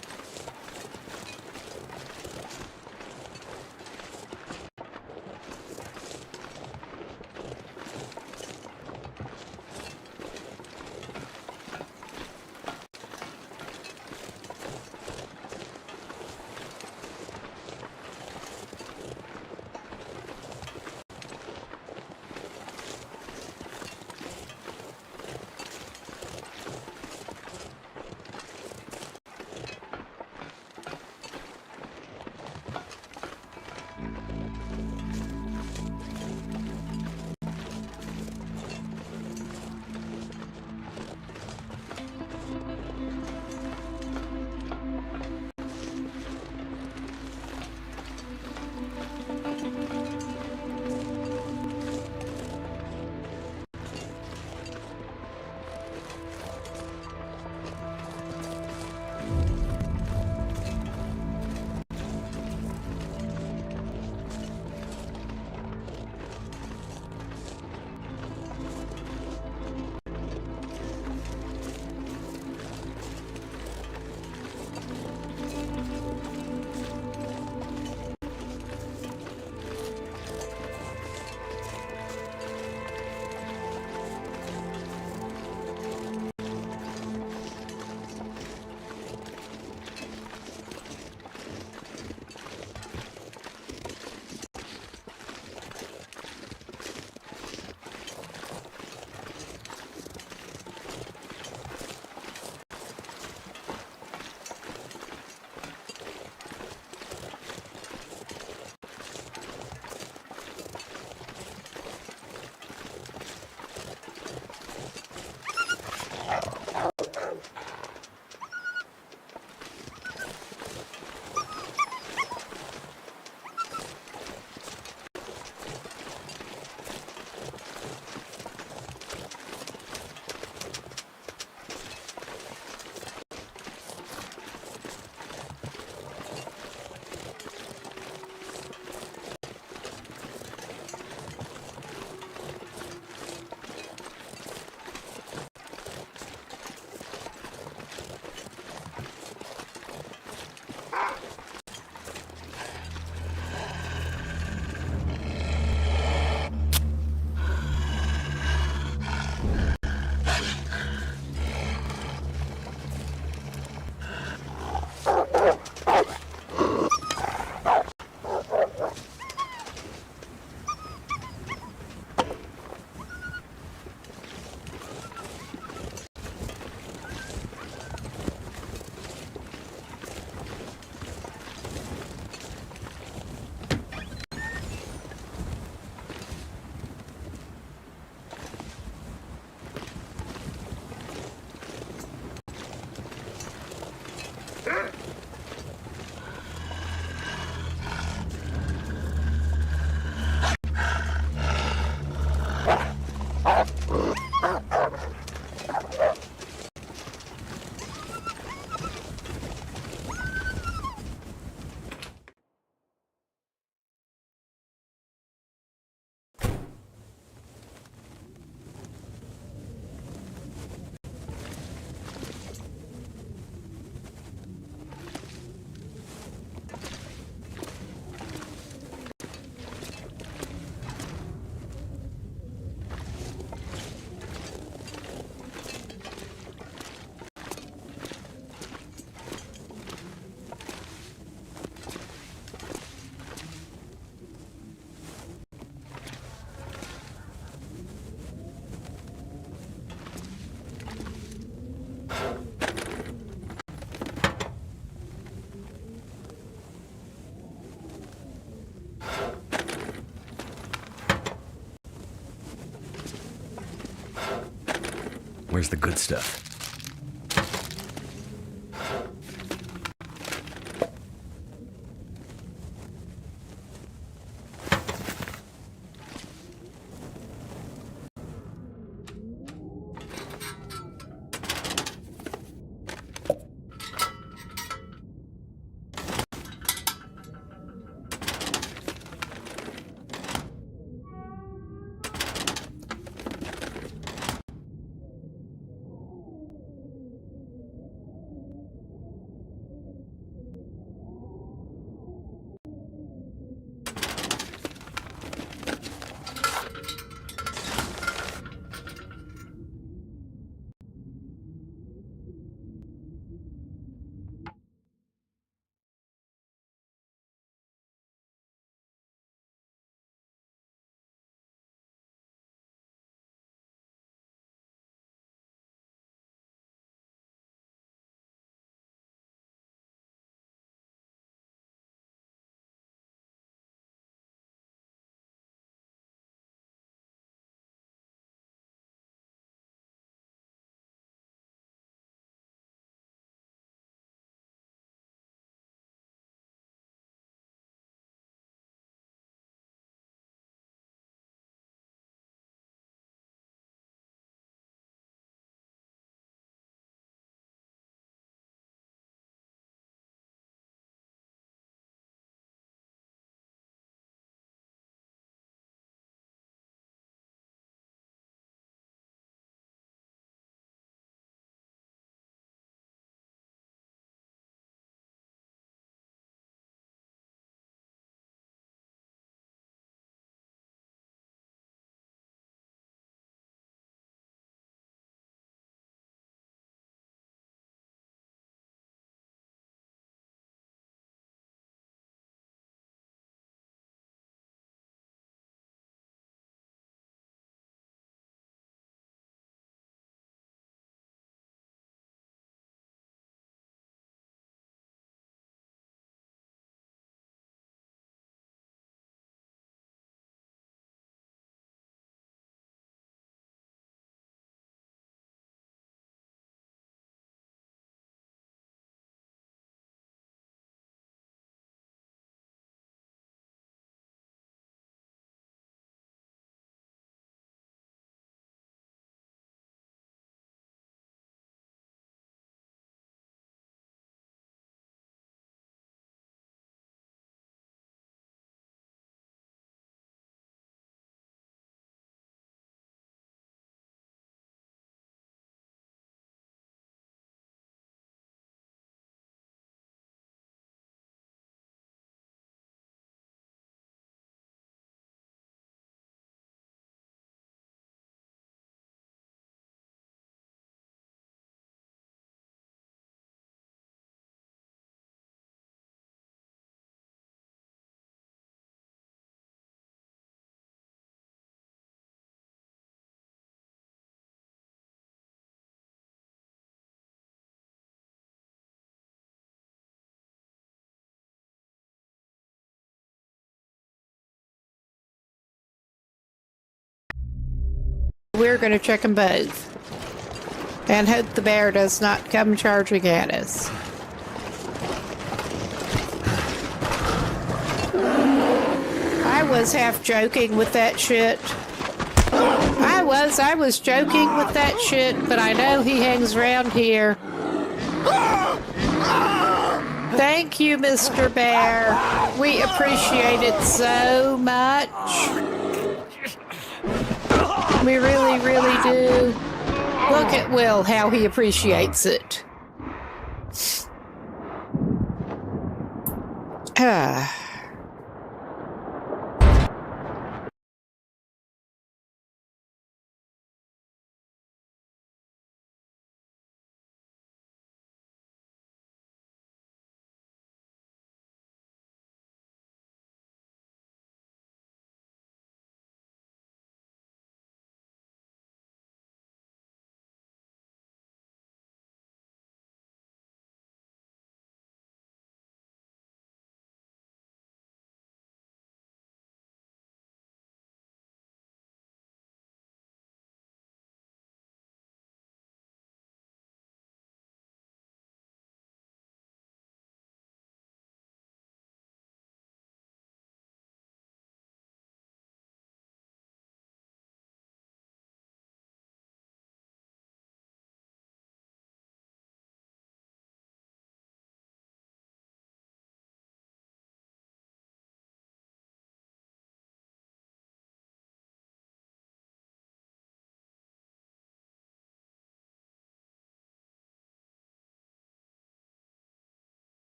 Speaker 2: Where's the good stuff?
Speaker 1: we're going to check them both. And hope the bear does not come charging at us. I was half joking with that shit. I was joking with that shit, but I know he hangs around here. Thank you, Mr. Bear. We appreciate it so much. We really, really do. Look at Will, how he appreciates it. Ah.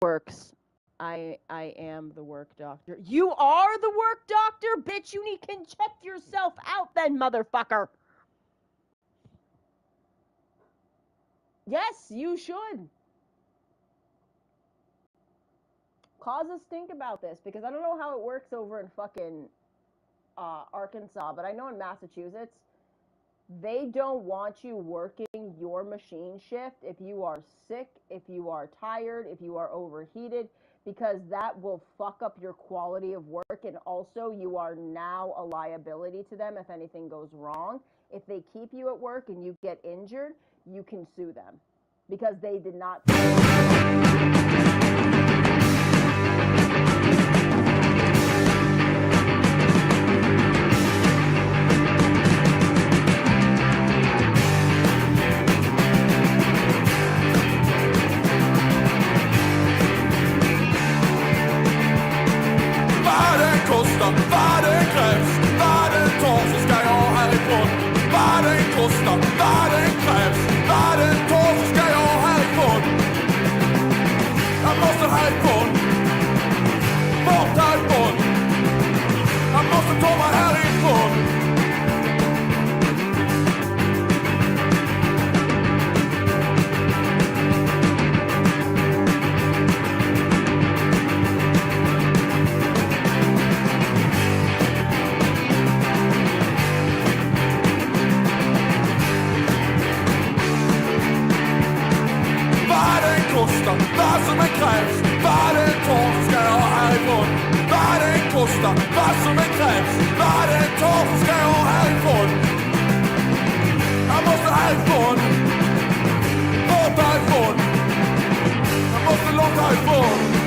Speaker 5: works. I am the work doctor. You are the work doctor? Bitch, you can check yourself out then, motherfucker. Yes, you should. Cause us think about this, because I don't know how it works over in fucking Arkansas, but I know in Massachusetts, they don't want you working your machine shift if you are sick, if you are tired, if you are overheated, because that will fuck up your quality of work, and also you are now a liability to them if anything goes wrong. If they keep you at work and you get injured, you can sue them because they did not.
Speaker 3: Vad det krävs, vad det tar så ska jag härifrån. Vad det kostar, vad det krävs, vad det tar så ska jag härifrån. Jag måste härifrån, bort härifrån. Jag måste ta mig härifrån. Vad som är krävs, vad det tar så ska jag härifrån. Vad det kostar, vad som är krävs, vad det tar så ska jag härifrån. Jag måste härifrån, bort härifrån. Jag måste långt härifrån.